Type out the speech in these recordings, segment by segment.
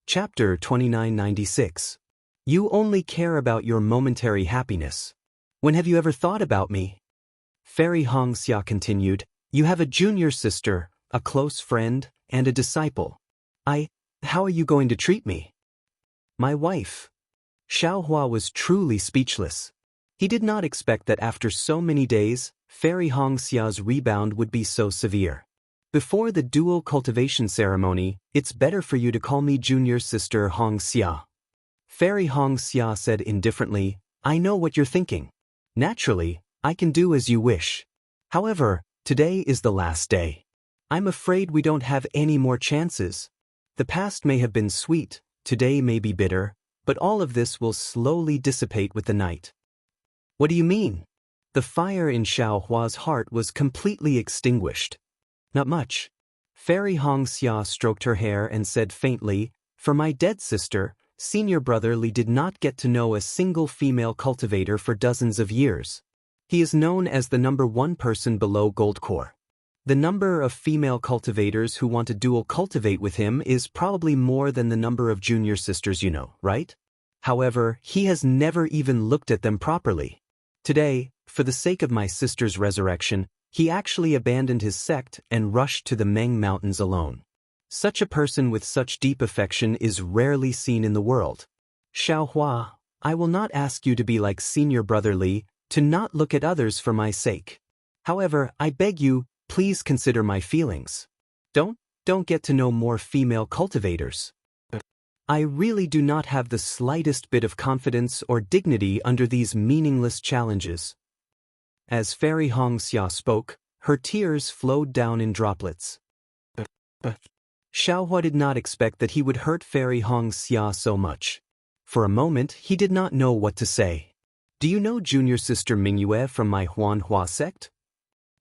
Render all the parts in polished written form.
Chapter 2996. You only care about your momentary happiness. When have you ever thought about me? Fairy Xianxia continued, you have a junior sister, a close friend, and a disciple. How are you going to treat me? My wife. Xiaohua was truly speechless. He did not expect that after so many days, Fairy Xia's rebound would be so severe. Before the dual cultivation ceremony, it's better for you to call me junior sister Xianxia. Fairy Xianxia said indifferently, I know what you're thinking. Naturally, I can do as you wish. However, today is the last day. I'm afraid we don't have any more chances. The past may have been sweet, today may be bitter, but all of this will slowly dissipate with the night. What do you mean? The fire in Xiaohua's heart was completely extinguished. Not much. Fairy Xianxia stroked her hair and said faintly, for my dead sister, senior brother Li did not get to know a single female cultivator for dozens of years. He is known as the number one person below Goldcore. The number of female cultivators who want to dual cultivate with him is probably more than the number of junior sisters you know, right? However, he has never even looked at them properly. Today, for the sake of my sister's resurrection, he actually abandoned his sect and rushed to the Meng Mountains alone. Such a person with such deep affection is rarely seen in the world. Xiaohua, I will not ask you to be like senior brother Li, to not look at others for my sake. However, I beg you, please consider my feelings. Don't get to know more female cultivators. I really do not have the slightest bit of confidence or dignity under these meaningless challenges. As Fairy Xianxia spoke, her tears flowed down in droplets. Xiaohua did not expect that he would hurt Fairy Xianxia so much. For a moment, he did not know what to say. Do you know junior sister Mingyue from my Huanhua sect?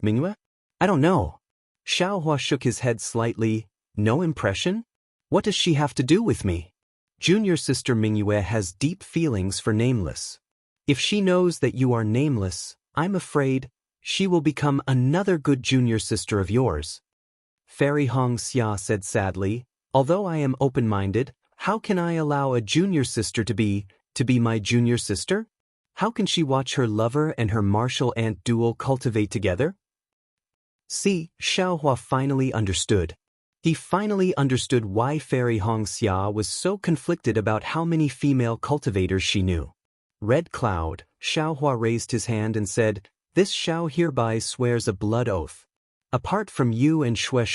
Mingyue? I don't know. Xiaohua shook his head slightly. No impression? What does she have to do with me? Junior sister Mingyue has deep feelings for Nameless. If she knows that you are Nameless, I'm afraid she will become another good junior sister of yours. Fairy Xianxia said sadly, although I am open-minded, how can I allow a junior sister to be my junior sister? How can she watch her lover and her martial aunt dual cultivate together? See, Xiaohua finally understood. He finally understood why Fairy Xianxia was so conflicted about how many female cultivators she knew. Red Cloud, Xiaohua raised his hand and said, this Xiao hereby swears a blood oath. Apart from you and Shui,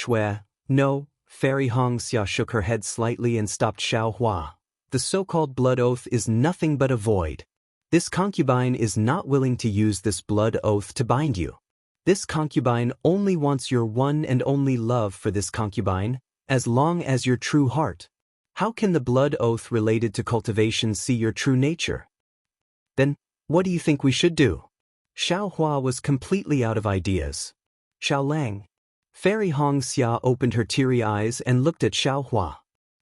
no, Fairy Xianxia shook her head slightly and stopped Xiaohua. The so-called blood oath is nothing but a void. This concubine is not willing to use this blood oath to bind you. This concubine only wants your one and only love for this concubine, as long as your true heart. How can the blood oath related to cultivation see your true nature? Then, what do you think we should do? Xiaohua was completely out of ideas. Xiaolang. Fairy Xianxia opened her teary eyes and looked at Xiaohua.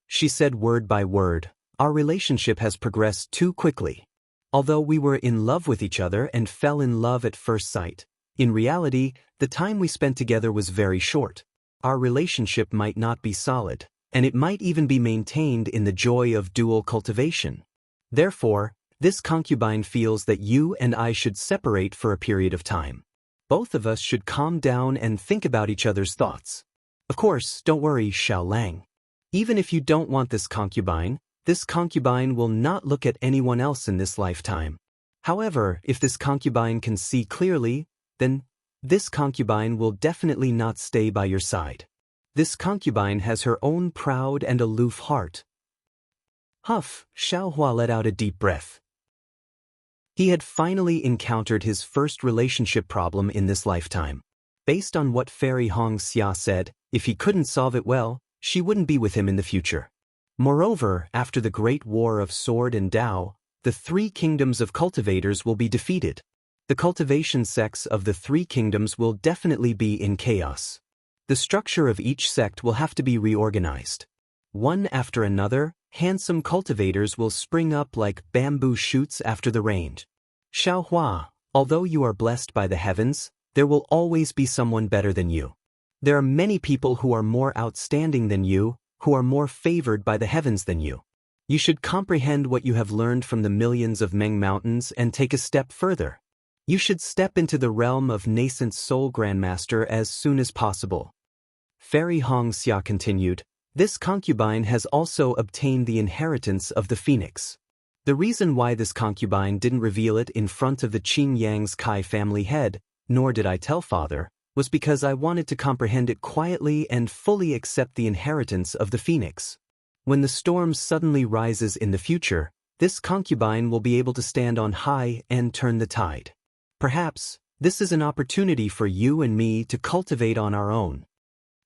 She said word by word, our relationship has progressed too quickly. Although we were in love with each other and fell in love at first sight, in reality, the time we spent together was very short. Our relationship might not be solid, and it might even be maintained in the joy of dual cultivation. Therefore, this concubine feels that you and I should separate for a period of time. Both of us should calm down and think about each other's thoughts. Of course, don't worry, Xiaolang. Even if you don't want this concubine will not look at anyone else in this lifetime. However, if this concubine can see clearly, then this concubine will definitely not stay by your side. This concubine has her own proud and aloof heart. Huff, Xiaohua let out a deep breath. He had finally encountered his first relationship problem in this lifetime. Based on what Fairy Xianxia said, if he couldn't solve it well, she wouldn't be with him in the future. Moreover, after the Great War of Sword and Dao, the three kingdoms of cultivators will be defeated. The cultivation sects of the three kingdoms will definitely be in chaos. The structure of each sect will have to be reorganized. One after another, handsome cultivators will spring up like bamboo shoots after the rain. Xiaohua, although you are blessed by the heavens, there will always be someone better than you. There are many people who are more outstanding than you, who are more favored by the heavens than you. You should comprehend what you have learned from the millions of Meng mountains and take a step further. You should step into the realm of nascent soul grandmaster as soon as possible. Fairy Xianxia continued, this concubine has also obtained the inheritance of the phoenix. The reason why this concubine didn't reveal it in front of the Qing Yang's Kai family head, nor did I tell father, was because I wanted to comprehend it quietly and fully accept the inheritance of the phoenix. When the storm suddenly rises in the future, this concubine will be able to stand on high and turn the tide. Perhaps, this is an opportunity for you and me to cultivate on our own.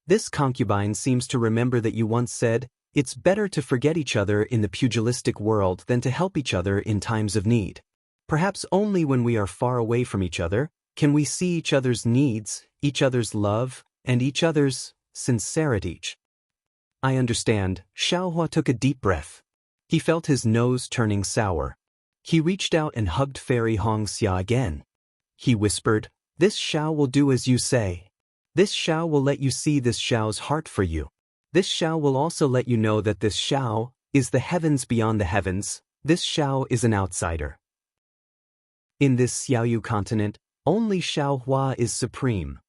This concubine seems to remember that you once said, it's better to forget each other in the pugilistic world than to help each other in times of need. Perhaps only when we are far away from each other can we see each other's needs, each other's love, and each other's sincerity. I understand. Xiaohua took a deep breath. He felt his nose turning sour. He reached out and hugged Fairy Xianxia again. He whispered, this Xiao will do as you say. This Xiao will let you see this Xiao's heart for you. This Xiao will also let you know that this Xiao is the heavens beyond the heavens. This Xiao is an outsider. In this Xiaoyu continent, only Xiaohua is supreme.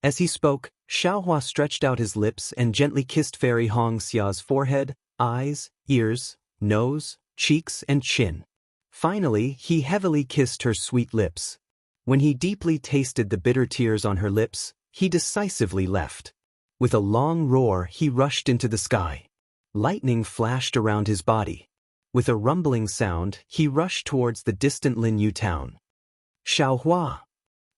As he spoke, Xiaohua stretched out his lips and gently kissed Fairy Xia's forehead, eyes, ears, nose, cheeks, and chin. Finally, he heavily kissed her sweet lips. When he deeply tasted the bitter tears on her lips, he decisively left. With a long roar, he rushed into the sky. Lightning flashed around his body. With a rumbling sound, he rushed towards the distant Linyu town. Xiaohua.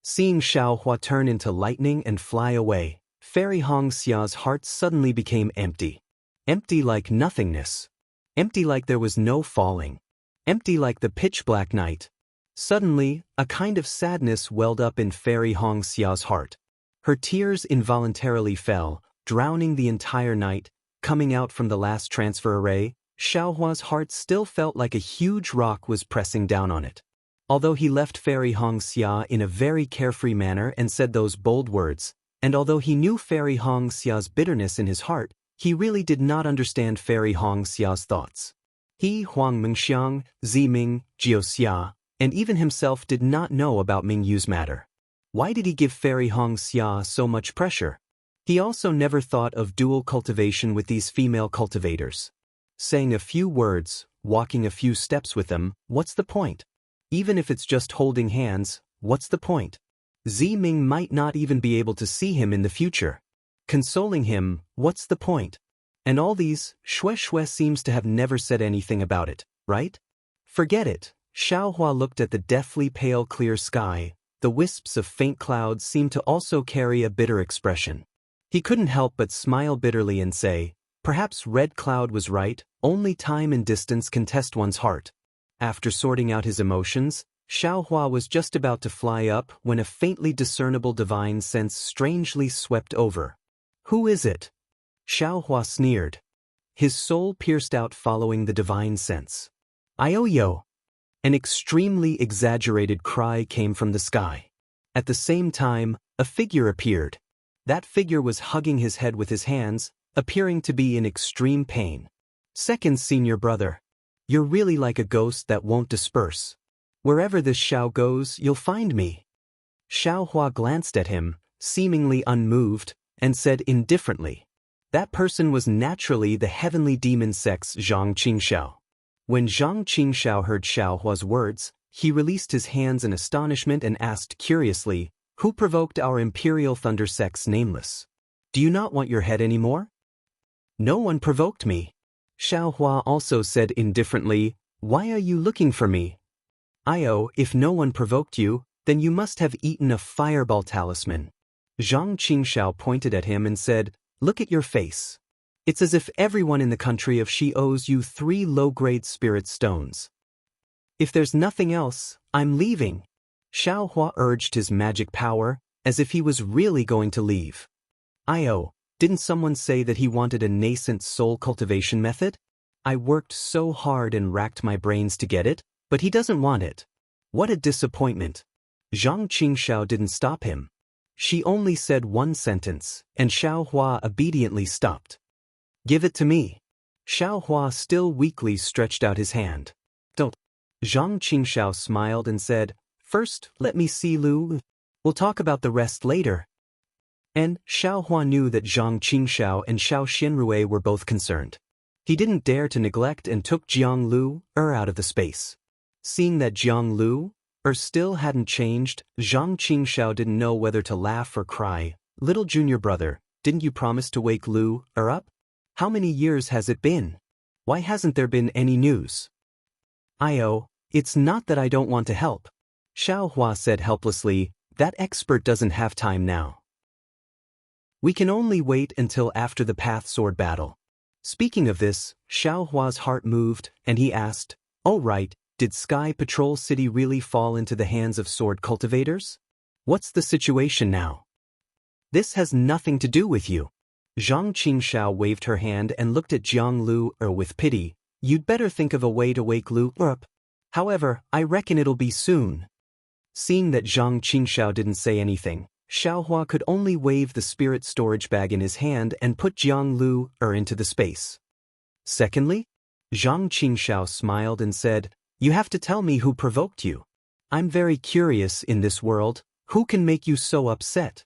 Seeing Xiaohua turn into lightning and fly away, Fairy Xia's heart suddenly became empty. Empty like nothingness. Empty like there was no falling. Empty like the pitch-black night. Suddenly, a kind of sadness welled up in Fairy Xia's heart. Her tears involuntarily fell, drowning the entire night. Coming out from the last transfer array, Xiaohua's heart still felt like a huge rock was pressing down on it. Although he left Fairy Xianxia in a very carefree manner and said those bold words, and although he knew Fairy Xia's bitterness in his heart, he really did not understand Fairy Xia's thoughts. He, Huang Mengxiang, Ziming, Jiuxia, and even himself did not know about Mingyu's matter. Why did he give Fairy Xianxia so much pressure? He also never thought of dual cultivation with these female cultivators. Saying a few words, walking a few steps with them, what's the point? Even if it's just holding hands, what's the point? Ziming might not even be able to see him in the future. Consoling him, what's the point? And all these, Shui seems to have never said anything about it, right? Forget it. Xiaohua looked at the deathly pale clear sky. The wisps of faint clouds seemed to also carry a bitter expression. He couldn't help but smile bitterly and say, perhaps Red Cloud was right, only time and distance can test one's heart. After sorting out his emotions, Xiaohua was just about to fly up when a faintly discernible divine sense strangely swept over. Who is it? Xiaohua sneered. His soul pierced out following the divine sense. Ioyo! An extremely exaggerated cry came from the sky. At the same time, a figure appeared. That figure was hugging his head with his hands, appearing to be in extreme pain. Second senior brother. You're really like a ghost that won't disperse. Wherever this Xiao goes, you'll find me. Xiaohua glanced at him, seemingly unmoved, and said indifferently. That person was naturally the heavenly demon sex Zhang Qingxiao. When Zhang Qingxiao heard Xiaohua's words, he released his hands in astonishment and asked curiously, who provoked our imperial thunder sex nameless? Do you not want your head anymore? No one provoked me. Xiaohua also said indifferently, why are you looking for me? If no one provoked you, then you must have eaten a fireball talisman. Zhang Qingxiao pointed at him and said, look at your face. It's as if everyone in the country of Shi owes you 3 low-grade spirit stones. If there's nothing else, I'm leaving. Xiaohua urged his magic power, as if he was really going to leave. Didn't someone say that he wanted a nascent soul cultivation method? I worked so hard and racked my brains to get it, but he doesn't want it. What a disappointment. Zhang Qingxiao didn't stop him. She only said one sentence, and Xiaohua obediently stopped. Give it to me. Xiaohua still weakly stretched out his hand. Don't. Zhang Qingxiao smiled and said, First, let me see Lu. We'll talk about the rest later. And Xiaohua knew that Zhang Qingxiao and Xiao Xianrui were both concerned. He didn't dare to neglect and took Jiang Lu out of the space. Seeing that Jiang Lu still hadn't changed, Zhang Qingxiao didn't know whether to laugh or cry. Little junior brother, didn't you promise to wake Lu up? How many years has it been? Why hasn't there been any news? It's not that I don't want to help. Xiaohua said helplessly, that expert doesn't have time now. We can only wait until after the Path Sword battle. Speaking of this, Xiaohua's heart moved, and he asked, Oh right, did Sky Patrol City really fall into the hands of sword cultivators? What's the situation now? This has nothing to do with you. Zhang Qingxiao waved her hand and looked at Jiang Lu with pity. You'd better think of a way to wake Lu up. However, I reckon it'll be soon. Seeing that Zhang Qingxiao didn't say anything, Xiaohua could only wave the spirit storage bag in his hand and put Jiang Lu into the space. Secondly, Zhang Qingxiao smiled and said, You have to tell me who provoked you. I'm very curious in this world, who can make you so upset?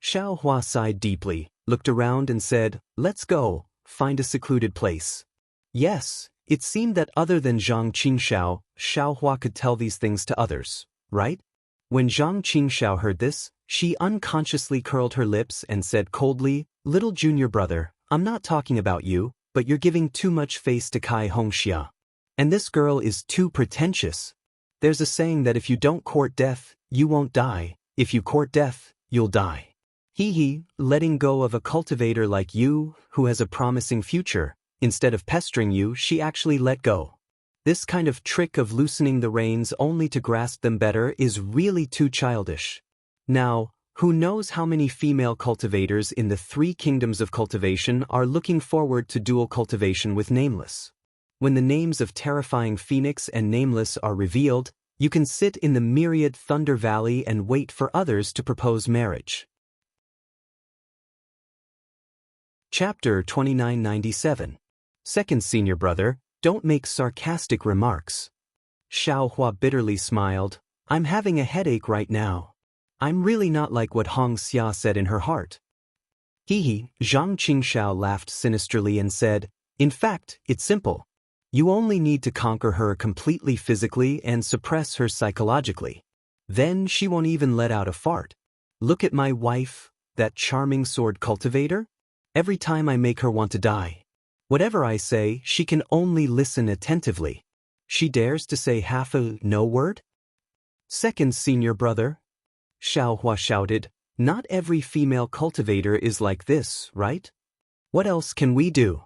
Xiaohua sighed deeply, looked around and said, Let's go, find a secluded place. Yes, it seemed that other than Zhang Qingxiao, Xiaohua could tell these things to others, right? When Zhang Qingxiao heard this, she unconsciously curled her lips and said coldly, Little junior brother, I'm not talking about you, but you're giving too much face to Kai Hongxia. And this girl is too pretentious. There's a saying that if you don't court death, you won't die. If you court death, you'll die. Letting go of a cultivator like you, who has a promising future. Instead of pestering you, she actually let go. This kind of trick of loosening the reins only to grasp them better is really too childish. Now, who knows how many female cultivators in the 3 kingdoms of cultivation are looking forward to dual cultivation with Nameless? When the names of Terrifying Phoenix and Nameless are revealed, you can sit in the myriad Thunder Valley and wait for others to propose marriage. Chapter 2997. Second senior brother, don't make sarcastic remarks. Xiaohua bitterly smiled. I'm having a headache right now. I'm really not like what Hongxia said in her heart. Zhang Qingxiao laughed sinisterly and said, In fact, it's simple. You only need to conquer her completely physically and suppress her psychologically. Then she won't even let out a fart. Look at my wife, that charming sword cultivator. Every time I make her want to die. Whatever I say, she can only listen attentively. She dares to say half a no word? Second senior brother. Xiaohua shouted, Not every female cultivator is like this, right? What else can we do?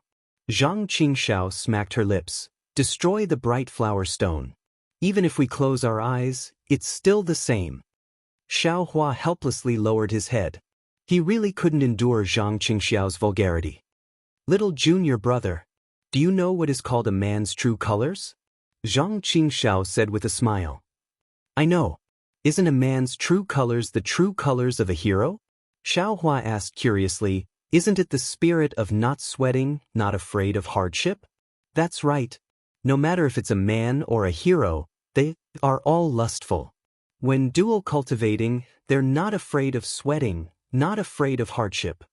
Zhang Qingxiao smacked her lips. Destroy the bright flower stone. Even if we close our eyes, it's still the same. Xiaohua helplessly lowered his head. He really couldn't endure Zhang Qingxiao's vulgarity. Little junior brother, do you know what is called a man's true colors? Zhang Qingxiao said with a smile. I know. Isn't a man's true colors the true colors of a hero? Xiaohua asked curiously, Isn't it the spirit of not sweating, not afraid of hardship? That's right. No matter if it's a man or a hero, they are all lustful. When dual cultivating, they're not afraid of sweating, not afraid of hardship.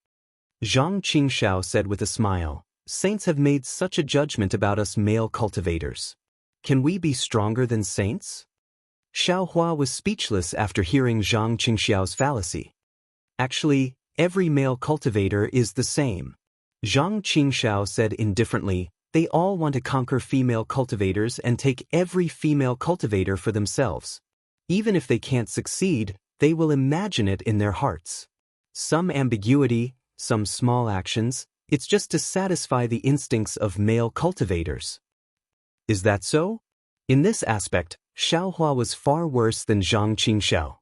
Zhang Qingxiao said with a smile, Saints have made such a judgment about us male cultivators. Can we be stronger than saints? Xiaohua was speechless after hearing Zhang Qingxiao's fallacy. Actually, every male cultivator is the same. Zhang Qingxiao said indifferently, they all want to conquer female cultivators and take every female cultivator for themselves. Even if they can't succeed, they will imagine it in their hearts. Some ambiguity, some small actions, it's just to satisfy the instincts of male cultivators. Is that so? In this aspect, Xiaohua was far worse than Zhang Qingxiao.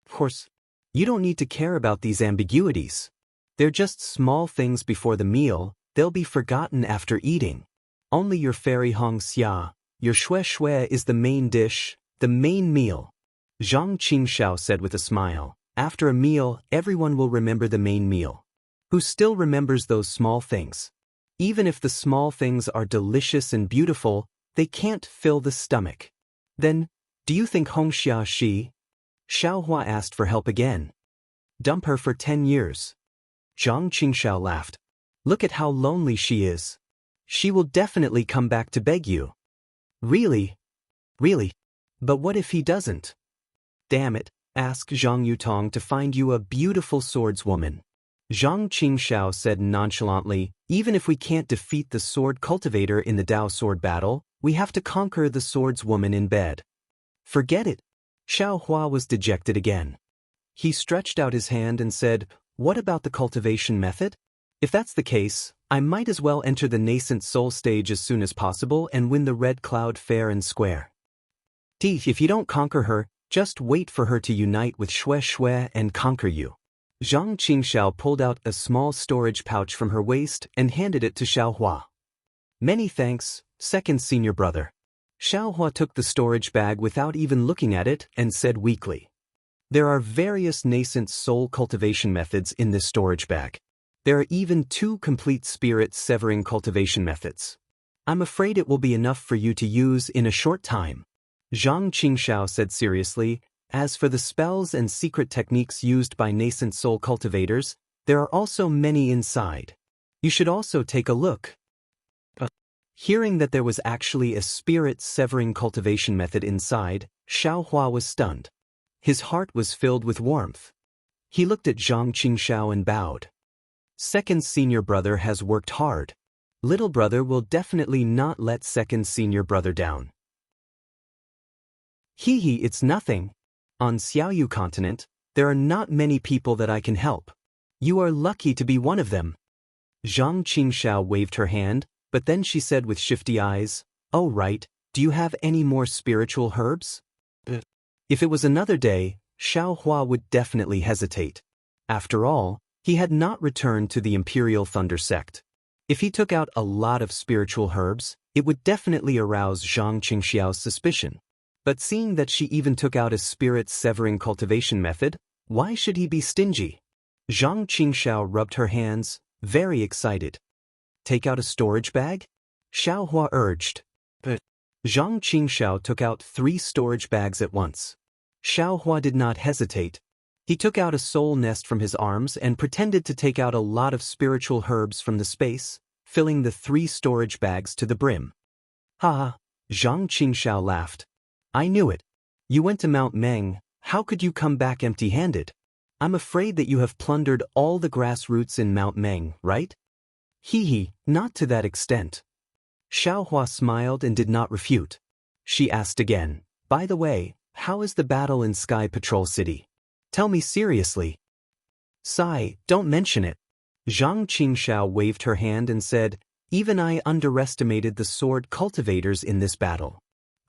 Of course, you don't need to care about these ambiguities. They're just small things before the meal, they'll be forgotten after eating. Only your fairy Hongxia, your shui shui is the main dish, the main meal. Zhang Qingxiao said with a smile, after a meal, everyone will remember the main meal. Who still remembers those small things? Even if the small things are delicious and beautiful, they can't fill the stomach. Then, do you think Hongxia Shi? Xiaohua asked for help again. Dump her for 10 years. Zhang Qingxiao laughed. Look at how lonely she is. She will definitely come back to beg you. Really? Really? But what if he doesn't? Damn it, ask Zhang Yutong to find you a beautiful swordswoman. Zhang Qingxiao said nonchalantly, even if we can't defeat the sword cultivator in the Dao sword battle, we have to conquer the swordswoman in bed. Forget it. Xiaohua was dejected again. He stretched out his hand and said, what about the cultivation method? If that's the case, I might as well enter the nascent soul stage as soon as possible and win the Red Cloud fair and square. If you don't conquer her, just wait for her to unite with Xue Xue and conquer you. Zhang Qingxiao pulled out a small storage pouch from her waist and handed it to Xiaohua. Many thanks, second senior brother. Xiaohua took the storage bag without even looking at it and said weakly. There are various nascent soul cultivation methods in this storage bag. There are even 2 complete spirit-severing cultivation methods. I'm afraid it will be enough for you to use in a short time. Zhang Qingxiao said seriously, as for the spells and secret techniques used by nascent soul cultivators, there are also many inside. You should also take a look. Hearing that there was actually a spirit-severing cultivation method inside, Xiaohua was stunned. His heart was filled with warmth. He looked at Zhang Qingxiao and bowed. Second senior brother has worked hard. Little brother will definitely not let second senior brother down. It's nothing. On Xiaoyu continent, there are not many people that I can help. You are lucky to be one of them. Zhang Qingxiao waved her hand, but then she said with shifty eyes, oh right, do you have any more spiritual herbs? If it was another day, Xiaohua would definitely hesitate. After all, he had not returned to the Imperial Thunder sect. If he took out a lot of spiritual herbs, it would definitely arouse Zhang Qingxiao's suspicion. But seeing that she even took out a spirit-severing cultivation method, why should he be stingy? Zhang Qingxiao rubbed her hands, very excited. Take out a storage bag? Xiaohua urged. But Zhang Qingxiao took out 3 storage bags at once. Xiaohua did not hesitate. He took out a soul nest from his arms and pretended to take out a lot of spiritual herbs from the space, filling the 3 storage bags to the brim. Ha! Zhang Qingxiao laughed. I knew it. You went to Mount Meng, how could you come back empty-handed? I'm afraid that you have plundered all the grass roots in Mount Meng, right? Not to that extent. Xiaohua smiled and did not refute. She asked again, by the way, how is the battle in Sky Patrol City? Tell me seriously. Sigh, don't mention it. Zhang Qingxiao waved her hand and said, even I underestimated the sword cultivators in this battle.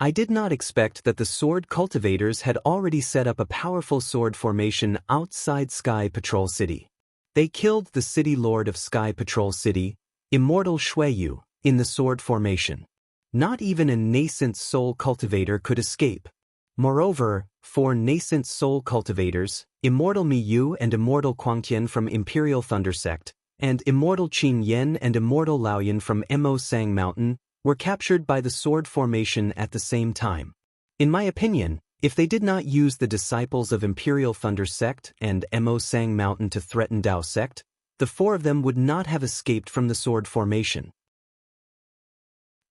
I did not expect that the sword cultivators had already set up a powerful sword formation outside Sky Patrol City. They killed the city lord of Sky Patrol City, Immortal Shuiyu, in the sword formation. Not even a nascent soul cultivator could escape. Moreover, 4 nascent soul cultivators, Immortal Miyu and Immortal Quangtian from Imperial Thunder Sect, and Immortal Qin Yen and Immortal Laoyan from Mo Sang Mountain, were captured by the sword formation at the same time. In my opinion, if they did not use the disciples of Imperial Thunder Sect and Mo Sang Mountain to threaten Dao Sect, the 4 of them would not have escaped from the sword formation.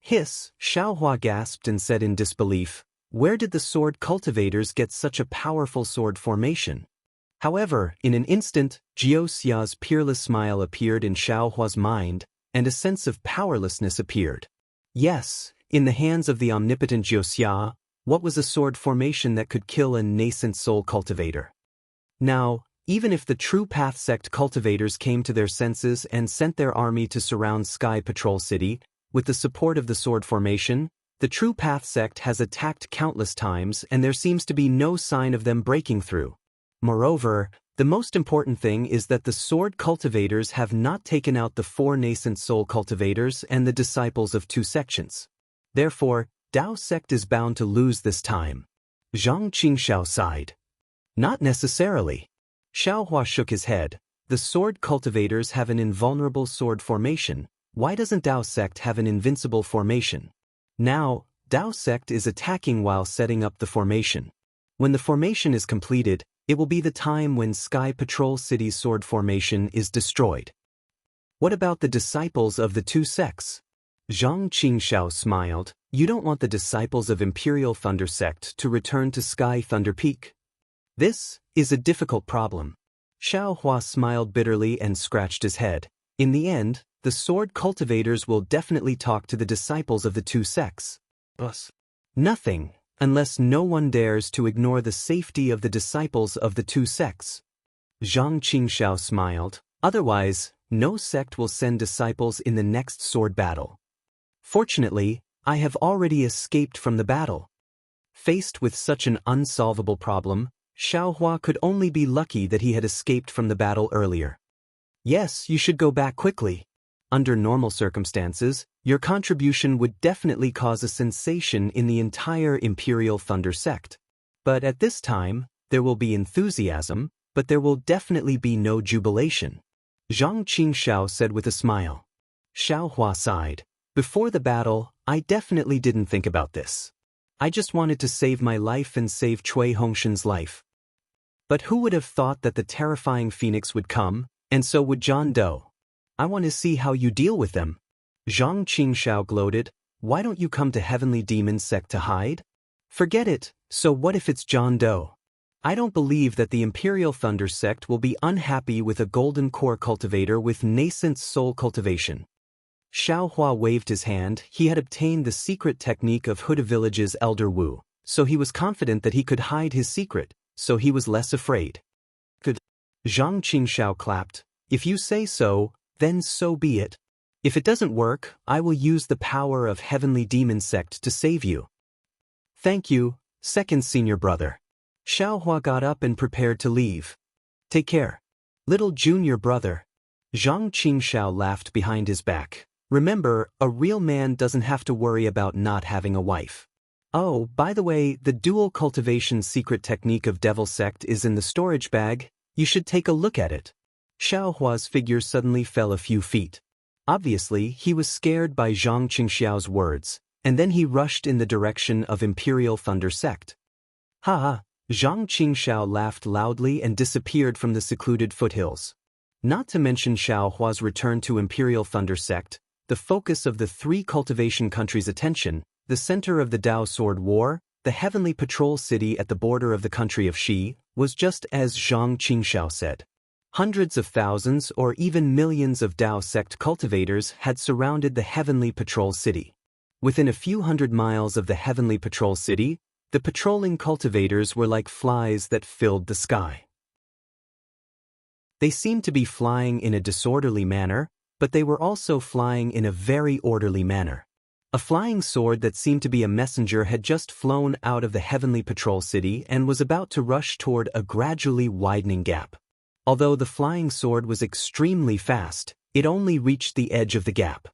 Hiss, Xiaohua gasped and said in disbelief, where did the sword cultivators get such a powerful sword formation? However, in an instant, Jiuxia's peerless smile appeared in Xiaohua's mind, and a sense of powerlessness appeared. Yes, in the hands of the omnipotent Jiuxia, what was a sword formation that could kill a nascent soul cultivator? Now, even if the True Path sect cultivators came to their senses and sent their army to surround Sky Patrol City, with the support of the sword formation, the True Path sect has attacked countless times and there seems to be no sign of them breaking through. Moreover, the most important thing is that the sword cultivators have not taken out the 4 nascent soul cultivators and the disciples of 2 sections. Therefore, Dao sect is bound to lose this time. Zhang Qingxiao sighed. Not necessarily. Xiaohua shook his head. The sword cultivators have an invulnerable sword formation. Why doesn't Dao sect have an invincible formation? Now, Dao sect is attacking while setting up the formation. When the formation is completed, it will be the time when Sky Patrol City's sword formation is destroyed. What about the disciples of the two sects? Zhang Qingxiao smiled. You don't want the disciples of Imperial Thunder sect to return to Sky Thunder Peak? This is a difficult problem. Xiao Hua smiled bitterly and scratched his head. In the end, the sword cultivators will definitely talk to the disciples of the two sects. Nothing, unless no one dares to ignore the safety of the disciples of the two sects. Zhang Qingxiao smiled. Otherwise, no sect will send disciples in the next sword battle. Fortunately, I have already escaped from the battle. Faced with such an unsolvable problem, Xiao Hua could only be lucky that he had escaped from the battle earlier. Yes, you should go back quickly. Under normal circumstances, your contribution would definitely cause a sensation in the entire Imperial Thunder sect. But at this time, there will be enthusiasm, but there will definitely be no jubilation. Zhang Qingxiao said with a smile. Xiao Hua sighed. Before the battle, I definitely didn't think about this. I just wanted to save my life and save Cui Hongshan's life. But who would have thought that the terrifying phoenix would come, and so would John Doe? I want to see how you deal with them. Zhang Qingxiao gloated. Why don't you come to Heavenly Demon sect to hide? Forget it, so what if it's John Doe? I don't believe that the Imperial Thunder sect will be unhappy with a golden core cultivator with nascent soul cultivation. Xiao Hua waved his hand. He had obtained the secret technique of Huda Village's Elder Wu, so he was confident that he could hide his secret, so he was less afraid. Good. Zhang Qingxiao clapped. If you say so, then so be it. If it doesn't work, I will use the power of Heavenly Demon sect to save you. Thank you, second senior brother. Xiao Hua got up and prepared to leave. Take care. Little junior brother. Zhang Qingxiao laughed behind his back. Remember, a real man doesn't have to worry about not having a wife. Oh, by the way, the dual cultivation secret technique of Devil Sect is in the storage bag. You should take a look at it. Xiao Hua's figure suddenly fell a few feet. Obviously, he was scared by Zhang Qingxiao's words, and then he rushed in the direction of Imperial Thunder Sect. Ha ha! Zhang Qingxiao laughed loudly and disappeared from the secluded foothills. Not to mention Xiao Hua's return to Imperial Thunder Sect, the focus of the three cultivation countries' attention, the center of the Dao Sword War, the Heavenly Patrol City at the border of the country of Xi, was just as Zhang Qingxiao said. Hundreds of thousands or even millions of Dao sect cultivators had surrounded the Heavenly Patrol City. Within a few hundred miles of the Heavenly Patrol City, the patrolling cultivators were like flies that filled the sky. They seemed to be flying in a disorderly manner, but they were also flying in a very orderly manner. A flying sword that seemed to be a messenger had just flown out of the Heavenly Patrol City and was about to rush toward a gradually widening gap. Although the flying sword was extremely fast, it only reached the edge of the gap.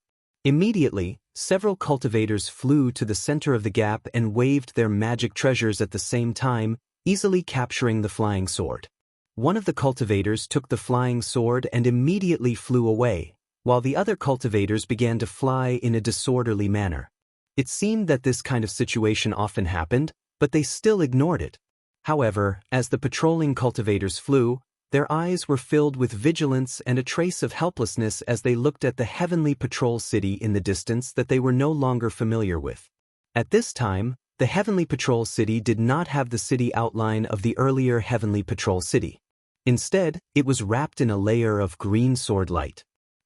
Immediately, several cultivators flew to the center of the gap and waved their magic treasures at the same time, easily capturing the flying sword. One of the cultivators took the flying sword and immediately flew away, while the other cultivators began to fly in a disorderly manner. It seemed that this kind of situation often happened, but they still ignored it. However, as the patrolling cultivators flew, their eyes were filled with vigilance and a trace of helplessness as they looked at the Heavenly Patrol City in the distance that they were no longer familiar with. At this time, the Heavenly Patrol City did not have the city outline of the earlier Heavenly Patrol City. Instead, it was wrapped in a layer of green sword light.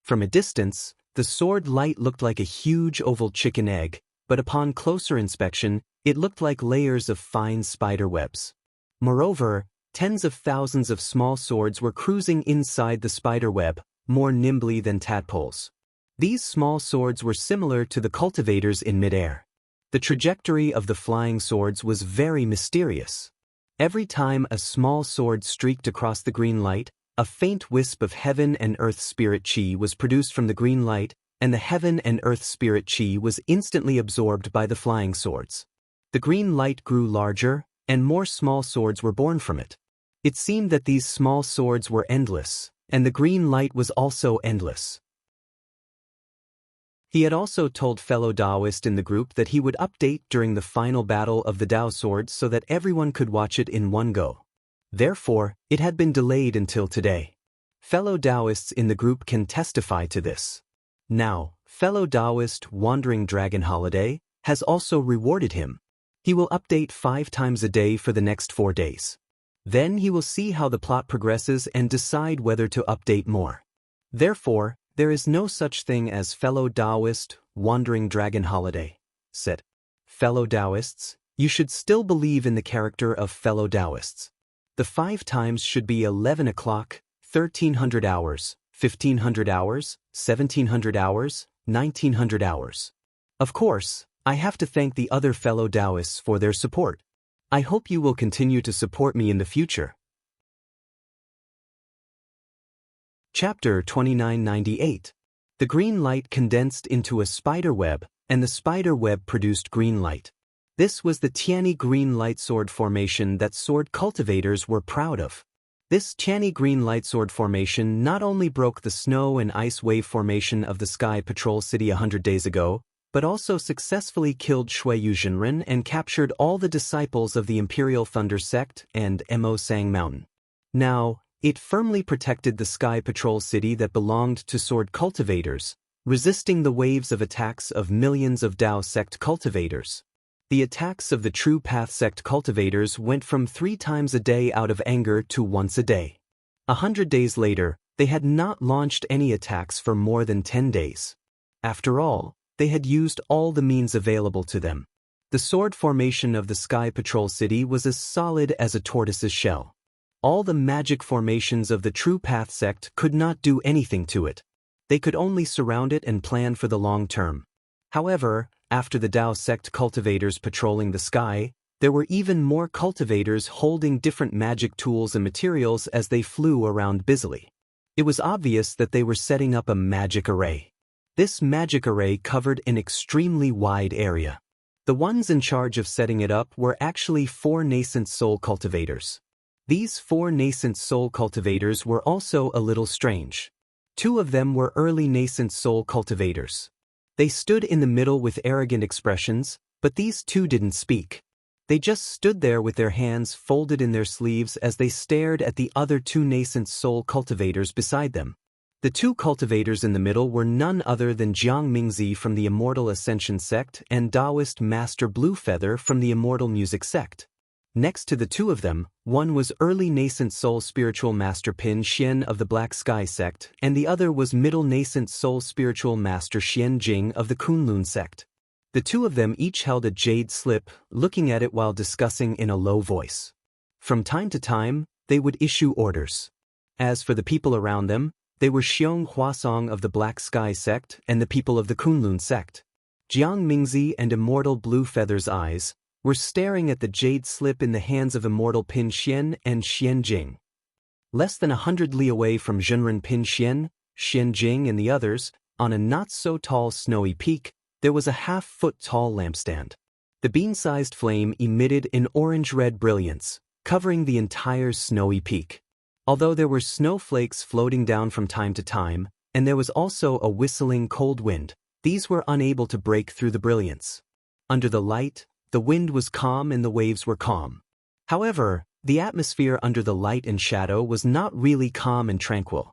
From a distance, the sword light looked like a huge oval chicken egg, but upon closer inspection, it looked like layers of fine spider webs. Moreover, tens of thousands of small swords were cruising inside the spider web, more nimbly than tadpoles. These small swords were similar to the cultivators in midair. The trajectory of the flying swords was very mysterious. Every time a small sword streaked across the green light, a faint wisp of heaven and earth spirit chi was produced from the green light, and the heaven and earth spirit chi was instantly absorbed by the flying swords. The green light grew larger, and more small swords were born from it. It seemed that these small swords were endless, And the green light was also endless. He had also told fellow Daoist in the group that he would update during the final battle of the Dao sword so that everyone could watch it in one go. Therefore, it had been delayed until today. Fellow Daoists in the group can testify to this. Now, fellow Daoist Wandering Dragon Holiday has also rewarded him. He will update 5 times a day for the next 4 days. Then he will see how the plot progresses and decide whether to update more. Therefore, there is no such thing as fellow Daoist Wandering Dragon Holiday, said. Fellow Daoists, you should still believe in the character of fellow Daoists. The 5 times should be 11 o'clock, 1300 hours, 1500 hours, 1700 hours, 1900 hours. Of course, I have to thank the other fellow Daoists for their support. I hope you will continue to support me in the future. Chapter 2998. The green light condensed into a spider web, and the spider web produced green light. This was the Tiani green light sword formation that sword cultivators were proud of. This Tiani green light sword formation not only broke the snow and ice wave formation of the Sky Patrol City 100 days ago, but also successfully killed Shuiyu Jinren and captured all the disciples of the Imperial Thunder Sect and Mo Sang Mountain. Now, it firmly protected the Sky Patrol City that belonged to sword cultivators, resisting the waves of attacks of millions of Dao sect cultivators. The attacks of the True Path sect cultivators went from 3 times a day out of anger to once a day. 100 days later, they had not launched any attacks for more than 10 days. After all, they had used all the means available to them. The sword formation of the Sky Patrol City was as solid as a tortoise's shell. All the magic formations of the True Path sect could not do anything to it. They could only surround it and plan for the long term. However, after the Dao sect cultivators patrolling the sky, there were even more cultivators holding different magic tools and materials as they flew around busily. It was obvious that they were setting up a magic array. This magic array covered an extremely wide area. The ones in charge of setting it up were actually 4 nascent soul cultivators. These 4 nascent soul cultivators were also a little strange. 2 of them were early nascent soul cultivators. They stood in the middle with arrogant expressions, but these 2 didn't speak. They just stood there with their hands folded in their sleeves as they stared at the other 2 nascent soul cultivators beside them. The 2 cultivators in the middle were none other than Jiang Mingzi from the Immortal Ascension sect and Daoist Master Bluefeather from the Immortal Music sect. Next to the 2 of them, one was early nascent soul spiritual master Pin Xian of the Black Sky sect, and the other was middle nascent soul spiritual master Xian Jing of the Kunlun sect. The 2 of them each held a jade slip, looking at it while discussing in a low voice. From time to time, they would issue orders. As for the people around them, they were Xiong Huasong of the Black Sky sect and the people of the Kunlun sect. Jiang Mingzi and Immortal Bluefeather's eyes were staring at the jade slip in the hands of Immortal Pin Xian and Xian Jing. Less than 100 li away from Zhenren Pin Xian, Xian Jing and the others, on a not-so-tall snowy peak, there was a half-foot-tall lampstand. The bean-sized flame emitted an orange-red brilliance, covering the entire snowy peak. Although there were snowflakes floating down from time to time, and there was also a whistling cold wind, these were unable to break through the brilliance. Under the light, the wind was calm and the waves were calm. However, the atmosphere under the light and shadow was not really calm and tranquil.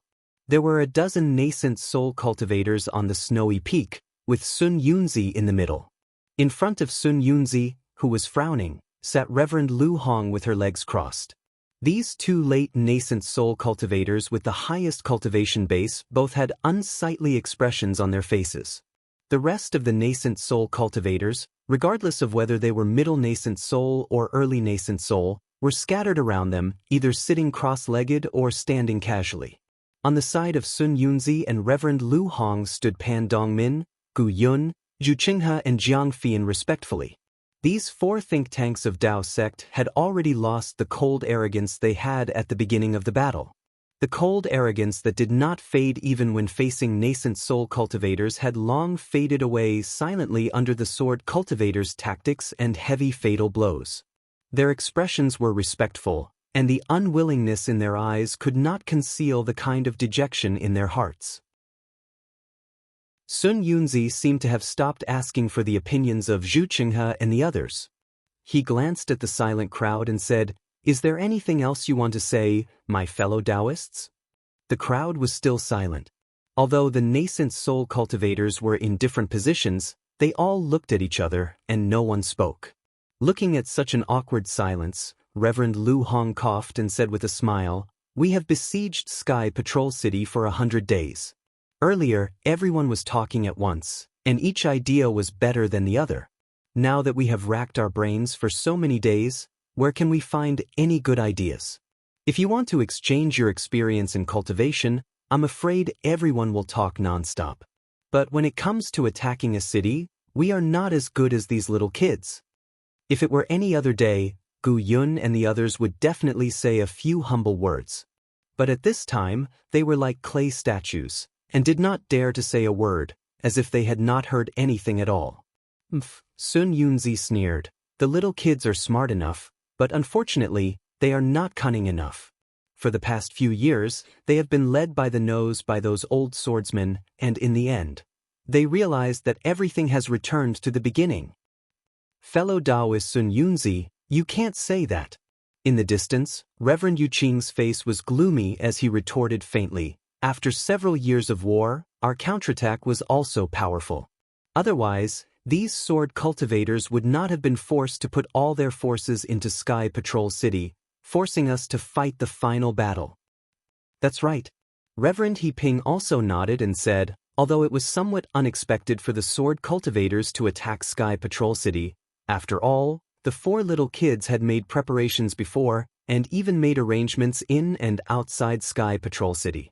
There were a dozen nascent soul cultivators on the snowy peak, with Sun Yunzi in the middle. In front of Sun Yunzi, who was frowning, sat Reverend Lu Hong with her legs crossed. These 2 late nascent soul cultivators with the highest cultivation base both had unsightly expressions on their faces. The rest of the nascent soul cultivators, regardless of whether they were middle nascent soul or early nascent soul, were scattered around them, either sitting cross-legged or standing casually. On the side of Sun Yunzi and Reverend Lu Hong stood Pan Dongmin, Gu Yun, Zhu Qinghe and Jiang Fian respectfully. These 4 think tanks of Dao sect had already lost the cold arrogance they had at the beginning of the battle. The cold arrogance that did not fade even when facing nascent soul cultivators had long faded away silently under the sword cultivators' tactics and heavy fatal blows. Their expressions were respectful, and the unwillingness in their eyes could not conceal the kind of dejection in their hearts. Sun Yunzi seemed to have stopped asking for the opinions of Zhu Qinghe and the others. He glanced at the silent crowd and said, "Is there anything else you want to say, my fellow Daoists?" The crowd was still silent. Although the nascent soul cultivators were in different positions, they all looked at each other, and no one spoke. Looking at such an awkward silence, Reverend Lu Hong coughed and said with a smile, "We have besieged Sky Patrol City for 100 days. Earlier, everyone was talking at once, and each idea was better than the other. Now that we have racked our brains for so many days, where can we find any good ideas? If you want to exchange your experience in cultivation, I'm afraid everyone will talk nonstop. But when it comes to attacking a city, we are not as good as these little kids." If it were any other day, Gu Yun and the others would definitely say a few humble words. But at this time, they were like clay statues, and did not dare to say a word, as if they had not heard anything at all. Sun Yunzi sneered. "The little kids are smart enough, but unfortunately, they are not cunning enough. For the past few years, they have been led by the nose by those old swordsmen, and in the end, they realized that everything has returned to the beginning." "Fellow Daoist Sun Yunzi, you can't say that." In the distance, Reverend Yu Qing's face was gloomy as he retorted faintly, "After several years of war, our counterattack was also powerful. Otherwise, these sword cultivators would not have been forced to put all their forces into Sky Patrol City, forcing us to fight the final battle." "That's right." Reverend He Ping also nodded and said, "Although it was somewhat unexpected for the sword cultivators to attack Sky Patrol City, after all, the 4 little kids had made preparations before, and even made arrangements in and outside Sky Patrol City.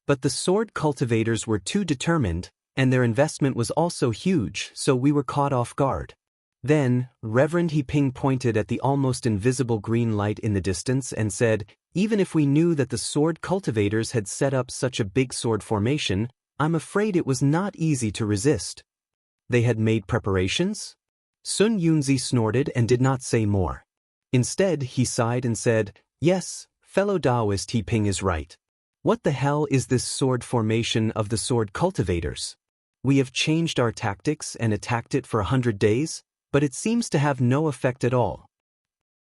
But the sword cultivators were too determined, and their investment was also huge, so we were caught off guard." Then, Reverend He Ping pointed at the almost invisible green light in the distance and said, "Even if we knew that the sword cultivators had set up such a big sword formation, I'm afraid it was not easy to resist." "They had made preparations?" Sun Yunzi snorted and did not say more. Instead, he sighed and said, "Yes, fellow Daoist He Ping is right. What the hell is this sword formation of the sword cultivators? We have changed our tactics and attacked it for 100 days, but it seems to have no effect at all.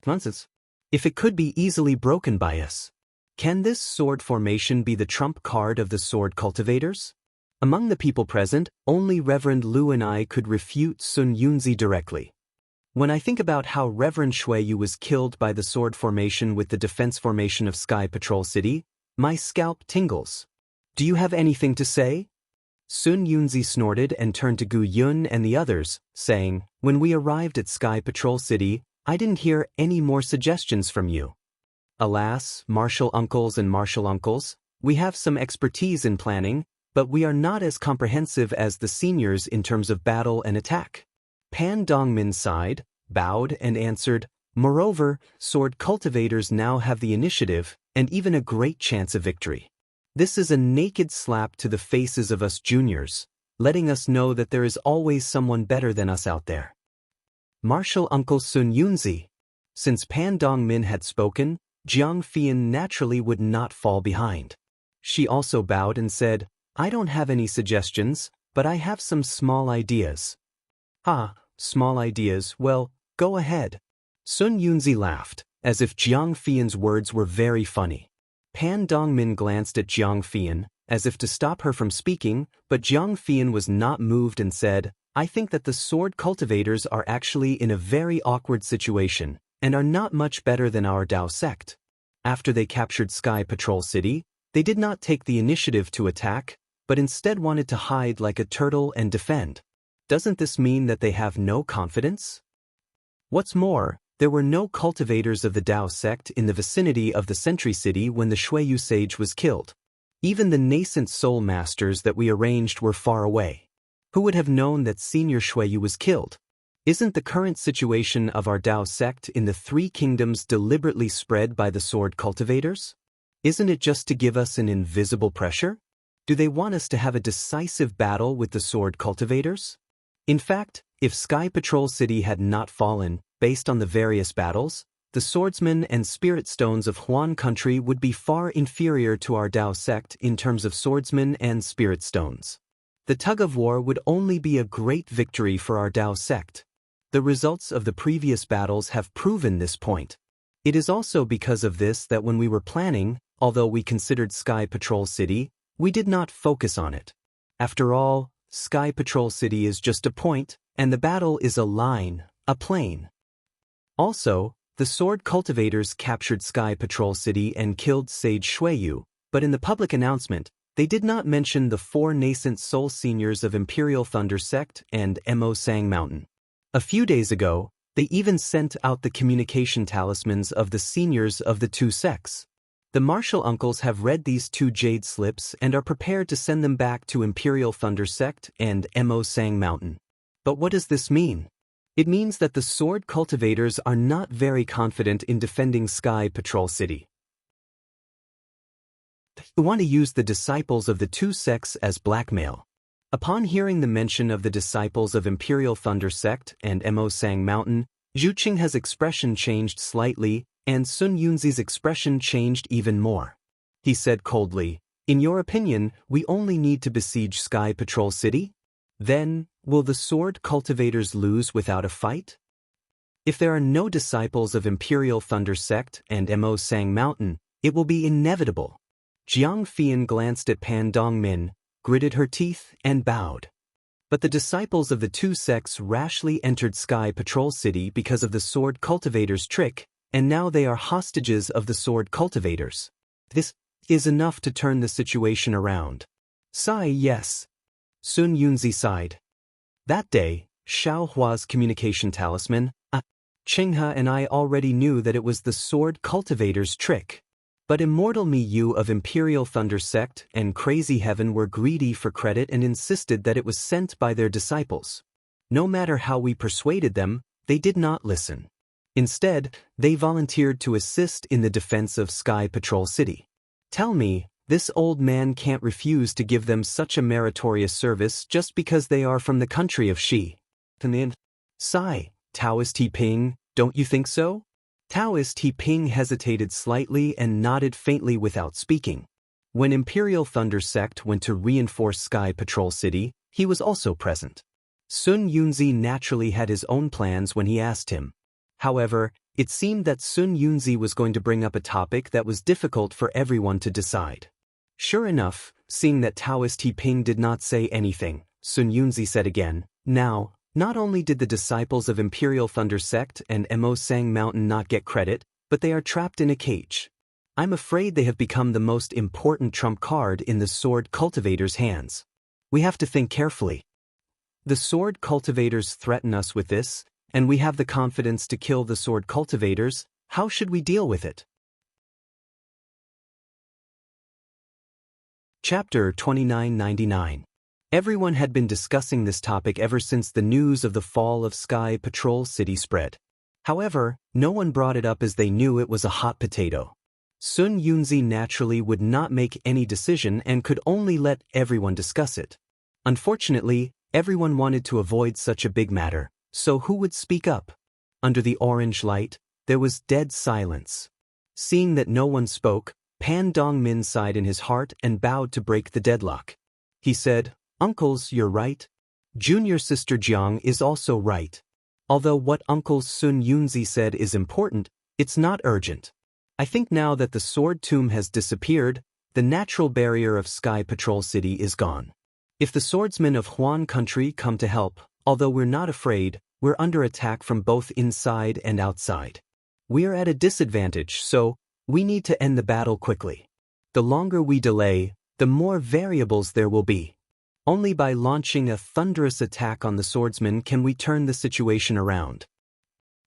Nonsense. If it could be easily broken by us, can this sword formation be the trump card of the sword cultivators?" Among the people present, only Reverend Lu and I could refute Sun Yunzi directly. When I think about how Reverend Shuiyu was killed by the sword formation with the defense formation of Sky Patrol City, my scalp tingles. "Do you have anything to say?" Sun Yunzi snorted and turned to Gu Yun and the others, saying, "When we arrived at Sky Patrol City, I didn't hear any more suggestions from you. Alas, martial uncles and martial uncles, we have some expertise in planning, but we are not as comprehensive as the seniors in terms of battle and attack." Pan Dongmin sighed, bowed, and answered, "Moreover, sword cultivators now have the initiative, and even a great chance of victory. This is a naked slap to the faces of us juniors, letting us know that there is always someone better than us out there." Martial Uncle Sun Yunzi. Since Pan Dongmin had spoken, Jiang Fian naturally would not fall behind. She also bowed and said, "I don't have any suggestions, but I have some small ideas." "Ah, small ideas, well, go ahead." Sun Yunzi laughed, as if Jiang Fian's words were very funny. Pan Dongmin glanced at Jiang Fian, as if to stop her from speaking, but Jiang Fian was not moved and said, "I think that the sword cultivators are actually in a very awkward situation, and are not much better than our Dao sect. After they captured Sky Patrol City, they did not take the initiative to attack, but instead wanted to hide like a turtle and defend. Doesn't this mean that they have no confidence? What's more, there were no cultivators of the Dao sect in the vicinity of the Sentry City when the Shuiyu sage was killed. Even the nascent soul masters that we arranged were far away. Who would have known that Senior Shuiyu was killed? Isn't the current situation of our Dao sect in the 3 kingdoms deliberately spread by the sword cultivators? Isn't it just to give us an invisible pressure? Do they want us to have a decisive battle with the sword cultivators? In fact, if Sky Patrol City had not fallen, based on the various battles, the swordsmen and spirit stones of Huan country would be far inferior to our Dao sect in terms of swordsmen and spirit stones. The tug-of-war would only be a great victory for our Dao sect. The results of the previous battles have proven this point. It is also because of this that when we were planning, although we considered Sky Patrol City, we did not focus on it. After all, Sky Patrol City is just a point, and the battle is a line, a plane. Also, the sword cultivators captured Sky Patrol City and killed Sage Shuiyu, but in the public announcement, they did not mention the 4 nascent soul seniors of Imperial Thunder Sect and Mo Sang Mountain. A few days ago, they even sent out the communication talismans of the seniors of the 2 sects. The martial uncles have read these 2 jade slips and are prepared to send them back to Imperial Thunder Sect and Mo Sang Mountain. But what does this mean? It means that the sword cultivators are not very confident in defending Sky Patrol City. They want to use the disciples of the 2 sects as blackmail. Upon hearing the mention of the disciples of Imperial Thunder Sect and Mo Sang Mountain, Zhu Qinghe's expression changed slightly, and Sun Yunzi's expression changed even more. He said coldly, "In your opinion, we only need to besiege Sky Patrol City? Then, will the sword cultivators lose without a fight? If there are no disciples of Imperial Thunder Sect and Mo Sang Mountain, it will be inevitable." Jiang Fian glanced at Pan Dongmin, gritted her teeth, and bowed. But the disciples of the 2 sects rashly entered Sky Patrol City because of the sword cultivators' trick, and now they are hostages of the sword cultivators. This is enough to turn the situation around. Sigh, yes. Sun Yunzi sighed. That day, Xiao Hua's communication talisman, Qinghe and I already knew that it was the sword cultivator's trick. But Immortal Miyu of Imperial Thunder Sect and Crazy Heaven were greedy for credit and insisted that it was sent by their disciples. No matter how we persuaded them, they did not listen. Instead, they volunteered to assist in the defense of Sky Patrol City. Tell me, this old man can't refuse to give them such a meritorious service just because they are from the country of Shi. Sigh, Daoist He Ping, don't you think so? Daoist He Ping hesitated slightly and nodded faintly without speaking. When Imperial Thunder Sect went to reinforce Sky Patrol City, he was also present. Sun Yunzi naturally had his own plans when he asked him. However, it seemed that Sun Yunzi was going to bring up a topic that was difficult for everyone to decide. Sure enough, seeing that Daoist He Ping did not say anything, Sun Yunzi said again, "Now, not only did the disciples of Imperial Thunder Sect and Mo Sang Mountain not get credit, but they are trapped in a cage. I'm afraid they have become the most important trump card in the sword cultivators' hands. We have to think carefully. The sword cultivators threaten us with this, and we have the confidence to kill the sword cultivators. How should we deal with it?" Chapter 2999. Everyone had been discussing this topic ever since the news of the fall of Sky Patrol City spread. However, no one brought it up as they knew it was a hot potato. Sun Yunzi naturally would not make any decision and could only let everyone discuss it. Unfortunately, everyone wanted to avoid such a big matter, so who would speak up? Under the orange light, there was dead silence. Seeing that no one spoke, Pan Dongmin sighed in his heart and bowed to break the deadlock. He said, "Uncles, you're right. Junior sister Jiang is also right. Although what Uncle Sun Yunzi said is important, it's not urgent. I think now that the sword tomb has disappeared, the natural barrier of Sky Patrol City is gone. If the swordsmen of Huan country come to help, although we're not afraid, we're under attack from both inside and outside. We are at a disadvantage, so we need to end the battle quickly. The longer we delay, the more variables there will be. Only by launching a thunderous attack on the swordsmen can we turn the situation around.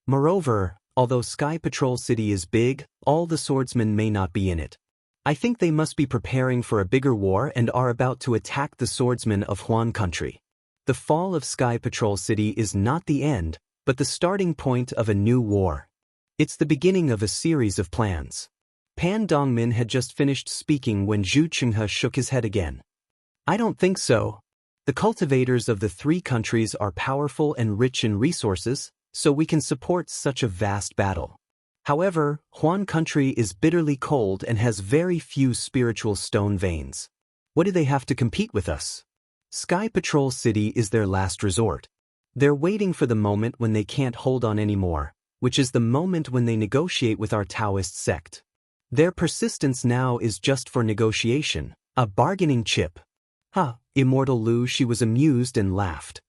Moreover, although Sky Patrol City is big, all the swordsmen may not be in it. I think they must be preparing for a bigger war and are about to attack the swordsmen of Huan country. The fall of Sky Patrol City is not the end, but the starting point of a new war. It's the beginning of a series of plans." Pan Dongmin had just finished speaking when Zhu Qinghe shook his head again. "I don't think so. The cultivators of the 3 countries are powerful and rich in resources, so we can support such a vast battle. However, Huan country is bitterly cold and has very few spiritual stone veins. What do they have to compete with us? Sky Patrol City is their last resort. They're waiting for the moment when they can't hold on anymore, which is the moment when they negotiate with our Daoist sect. Their persistence now is just for negotiation, a bargaining chip. Immortal Lu, she was amused and laughed.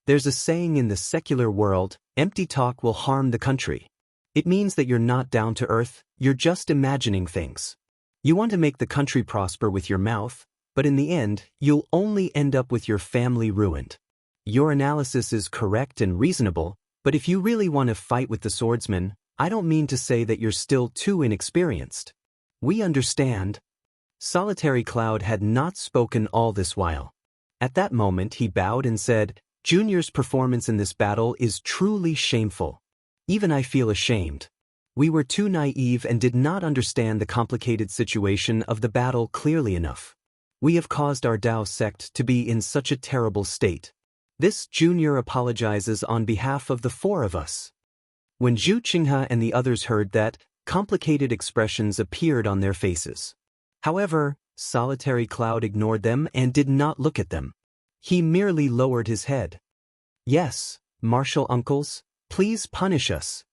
There's a saying in the secular world, empty talk will harm the country. It means that you're not down to earth, you're just imagining things. You want to make the country prosper with your mouth, but in the end, you'll only end up with your family ruined. Your analysis is correct and reasonable, but if you really want to fight with the swordsman, I don't mean to say that you're still too inexperienced. We understand. Solitary Cloud had not spoken all this while. At that moment he bowed and said, Junior's performance in this battle is truly shameful. Even I feel ashamed. We were too naive and did not understand the complicated situation of the battle clearly enough. We have caused our Dao sect to be in such a terrible state. This Junior apologizes on behalf of the four of us. When Zhu Qinghe and the others heard that, complicated expressions appeared on their faces. However, Solitary Cloud ignored them and did not look at them. He merely lowered his head. Yes, martial uncles, please punish us.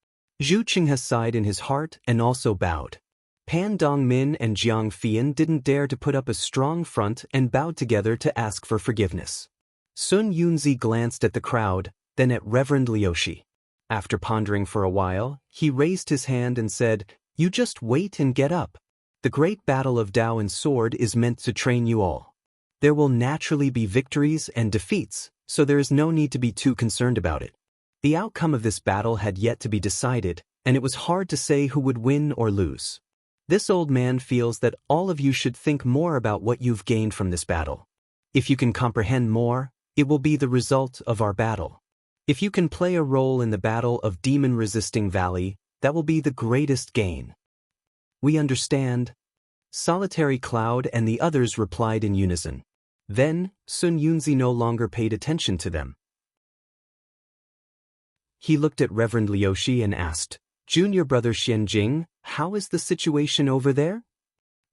Zhu Qinghe sighed in his heart and also bowed. Pan Dongmin and Jiang Fian didn't dare to put up a strong front and bowed together to ask for forgiveness. Sun Yunzi glanced at the crowd, then at Reverend Liushi. After pondering for a while, he raised his hand and said, You just wait and get up. The great battle of Dao and sword is meant to train you all. There will naturally be victories and defeats, so there is no need to be too concerned about it. The outcome of this battle had yet to be decided, and it was hard to say who would win or lose. This old man feels that all of you should think more about what you've gained from this battle. If you can comprehend more, it will be the result of our battle. If you can play a role in the battle of demon-resisting Valley, that will be the greatest gain. We understand. Solitary Cloud and the others replied in unison. Then, Sun Yunzi no longer paid attention to them. He looked at Reverend Liushi and asked, Junior brother Xianjing, how is the situation over there?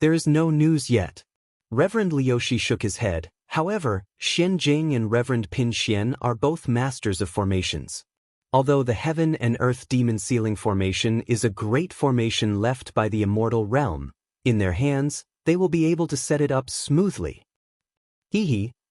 There is no news yet. Reverend Liushi shook his head. However, Xianjing and Reverend Pin Xian are both masters of formations. Although the Heaven and Earth Demon Sealing formation is a great formation left by the Immortal realm, in their hands, they will be able to set it up smoothly.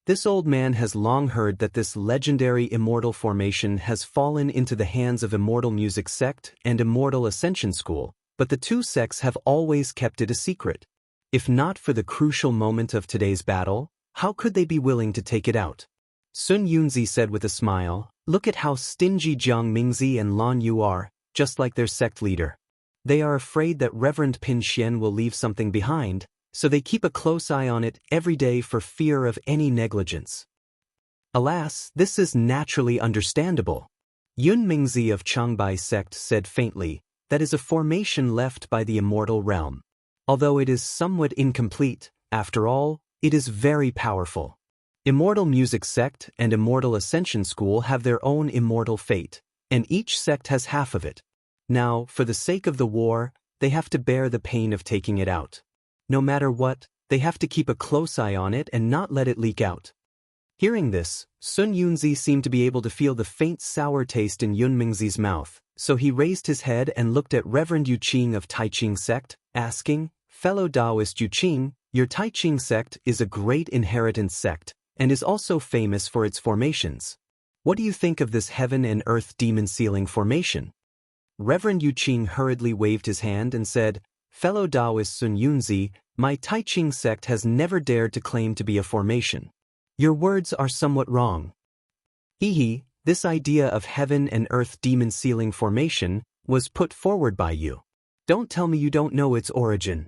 This old man has long heard that this legendary Immortal formation has fallen into the hands of Immortal Music Sect and Immortal Ascension School, but the two sects have always kept it a secret. If not for the crucial moment of today's battle, how could they be willing to take it out? Sun Yunzi said with a smile, Look at how stingy Jiang Mingzi and Lan Yu are, just like their sect leader. They are afraid that Reverend Pin Xian will leave something behind, so they keep a close eye on it every day for fear of any negligence. Alas, this is naturally understandable. Yun Mingzi of Changbai sect said faintly, That is a formation left by the Immortal realm. Although it is somewhat incomplete, after all, it is very powerful. Immortal Music Sect and Immortal Ascension School have their own immortal fate, and each sect has half of it. Now, for the sake of the war, they have to bear the pain of taking it out. No matter what, they have to keep a close eye on it and not let it leak out. Hearing this, Sun Yunzi seemed to be able to feel the faint sour taste in Yun Mingzi's mouth, so he raised his head and looked at Reverend Yu Qing of Taiqing sect, asking, Fellow Daoist Yu Qing, your Taiqing sect is a great inheritance sect, and is also famous for its formations. What do you think of this Heaven and Earth Demon Sealing formation? Reverend Yu Qing hurriedly waved his hand and said, Fellow Daoist Sun Yunzi, my Taiqing sect has never dared to claim to be a formation. Your words are somewhat wrong. This idea of Heaven and Earth Demon Sealing formation was put forward by you. Don't tell me you don't know its origin.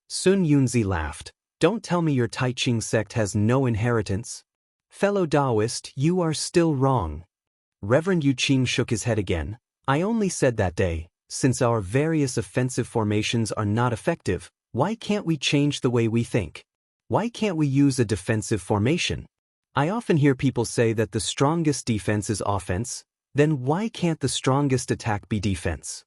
Sun Yunzi laughed. Don't tell me your Taiqing sect has no inheritance. Fellow Daoist, you are still wrong. Reverend Yu Qing shook his head again. I only said that day, since our various offensive formations are not effective, why can't we change the way we think? Why can't we use a defensive formation? I often hear people say that the strongest defense is offense, Then why can't the strongest attack be defense?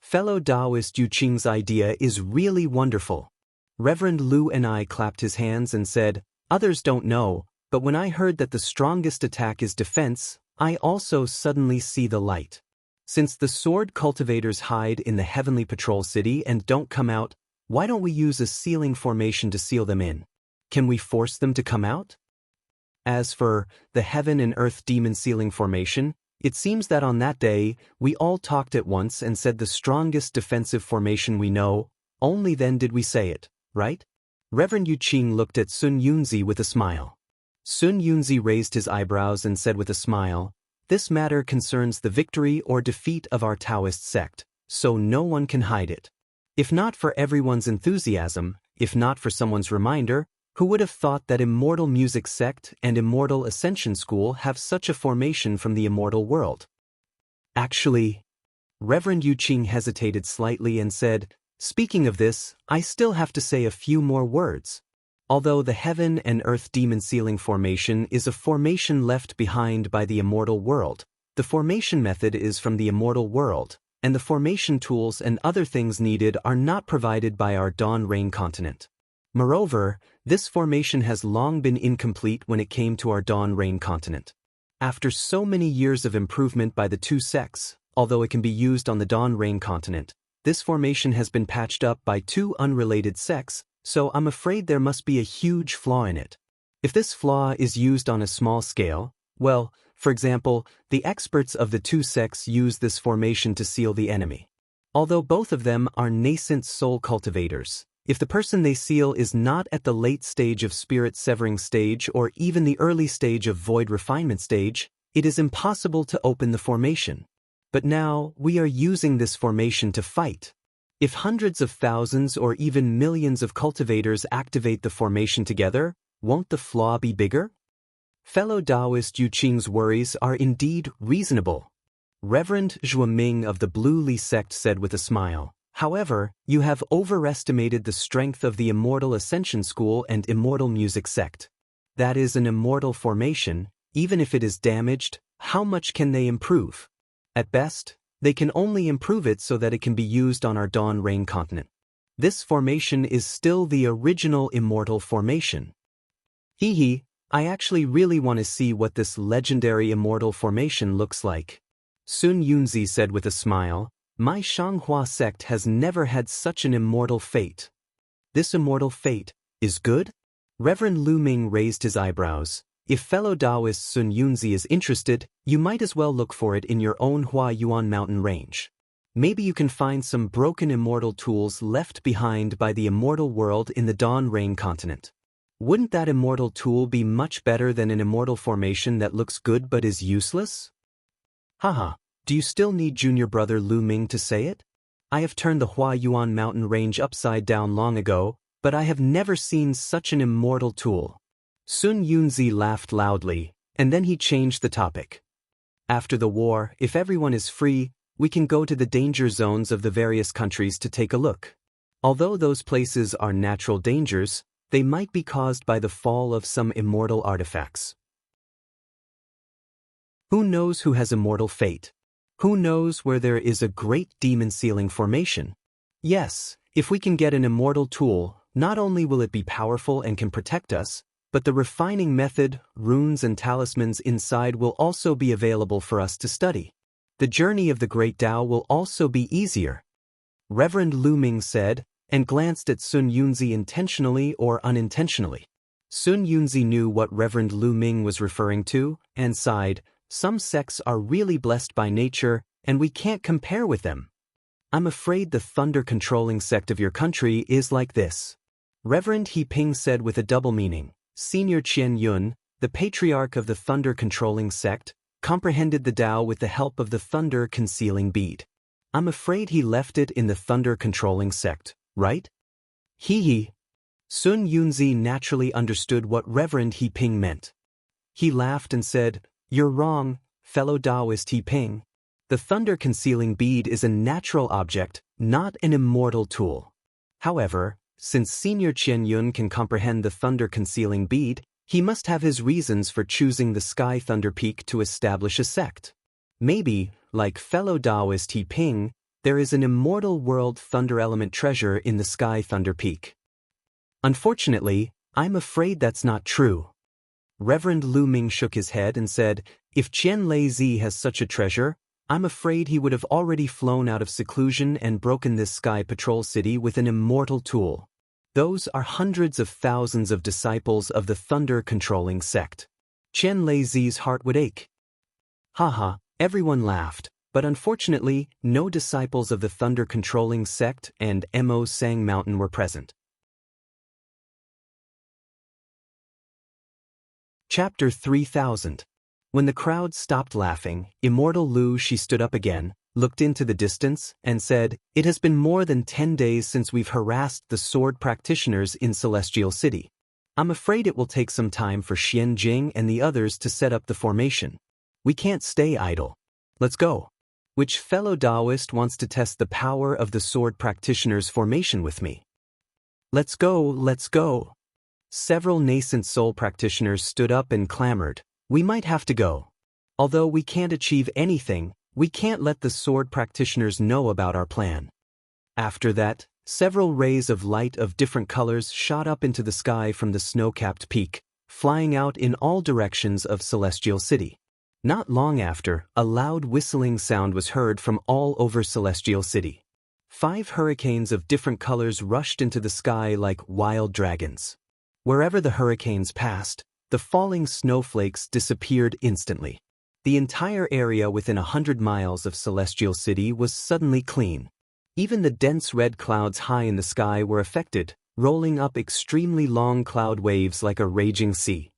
Fellow Daoist Yuqing's idea is really wonderful. Reverend Lu and I clapped his hands and said, others don't know, but when I heard that the strongest attack is defense, I also suddenly see the light. Since the sword cultivators hide in the heavenly patrol city and don't come out, why don't we use a sealing formation to seal them in? Can we force them to come out? As for the heaven and earth demon sealing formation, it seems that on that day, we all talked at once and said the strongest defensive formation we know, only then did we say it, right? Reverend Yuqing looked at Sun Yunzi with a smile. Sun Yunzi raised his eyebrows and said with a smile, this matter concerns the victory or defeat of our Taoist sect, so no one can hide it. If not for everyone's enthusiasm, if not for someone's reminder, who would have thought that Immortal Music Sect and Immortal Ascension School have such a formation from the immortal world? Actually, Reverend Yuqing hesitated slightly and said, speaking of this, I still have to say a few more words. Although the heaven and earth demon sealing formation is a formation left behind by the immortal world, the formation method is from the immortal world, and the formation tools and other things needed are not provided by our Dawn Rain continent. Moreover, this formation has long been incomplete when it came to our Dawn Rain continent. After so many years of improvement by the two sects, although it can be used on the Dawn Rain continent, this formation has been patched up by two unrelated sects, so I'm afraid there must be a huge flaw in it. If this flaw is used on a small scale, well, for example, the experts of the two sects use this formation to seal the enemy. Although both of them are nascent soul cultivators, if the person they seal is not at the late stage of spirit severing stage or even the early stage of void refinement stage, it is impossible to open the formation. But now, we are using this formation to fight. If hundreds of thousands or even millions of cultivators activate the formation together, won't the flaw be bigger? Fellow Daoist Yuqing's worries are indeed reasonable. Reverend Zhuoming of the Blue Li sect said with a smile, however, you have overestimated the strength of the Immortal Ascension School and Immortal Music sect. That is an immortal formation, even if it is damaged, how much can they improve? At best, they can only improve it so that it can be used on our Dawn Rain continent. This formation is still the original immortal formation. Hee, I actually really want to see what this legendary immortal formation looks like. Sun Yunzi said with a smile, my Xianxia sect has never had such an immortal fate. This immortal fate is good? Reverend Lu Ming raised his eyebrows. If fellow Daoist Sun Yunzi is interested, you might as well look for it in your own Hua Yuan mountain range. Maybe you can find some broken immortal tools left behind by the immortal world in the Dawn Rain continent. Wouldn't that immortal tool be much better than an immortal formation that looks good but is useless? Haha, do you still need junior brother Lu Ming to say it? I have turned the Hua Yuan mountain range upside down long ago, but I have never seen such an immortal tool. Sun Yunzi laughed loudly, and then he changed the topic. After the war, if everyone is free, we can go to the danger zones of the various countries to take a look. Although those places are natural dangers, they might be caused by the fall of some immortal artifacts. Who knows who has immortal fate? Who knows where there is a great demon sealing formation? Yes, if we can get an immortal tool, not only will it be powerful and can protect us, but the refining method, runes and talismans inside will also be available for us to study. The journey of the Great Tao will also be easier. Reverend Lu Ming said, and glanced at Sun Yunzi intentionally or unintentionally. Sun Yunzi knew what Reverend Lu Ming was referring to, and sighed, some sects are really blessed by nature, and we can't compare with them. I'm afraid the thunder-controlling sect of your country is like this. Reverend He Ping said with a double meaning. Senior Qian Yun, the patriarch of the thunder-controlling sect, comprehended the Tao with the help of the thunder-concealing bead. I'm afraid he left it in the thunder-controlling sect, right? Hee. Sun Yunzi naturally understood what Reverend He Ping meant. He laughed and said, you're wrong, fellow Daoist He Ping. The thunder-concealing bead is a natural object, not an immortal tool. However, since Senior Qian Yun can comprehend the thunder-concealing bead, he must have his reasons for choosing the Sky Thunder Peak to establish a sect. Maybe, like fellow Daoist He Ping, there is an immortal world thunder element treasure in the sky Thunder Peak. Unfortunately, I'm afraid that's not true. Reverend Lu Ming shook his head and said, if Qian Lei Zi has such a treasure, I'm afraid he would have already flown out of seclusion and broken this sky patrol city with an immortal tool. Those are hundreds of thousands of disciples of the thunder-controlling sect. Qian Lei Zi's heart would ache. Haha, everyone laughed, but unfortunately, no disciples of the thunder-controlling sect and Mo Sang Mountain were present. Chapter 3000. When the crowd stopped laughing, Immortal Lu she stood up again, looked into the distance, and said, it has been more than 10 days since we've harassed the sword practitioners in Celestial City. I'm afraid it will take some time for Xian Jing and the others to set up the formation. We can't stay idle. Let's go. Which fellow Daoist wants to test the power of the sword practitioners' formation with me? Let's go, let's go. Several nascent soul practitioners stood up and clamored, we might have to go. Although we can't achieve anything, we can't let the sword practitioners know about our plan. After that, several rays of light of different colors shot up into the sky from the snow-capped peak, flying out in all directions of Celestial City. Not long after, a loud whistling sound was heard from all over Celestial City. 5 hurricanes of different colors rushed into the sky like wild dragons. Wherever the hurricanes passed, the falling snowflakes disappeared instantly. The entire area within 100 miles of Celestial City was suddenly clean. Even the dense red clouds high in the sky were affected, rolling up extremely long cloud waves like a raging sea.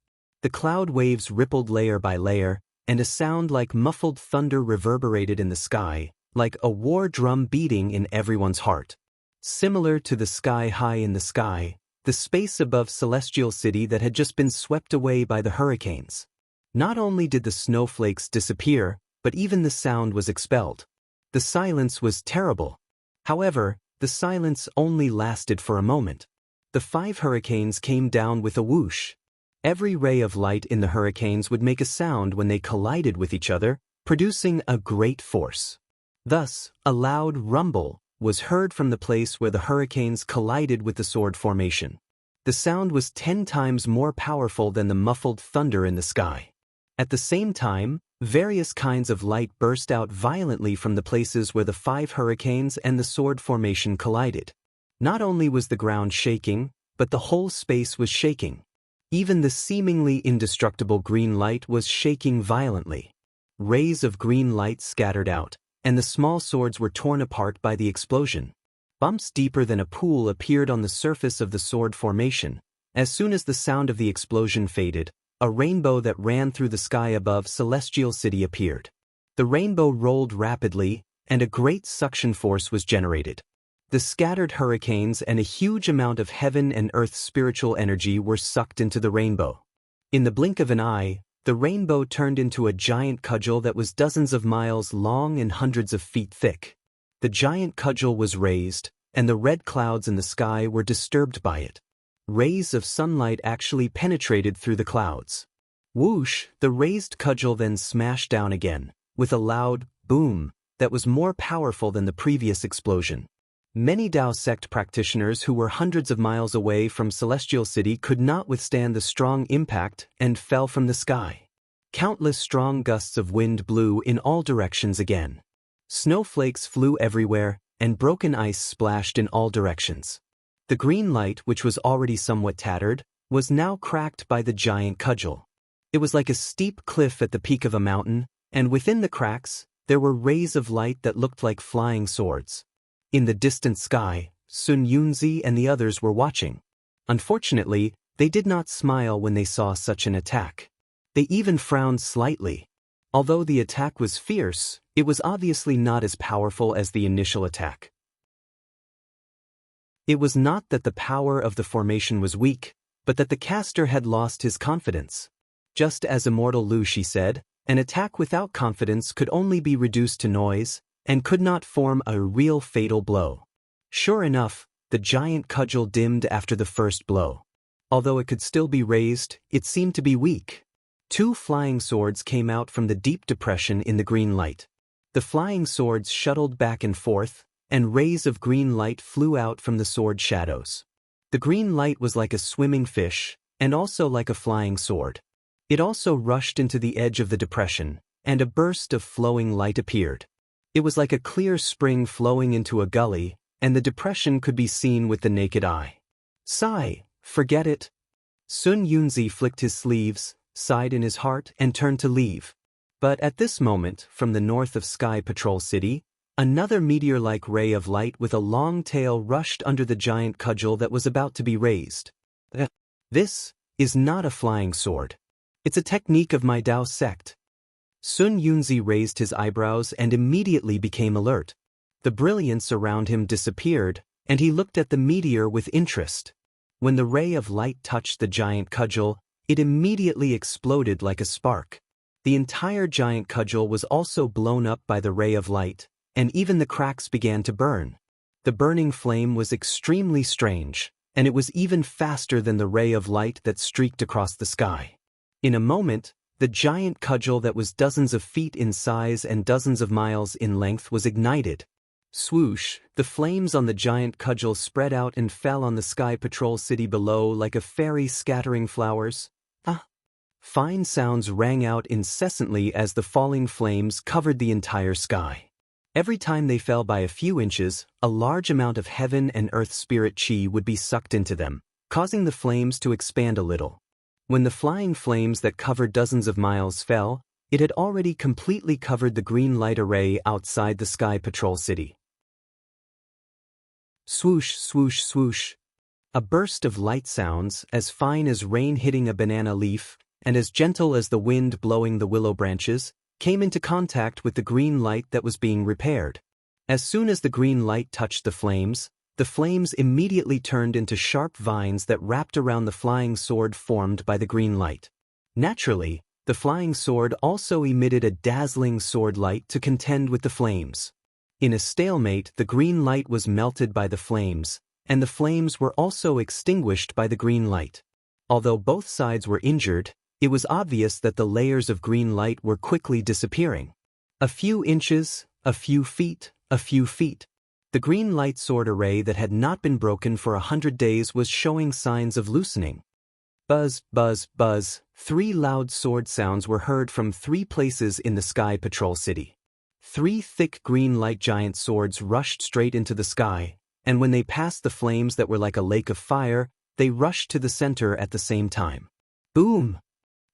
The cloud waves rippled layer by layer, and a sound like muffled thunder reverberated in the sky, like a war drum beating in everyone's heart. Similar to the sky high in the sky, the space above Celestial City that had just been swept away by the hurricanes. Not only did the snowflakes disappear, but even the sound was expelled. The silence was terrible. However, the silence only lasted for a moment. The 5 hurricanes came down with a whoosh. Every ray of light in the hurricanes would make a sound when they collided with each other, producing a great force. Thus, a loud rumble was heard from the place where the hurricanes collided with the sword formation. The sound was 10 times more powerful than the muffled thunder in the sky. At the same time, various kinds of light burst out violently from the places where the 5 hurricanes and the sword formation collided. Not only was the ground shaking, but the whole space was shaking. Even the seemingly indestructible green light was shaking violently. Rays of green light scattered out, and the small swords were torn apart by the explosion. Bumps deeper than a pool appeared on the surface of the sword formation. As soon as the sound of the explosion faded, a rainbow that ran through the sky above Celestial City appeared. The rainbow rolled rapidly, and a great suction force was generated. The scattered hurricanes and a huge amount of heaven and earth spiritual energy were sucked into the rainbow. In the blink of an eye, the rainbow turned into a giant cudgel that was dozens of miles long and hundreds of feet thick. The giant cudgel was raised, and the red clouds in the sky were disturbed by it. Rays of sunlight actually penetrated through the clouds. Whoosh, the raised cudgel then smashed down again, with a loud boom that was more powerful than the previous explosion. Many Dao sect practitioners who were hundreds of miles away from Celestial City could not withstand the strong impact and fell from the sky. Countless strong gusts of wind blew in all directions again. Snowflakes flew everywhere, and broken ice splashed in all directions. The green light, which was already somewhat tattered, was now cracked by the giant cudgel. It was like a steep cliff at the peak of a mountain, and within the cracks, there were rays of light that looked like flying swords. In the distant sky, Sun Yunzi and the others were watching. Unfortunately, they did not smile when they saw such an attack. They even frowned slightly. Although the attack was fierce, it was obviously not as powerful as the initial attack. It was not that the power of the formation was weak, but that the caster had lost his confidence. Just as Immortal Lu she said, an attack without confidence could only be reduced to noise, and could not form a real fatal blow. Sure enough, the giant cudgel dimmed after the first blow. Although it could still be raised, it seemed to be weak. Two flying swords came out from the deep depression in the green light. The flying swords shuttled back and forth, and rays of green light flew out from the sword shadows. The green light was like a swimming fish, and also like a flying sword. It also rushed into the edge of the depression, and a burst of flowing light appeared. It was like a clear spring flowing into a gully, and the depression could be seen with the naked eye. Sigh, forget it. Sun Yunzi flicked his sleeves, sighed in his heart, and turned to leave. But at this moment, from the north of Sky Patrol City, another meteor-like ray of light with a long tail rushed under the giant cudgel that was about to be raised. This is not a flying sword. It's a technique of my Dao sect. Sun Yunzi raised his eyebrows and immediately became alert. The brilliance around him disappeared, and he looked at the meteor with interest. When the ray of light touched the giant cudgel, it immediately exploded like a spark. The entire giant cudgel was also blown up by the ray of light, and even the cracks began to burn. The burning flame was extremely strange, and it was even faster than the ray of light that streaked across the sky. In a moment, the giant cudgel that was dozens of feet in size and dozens of miles in length was ignited. Swoosh, the flames on the giant cudgel spread out and fell on the Sky Patrol City below like a fairy scattering flowers. Fine sounds rang out incessantly as the falling flames covered the entire sky. Every time they fell by a few inches, a large amount of heaven and earth spirit chi would be sucked into them, causing the flames to expand a little. When the flying flames that covered dozens of miles fell, it had already completely covered the green light array outside the Sky Patrol City. Swoosh, swoosh, swoosh. A burst of light sounds, as fine as rain hitting a banana leaf, and as gentle as the wind blowing the willow branches, came into contact with the green light that was being repaired. As soon as the green light touched the flames immediately turned into sharp vines that wrapped around the flying sword formed by the green light. Naturally, the flying sword also emitted a dazzling sword light to contend with the flames. In a stalemate, the green light was melted by the flames, and the flames were also extinguished by the green light. Although both sides were injured, it was obvious that the layers of green light were quickly disappearing. A few inches, a few feet, a few feet. The green light sword array that had not been broken for 100 days was showing signs of loosening. Buzz, buzz, buzz, 3 loud sword sounds were heard from 3 places in the Sky Patrol City. 3 thick green light giant swords rushed straight into the sky, and when they passed the flames that were like a lake of fire, they rushed to the center at the same time. Boom!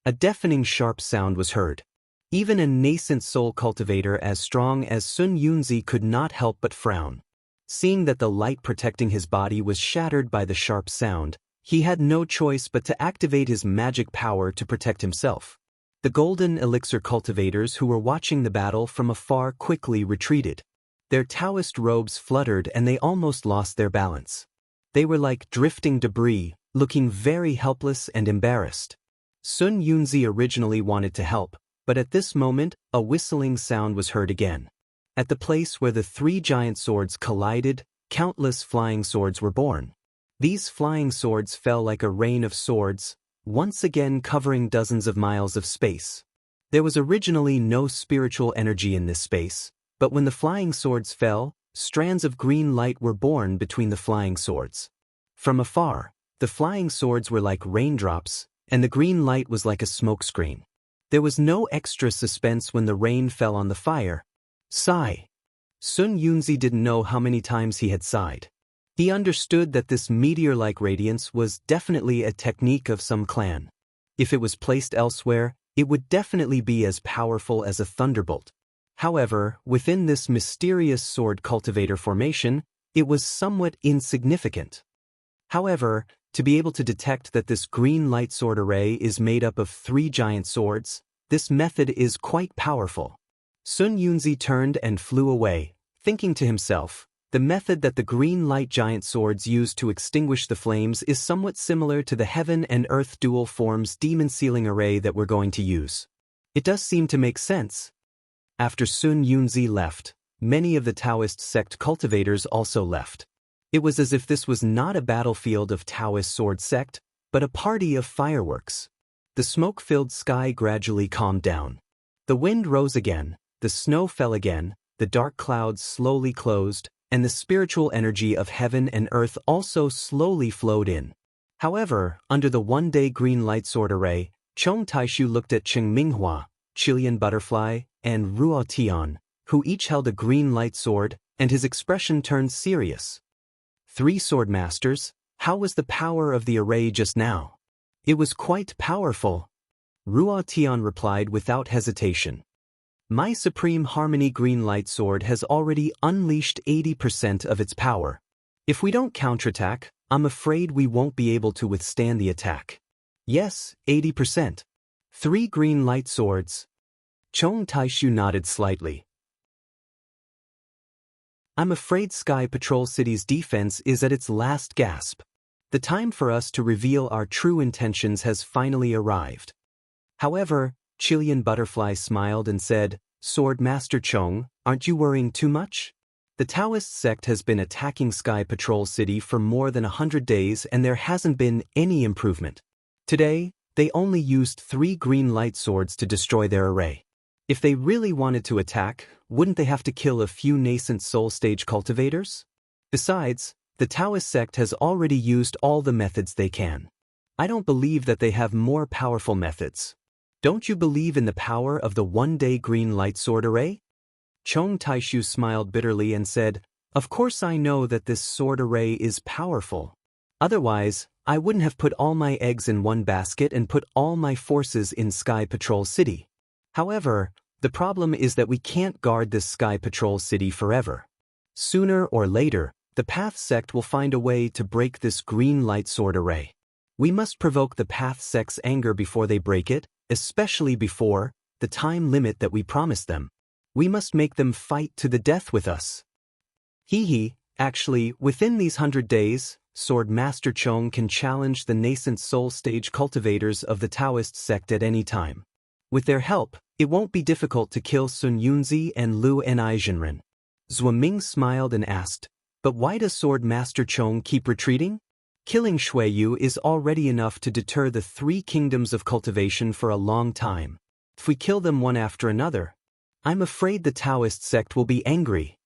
A deafening sharp sound was heard. Even a nascent soul cultivator as strong as Sun Yunzi could not help but frown. Seeing that the light protecting his body was shattered by the sharp sound, he had no choice but to activate his magic power to protect himself. The golden elixir cultivators who were watching the battle from afar quickly retreated. Their Daoist robes fluttered and they almost lost their balance. They were like drifting debris, looking very helpless and embarrassed. Sun Yunzi originally wanted to help, but at this moment, a whistling sound was heard again. At the place where the 3 giant swords collided, countless flying swords were born. These flying swords fell like a rain of swords, once again covering dozens of miles of space. There was originally no spiritual energy in this space, but when the flying swords fell, strands of green light were born between the flying swords. From afar, the flying swords were like raindrops, and the green light was like a smokescreen. There was no extra suspense when the rain fell on the fire. Sigh. Sun Yunzi didn't know how many times he had sighed. He understood that this meteor-like radiance was definitely a technique of some clan. If it was placed elsewhere, it would definitely be as powerful as a thunderbolt. However, within this mysterious sword cultivator formation, it was somewhat insignificant. However, to be able to detect that this green light sword array is made up of 3 giant swords, this method is quite powerful. Sun Yunzi turned and flew away, thinking to himself, the method that the green light giant swords use to extinguish the flames is somewhat similar to the heaven and earth dual forms demon sealing array that we're going to use. It does seem to make sense. After Sun Yunzi left, many of the Daoist sect cultivators also left. It was as if this was not a battlefield of Daoist sword sect, but a party of fireworks. the smoke-filled sky gradually calmed down. The wind rose again, the snow fell again, the dark clouds slowly closed, and the spiritual energy of heaven and earth also slowly flowed in. However, under the one-day green light sword array, Chong Taishu looked at Cheng Minghua, Chilean Butterfly, and Ruo Tian, who each held a green light sword, and his expression turned serious. 3 sword masters, how was the power of the array just now? It was quite powerful. Ruo Tian replied without hesitation. My Supreme Harmony green light sword has already unleashed 80% of its power. If we don't counterattack, I'm afraid we won't be able to withstand the attack. Yes, 80%. 3 green light swords. Chong Taishu nodded slightly. I'm afraid Sky Patrol City's defense is at its last gasp. The time for us to reveal our true intentions has finally arrived. However, Chilean Butterfly smiled and said, Sword Master Chong, aren't you worrying too much? The Daoist sect has been attacking Sky Patrol City for more than 100 days and there hasn't been any improvement. Today, they only used 3 green light swords to destroy their array. If they really wanted to attack, wouldn't they have to kill a few nascent soul stage cultivators? Besides, the Daoist sect has already used all the methods they can. I don't believe that they have more powerful methods. Don't you believe in the power of the one-day green light sword array? Chong Taishu smiled bitterly and said, Of course I know that this sword array is powerful. Otherwise, I wouldn't have put all my eggs in one basket and put all my forces in Sky Patrol City. However, the problem is that we can't guard this Sky Patrol City forever. Sooner or later, the Path sect will find a way to break this green light sword array. We must provoke the Path sect's anger before they break it, especially before the time limit that we promised them. We must make them fight to the death with us. Actually, within these 100 days, Sword Master Chong can challenge the nascent soul stage cultivators of the Daoist sect at any time. With their help, it won't be difficult to kill Sun Yunzi and Lu Ni Jinren. Ming smiled and asked, But why does Sword Master Chong keep retreating? Killing Shuiyu is already enough to deter the 3 kingdoms of cultivation for a long time. If we kill them one after another, I'm afraid the Daoist sect will be angry.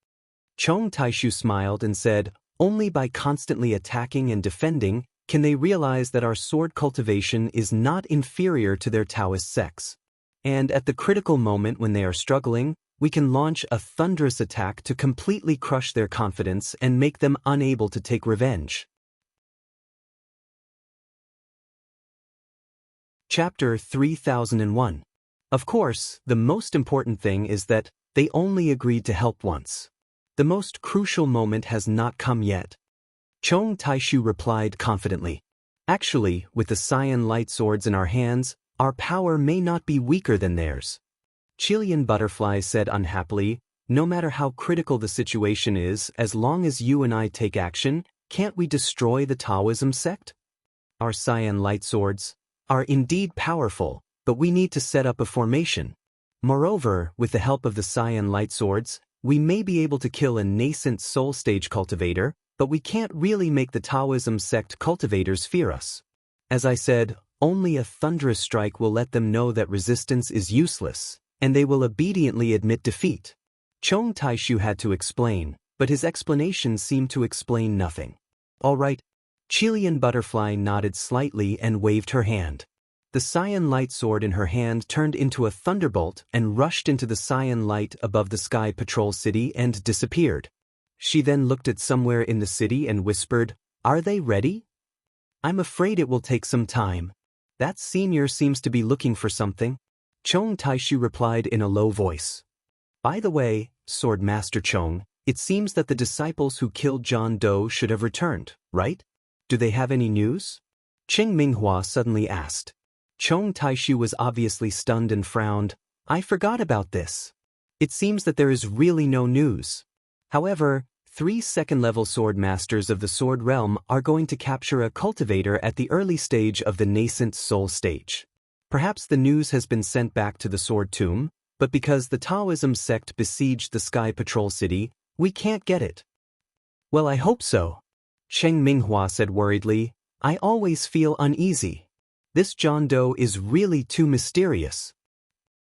Chong Taishu smiled and said, Only by constantly attacking and defending can they realize that our sword cultivation is not inferior to their Daoist sects. And at the critical moment when they are struggling, we can launch a thunderous attack to completely crush their confidence and make them unable to take revenge. Chapter 3001. Of course, the most important thing is that they only agreed to help once. The most crucial moment has not come yet. Chong Taishu replied confidently. Actually, with the cyan light swords in our hands, our power may not be weaker than theirs. Chilean Butterfly said unhappily, No matter how critical the situation is, as long as you and I take action, can't we destroy the Taoism sect? Our cyan light swords are indeed powerful, but we need to set up a formation. Moreover, with the help of the cyan light swords, we may be able to kill a nascent soul stage cultivator, but we can't really make the Taoism sect cultivators fear us. As I said, only a thunderous strike will let them know that resistance is useless, and they will obediently admit defeat. Chong Taishu had to explain, but his explanation seemed to explain nothing. All right. Chilean Butterfly nodded slightly and waved her hand. The cyan light sword in her hand turned into a thunderbolt and rushed into the cyan light above the Sky Patrol City and disappeared. She then looked at somewhere in the city and whispered, Are they ready? I'm afraid it will take some time. That senior seems to be looking for something. Chong Taishu replied in a low voice. By the way, Sword Master Chong, it seems that the disciples who killed John Doe should have returned, right? Do they have any news? Cheng Minghua suddenly asked. Chong Taishu was obviously stunned and frowned. I forgot about this. It seems that there is really no news. However, 3 second-level sword masters of the Sword Realm are going to capture a cultivator at the early stage of the nascent soul stage. Perhaps the news has been sent back to the Sword Tomb, but because the Taoism sect besieged the Sky Patrol City, we can't get it. Well, I hope so. Cheng Minghua said worriedly, I always feel uneasy. This John Doe is really too mysterious.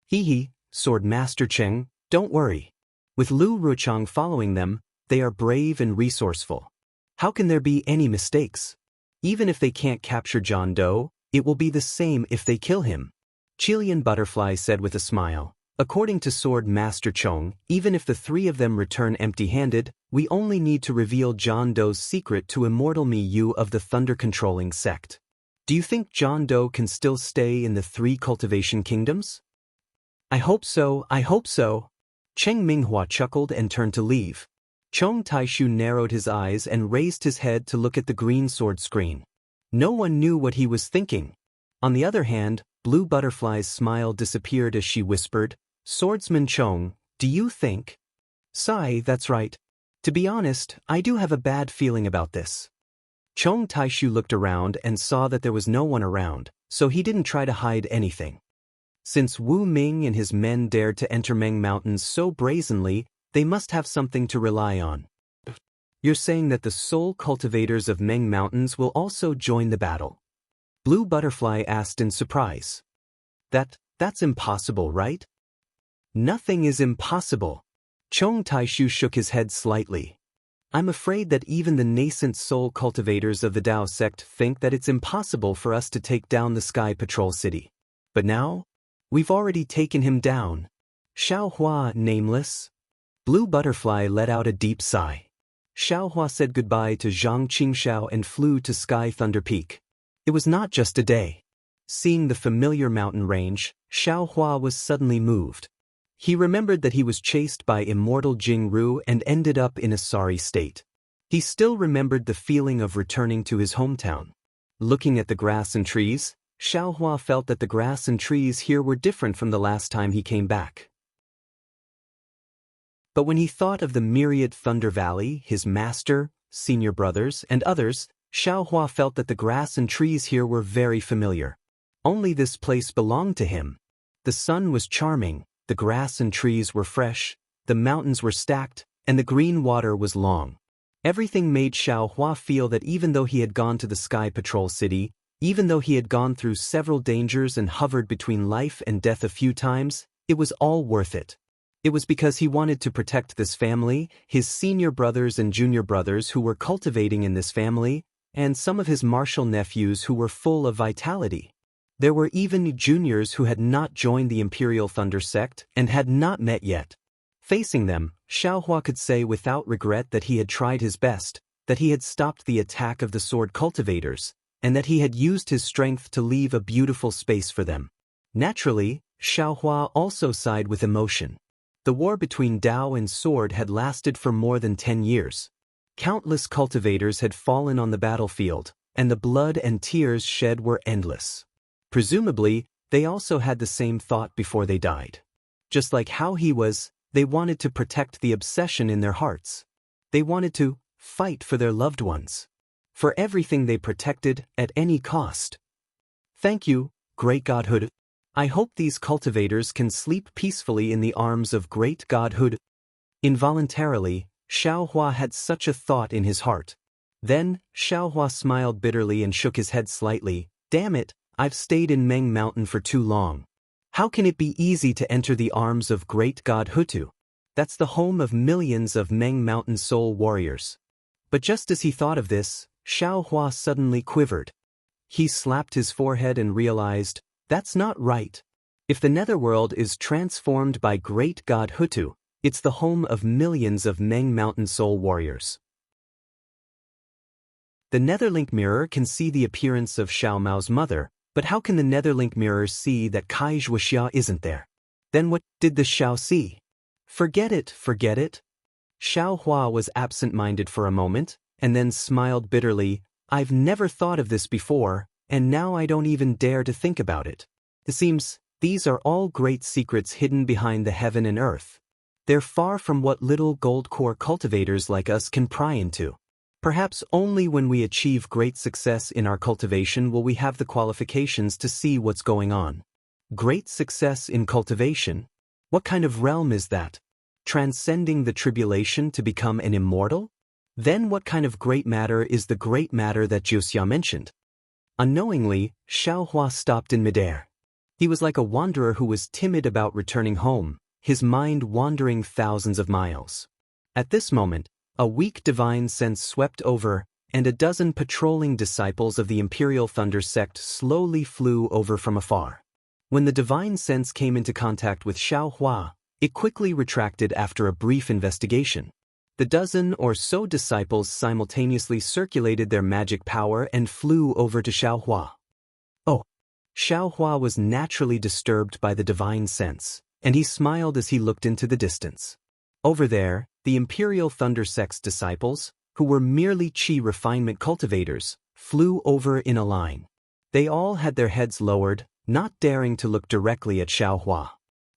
Hee hee, Sword Master Cheng, don't worry. With Lu Ruchang following them, they are brave and resourceful. How can there be any mistakes? Even if they can't capture John Doe, it will be the same if they kill him. Chilean Butterfly said with a smile. According to Sword Master Chong, even if the three of them return empty-handed, we only need to reveal John Doe's secret to Immortal Miyu of the thunder-controlling sect. Do you think John Doe can still stay in the three cultivation kingdoms? I hope so, I hope so. Cheng Minghua chuckled and turned to leave. Chong Taishu narrowed his eyes and raised his head to look at the green sword screen. No one knew what he was thinking. On the other hand, Blue Butterfly's smile disappeared as she whispered, Swordsman Chong, do you think? Sai, that's right. To be honest, I do have a bad feeling about this. Chong Taishu looked around and saw that there was no one around, so he didn't try to hide anything. Since Wu Ming and his men dared to enter Meng Mountains so brazenly, they must have something to rely on. You're saying that the soul cultivators of Meng Mountains will also join the battle? Blue Butterfly asked in surprise. That's impossible, right? Nothing is impossible. Chong Taishu shook his head slightly. I'm afraid that even the nascent soul cultivators of the Dao sect think that it's impossible for us to take down the Sky Patrol City. But now, we've already taken him down. Xiaohua, nameless. Blue Butterfly let out a deep sigh. Xiaohua said goodbye to Zhang Qingxiao and flew to Sky Thunder Peak. It was not just a day. Seeing the familiar mountain range, Xiaohua was suddenly moved. He remembered that he was chased by Immortal Jingru and ended up in a sorry state. He still remembered the feeling of returning to his hometown. Looking at the grass and trees, Xiaohua felt that the grass and trees here were different from the last time he came back. But when he thought of the myriad Thunder Valley, his master, senior brothers, and others, Xiaohua felt that the grass and trees here were very familiar. Only this place belonged to him. The sun was charming, the grass and trees were fresh, the mountains were stacked, and the green water was long. Everything made Xiaohua feel that even though he had gone to the Sky Patrol City, even though he had gone through several dangers and hovered between life and death a few times, it was all worth it. It was because he wanted to protect this family, his senior brothers and junior brothers who were cultivating in this family, and some of his martial nephews who were full of vitality. There were even juniors who had not joined the Imperial Thunder sect and had not met yet. Facing them, Xiaohua could say without regret that he had tried his best, that he had stopped the attack of the sword cultivators, and that he had used his strength to leave a beautiful space for them. Naturally, Xiaohua also sighed with emotion. The war between Dao and sword had lasted for more than 10 years. Countless cultivators had fallen on the battlefield, and the blood and tears shed were endless. Presumably, they also had the same thought before they died. Just like how he was, they wanted to protect the obsession in their hearts. They wanted to fight for their loved ones. For everything they protected at any cost. Thank you, Great Godhood. I hope these cultivators can sleep peacefully in the arms of Great Godhood. Involuntarily, Xiaohua had such a thought in his heart. Then, Xiaohua smiled bitterly and shook his head slightly. Damn it, I've stayed in Meng Mountain for too long. How can it be easy to enter the arms of Great God Hutu? That's the home of millions of Meng Mountain soul warriors. But just as he thought of this, Xiaohua suddenly quivered. He slapped his forehead and realized, that's not right. If the netherworld is transformed by Great God Hutu, it's the home of millions of Meng Mountain soul warriors. The Netherlink mirror can see the appearance of Xiao Mao's mother, but how can the Netherlink mirror see that Kai Zhuoxia isn't there? Then what did the Xiao see? Forget it, forget it. Xiaohua was absent-minded for a moment, and then smiled bitterly. I've never thought of this before, and now I don't even dare to think about it. It seems, these are all great secrets hidden behind the heaven and earth. They're far from what little gold core cultivators like us can pry into. Perhaps only when we achieve great success in our cultivation will we have the qualifications to see what's going on. Great success in cultivation? What kind of realm is that? Transcending the tribulation to become an immortal? Then what kind of great matter is the great matter that Jiuxia mentioned? Unknowingly, Xiaohua stopped in midair. He was like a wanderer who was timid about returning home, his mind wandering thousands of miles. At this moment, a weak divine sense swept over, and a dozen patrolling disciples of the Imperial Thunder sect slowly flew over from afar. When the divine sense came into contact with Xiaohua, it quickly retracted after a brief investigation. The dozen or so disciples simultaneously circulated their magic power and flew over to Xiaohua. Oh! Xiaohua was naturally disturbed by the divine sense, and he smiled as he looked into the distance. Over there, the Imperial Thunder sect's disciples, who were merely chi refinement cultivators, flew over in a line. They all had their heads lowered, not daring to look directly at Xiaohua.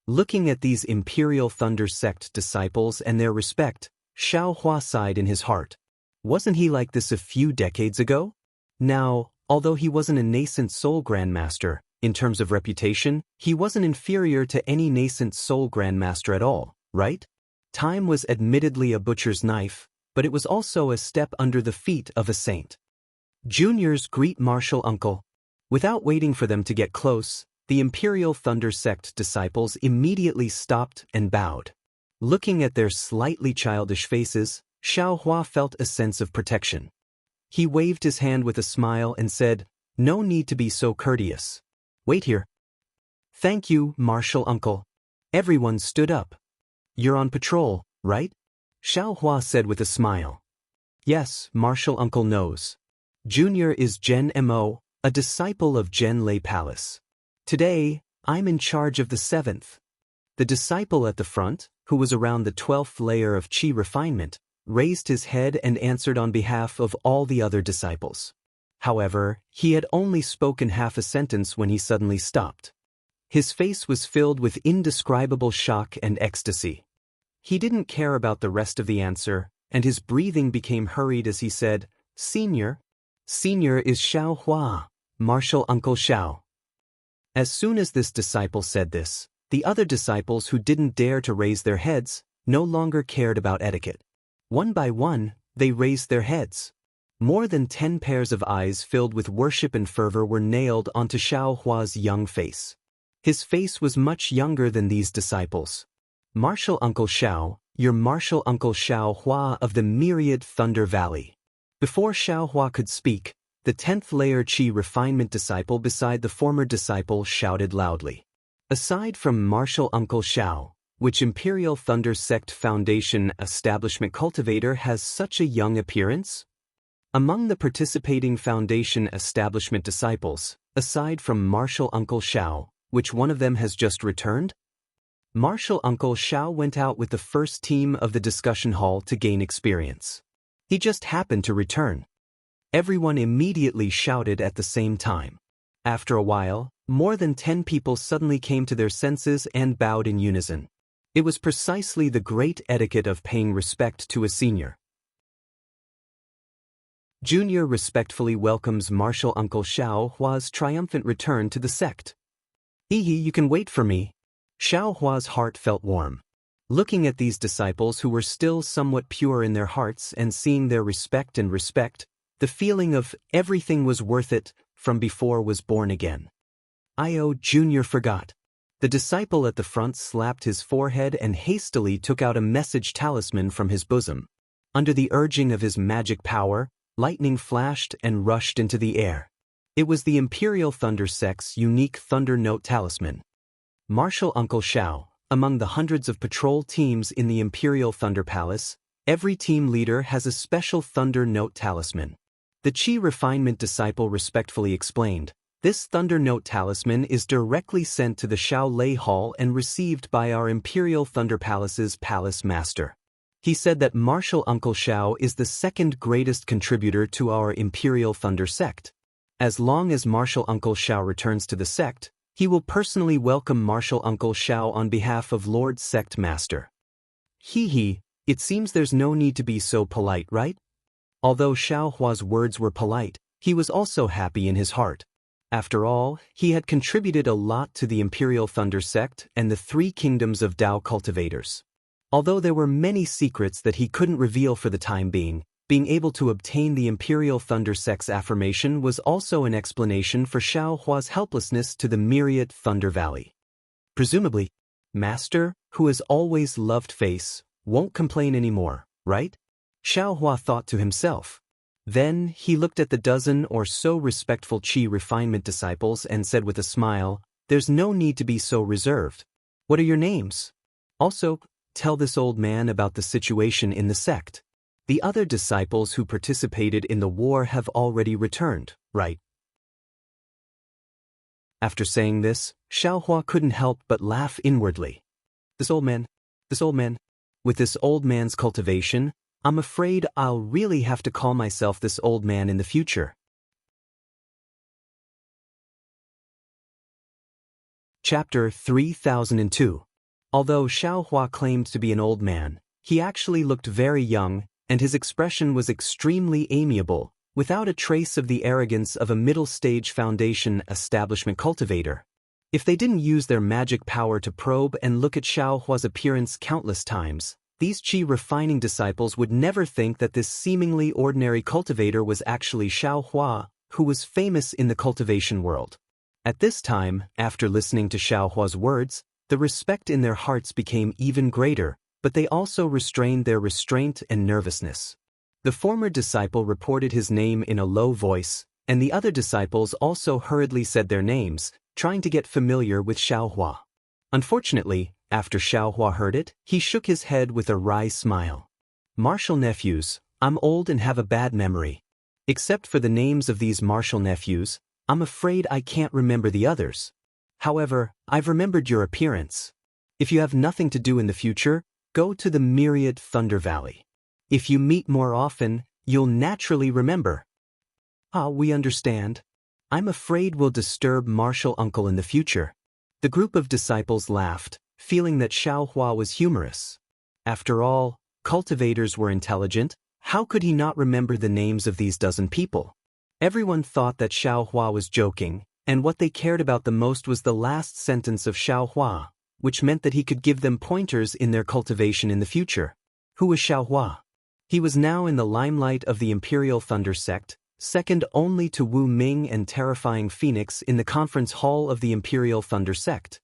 Looking at these Imperial Thunder sect disciples and their respect, Xiaohua sighed in his heart. Wasn't he like this a few decades ago? Now, although he wasn't a nascent soul grandmaster, in terms of reputation, he wasn't inferior to any nascent soul grandmaster at all, right? Time was admittedly a butcher's knife, but it was also a step under the feet of a saint. Juniors greet martial uncle. Without waiting for them to get close, the Imperial Thunder sect disciples immediately stopped and bowed. Looking at their slightly childish faces, Xiaohua felt a sense of protection. He waved his hand with a smile and said, "No need to be so courteous. Wait here." "Thank you, martial uncle." Everyone stood up. "You're on patrol, right?" Xiaohua said with a smile. "Yes, martial uncle knows. Junior is Gen Mo, a disciple of Gen Lei Palace. Today, I'm in charge of the 7th. The disciple at the front, who was around the 12th layer of chi refinement, raised his head and answered on behalf of all the other disciples. However, he had only spoken half a sentence when he suddenly stopped. His face was filled with indescribable shock and ecstasy. He didn't care about the rest of the answer, and his breathing became hurried as he said, "Senior? Senior is Xiaohua, martial uncle Xiao." As soon as this disciple said this, the other disciples who didn't dare to raise their heads no longer cared about etiquette. One by one, they raised their heads. More than 10 pairs of eyes filled with worship and fervor were nailed onto Xiaohua's young face. His face was much younger than these disciples. "Martial Uncle Xiao, your martial Uncle Xiaohua of the Myriad Thunder Valley." Before Xiaohua could speak, the 10th layer chi refinement disciple beside the former disciple shouted loudly. "Aside from martial Uncle Xiao, which Imperial Thunder Sect Foundation establishment cultivator has such a young appearance?" Among the participating Foundation establishment disciples, aside from martial Uncle Xiao, which one of them has just returned? Martial Uncle Xiao went out with the first team of the discussion hall to gain experience. He just happened to return. Everyone immediately shouted at the same time. After a while, more than 10 people suddenly came to their senses and bowed in unison. It was precisely the great etiquette of paying respect to a senior. Junior respectfully welcomes martial Uncle Xiaohua's triumphant return to the sect. "Hehe, you can wait for me." Xiaohua's heart felt warm. Looking at these disciples who were still somewhat pure in their hearts and seeing their respect, the feeling of everything was worth it from before was born again. Junior forgot. The disciple at the front slapped his forehead and hastily took out a message talisman from his bosom. Under the urging of his magic power, lightning flashed and rushed into the air. It was the Imperial Thunder Sect's unique Thunder Note talisman. Martial Uncle Xiao, among the hundreds of patrol teams in the Imperial Thunder Palace, every team leader has a special Thunder Note talisman. The Chi Refinement disciple respectfully explained, "This Thunder Note talisman is directly sent to the Xiao Lei Hall and received by our Imperial Thunder Palace's Palace Master." He said that Martial Uncle Xiao is the second greatest contributor to our Imperial Thunder sect. As long as Martial Uncle Xiao returns to the sect, he will personally welcome Martial Uncle Xiao on behalf of Lord Sect Master. Hehe, it seems there's no need to be so polite, right? Although Xiaohua's words were polite, he was also happy in his heart. After all, he had contributed a lot to the Imperial Thunder Sect and the 3 kingdoms of Dao cultivators. Although there were many secrets that he couldn't reveal for the time being, Being able to obtain the Imperial Thunder Sect's affirmation was also an explanation for Xiao Hua's helplessness to the myriad Thunder Valley. Presumably, Master, who has always loved face, won't complain anymore, right? Xiao Hua thought to himself. Then he looked at the dozen or so respectful Qi refinement disciples and said with a smile, "There's no need to be so reserved. What are your names? Also, tell this old man about the situation in the sect. The other disciples who participated in the war have already returned, right?" After saying this, Xiao Hua couldn't help but laugh inwardly. This old man. With this old man's cultivation, I'm afraid I'll really have to call myself this old man in the future. Chapter 3002. Although Xiao Hua claimed to be an old man, he actually looked very young, and his expression was extremely amiable, without a trace of the arrogance of a middle-stage foundation establishment cultivator. If they didn't use their magic power to probe and look at Xiao Hua's appearance countless times, these Qi refining disciples would never think that this seemingly ordinary cultivator was actually Xiao Hua, who was famous in the cultivation world. At this time, after listening to Xiao Hua's words, the respect in their hearts became even greater, but they also restrained their restraint and nervousness. The former disciple reported his name in a low voice, and the other disciples also hurriedly said their names, trying to get familiar with Xiao Hua. Unfortunately, after Xiao Hua heard it, he shook his head with a wry smile. "Martial nephews, I'm old and have a bad memory. Except for the names of these martial nephews, I'm afraid I can't remember the others. However, I've remembered your appearance. If you have nothing to do in the future, go to the myriad Thunder Valley. If you meet more often, you'll naturally remember." "Ah, we understand. I'm afraid we'll disturb Martial Uncle in the future." The group of disciples laughed, feeling that Xiao Hua was humorous. After all, cultivators were intelligent. How could he not remember the names of these dozen people? Everyone thought that Xiao Hua was joking, and what they cared about the most was the last sentence of Xiao Hua, which meant that he could give them pointers in their cultivation in the future. Who was Xiao Hua? He was now in the limelight of the Imperial Thunder Sect, second only to Wu Ming and Terrifying Phoenix in the conference hall of the Imperial Thunder Sect.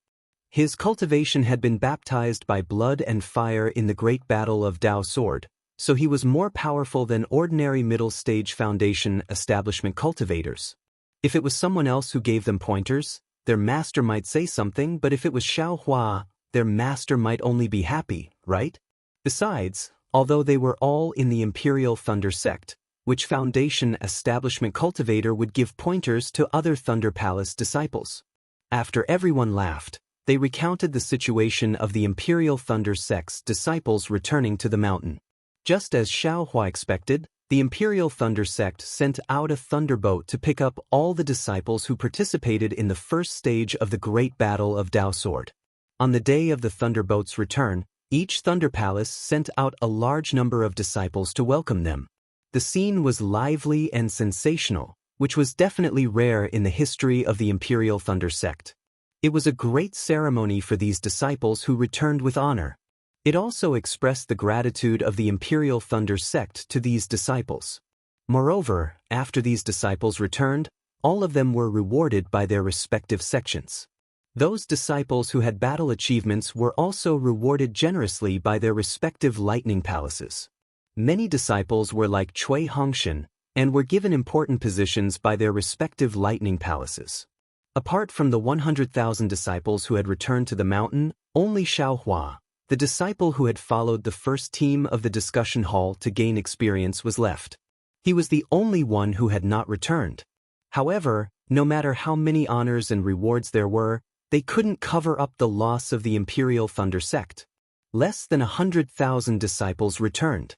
His cultivation had been baptized by blood and fire in the great battle of Dao Sword, so he was more powerful than ordinary middle-stage foundation establishment cultivators. If it was someone else who gave them pointers, their master might say something, but if it was Xiao Hua, their master might only be happy, right? Besides, although they were all in the Imperial Thunder Sect, which foundation establishment cultivator would give pointers to other Thunder Palace disciples? After everyone laughed, they recounted the situation of the Imperial Thunder Sect's disciples returning to the mountain. Just as Xiao Hua expected, the Imperial Thunder Sect sent out a thunderboat to pick up all the disciples who participated in the first stage of the Great Battle of Dao Sword. On the day of the thunderboat's return, each Thunder Palace sent out a large number of disciples to welcome them. The scene was lively and sensational, which was definitely rare in the history of the Imperial Thunder Sect. It was a great ceremony for these disciples who returned with honor. It also expressed the gratitude of the Imperial Thunder Sect to these disciples. Moreover, after these disciples returned, all of them were rewarded by their respective sections. Those disciples who had battle achievements were also rewarded generously by their respective lightning palaces. Many disciples were like Cui Hongshan, and were given important positions by their respective lightning palaces. Apart from the 100,000 disciples who had returned to the mountain, only Xiao Hua, the disciple who had followed the first team of the discussion hall to gain experience, was left. He was the only one who had not returned. However, no matter how many honors and rewards there were, they couldn't cover up the loss of the Imperial Thunder Sect. Less than 100,000 disciples returned.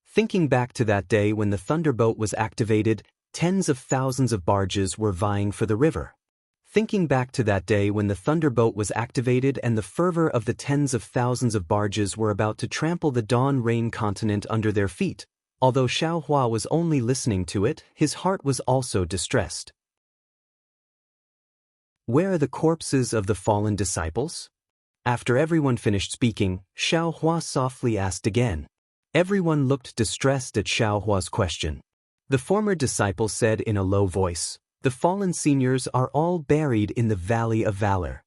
Thinking back to that day when the thunderboat was activated, tens of thousands of barges were vying for the river. Thinking back to that day when the thunderboat was activated and the fervor of the tens of thousands of barges were about to trample the Dawn Rain continent under their feet, although Xiao Hua was only listening to it, his heart was also distressed. Where are the corpses of the fallen disciples? After everyone finished speaking, Xiao Hua softly asked again. Everyone looked distressed at Xiaohua's question. The former disciple said in a low voice, "The fallen seniors are all buried in the Valley of Valor."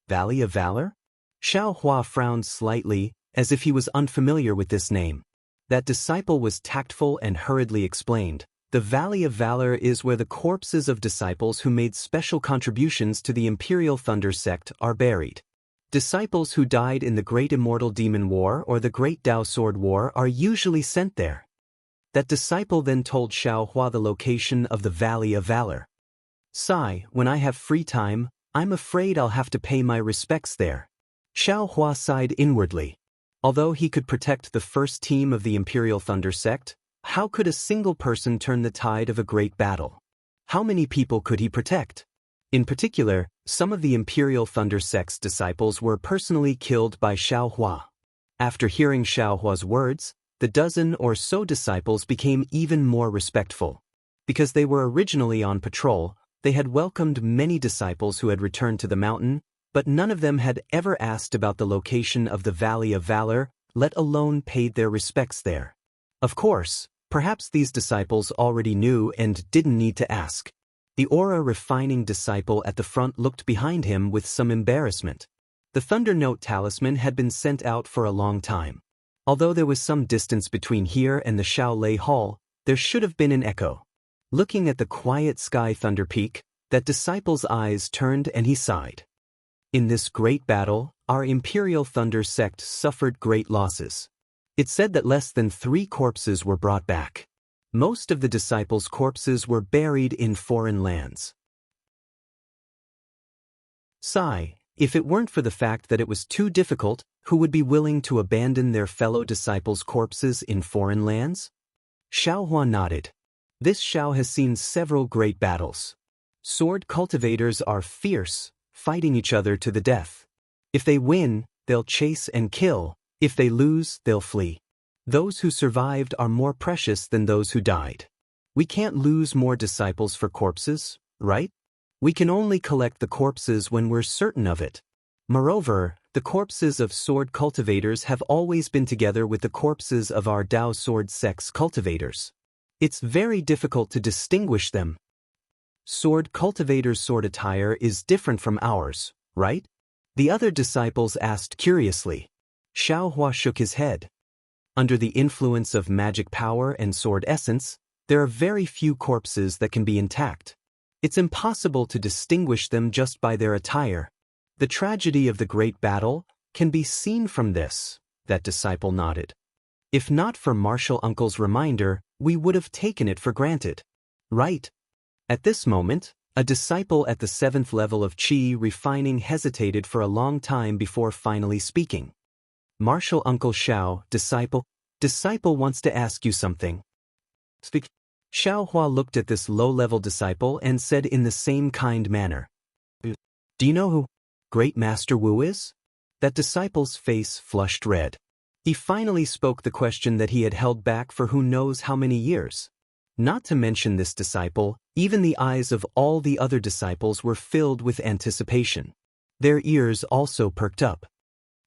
Valley of Valor? Xiaohua frowned slightly, as if he was unfamiliar with this name. That disciple was tactful and hurriedly explained, "The Valley of Valor is where the corpses of disciples who made special contributions to the Imperial Thunder sect are buried. Disciples who died in the Great Immortal Demon War or the Great Dao Sword War are usually sent there." That disciple then told Xiaohua the location of the Valley of Valor. "Sigh, when I have free time, I'm afraid I'll have to pay my respects there." Xiaohua sighed inwardly. Although he could protect the first team of the Imperial Thunder sect, how could a single person turn the tide of a great battle? How many people could he protect? In particular, some of the Imperial Thunder sect's disciples were personally killed by Xiaohua. After hearing Xiaohua's words, the dozen or so disciples became even more respectful. Because they were originally on patrol, they had welcomed many disciples who had returned to the mountain, but none of them had ever asked about the location of the Valley of Valor, let alone paid their respects there. Of course, perhaps these disciples already knew and didn't need to ask. The aura-refining disciple at the front looked behind him with some embarrassment. The Thunder Note talisman had been sent out for a long time. Although there was some distance between here and the Shaolei Hall, there should have been an echo. Looking at the quiet sky Thunder Peak, that disciple's eyes turned and he sighed. In this great battle, our Imperial Thunder sect suffered great losses. It said that less than 3 corpses were brought back. Most of the disciples' corpses were buried in foreign lands. Sigh, if it weren't for the fact that it was too difficult, who would be willing to abandon their fellow disciples' corpses in foreign lands? Xiaohua nodded. This Xiao has seen several great battles. Sword cultivators are fierce, fighting each other to the death. If they win, they'll chase and kill. If they lose, they'll flee. Those who survived are more precious than those who died. We can't lose more disciples for corpses, right? We can only collect the corpses when we're certain of it. Moreover, the corpses of sword cultivators have always been together with the corpses of our Dao sword sect's cultivators. It's very difficult to distinguish them. Sword cultivators' sword attire is different from ours, right? The other disciples asked curiously. Xiaohua shook his head. Under the influence of magic power and sword essence, there are very few corpses that can be intact. It's impossible to distinguish them just by their attire. The tragedy of the great battle can be seen from this, that disciple nodded. If not for Martial Uncle's reminder, we would have taken it for granted. Right. At this moment, a disciple at the 7th level of Qi refining hesitated for a long time before finally speaking. Martial Uncle Xiao, disciple wants to ask you something. Speak. Xiaohua looked at this low-level disciple and said in the same kind manner. Do you know who Great Master Wu is? That disciple's face flushed red. He finally spoke the question that he had held back for who knows how many years. Not to mention this disciple, even the eyes of all the other disciples were filled with anticipation. Their ears also perked up.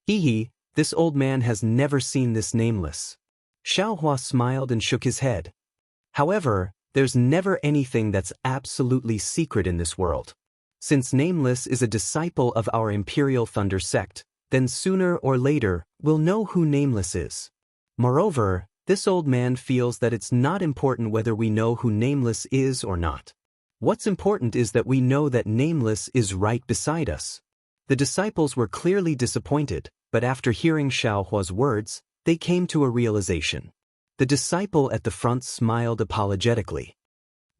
Hee, this old man has never seen this nameless. Xiaohua smiled and shook his head. However, there's never anything that's absolutely secret in this world. Since Nameless is a disciple of our Imperial Thunder sect, then sooner or later, we'll know who Nameless is. Moreover, this old man feels that it's not important whether we know who Nameless is or not. What's important is that we know that Nameless is right beside us. The disciples were clearly disappointed, but after hearing Xiaohua's words, they came to a realization. The disciple at the front smiled apologetically.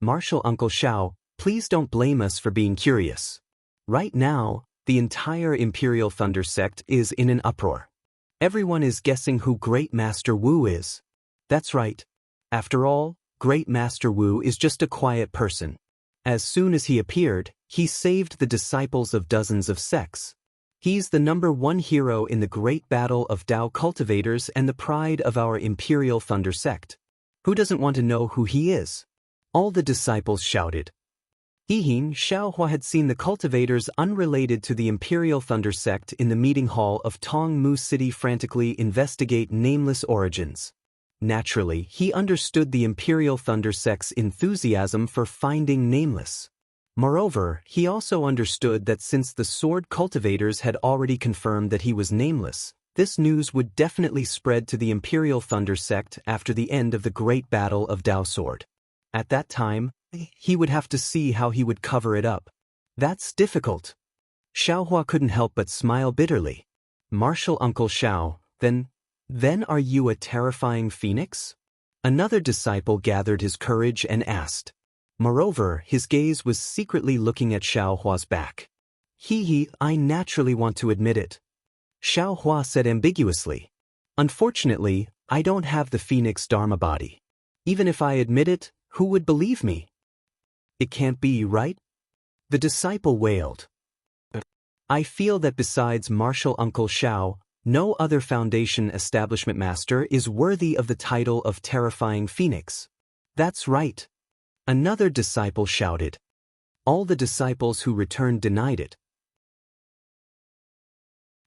Martial Uncle Xiao, please don't blame us for being curious. Right now, the entire Imperial Thunder sect is in an uproar. Everyone is guessing who Great Master Wu is. That's right. After all, Great Master Wu is just a quiet person. As soon as he appeared, he saved the disciples of dozens of sects. He's the #1 hero in the great battle of Dao cultivators and the pride of our Imperial Thunder sect. Who doesn't want to know who he is? All the disciples shouted. Xiaohua had seen the cultivators unrelated to the Imperial Thunder sect in the meeting hall of Tongmu City frantically investigate Nameless origins. Naturally, he understood the Imperial Thunder Sect's enthusiasm for finding Nameless. Moreover, he also understood that since the sword cultivators had already confirmed that he was nameless, this news would definitely spread to the Imperial Thunder Sect after the end of the Great Battle of Daoist. At that time, he would have to see how he would cover it up. That's difficult. Xiaohua couldn't help but smile bitterly. Martial Uncle Xiao, then are you a terrifying phoenix? Another disciple gathered his courage and asked. Moreover, his gaze was secretly looking at Xiaohua's back. I naturally want to admit it. Xiaohua said ambiguously. Unfortunately, I don't have the phoenix dharma body. Even if I admit it, who would believe me? It can't be, right? The disciple wailed. I feel that besides martial Uncle Xiao, no other Foundation establishment master is worthy of the title of terrifying phoenix. That's right. Another disciple shouted. All the disciples who returned denied it.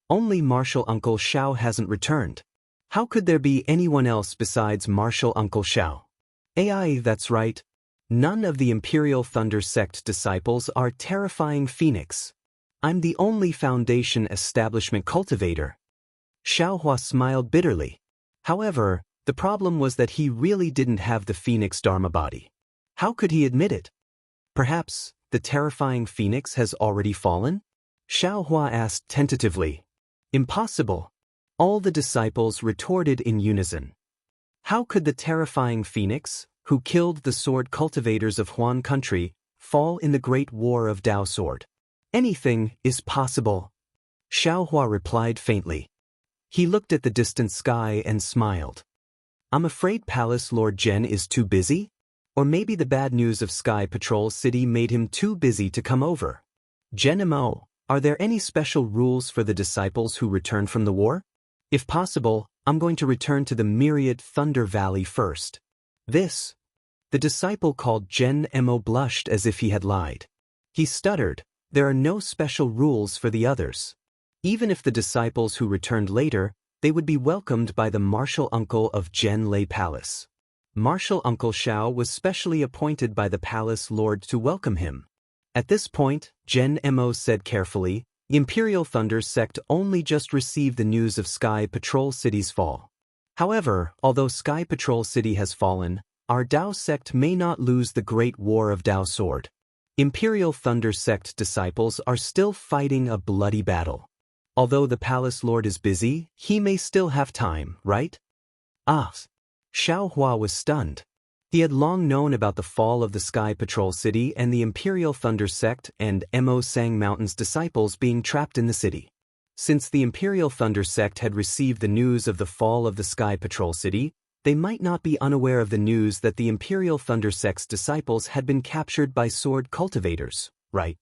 Only martial Uncle Xiao hasn't returned. How could there be anyone else besides martial Uncle Xiao? That's right. None of the Imperial Thunder Sect disciples are terrifying phoenix. I'm the only Foundation establishment cultivator. Xiaohua smiled bitterly. However, the problem was that he really didn't have the phoenix dharma body. How could he admit it? Perhaps the terrifying phoenix has already fallen? Xiaohua asked tentatively. Impossible. All the disciples retorted in unison. How could the terrifying phoenix, who killed the sword cultivators of Huan country, fall in the Great War of Dao Sword? Anything is possible. Xiaohua replied faintly. He looked at the distant sky and smiled. I'm afraid Palace Lord Zhen is too busy? Or maybe the bad news of Sky Patrol City made him too busy to come over. Zhen, are there any special rules for the disciples who return from the war? If possible, I'm going to return to the Myriad Thunder Valley first. The disciple called Zhen Mo blushed as if he had lied. He stuttered, there are no special rules for the others. Even if the disciples who returned later, they would be welcomed by the martial uncle of Zhen Lei Palace. Martial Uncle Xiao was specially appointed by the Palace Lord to welcome him. At this point, Zhen Mo said carefully, Imperial Thunder Sect only just received the news of Sky Patrol City's fall. However, although Sky Patrol City has fallen, our Dao Sect may not lose the Great War of Dao Sword. Imperial Thunder Sect disciples are still fighting a bloody battle. Although the Palace Lord is busy, he may still have time, right? Xiaohua was stunned. He had long known about the fall of the Sky Patrol City and the Imperial Thunder Sect and Mo Sang Mountain's disciples being trapped in the city. Since the Imperial Thunder Sect had received the news of the fall of the Sky Patrol City, they might not be unaware of the news that the Imperial Thunder Sect's disciples had been captured by sword cultivators, right?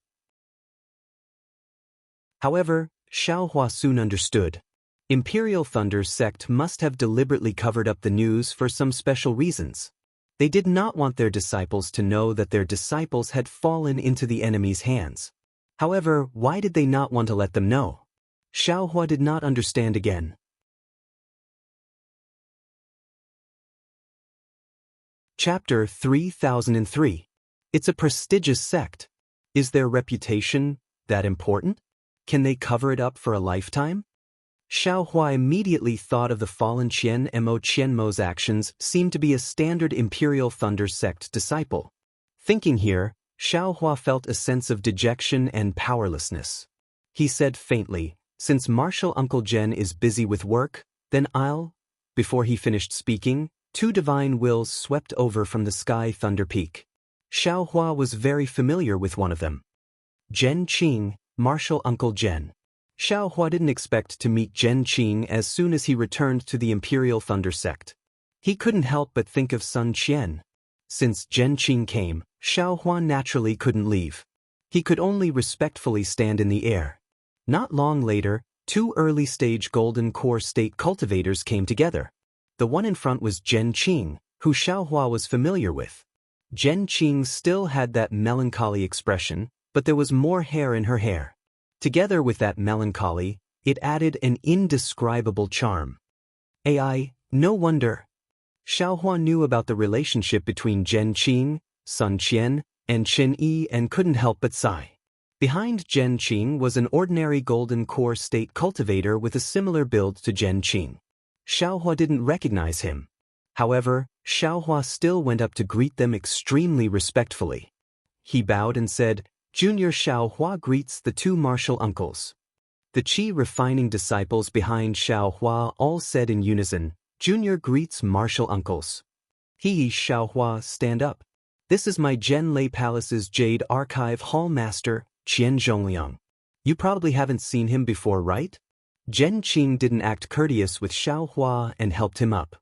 However, Xiaohua soon understood. Imperial Thunder Sect must have deliberately covered up the news for some special reasons. They did not want their disciples to know that their disciples had fallen into the enemy's hands. However, why did they not want to let them know? Xiaohua did not understand again. Chapter 3003. It's a prestigious sect. Is their reputation that important? Can they cover it up for a lifetime? Xiaohua immediately thought of the fallen Qianmo's actions seemed to be a standard Imperial Thunder Sect disciple. Thinking here, Xiaohua felt a sense of dejection and powerlessness. He said faintly, since Martial Uncle Zhen is busy with work, then I'll... Before he finished speaking, two divine wills swept over from the sky Thunder Peak. Xiaohua was very familiar with one of them. Zhen Qing, Martial Uncle Zhen. Xiaohua didn't expect to meet Zhen Qing as soon as he returned to the Imperial Thunder Sect. He couldn't help but think of Sun Qian. Since Zhen Qing came, Xiaohua naturally couldn't leave. He could only respectfully stand in the air. Not long later, two early-stage Golden Core State cultivators came together. The one in front was Zhen Qing, who Xiaohua was familiar with. Zhen Qing still had that melancholy expression, but there was more hair in her hair. Together with that melancholy, it added an indescribable charm. No wonder. Xiaohua knew about the relationship between Zhen Qing, Sun Qian, and Chen Yi and couldn't help but sigh. Behind Zhen Qing was an ordinary golden core state cultivator with a similar build to Zhen Qing. Xiaohua didn't recognize him. However, Xiaohua still went up to greet them extremely respectfully. He bowed and said, "Junior Xiaohua greets the two martial uncles." The qi refining disciples behind Xiaohua all said in unison, "Junior greets martial uncles." "He, Xiaohua, stand up. This is my Zhen Lei Palace's Jade Archive Hall Master, Qian Zhongliang. You probably haven't seen him before, right?" Zhen Qing didn't act courteous with Xiaohua and helped him up.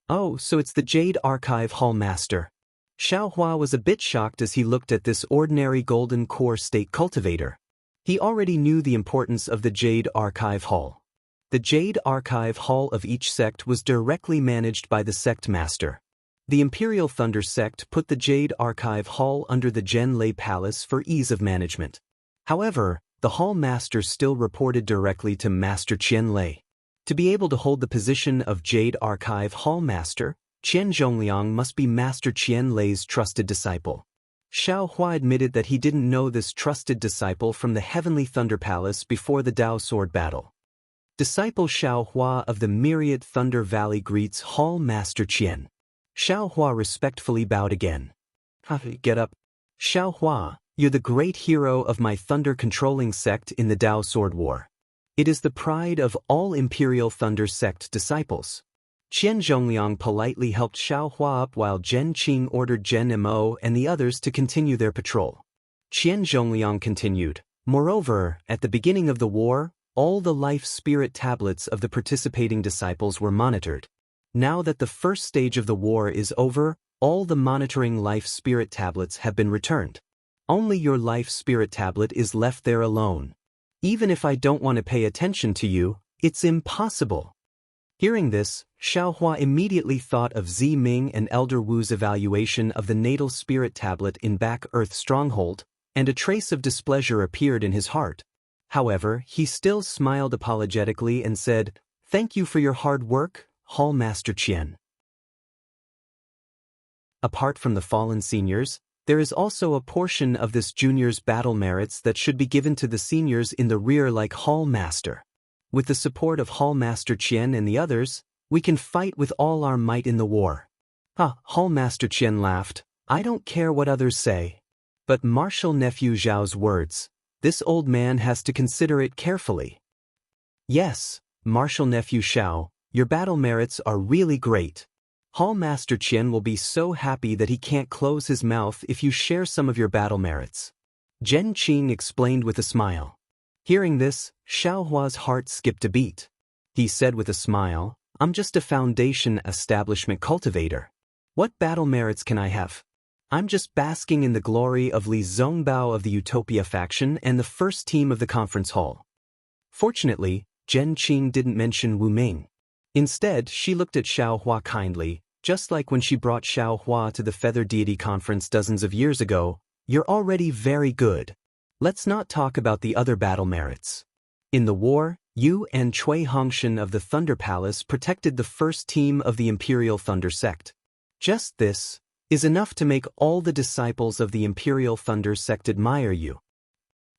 "Oh, so it's the Jade Archive Hall Master." Xiaohua was a bit shocked as he looked at this ordinary golden core state cultivator. He already knew the importance of the Jade Archive Hall. The Jade Archive Hall of each sect was directly managed by the sect master. The Imperial Thunder sect put the Jade Archive Hall under the Zhen Lei Palace for ease of management. However, the Hall Master still reported directly to Master Qian Lei. To be able to hold the position of Jade Archive Hall Master, Qian Zhongliang must be Master Qian Lei's trusted disciple. Xiaohua admitted that he didn't know this trusted disciple from the Heavenly Thunder Palace before the Dao Sword battle. Disciple Xiaohua of the Myriad Thunder Valley greets Hall Master Qian. Xiaohua respectfully bowed again. "Get up. Xiaohua, you're the great hero of my thunder-controlling sect in the Dao Sword War. It is the pride of all Imperial Thunder sect disciples." Qian Zhongliang politely helped Xiaohua up while Zhen Qing ordered Zhen Mo and the others to continue their patrol. Qian Zhongliang continued, "Moreover, at the beginning of the war, all the life spirit tablets of the participating disciples were monitored. Now that the first stage of the war is over, all the monitoring life spirit tablets have been returned. Only your life spirit tablet is left there alone. Even if I don't want to pay attention to you, it's impossible." Hearing this, Xiaohua immediately thought of Zi Ming and Elder Wu's evaluation of the natal spirit tablet in Back Earth Stronghold, and a trace of displeasure appeared in his heart. However, he still smiled apologetically and said, "Thank you for your hard work, Hall Master Qian." Apart from the fallen seniors, there is also a portion of this junior's battle merits that should be given to the seniors in the rear like Hall Master. With the support of Hall Master Qian and the others, we can fight with all our might in the war. Hall Master Qian laughed, "I don't care what others say." But Martial Nephew Zhao's words, this old man has to consider it carefully. "Yes, Martial Nephew Xiao, your battle merits are really great. Hall Master Qian will be so happy that he can't close his mouth if you share some of your battle merits." Zhen Qing explained with a smile. Hearing this, Xiaohua's heart skipped a beat. He said with a smile, "I'm just a foundation establishment cultivator. What battle merits can I have? I'm just basking in the glory of Li Zongbao of the Utopia faction and the first team of the conference hall." Fortunately, Zhen Qing didn't mention Wu Ming. Instead, she looked at Xiaohua kindly, just like when she brought Xiaohua to the Feather Deity Conference dozens of years ago. "You're already very good. Let's not talk about the other battle merits. In the war, you and Cui Hongshan of the Thunder Palace protected the first team of the Imperial Thunder sect. Just this is enough to make all the disciples of the Imperial Thunder sect admire you.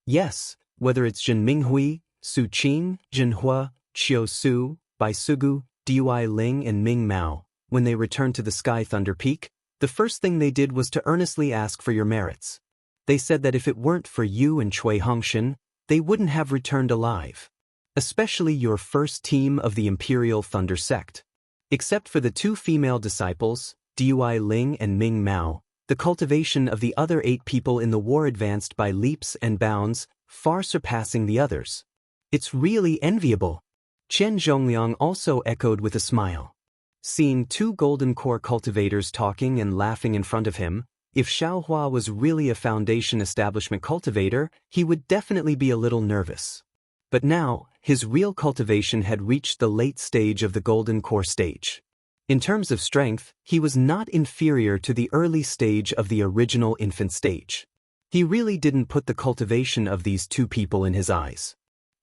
Yes, whether it's Zhen Minghui, Su Qing, Zhen Hua, Qiu Su, Bai Sugu, Dui Ling and Ming Mao, when they returned to the Sky Thunder Peak, the first thing they did was to earnestly ask for your merits. They said that if it weren't for you and Cui Hongshan, they wouldn't have returned alive. Especially your first team of the Imperial Thunder sect. Except for the two female disciples, Dui Ling and Ming Mao, the cultivation of the other 8 people in the war advanced by leaps and bounds, far surpassing the others. It's really enviable." Qian Zhongliang also echoed with a smile. Seeing 2 golden core cultivators talking and laughing in front of him, if Xiaohua was really a foundation establishment cultivator, he would definitely be a little nervous. But now, his real cultivation had reached the late stage of the golden core stage. In terms of strength, he was not inferior to the early stage of the original infant stage. He really didn't put the cultivation of these 2 people in his eyes.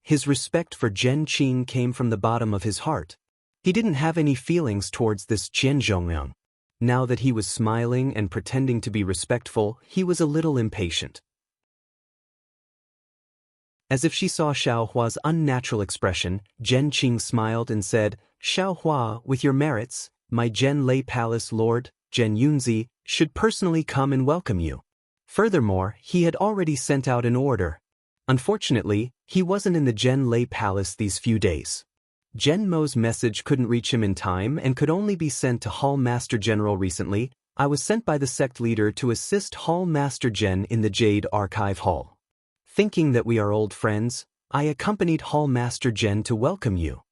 His respect for Zhen Qing came from the bottom of his heart. He didn't have any feelings towards this Qian Zhongliang. Now that he was smiling and pretending to be respectful, he was a little impatient. As if she saw Xiao Hua's unnatural expression, Zhen Qing smiled and said, Xiao Hua, with your merits, my Zhen Lei Palace Lord, Zhen Yunzi, should personally come and welcome you. Furthermore, he had already sent out an order. Unfortunately, he wasn't in the Zhen Lei Palace these few days. Zhen Mo's message couldn't reach him in time and could only be sent to Hall Master General recently. I was sent by the sect leader to assist Hall Master Zhen in the Jade Archive Hall. Thinking that we are old friends, I accompanied Hall Master Zhen to welcome you.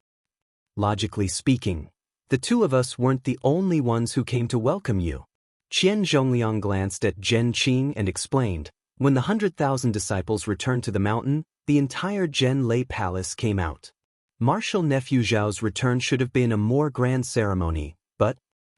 Logically speaking, the two of us weren't the only ones who came to welcome you. Qian Zhongliang glanced at Zhen Qing and explained, when the 100,000 disciples returned to the mountain, the entire Zhen Lei Palace came out. Martial nephew Zhao's return should have been a more grand ceremony, but,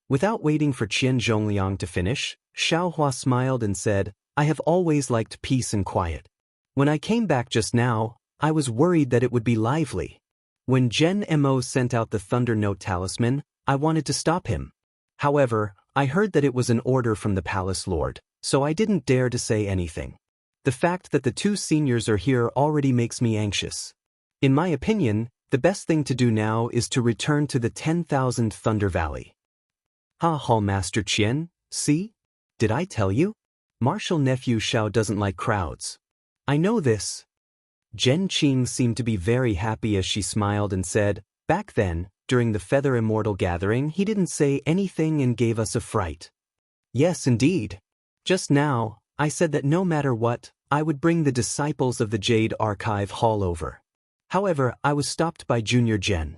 without waiting for Qian Zhongliang to finish, Xiao Hua smiled and said, I have always liked peace and quiet. When I came back just now, I was worried that it would be lively. When Zhen Mo sent out the Thunder Note talisman, I wanted to stop him. However, I heard that it was an order from the Palace Lord, so I didn't dare to say anything. The fact that the two seniors are here already makes me anxious. In my opinion, the best thing to do now is to return to the 10,000 Thunder Valley. Hall Master Qian, see? Did I tell you? Martial nephew Xiao doesn't like crowds. I know this. Zhen Qing seemed to be very happy as she smiled and said, back then, during the Feather Immortal gathering, he didn't say anything and gave us a fright. Yes, indeed. Just now, I said that no matter what, I would bring the disciples of the Jade Archive Hall over. However, I was stopped by Junior Zhen.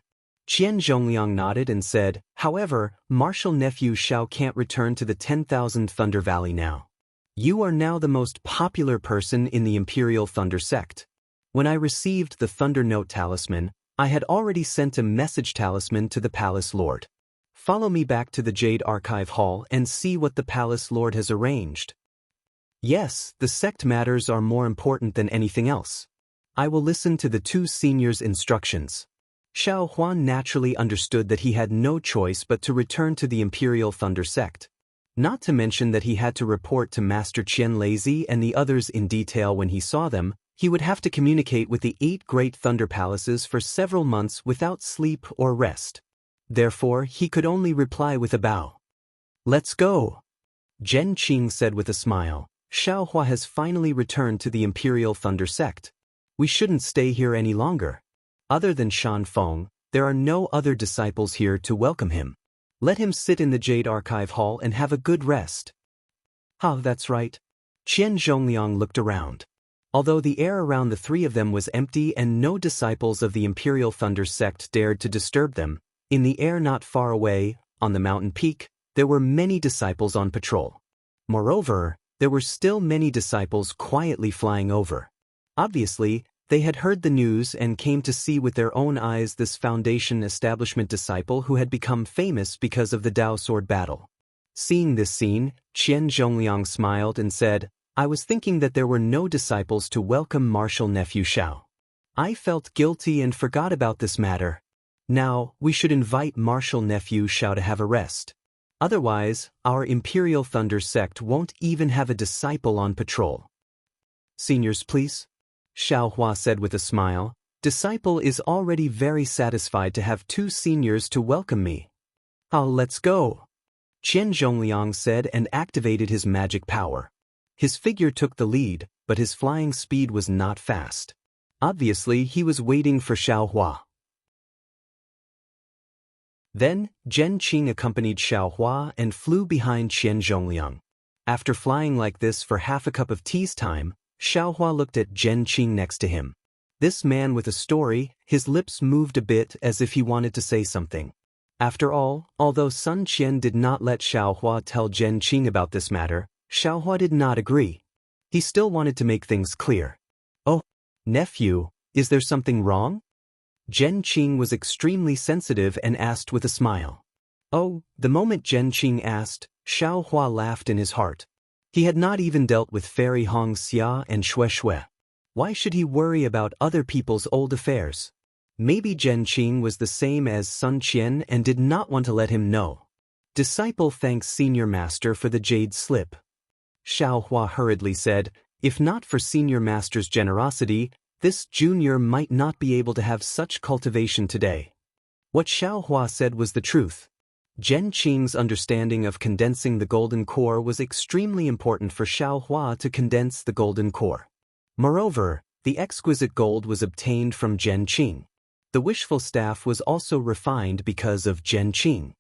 Qian Zhongliang nodded and said, however, martial nephew Xiao can't return to the 10,000 Thunder Valley now. You are now the most popular person in the Imperial Thunder Sect. When I received the Thunder Note talisman, I had already sent a message talisman to the Palace Lord. Follow me back to the Jade Archive Hall and see what the Palace Lord has arranged. Yes, the sect matters are more important than anything else. I will listen to the two seniors' instructions. Xiao Huan naturally understood that he had no choice but to return to the Imperial Thunder Sect. Not to mention that he had to report to Master Qian Lazy and the others in detail when he saw them. He would have to communicate with the 8 great thunder palaces for several months without sleep or rest. Therefore, he could only reply with a bow. Let's go. Zhen Qing said with a smile, Xiao Hua has finally returned to the Imperial Thunder Sect. We shouldn't stay here any longer. Other than Shan Feng, there are no other disciples here to welcome him. Let him sit in the Jade Archive Hall and have a good rest. That's right. Qian Zhongliang looked around. Although the air around the three of them was empty and no disciples of the Imperial Thunder Sect dared to disturb them, in the air not far away, on the mountain peak, there were many disciples on patrol. Moreover, there were still many disciples quietly flying over. Obviously, they had heard the news and came to see with their own eyes this Foundation establishment disciple who had become famous because of the Dao sword battle. Seeing this scene, Qian Zhongliang smiled and said, I was thinking that there were no disciples to welcome martial nephew Xiao. I felt guilty and forgot about this matter. Now, we should invite martial nephew Xiao to have a rest. Otherwise, our Imperial Thunder Sect won't even have a disciple on patrol. Seniors, please. Xiao Hua said with a smile, disciple is already very satisfied to have 2 seniors to welcome me. Let's go. Qian Zhongliang said and activated his magic power. His figure took the lead, but his flying speed was not fast. Obviously, he was waiting for Xiao Hua. Then, Zhen Qing accompanied Xiao Hua and flew behind Qian Zhongliang. After flying like this for half a cup of tea's time, Xiao Hua looked at Zhen Qing next to him. This man with a story, his lips moved a bit as if he wanted to say something. After all, although Sun Qian did not let Xiao Hua tell Zhen Qing about this matter, Xiao Hua did not agree. He still wanted to make things clear. Oh, nephew, is there something wrong? Zhen Qing was extremely sensitive and asked with a smile. Oh, the moment Zhen Qing asked, Xiao Hua laughed in his heart. He had not even dealt with Fairy Hong Xia and Xue Xue. Why should he worry about other people's old affairs? Maybe Zhenqing was the same as Sun Qian and did not want to let him know. Disciple thanks Senior Master for the jade slip. Xiaohua hurriedly said, if not for Senior Master's generosity, this junior might not be able to have such cultivation today. What Xiaohua said was the truth. Zhenqing's understanding of condensing the golden core was extremely important for Xiaohua to condense the golden core. Moreover, the exquisite gold was obtained from Zhenqing. The wishful staff was also refined because of Zhenqing.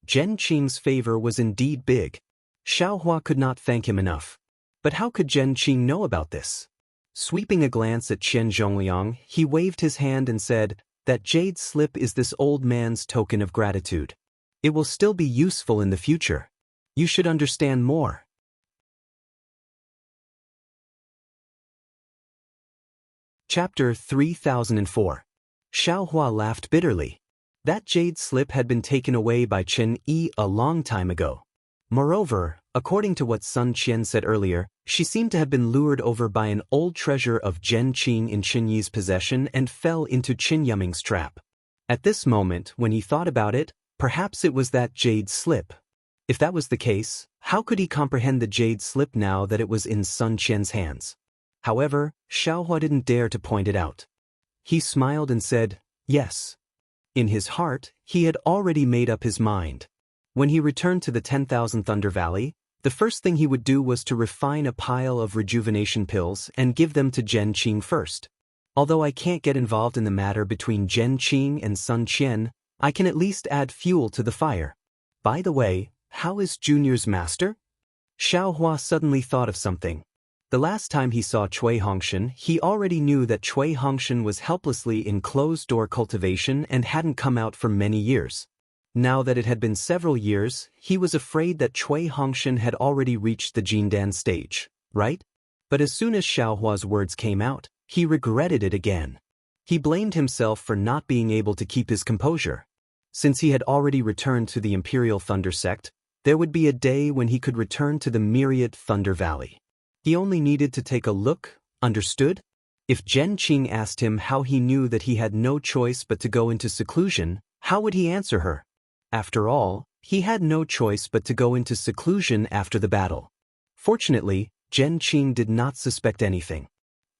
Zhenqing's favor was indeed big. Xiaohua could not thank him enough. But how could Zhenqing know about this? Sweeping a glance at Qian Zhongliang, he waved his hand and said, that jade slip is this old man's token of gratitude. It will still be useful in the future. You should understand more. Chapter 3004. Xiaohua laughed bitterly. That jade slip had been taken away by Chen Yi a long time ago. Moreover, according to what Sun Qian said earlier, she seemed to have been lured over by an old treasure of Zhenqing in Chen Yi's possession and fell into Qin Yuming's trap. At this moment, when he thought about it, perhaps it was that jade slip. If that was the case, how could he comprehend the jade slip now that it was in Sun Qian's hands? However, Xiaohua didn't dare to point it out. He smiled and said, yes. In his heart, he had already made up his mind. When he returned to the 10,000 Thunder Valley, the first thing he would do was to refine a pile of rejuvenation pills and give them to Zhenqing first. Although I can't get involved in the matter between Zhenqing and Sun Qian, I can at least add fuel to the fire. By the way, how is Junior's master? Xiaohua suddenly thought of something. The last time he saw Cui Hongshan, he already knew that Cui Hongshan was helplessly in closed-door cultivation and hadn't come out for many years. Now that it had been several years, he was afraid that Cui Hongshan had already reached the Jindan stage, right? But as soon as Xiaohua's words came out, he regretted it again. He blamed himself for not being able to keep his composure. Since he had already returned to the Imperial Thunder Sect, there would be a day when he could return to the myriad Thunder Valley. He only needed to take a look, understood? If Zhenqing asked him how he knew that he had no choice but to go into seclusion, how would he answer her? After all, he had no choice but to go into seclusion after the battle. Fortunately, Zhenqing did not suspect anything.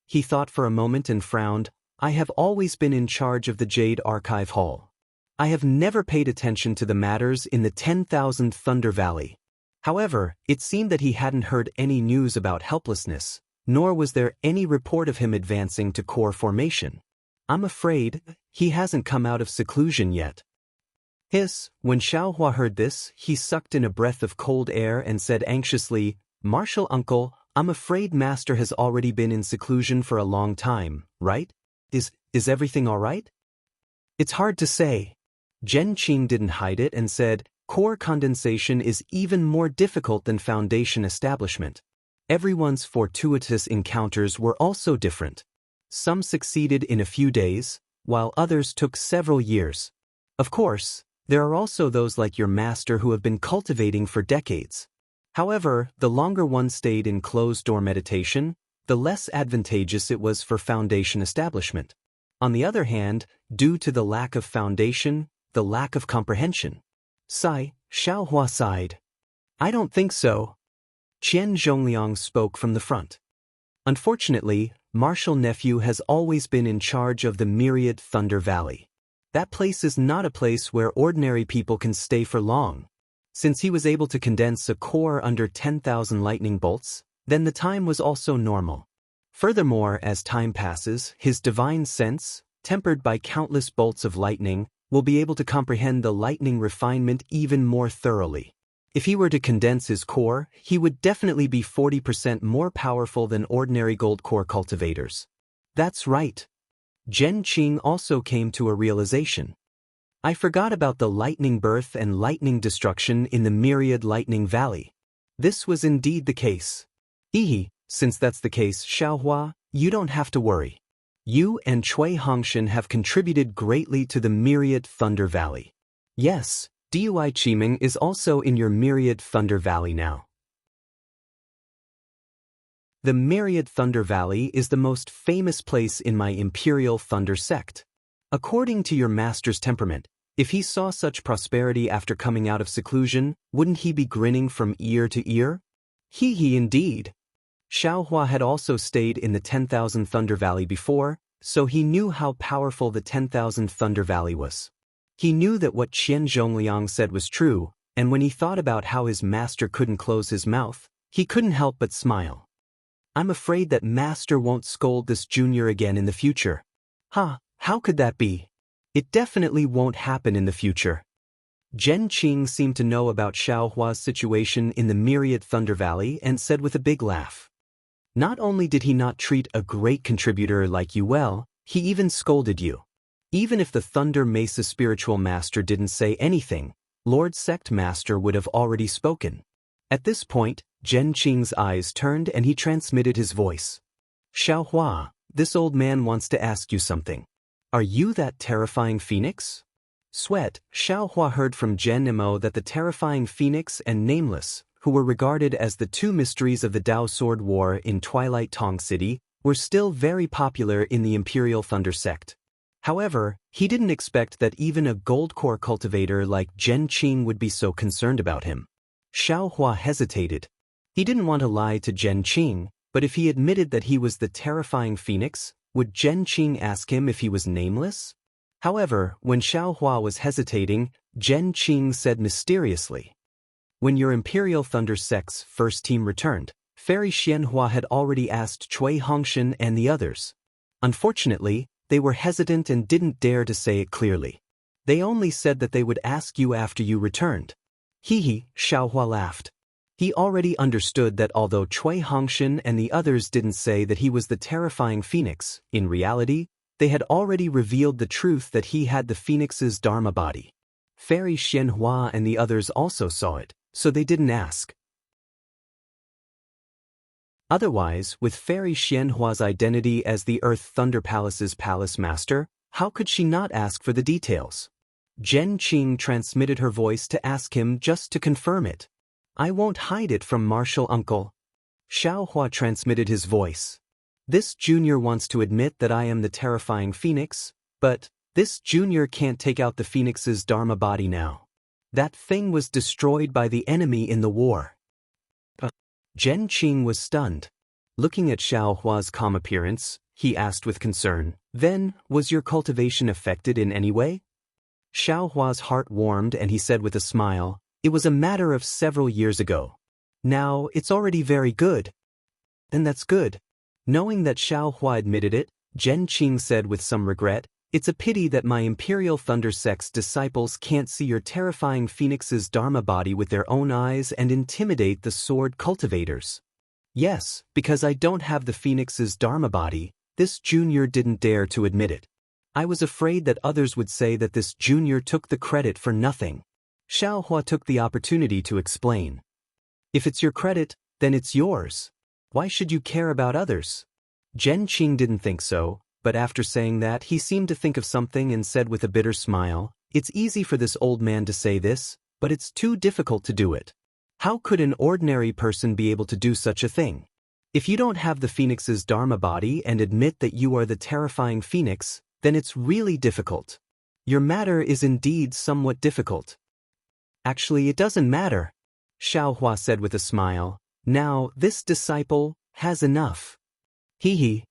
He thought for a moment and frowned. I have always been in charge of the Jade Archive Hall. I have never paid attention to the matters in the 10,000 Thunder Valley. However, it seemed that he hadn't heard any news about helplessness, nor was there any report of him advancing to core formation. I'm afraid he hasn't come out of seclusion yet. When Xiaohua heard this, he sucked in a breath of cold air and said anxiously, Martial Uncle, I'm afraid Master has already been in seclusion for a long time, right? Is everything all right? It's hard to say. Zhenqing didn't hide it and said, core condensation is even more difficult than foundation establishment. Everyone's fortuitous encounters were also different. Some succeeded in a few days, while others took several years. Of course, there are also those like your master who have been cultivating for decades. However, the longer one stayed in closed-door meditation, the less advantageous it was for foundation establishment. On the other hand, due to the lack of foundation, the lack of comprehension. Xiaohua sighed. I don't think so. Qian Zhongliang spoke from the front. Unfortunately, Martial Nephew has always been in charge of the myriad Thunder Valley. That place is not a place where ordinary people can stay for long. Since he was able to condense a core under 10,000 lightning bolts, then the time was also normal. Furthermore, as time passes, his divine sense, tempered by countless bolts of lightning, will be able to comprehend the lightning refinement even more thoroughly. If he were to condense his core, he would definitely be 40% more powerful than ordinary gold core cultivators. That's right. Zhenqing also came to a realization. I forgot about the lightning birth and lightning destruction in the myriad lightning valley. This was indeed the case. Since that's the case, Xiaohua, you don't have to worry. You and Cui Hongshan have contributed greatly to the myriad Thunder Valley. Yes, Dui Qiming is also in your myriad Thunder Valley now. The myriad Thunder Valley is the most famous place in my Imperial Thunder Sect. According to your master's temperament, if he saw such prosperity after coming out of seclusion, wouldn't he be grinning from ear to ear? He indeed. Xiaohua had also stayed in the 10,000 Thunder Valley before, so he knew how powerful the 10,000 Thunder Valley was. He knew that what Qian Zhongliang said was true, and when he thought about how his master couldn't close his mouth, he couldn't help but smile. I'm afraid that master won't scold this junior again in the future. How could that be? It definitely won't happen in the future. Zhen Qing seemed to know about Xiaohua's situation in the myriad Thunder Valley and said with a big laugh. Not only did he not treat a great contributor like you well, he even scolded you. Even if the Thunder Mesa spiritual master didn't say anything, Lord Sect Master would have already spoken. At this point, Zhen Qing's eyes turned and he transmitted his voice. Xiaohua, this old man wants to ask you something. Are you that terrifying phoenix? Sweat, Xiaohua heard from Zhen Imo that the terrifying phoenix and Nameless, who were regarded as the two mysteries of the Dao Sword War in Twilight Tong City, were still very popular in the Imperial Thunder sect. However, he didn't expect that even a gold core cultivator like Zhen Qing would be so concerned about him. Xiaohua hesitated. He didn't want to lie to Zhen Qing, but if he admitted that he was the terrifying phoenix, would Zhen Qing ask him if he was nameless? However, when Xiaohua was hesitating, Zhen Qing said mysteriously. When your Imperial Thunder Sect's first team returned, Fairy Xianhua had already asked Cui Hongshan and the others. Unfortunately, they were hesitant and didn't dare to say it clearly. They only said that they would ask you after you returned. Xiaohua laughed. He already understood that although Cui Hongshan and the others didn't say that he was the terrifying phoenix, in reality, they had already revealed the truth that he had the phoenix's dharma body. Fairy Xianhua and the others also saw it, so they didn't ask. Otherwise, with Fairy Xianhua's identity as the Earth Thunder Palace's palace master, how could she not ask for the details? Zhen Qing transmitted her voice to ask him just to confirm it. I won't hide it from Martial Uncle. Xiaohua transmitted his voice. This junior wants to admit that I am the terrifying phoenix, but this junior can't take out the phoenix's dharma body now. That thing was destroyed by the enemy in the war. Zhen Qing was stunned. Looking at Xiaohua's calm appearance, he asked with concern, then, was your cultivation affected in any way? Xiaohua's heart warmed and he said with a smile, it was a matter of several years ago. Now, it's already very good. Then that's good. Knowing that Xiaohua admitted it, Zhen Qing said with some regret, it's a pity that my Imperial Thunder Sect's disciples can't see your terrifying phoenix's dharma body with their own eyes and intimidate the sword cultivators. Yes, because I don't have the phoenix's dharma body, this junior didn't dare to admit it. I was afraid that others would say that this junior took the credit for nothing. Xiaohua took the opportunity to explain. If it's your credit, then it's yours. Why should you care about others? Zhen Qing didn't think so, but after saying that he seemed to think of something and said with a bitter smile, it's easy for this old man to say this, but it's too difficult to do it. How could an ordinary person be able to do such a thing? If you don't have the phoenix's dharma body and admit that you are the terrifying phoenix, then it's really difficult. Your matter is indeed somewhat difficult. Actually, it doesn't matter, Xiaohua said with a smile. Now, this disciple has enough. Zhen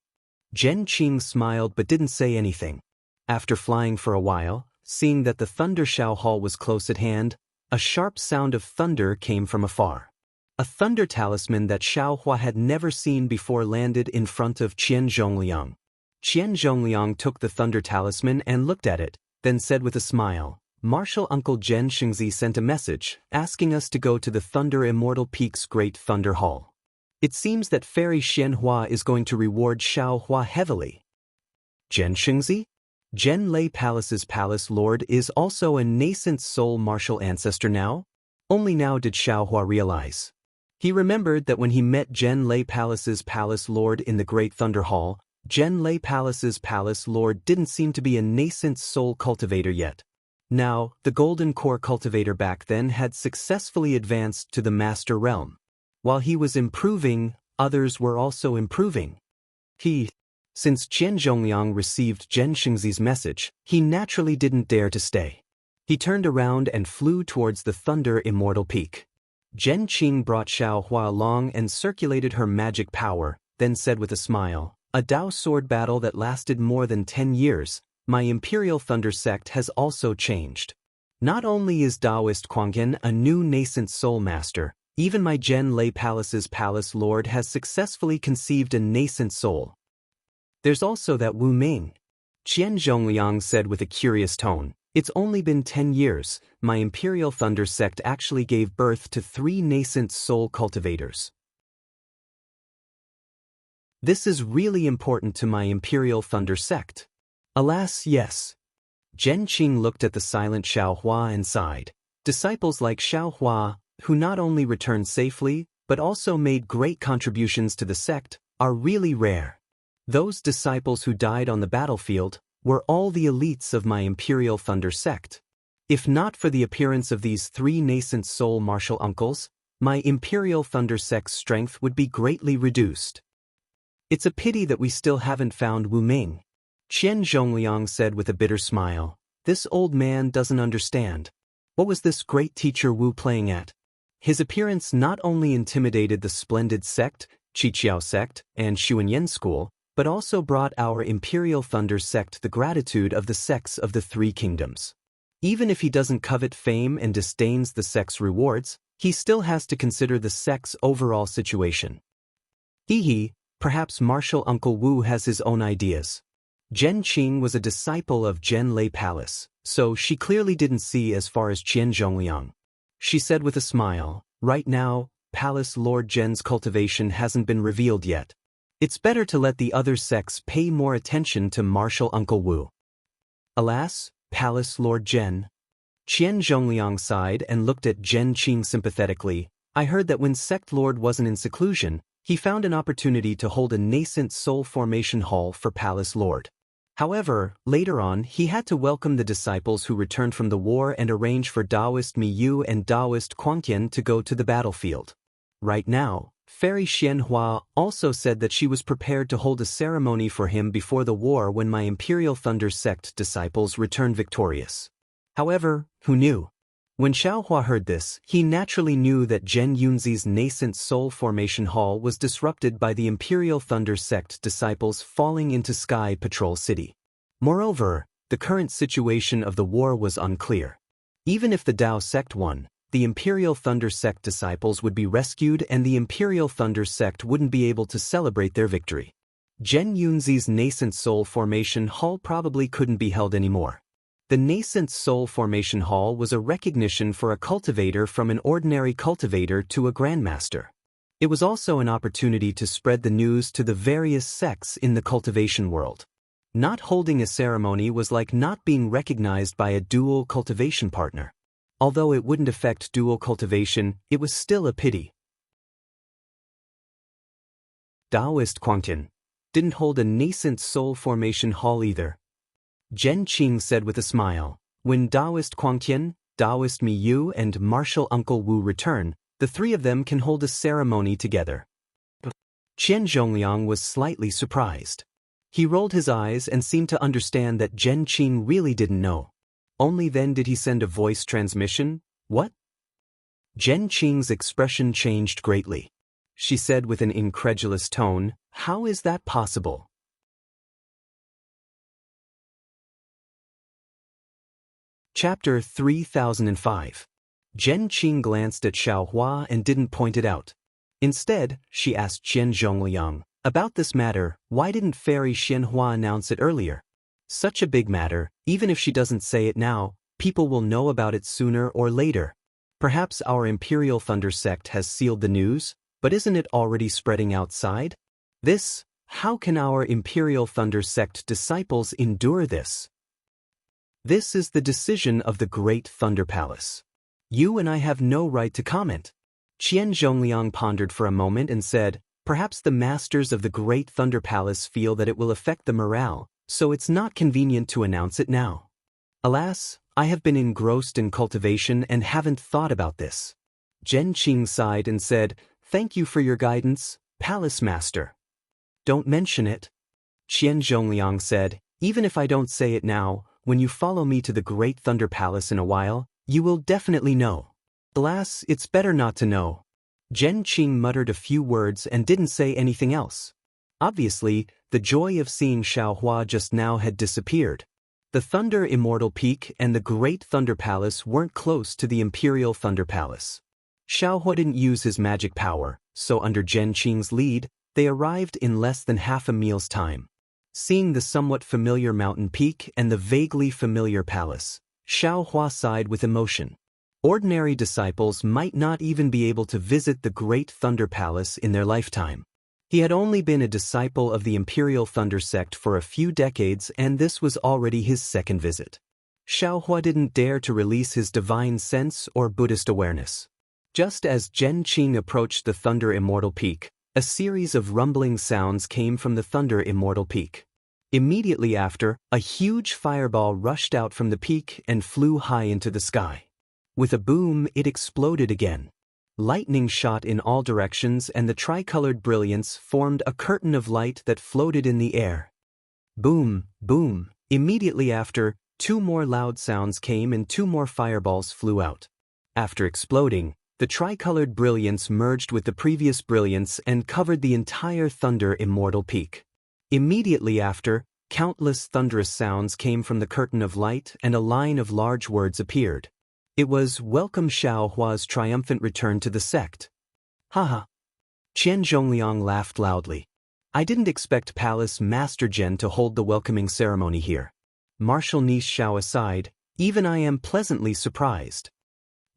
Qing smiled but didn't say anything. After flying for a while, seeing that the Thunder Shao Hall was close at hand, a sharp sound of thunder came from afar. A thunder talisman that Xiaohua had never seen before landed in front of Qian Zhongliang. Qian Zhongliang took the thunder talisman and looked at it, then said with a smile, Martial Uncle Zhen Shengzi sent a message, asking us to go to the Thunder Immortal Peak's Great Thunder Hall. It seems that Fairy Xianhua is going to reward Xiaohua heavily. Zhen Shengzi? Zhen Lei Palace's palace lord is also a nascent soul martial ancestor now? Only now did Xiaohua realize. He remembered that when he met Zhen Lei Palace's palace lord in the Great Thunder Hall, Zhen Lei Palace's palace lord didn't seem to be a nascent soul cultivator yet. Now, the Golden Core cultivator back then had successfully advanced to the Master Realm. While he was improving, others were also improving. Since Qian Zhongliang received Zhen Xingzi's message, he naturally didn't dare to stay. He turned around and flew towards the Thunder Immortal Peak. Zhen Qing brought Xiao Hua along and circulated her magic power, then said with a smile, "A Dao sword battle that lasted more than 10 years, my Imperial Thunder sect has also changed. Not only is Daoist Quangyan a new nascent soul master, even my Zhen Lei Palace's palace lord has successfully conceived a nascent soul. There's also that Wu Ming." Qian Zhongliang said with a curious tone, "It's only been 10 years, my Imperial Thunder sect actually gave birth to 3 nascent soul cultivators. This is really important to my Imperial Thunder sect." "Alas, yes." Zhen Qing looked at the silent Xiao Hua and sighed. Disciples like Xiao Hua, who not only returned safely, but also made great contributions to the sect, are really rare. Those disciples who died on the battlefield were all the elites of my Imperial Thunder sect. If not for the appearance of these 3 nascent soul martial uncles, my Imperial Thunder sect's strength would be greatly reduced. It's a pity that we still haven't found Wu Ming. Qian Zhongliang said with a bitter smile. This old man doesn't understand. What was this great teacher Wu playing at? His appearance not only intimidated the splendid sect, Qiqiao sect, and Xuanyan school, but also brought our Imperial Thunder sect the gratitude of the sects of the 3 kingdoms. Even if he doesn't covet fame and disdains the sect's rewards, he still has to consider the sect's overall situation. Perhaps Martial Uncle Wu has his own ideas. Zhen Qing was a disciple of Zhen Lei Palace, so she clearly didn't see as far as Qian Zhongliang. She said with a smile, "Right now, Palace Lord Zhen's cultivation hasn't been revealed yet. It's better to let the other sects pay more attention to Martial Uncle Wu." "Alas, Palace Lord Zhen." Qian Zhongliang sighed and looked at Zhen Qing sympathetically. "I heard that when Sect Lord wasn't in seclusion, he found an opportunity to hold a nascent soul formation hall for Palace Lord. However, later on he had to welcome the disciples who returned from the war and arrange for Daoist Miyu and Daoist Quangyan to go to the battlefield. Right now, Fairy Xianhua also said that she was prepared to hold a ceremony for him before the war when my Imperial Thunder sect disciples returned victorious. However, who knew? When Xiaohua heard this, he naturally knew that Zhen Yunzi's nascent soul formation hall was disrupted by the Imperial Thunder sect disciples falling into Sky Patrol City. Moreover, the current situation of the war was unclear. Even if the Dao sect won, the Imperial Thunder sect disciples would be rescued and the Imperial Thunder sect wouldn't be able to celebrate their victory. Zhen Yunzi's nascent soul formation hall probably couldn't be held anymore. The nascent soul formation hall was a recognition for a cultivator from an ordinary cultivator to a grandmaster. It was also an opportunity to spread the news to the various sects in the cultivation world. Not holding a ceremony was like not being recognized by a dual cultivation partner. Although it wouldn't affect dual cultivation, it was still a pity. Daoist Quangyan didn't hold a nascent soul formation hall either. Zhen Qing said with a smile, "When Daoist Quangyan, Daoist Miyu and Martial Uncle Wu return, the 3 of them can hold a ceremony together." Qian Zhongliang was slightly surprised. He rolled his eyes and seemed to understand that Zhen Qing really didn't know. Only then did he send a voice transmission. "What?" Zhen Qing's expression changed greatly. She said with an incredulous tone, "How is that possible?" Chapter 3005. Zhen Qing glanced at Xiaohua and didn't point it out. Instead, she asked Qian Zhongliang, "About this matter, why didn't Fairy Xianhua announce it earlier? Such a big matter, even if she doesn't say it now, people will know about it sooner or later. Perhaps our Imperial Thunder sect has sealed the news, but isn't it already spreading outside? How can our Imperial Thunder sect disciples endure this? This is the decision of the Great Thunder Palace. You and I have no right to comment." Qian Zhongliang pondered for a moment and said, "Perhaps the masters of the Great Thunder Palace feel that it will affect the morale, so it's not convenient to announce it now. Alas, I have been engrossed in cultivation and haven't thought about this." Zhen Qing sighed and said, "Thank you for your guidance, Palace Master." "Don't mention it." Qian Zhongliang said, even if I don't say it now, when you follow me to the Great Thunder Palace in a while, you will definitely know. Alas, it's better not to know. Zhen Qing muttered a few words and didn't say anything else. Obviously, the joy of seeing Xiaohua just now had disappeared. The Thunder Immortal Peak and the Great Thunder Palace weren't close to the Imperial Thunder Palace. Xiaohua didn't use his magic power, so under Zhen Qing's lead, they arrived in less than half a meal's time. Seeing the somewhat familiar mountain peak and the vaguely familiar palace, Xiaohua sighed with emotion. Ordinary disciples might not even be able to visit the Great Thunder Palace in their lifetime. He had only been a disciple of the Imperial Thunder sect for a few decades, and this was already his second visit. Xiaohua didn't dare to release his divine sense or Buddhist awareness. Just as Zhen Qing approached the Thunder Immortal Peak, a series of rumbling sounds came from the Thunder Immortal Peak. Immediately after, a huge fireball rushed out from the peak and flew high into the sky. With a boom, it exploded again. Lightning shot in all directions and the tricolored brilliance formed a curtain of light that floated in the air. Boom, boom. Immediately after, two more loud sounds came and two more fireballs flew out. After exploding, the tricolored brilliance merged with the previous brilliance and covered the entire Thunder Immortal Peak. Immediately after, countless thunderous sounds came from the curtain of light and a line of large words appeared. It was Welcome Xiaohua's triumphant return to the sect. Haha. Qian Zhongliang laughed loudly. I didn't expect Palace Master Zhen to hold the welcoming ceremony here. Martial niece Xiao aside, even I am pleasantly surprised.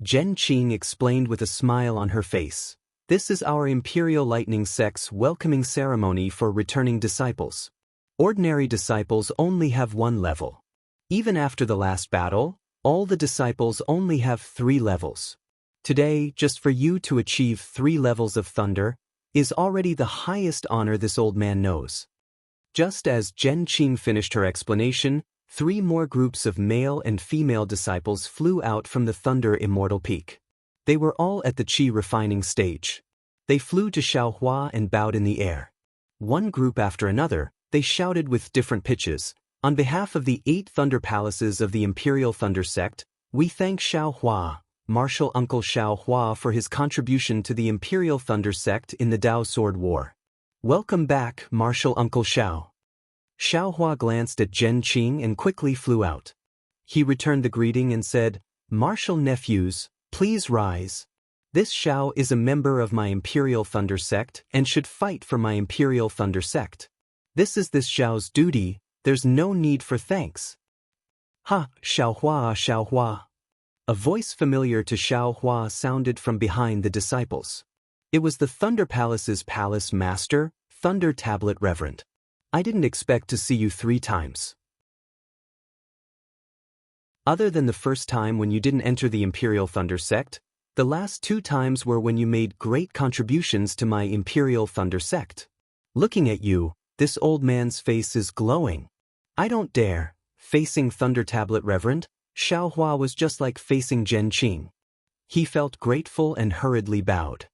Zhen Qing explained with a smile on her face. This is our Imperial Lightning Sect's welcoming ceremony for returning disciples. Ordinary disciples only have one level. Even after the last battle, all the disciples only have 3 levels. Today, just for you to achieve 3 levels of thunder, is already the highest honor this old man knows. Just as Zhen Qing finished her explanation, 3 more groups of male and female disciples flew out from the Thunder Immortal Peak. They were all at the Qi refining stage. They flew to Xiaohua and bowed in the air. One group after another, they shouted with different pitches, on behalf of the 8 Thunder Palaces of the Imperial Thunder Sect, we thank Xiaohua, Martial Uncle Xiaohua, for his contribution to the Imperial Thunder Sect in the Dao Sword War. Welcome back, Martial Uncle Xiao. Xiaohua glanced at Zhen Qing and quickly flew out. He returned the greeting and said, Martial nephews, please rise. This Xiao is a member of my Imperial Thunder Sect and should fight for my Imperial Thunder Sect. This is this Xiao's duty. There's no need for thanks. Ha, Xiaohua, Xiaohua. A voice familiar to Xiaohua sounded from behind the disciples. It was the Thunder Palace's Palace Master, Thunder Tablet Reverend. I didn't expect to see you 3 times. Other than the first time when you didn't enter the Imperial Thunder Sect, the last 2 times were when you made great contributions to my Imperial Thunder Sect. Looking at you, this old man's face is glowing. I don't dare. Facing Thunder Tablet Reverend, Xiaohua was just like facing Zhen Qing. He felt grateful and hurriedly bowed.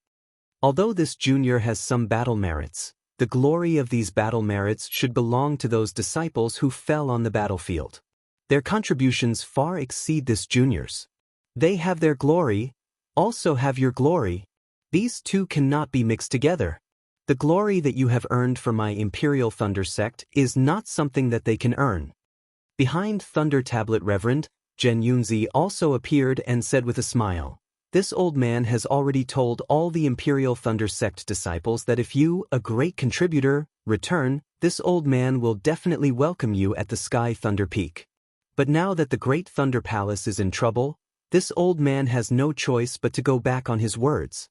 Although this junior has some battle merits, the glory of these battle merits should belong to those disciples who fell on the battlefield. Their contributions far exceed this junior's. They have their glory, also have your glory. These two cannot be mixed together. The glory that you have earned for my Imperial Thunder Sect is not something that they can earn. Behind Thunder Tablet Reverend, Zhen Yunzi also appeared and said with a smile, this old man has already told all the Imperial Thunder Sect disciples that if you, a great contributor, return, this old man will definitely welcome you at the Sky Thunder Peak. But now that the Great Thunder Palace is in trouble, this old man has no choice but to go back on his words.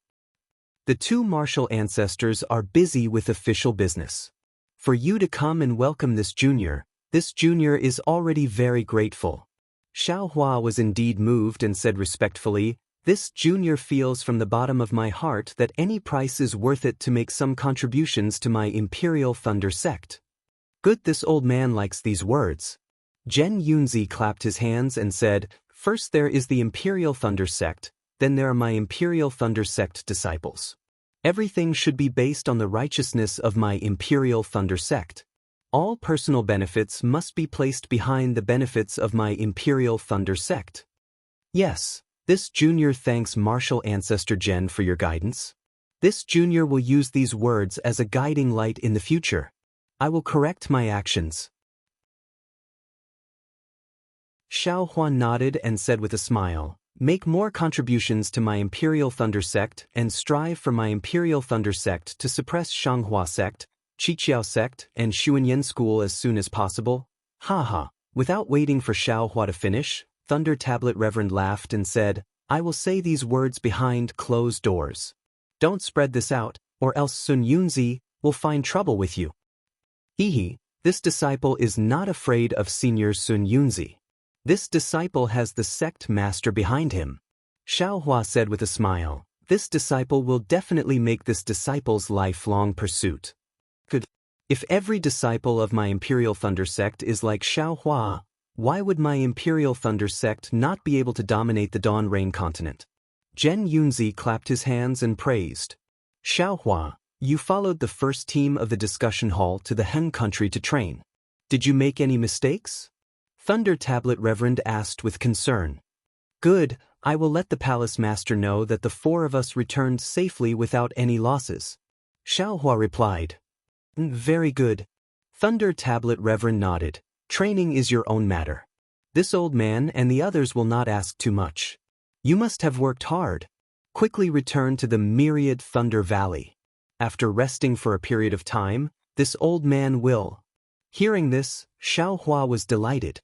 The 2 martial ancestors are busy with official business. For you to come and welcome this junior is already very grateful. Xiaohua was indeed moved and said respectfully, this junior feels from the bottom of my heart that any price is worth it to make some contributions to my Imperial Thunder Sect. Good, this old man likes these words. Zhen Yunzi clapped his hands and said, first there is the Imperial Thunder Sect, then there are my Imperial Thunder Sect disciples. Everything should be based on the righteousness of my Imperial Thunder Sect. All personal benefits must be placed behind the benefits of my Imperial Thunder sect. Yes, this junior thanks martial ancestor Jen for your guidance. This junior will use these words as a guiding light in the future. I will correct my actions. Xiaohua nodded and said with a smile, make more contributions to my Imperial Thunder sect and strive for my Imperial Thunder sect to suppress Xianghua sect, Qiqiao sect, and Xuanyan school as soon as possible. Haha. Without waiting for Xiaohua to finish, Thunder Tablet Reverend laughed and said, I will say these words behind closed doors. Don't spread this out, or else Sun Yunzi will find trouble with you. Hehe, this disciple is not afraid of Senior Sun Yunzi. This disciple has the sect master behind him. Xiaohua said with a smile, this disciple will definitely make this disciple's lifelong pursuit. Good. If every disciple of my Imperial Thunder sect is like Xiaohua, why would my Imperial Thunder sect not be able to dominate the Dawn Rain continent? Zhen Yunzi clapped his hands and praised. Xiaohua, you followed the first team of the discussion hall to the Han country to train. Did you make any mistakes? Thunder Tablet Reverend asked with concern. Good, I will let the palace master know that the four of us returned safely without any losses. Xiaohua replied. Very good. Thunder Tablet Reverend nodded. Training is your own matter. This old man and the others will not ask too much. You must have worked hard. Quickly return to the myriad Thunder Valley. After resting for a period of time, this old man will. Hearing this, Xiaohua was delighted.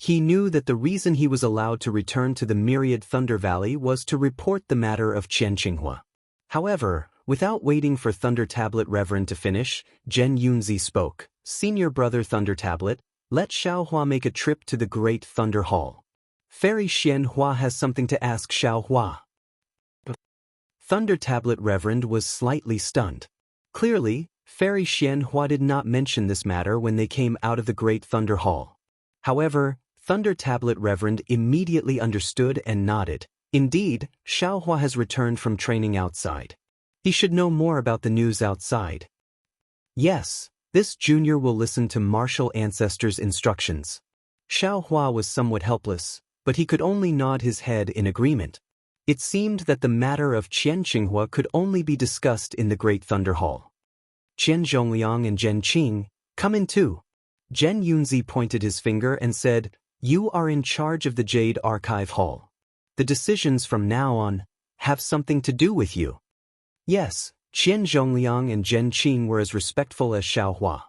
He knew that the reason he was allowed to return to the myriad Thunder Valley was to report the matter of Qianxinghua. However, without waiting for Thunder Tablet Reverend to finish, Zhen Yunzi spoke. Senior brother Thunder Tablet, let Xiaohua make a trip to the Great Thunder Hall. Fairy Xianhua has something to ask Xiaohua. Thunder Tablet Reverend was slightly stunned. Clearly, Fairy Xianhua did not mention this matter when they came out of the Great Thunder Hall. However, Thunder Tablet Reverend immediately understood and nodded. Indeed, Xiaohua has returned from training outside. He should know more about the news outside. Yes, this junior will listen to martial ancestors' instructions. Xiaohua was somewhat helpless, but he could only nod his head in agreement. It seemed that the matter of Qianxinghua could only be discussed in the Great Thunder Hall. Qian Zhongliang and Zhen Qing, come in too. Zhen Yunzi pointed his finger and said, you are in charge of the Jade Archive Hall. The decisions from now on have something to do with you. Yes, Qian Zhongliang and Zhen Qing were as respectful as Xiaohua.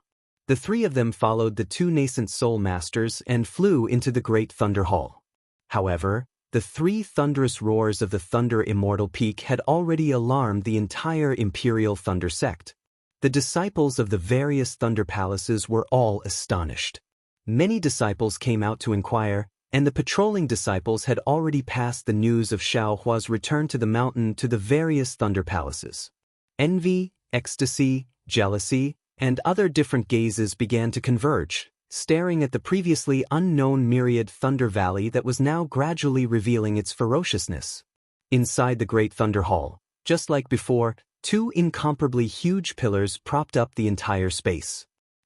The three of them followed the two nascent soul masters and flew into the Great Thunder Hall. However, the three thunderous roars of the Thunder Immortal Peak had already alarmed the entire Imperial Thunder sect. The disciples of the various Thunder Palaces were all astonished. Many disciples came out to inquire, and the patrolling disciples had already passed the news of Xiaohua's return to the mountain to the various Thunder Palaces. Envy, ecstasy, jealousy, and other different gazes began to converge, staring at the previously unknown myriad Thunder Valley that was now gradually revealing its ferociousness. Inside the Great Thunder Hall, just like before, two incomparably huge pillars propped up the entire space.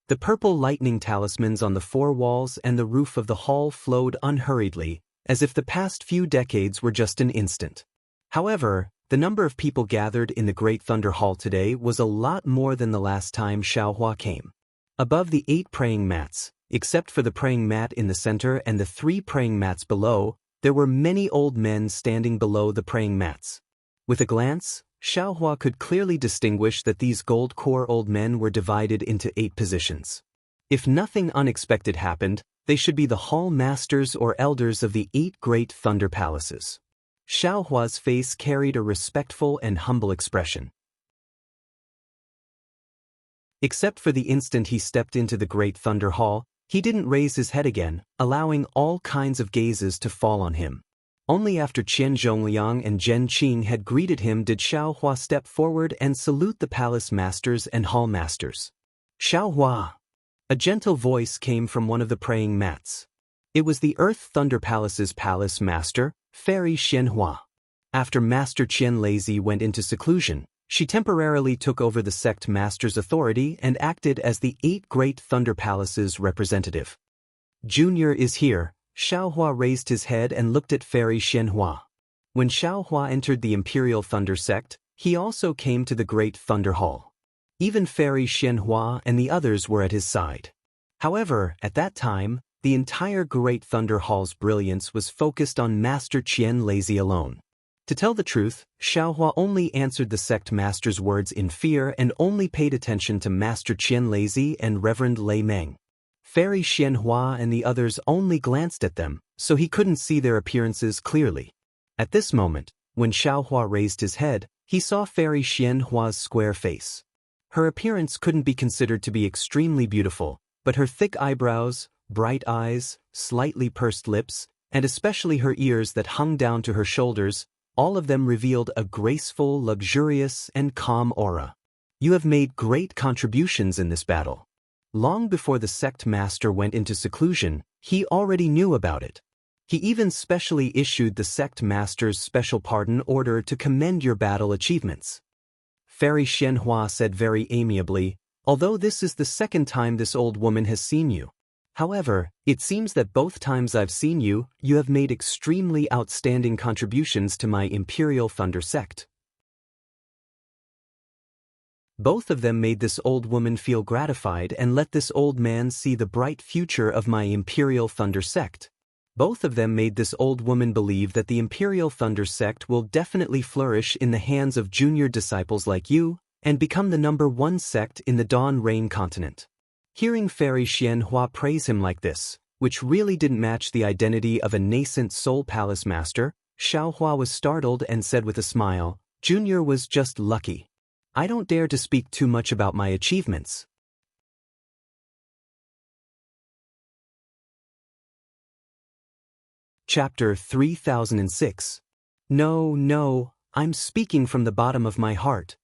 The purple lightning talismans on the four walls and the roof of the hall flowed unhurriedly, as if the past few decades were just an instant. However, the number of people gathered in the Great Thunder Hall today was a lot more than the last time Xiaohua came. Above the 8 praying mats, except for the praying mat in the center and the 3 praying mats below, there were many old men standing below the praying mats. With a glance, Xiaohua could clearly distinguish that these gold core old men were divided into 8 positions. If nothing unexpected happened, they should be the hall masters or elders of the 8 great Thunder Palaces. Xiaohua's face carried a respectful and humble expression. Except for the instant he stepped into the Great Thunder Hall, he didn't raise his head again, allowing all kinds of gazes to fall on him. Only after Qian Zhongliang and Zhen Qing had greeted him did Xiaohua step forward and salute the palace masters and hall masters. Xiaohua! A gentle voice came from one of the praying mats. It was the Earth Thunder Palace's palace master, Fairy Xianhua. After Master Qian Lazy went into seclusion, She temporarily took over the sect master's authority and acted as the 8 Great Thunder Palaces representative. Junior is here. Xiaohua raised his head and looked at Fairy Xianhua. When Xiaohua entered the Imperial Thunder Sect, he also came to the Great Thunder Hall. Even Fairy Xianhua and the others were at his side. However, at that time, the entire Great Thunder Hall's brilliance was focused on Master Qian Lazy alone. To tell the truth, Xiaohua only answered the sect master's words in fear and only paid attention to Master Qian Lazy and Reverend Lei Meng. Fairy Xianhua and the others only glanced at them, so he couldn't see their appearances clearly. At this moment, when Xiaohua raised his head, he saw Fairy Xianhua's square face. Her appearance couldn't be considered to be extremely beautiful, but her thick eyebrows, bright eyes, slightly pursed lips, and especially her ears that hung down to her shoulders, all of them revealed a graceful, luxurious, and calm aura. You have made great contributions in this battle. Long before the sect master went into seclusion, he already knew about it. He even specially issued the sect master's special pardon order to commend your battle achievements. Fairy Xianhua said very amiably, although this is the 2nd time this old woman has seen you. However, it seems that both times I've seen you, you have made extremely outstanding contributions to my Imperial Thunder Sect. Both of them made this old woman feel gratified and let this old man see the bright future of my Imperial Thunder Sect. Both of them made this old woman believe that the Imperial Thunder Sect will definitely flourish in the hands of junior disciples like you and become the #1 sect in the Dawn Rain continent. Hearing Fairy Xianhua praise him like this, which really didn't match the identity of a nascent Soul Palace master, Xiaohua was startled and said with a smile, Junior was just lucky. I don't dare to speak too much about my achievements. Chapter 3006. No, I'm speaking from the bottom of my heart.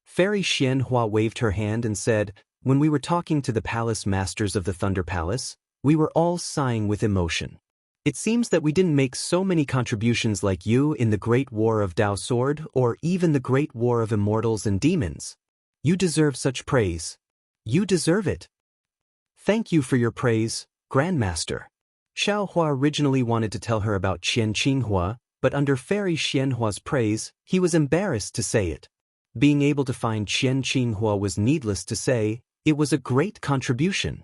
Fairy Xianhua waved her hand and said, when we were talking to the palace masters of the Thunder Palace, we were all sighing with emotion. It seems that we didn't make so many contributions like you in the Great War of Dao Sword or even the Great War of Immortals and Demons. You deserve such praise. You deserve it. Thank you for your praise, Grandmaster. Xiaohua originally wanted to tell her about Qian Qinghua, but under Fairy Xianhua's praise, he was embarrassed to say it. Being able to find Qian Qinghua was needless to say, it was a great contribution.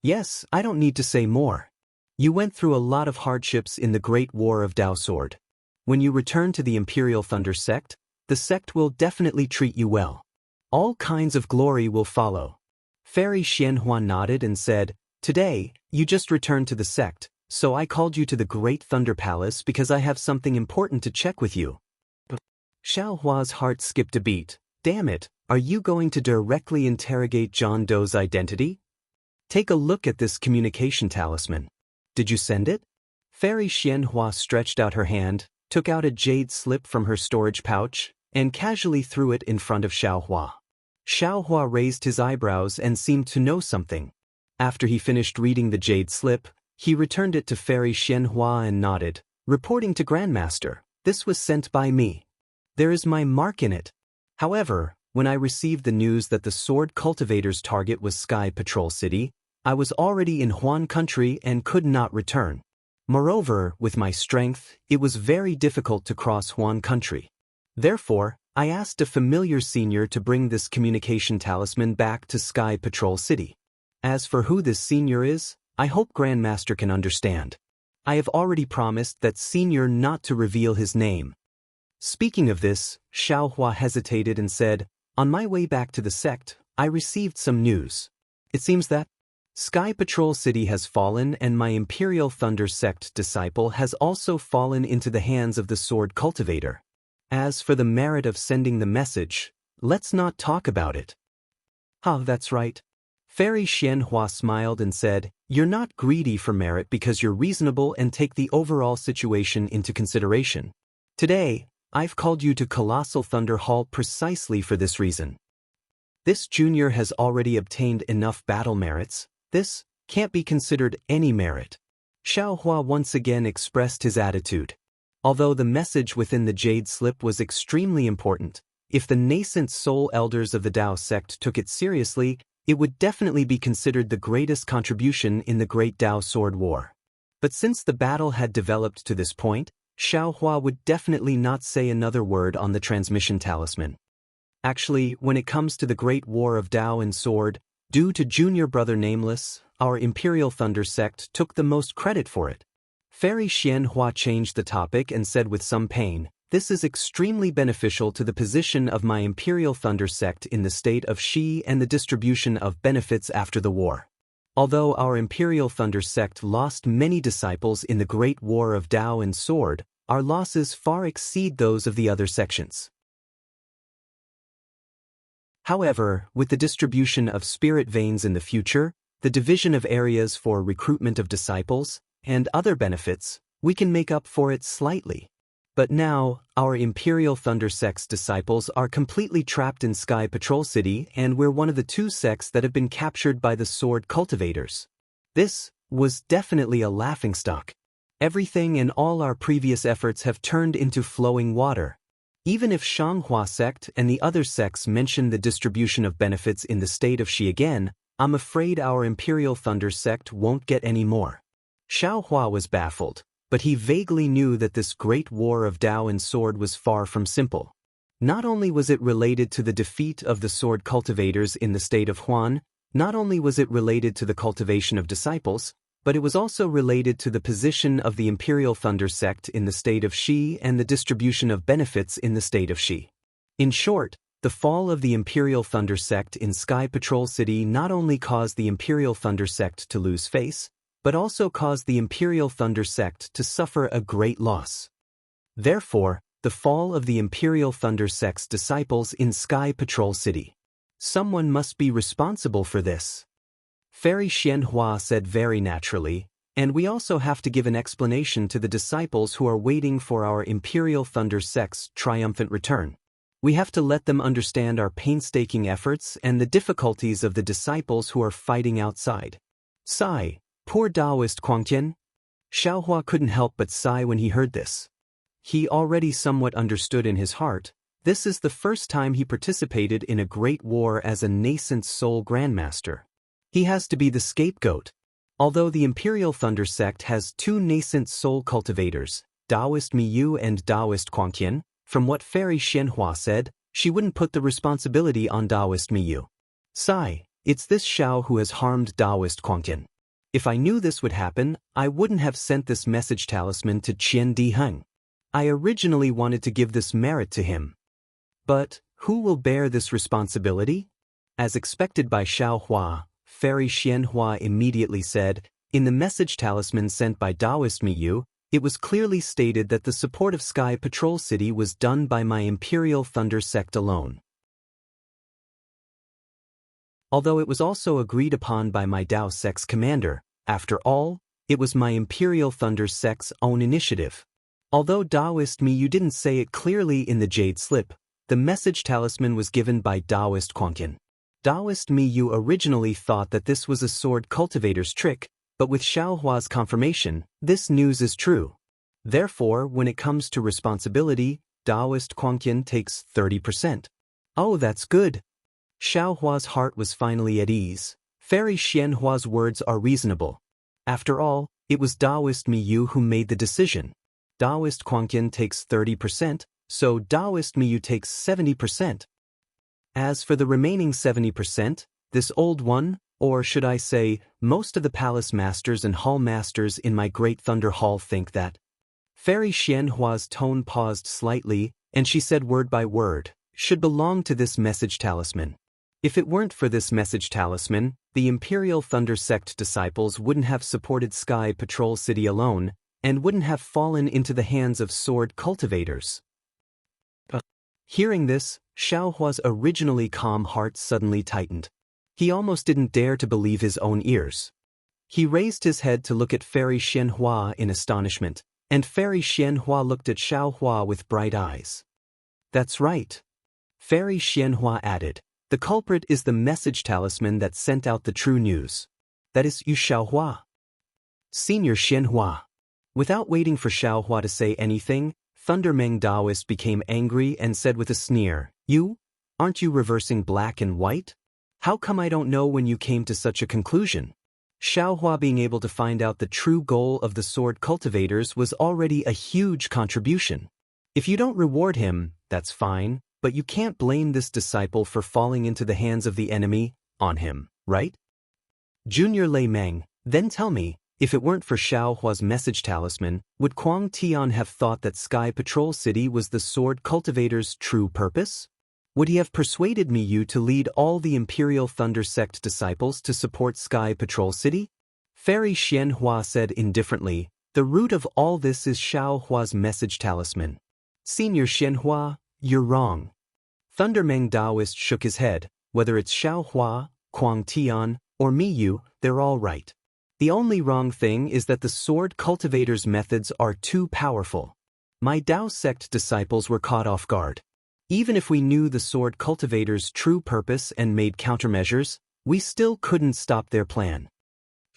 Yes, I don't need to say more. You went through a lot of hardships in the Great War of Dao Sword. When you return to the Imperial Thunder Sect, the sect will definitely treat you well. All kinds of glory will follow. Fairy Xianhua nodded and said, Today, you just returned to the sect, so I called you to the Great Thunder Palace because I have something important to check with you. Xiaohua's heart skipped a beat. Damn it, are you going to directly interrogate John Doe's identity? Take a look at this communication talisman. Did you send it? Fairy Xianhua stretched out her hand, took out a jade slip from her storage pouch, and casually threw it in front of Xiaohua. Xiaohua raised his eyebrows and seemed to know something. After he finished reading the jade slip, he returned it to Fairy Xianhua and nodded, reporting to Grandmaster, this was sent by me. There is my mark in it. However, when I received the news that the sword cultivator's target was Sky Patrol City, I was already in Huan country and could not return. Moreover, with my strength, it was very difficult to cross Huan country. Therefore, I asked a familiar senior to bring this communication talisman back to Sky Patrol City. As for who this senior is, I hope Grandmaster can understand. I have already promised that senior not to reveal his name. Speaking of this, Xiaohua hesitated and said, on my way back to the sect, I received some news. It seems that Sky Patrol City has fallen and my Imperial Thunder Sect disciple has also fallen into the hands of the sword cultivator. As for the merit of sending the message, let's not talk about it. That's right. Fairy Xianhua smiled and said, you're not greedy for merit because you're reasonable and take the overall situation into consideration. Today, I've called you to Colossal Thunder Hall precisely for this reason. This junior has already obtained enough battle merits. This can't be considered any merit. Xiaohua once again expressed his attitude. Although the message within the jade slip was extremely important, if the nascent soul elders of the Dao sect took it seriously, it would definitely be considered the greatest contribution in the Great Dao Sword War. But since the battle had developed to this point, Xiaohua would definitely not say another word on the transmission talisman. Actually, when it comes to the Great War of Dao and Sword, due to Junior Brother Nameless, our Imperial Thunder sect took the most credit for it. Fairy Xianhua changed the topic and said with some pain, "This is extremely beneficial to the position of my Imperial Thunder sect in the state of Xi and the distribution of benefits after the war. Although our Imperial Thunder sect lost many disciples in the Great War of Dao and Sword, our losses far exceed those of the other sections. However, with the distribution of spirit veins in the future, the division of areas for recruitment of disciples, and other benefits, we can make up for it slightly. But now, our Imperial Thunder sect's disciples are completely trapped in Sky Patrol City, and we're one of the 2 sects that have been captured by the sword cultivators. This was definitely a laughingstock. Everything and all our previous efforts have turned into flowing water. Even if Xianghua sect and the other sects mention the distribution of benefits in the state of Xi again, I'm afraid our Imperial Thunder sect won't get any more." Xiaohua was baffled, but he vaguely knew that this great war of Dao and Sword was far from simple. Not only was it related to the defeat of the sword cultivators in the state of Huan, not only was it related to the cultivation of disciples, but it was also related to the position of the Imperial Thunder sect in the state of Xi and the distribution of benefits in the state of Xi. In short, the fall of the Imperial Thunder sect in Sky Patrol City not only caused the Imperial Thunder sect to lose face, but also caused the Imperial Thunder sect to suffer a great loss. Therefore, the fall of the Imperial Thunder sect's disciples in Sky Patrol City. Someone must be responsible for this. Fairy Xianhua said very naturally, and we also have to give an explanation to the disciples who are waiting for our Imperial Thunder sect's triumphant return. We have to let them understand our painstaking efforts and the difficulties of the disciples who are fighting outside. Sigh. Poor Daoist Quangtian. Xiaohua couldn't help but sigh when he heard this. He already somewhat understood in his heart, this is the first time he participated in a great war as a nascent soul grandmaster. He has to be the scapegoat. Although the Imperial Thunder sect has 2 nascent soul cultivators, Daoist Miyu and Daoist Quangtian, from what Fairy Xianhua said, she wouldn't put the responsibility on Daoist Miyu. Sigh, it's this Xiao who has harmed Daoist Quangtian. If I knew this would happen, I wouldn't have sent this message talisman to Qian Diheng. I originally wanted to give this merit to him. But, who will bear this responsibility? As expected by Xiaohua, Fairy Xianhua immediately said, in the message talisman sent by Daoist Miyu, it was clearly stated that the support of Sky Patrol City was done by my Imperial Thunder sect alone. Although it was also agreed upon by my Dao sect's commander, after all, it was my Imperial Thunder sect's own initiative. Although Daoist Miyu didn't say it clearly in the Jade Slip, the message talisman was given by Daoist Quangtian. Daoist Miyu originally thought that this was a sword cultivator's trick, but with Xiaohua's confirmation, this news is true. Therefore, when it comes to responsibility, Daoist Quangtian takes 30%. Oh, that's good. Xiaohua's heart was finally at ease. Fairy Xianhua's words are reasonable. After all, it was Daoist Miyu who made the decision. Daoist Quangtian takes 30%, so Daoist Miyu takes 70%. As for the remaining 70%, this old one, or should I say, most of the palace masters and hall masters in my Great Thunder Hall think that. Fairy Xianhua's tone paused slightly, and she said word by word, should belong to this message talisman. If it weren't for this message talisman, the Imperial Thunder sect disciples wouldn't have supported Sky Patrol City alone, and wouldn't have fallen into the hands of sword cultivators. Hearing this, Xiaohua's originally calm heart suddenly tightened. He almost didn't dare to believe his own ears. He raised his head to look at Fairy Xianhua in astonishment, and Fairy Xianhua looked at Xiaohua with bright eyes. That's right. Fairy Xianhua added, the culprit is the message talisman that sent out the true news. That is you Xiaohua. Senior Xianhua. Without waiting for Xiaohua to say anything, Thundermeng Daoist became angry and said with a sneer, You? Aren't you reversing black and white? How come I don't know when you came to such a conclusion? Xiaohua being able to find out the true goal of the sword cultivators was already a huge contribution. If you don't reward him, that's fine, but you can't blame this disciple for falling into the hands of the enemy on him, right? Junior Lei Meng, then tell me, if it weren't for Xiaohua's message talisman, would Kuang Tian have thought that Sky Patrol City was the sword cultivator's true purpose? Would he have persuaded you to lead all the Imperial Thunder Sect disciples to support Sky Patrol City? Fairy Xianhua said indifferently, the root of all this is Xiaohua's message talisman. Senior Xianhua, you're wrong. Thundermeng Daoist shook his head, whether it's Xiaohua, Kuang Tian, or Miyu, they're all right. The only wrong thing is that the sword cultivator's methods are too powerful. My Dao sect disciples were caught off guard. Even if we knew the sword cultivator's true purpose and made countermeasures, we still couldn't stop their plan.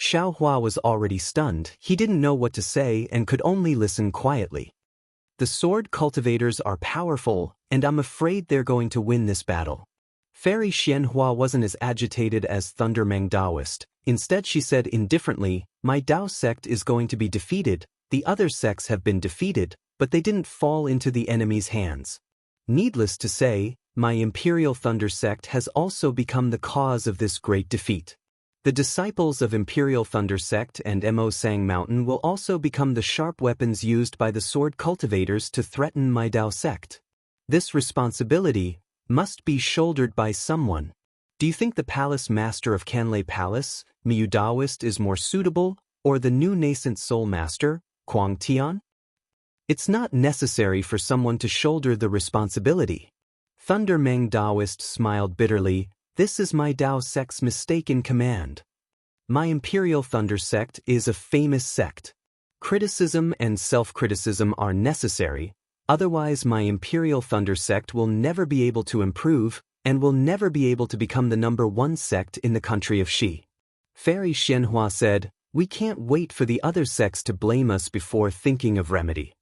Xiaohua was already stunned, he didn't know what to say and could only listen quietly. The sword cultivators are powerful, and I'm afraid they're going to win this battle. Fairy Xianhua wasn't as agitated as Thundermeng Daoist. Instead she said indifferently, my Dao sect is going to be defeated, the other sects have been defeated, but they didn't fall into the enemy's hands. Needless to say, my Imperial Thunder sect has also become the cause of this great defeat. The disciples of Imperial Thunder sect and Mo Sang Mountain will also become the sharp weapons used by the sword cultivators to threaten my Dao sect. This responsibility must be shouldered by someone. Do you think the Palace Master of Canlei Palace, Miyu Daoist, is more suitable, or the new nascent Soul Master, Kuang Tian? It's not necessary for someone to shoulder the responsibility. Thundermeng Daoist smiled bitterly, this is my Dao sect's mistaken command. My Imperial Thunder sect is a famous sect. Criticism and self-criticism are necessary, otherwise my Imperial Thunder sect will never be able to improve, and will never be able to become the #1 sect in the country of Xi. Fairy Xianhua said, we can't wait for the other sects to blame us before thinking of remedy.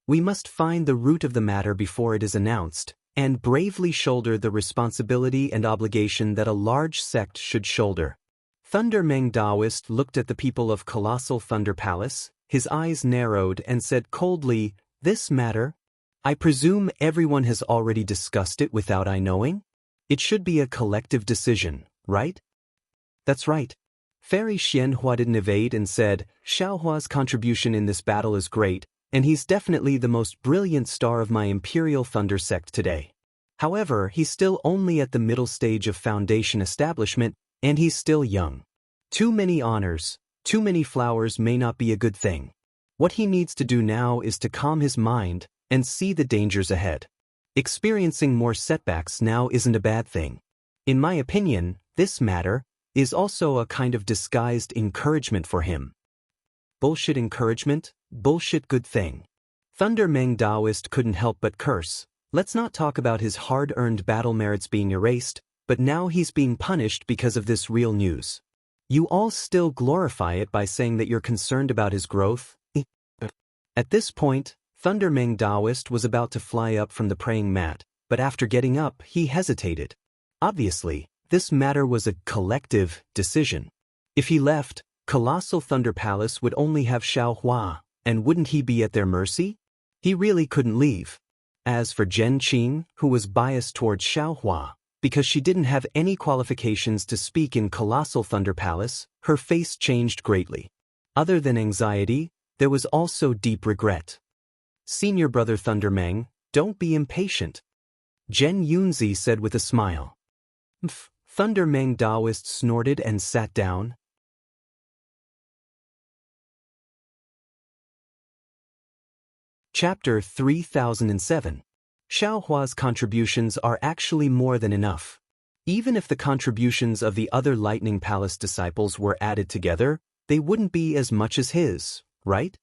We must find the root of the matter before it is announced, and bravely shoulder the responsibility and obligation that a large sect should shoulder. Thundermeng Daoist looked at the people of Colossal Thunder Palace, his eyes narrowed and said coldly, this matter? I presume everyone has already discussed it without I knowing? It should be a collective decision, right? That's right. Fairy Xianhua didn't evade and said, Xiaohua's contribution in this battle is great, and he's definitely the most brilliant star of my Imperial Thunder sect today. However, he's still only at the middle stage of foundation establishment, and he's still young. Too many honors, too many flowers may not be a good thing. What he needs to do now is to calm his mind and see the dangers ahead. Experiencing more setbacks now isn't a bad thing. In my opinion, this matter is also a kind of disguised encouragement for him. Bullshit encouragement, bullshit good thing. Thundermeng Daoist couldn't help but curse. Let's not talk about his hard-earned battle merits being erased, but now he's being punished because of this real news. You all still glorify it by saying that you're concerned about his growth? At this point, Thundermeng Daoist was about to fly up from the praying mat, but after getting up, he hesitated. Obviously, this matter was a collective decision. If he left, Colossal Thunder Palace would only have Xiaohua, and wouldn't he be at their mercy? He really couldn't leave. As for Zhen Qing, who was biased towards Xiaohua, because she didn't have any qualifications to speak in Colossal Thunder Palace, her face changed greatly. Other than anxiety, there was also deep regret. Senior brother Thundermeng, don't be impatient. Zhen Yunzi said with a smile. Thundermeng Daoist snorted and sat down. Chapter 3007. Xiaohua's contributions are actually more than enough. Even if the contributions of the other Lightning Palace disciples were added together, they wouldn't be as much as his, right?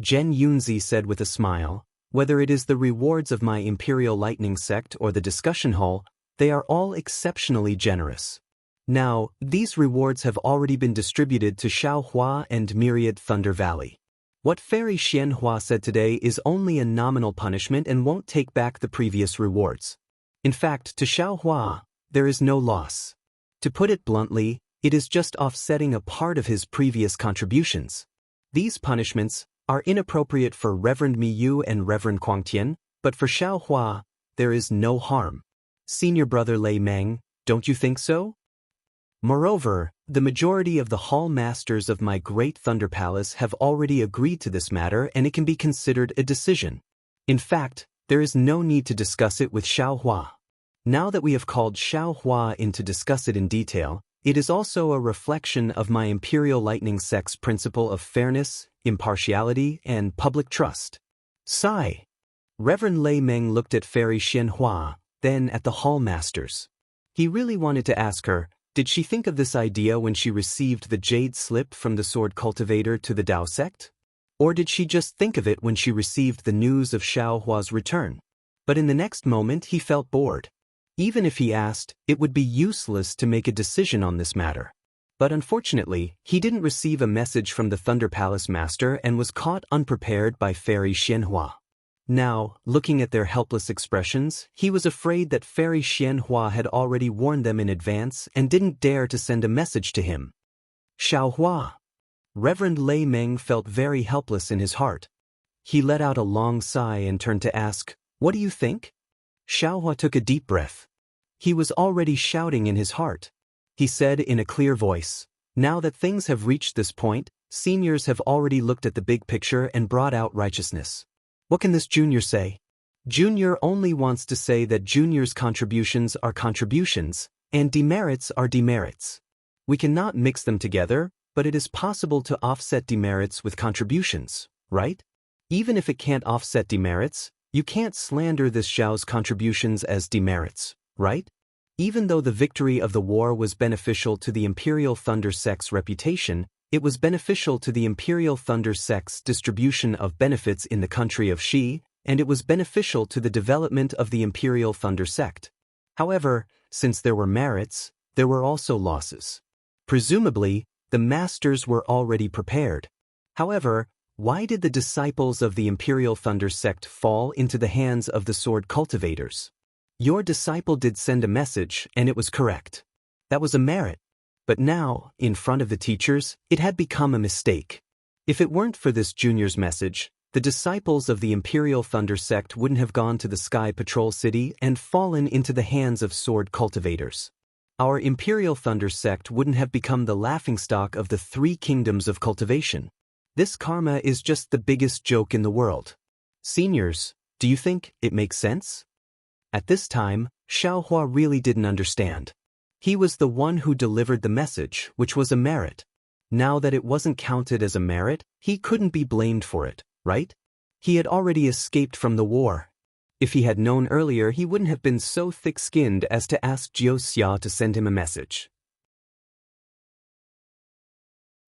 Zhen Yunzi said with a smile, whether it is the rewards of my Imperial Lightning sect or the discussion hall, they are all exceptionally generous. Now, these rewards have already been distributed to Xiaohua and Myriad Thunder Valley. What Fairy Xianxia said today is only a nominal punishment and won't take back the previous rewards. In fact, to Xiaohua, there is no loss. To put it bluntly, it is just offsetting a part of his previous contributions. These punishments are inappropriate for Reverend Miyu and Reverend Quangtian, but for Xiaohua, there is no harm. Senior brother Lei Meng, don't you think so? Moreover, the majority of the hall masters of my great Thunder Palace have already agreed to this matter and it can be considered a decision. In fact, there is no need to discuss it with Xiaohua. Now that we have called Xiaohua in to discuss it in detail, it is also a reflection of my Imperial Lightning Sect's principle of fairness, impartiality, and public trust. Sigh. Reverend Lei Meng looked at Fairy Xianhua, then at the hall masters. He really wanted to ask her, did she think of this idea when she received the jade slip from the sword cultivator to the Dao sect? Or did she just think of it when she received the news of Xiaohua's return? But in the next moment he felt bored. Even if he asked, it would be useless to make a decision on this matter. But unfortunately, he didn't receive a message from the Thunder Palace Master and was caught unprepared by Fairy Xianhua. Now, looking at their helpless expressions, he was afraid that Fairy Xianhua had already warned them in advance and didn't dare to send a message to him. Xiaohua. Reverend Lei Meng felt very helpless in his heart. He let out a long sigh and turned to ask, "What do you think?" Xiaohua took a deep breath. He was already shouting in his heart. He said in a clear voice, "Now that things have reached this point, seniors have already looked at the big picture and brought out righteousness. What can this junior say? Junior only wants to say that junior's contributions are contributions, and demerits are demerits. We cannot mix them together, but it is possible to offset demerits with contributions, right? Even if it can't offset demerits, you can't slander this Xiao's contributions as demerits, right? Even though the victory of the war was beneficial to the Imperial Thunder Sect's reputation, it was beneficial to the Imperial Thunder Sect's distribution of benefits in the country of Xi, and it was beneficial to the development of the Imperial Thunder Sect. However, since there were merits, there were also losses. Presumably, the masters were already prepared. However, why did the disciples of the Imperial Thunder Sect fall into the hands of the sword cultivators? Your disciple did send a message, and it was correct. That was a merit. But now, in front of the teachers, it had become a mistake. If it weren't for this junior's message, the disciples of the Imperial Thunder Sect wouldn't have gone to the Sky Patrol City and fallen into the hands of sword cultivators. Our Imperial Thunder Sect wouldn't have become the laughingstock of the 3 kingdoms of cultivation. This karma is just the biggest joke in the world. Seniors, do you think it makes sense? At this time, Xiaohua really didn't understand. He was the one who delivered the message, which was a merit. Now that it wasn't counted as a merit, he couldn't be blamed for it, right? He had already escaped from the war. If he had known earlier, he wouldn't have been so thick-skinned as to ask Jiu Xia to send him a message.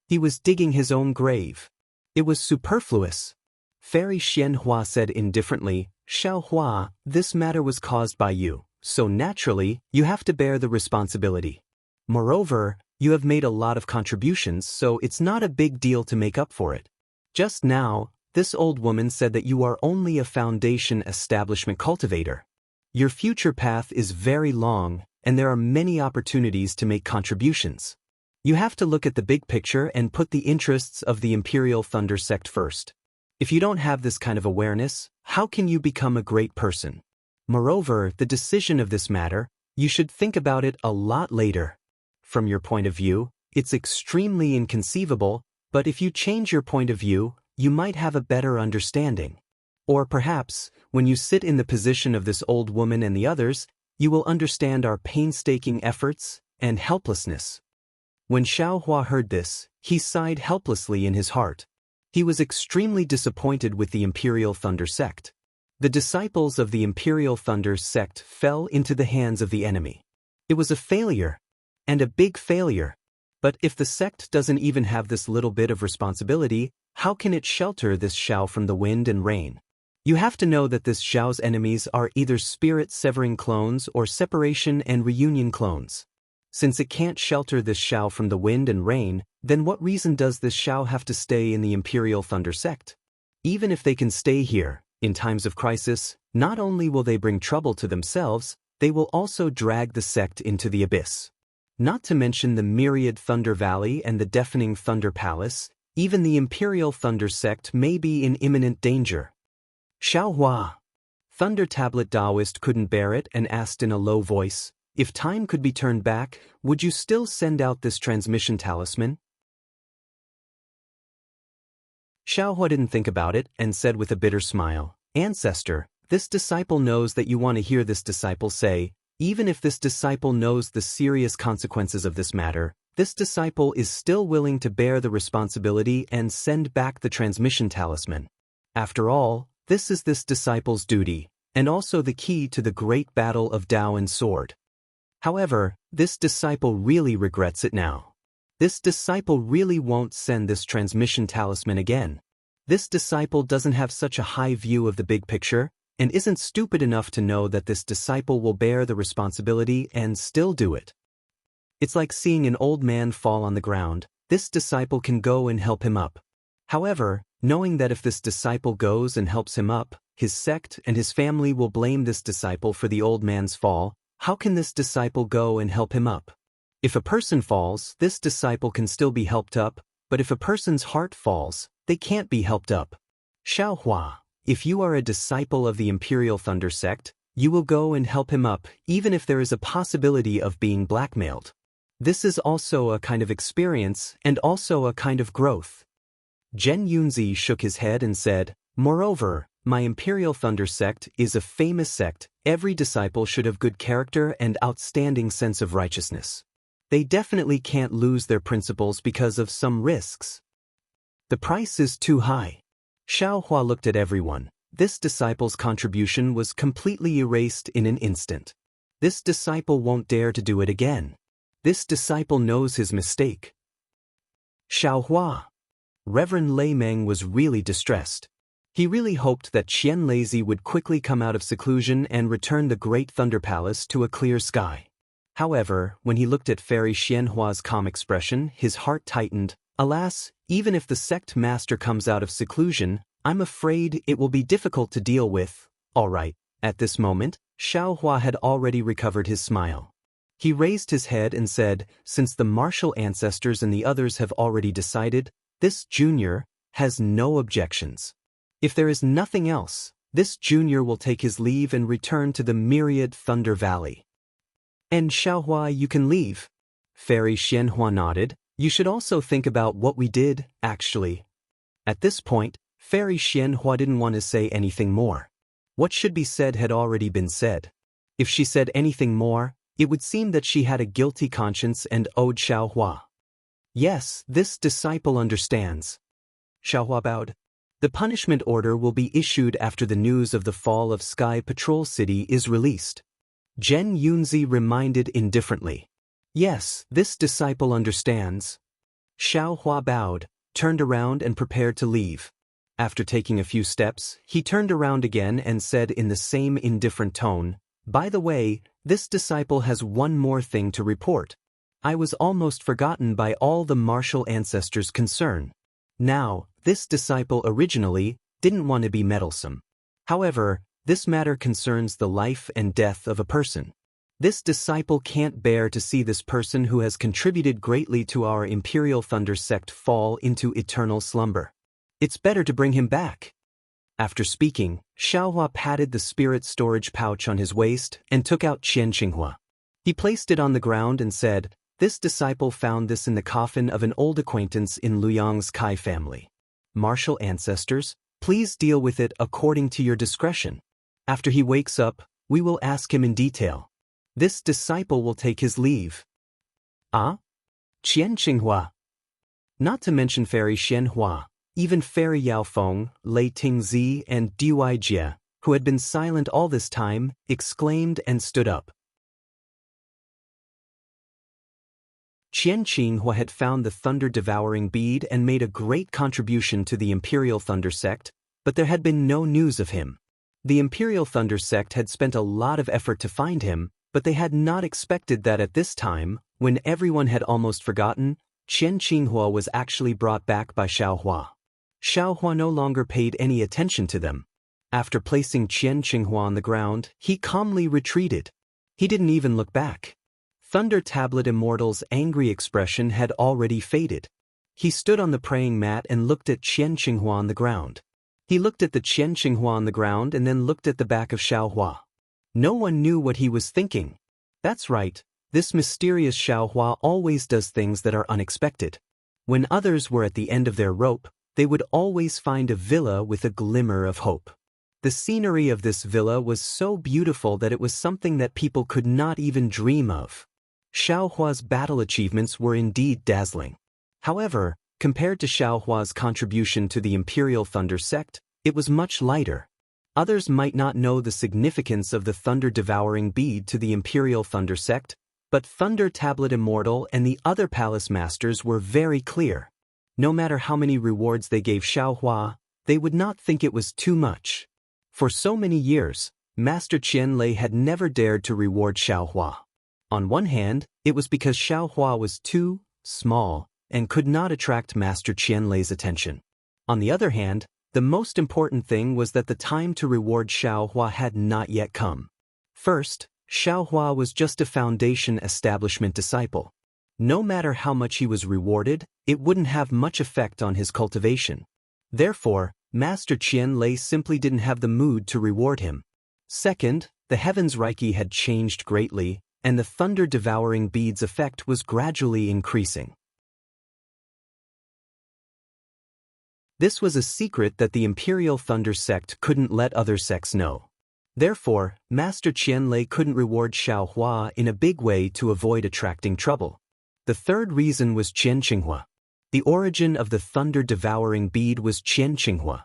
He was digging his own grave. It was superfluous. Fairy Xianhua said indifferently, "Xiaohua, this matter was caused by you. So naturally, you have to bear the responsibility. Moreover, you have made a lot of contributions, so it's not a big deal to make up for it. Just now, this old woman said that you are only a foundation establishment cultivator. Your future path is very long, and there are many opportunities to make contributions. You have to look at the big picture and put the interests of the Imperial Thunder Sect first. If you don't have this kind of awareness, how can you become a great person? Moreover, the decision of this matter, you should think about it a lot later. From your point of view, it's extremely inconceivable, but if you change your point of view, you might have a better understanding. Or perhaps, when you sit in the position of this old woman and the others, you will understand our painstaking efforts and helplessness." When Xiaohua heard this, he sighed helplessly in his heart. He was extremely disappointed with the Imperial Thunder Sect. The disciples of the Imperial Thunder Sect fell into the hands of the enemy. It was a failure, and a big failure. But if the sect doesn't even have this little bit of responsibility, how can it shelter this Xiao from the wind and rain? You have to know that this Xiao's enemies are either spirit-severing clones or separation and reunion clones. Since it can't shelter this Xiao from the wind and rain, then what reason does this Xiao have to stay in the Imperial Thunder Sect? Even if they can stay here, in times of crisis, not only will they bring trouble to themselves, they will also drag the sect into the abyss. Not to mention the myriad Thunder Valley and the deafening Thunder Palace, even the Imperial Thunder Sect may be in imminent danger. Xiaohua. Thunder Tablet Daoist couldn't bear it and asked in a low voice, if time could be turned back, would you still send out this transmission talisman? Xiaohua didn't think about it and said with a bitter smile, Ancestor, this disciple knows that you want to hear this disciple say, even if this disciple knows the serious consequences of this matter, this disciple is still willing to bear the responsibility and send back the transmission talisman. After all, this is this disciple's duty, and also the key to the great battle of Dao and Sword. However, this disciple really regrets it now. This disciple really won't send this transmission talisman again. This disciple doesn't have such a high view of the big picture, and isn't stupid enough to know that this disciple will bear the responsibility and still do it. It's like seeing an old man fall on the ground. This disciple can go and help him up. However, knowing that if this disciple goes and helps him up, his sect and his family will blame this disciple for the old man's fall, how can this disciple go and help him up? If a person falls, this disciple can still be helped up, but if a person's heart falls, they can't be helped up. Xiaohua, if you are a disciple of the Imperial Thunder Sect, you will go and help him up, even if there is a possibility of being blackmailed. This is also a kind of experience and also a kind of growth. Zhen Yunzi shook his head and said, Moreover, my Imperial Thunder Sect is a famous sect. Every disciple should have good character and outstanding sense of righteousness. They definitely can't lose their principles because of some risks. The price is too high. Xiaohua looked at everyone. This disciple's contribution was completely erased in an instant. This disciple won't dare to do it again. This disciple knows his mistake. Xiaohua. Reverend Lei Meng was really distressed. He really hoped that Qian Lazy would quickly come out of seclusion and return the Great Thunder Palace to a clear sky. However, when he looked at Fairy Xianhua's calm expression, his heart tightened. Alas, even if the sect master comes out of seclusion, I'm afraid it will be difficult to deal with. All right. At this moment, Xiaohua had already recovered his smile. He raised his head and said, since the martial ancestors and the others have already decided, this junior has no objections. If there is nothing else, this junior will take his leave and return to the myriad Thunder Valley. And Xiaohua, you can leave. Fairy Xianhua nodded. You should also think about what we did, actually. At this point, Fairy Xianhua didn't want to say anything more. What should be said had already been said. If she said anything more, it would seem that she had a guilty conscience and owed Xiaohua. Yes, this disciple understands. Xiaohua bowed. The punishment order will be issued after the news of the fall of Sky Patrol City is released. Zhen Yunzi reminded indifferently. Yes, this disciple understands. Xiaohua bowed, turned around and prepared to leave. After taking a few steps, he turned around again and said in the same indifferent tone, By the way, this disciple has one more thing to report. I was almost forgotten by all the martial ancestors concerned. Now, this disciple originally didn't want to be meddlesome. However, this matter concerns the life and death of a person. This disciple can't bear to see this person who has contributed greatly to our Imperial Thunder Sect fall into eternal slumber. It's better to bring him back. After speaking, Xiaohua patted the spirit storage pouch on his waist and took out Qian Xinghua. He placed it on the ground and said, This disciple found this in the coffin of an old acquaintance in Luyang's Kai family. Martial ancestors, please deal with it according to your discretion. After he wakes up, we will ask him in detail. This disciple will take his leave. Ah? Qian Xinghua. Not to mention Fairy Xianhua, even Fairy Yaofeng, Lei Tingzi, and Dui Jie, who had been silent all this time, exclaimed and stood up. Qian Xinghua had found the thunder-devouring bead and made a great contribution to the Imperial Thunder Sect, but there had been no news of him. The Imperial Thunder Sect had spent a lot of effort to find him, but they had not expected that at this time, when everyone had almost forgotten, Xianxia was actually brought back by Xiaohua. Xiaohua no longer paid any attention to them. After placing Xianxia on the ground, he calmly retreated. He didn't even look back. Thunder Tablet Immortal's angry expression had already faded. He stood on the praying mat and looked at Xianxia on the ground. He looked at the Xianxia on the ground and then looked at the back of Xiaohua. No one knew what he was thinking. That's right, this mysterious Xiaohua always does things that are unexpected. When others were at the end of their rope, they would always find a villa with a glimmer of hope. The scenery of this villa was so beautiful that it was something that people could not even dream of. Xiaohua's battle achievements were indeed dazzling. However, compared to Xiaohua's contribution to the Imperial Thunder Sect, it was much lighter. Others might not know the significance of the thunder-devouring bead to the Imperial Thunder Sect, but Thunder Tablet Immortal and the other palace masters were very clear. No matter how many rewards they gave Xiaohua, they would not think it was too much. For so many years, Master Qianlei had never dared to reward Xiaohua. On one hand, it was because Xiaohua was too small and could not attract Master Qianlei's attention. On the other hand, the most important thing was that the time to reward Xiaohua had not yet come. First, Xiaohua was just a foundation establishment disciple. No matter how much he was rewarded, it wouldn't have much effect on his cultivation. Therefore, Master Qianlei simply didn't have the mood to reward him. Second, the Heaven's Reiki had changed greatly, and the thunder-devouring bead's effect was gradually increasing. This was a secret that the Imperial Thunder Sect couldn't let other sects know. Therefore, Master Qianlei couldn't reward Xiaohua in a big way to avoid attracting trouble. The third reason was Qianxia. The origin of the thunder-devouring bead was Qianxia.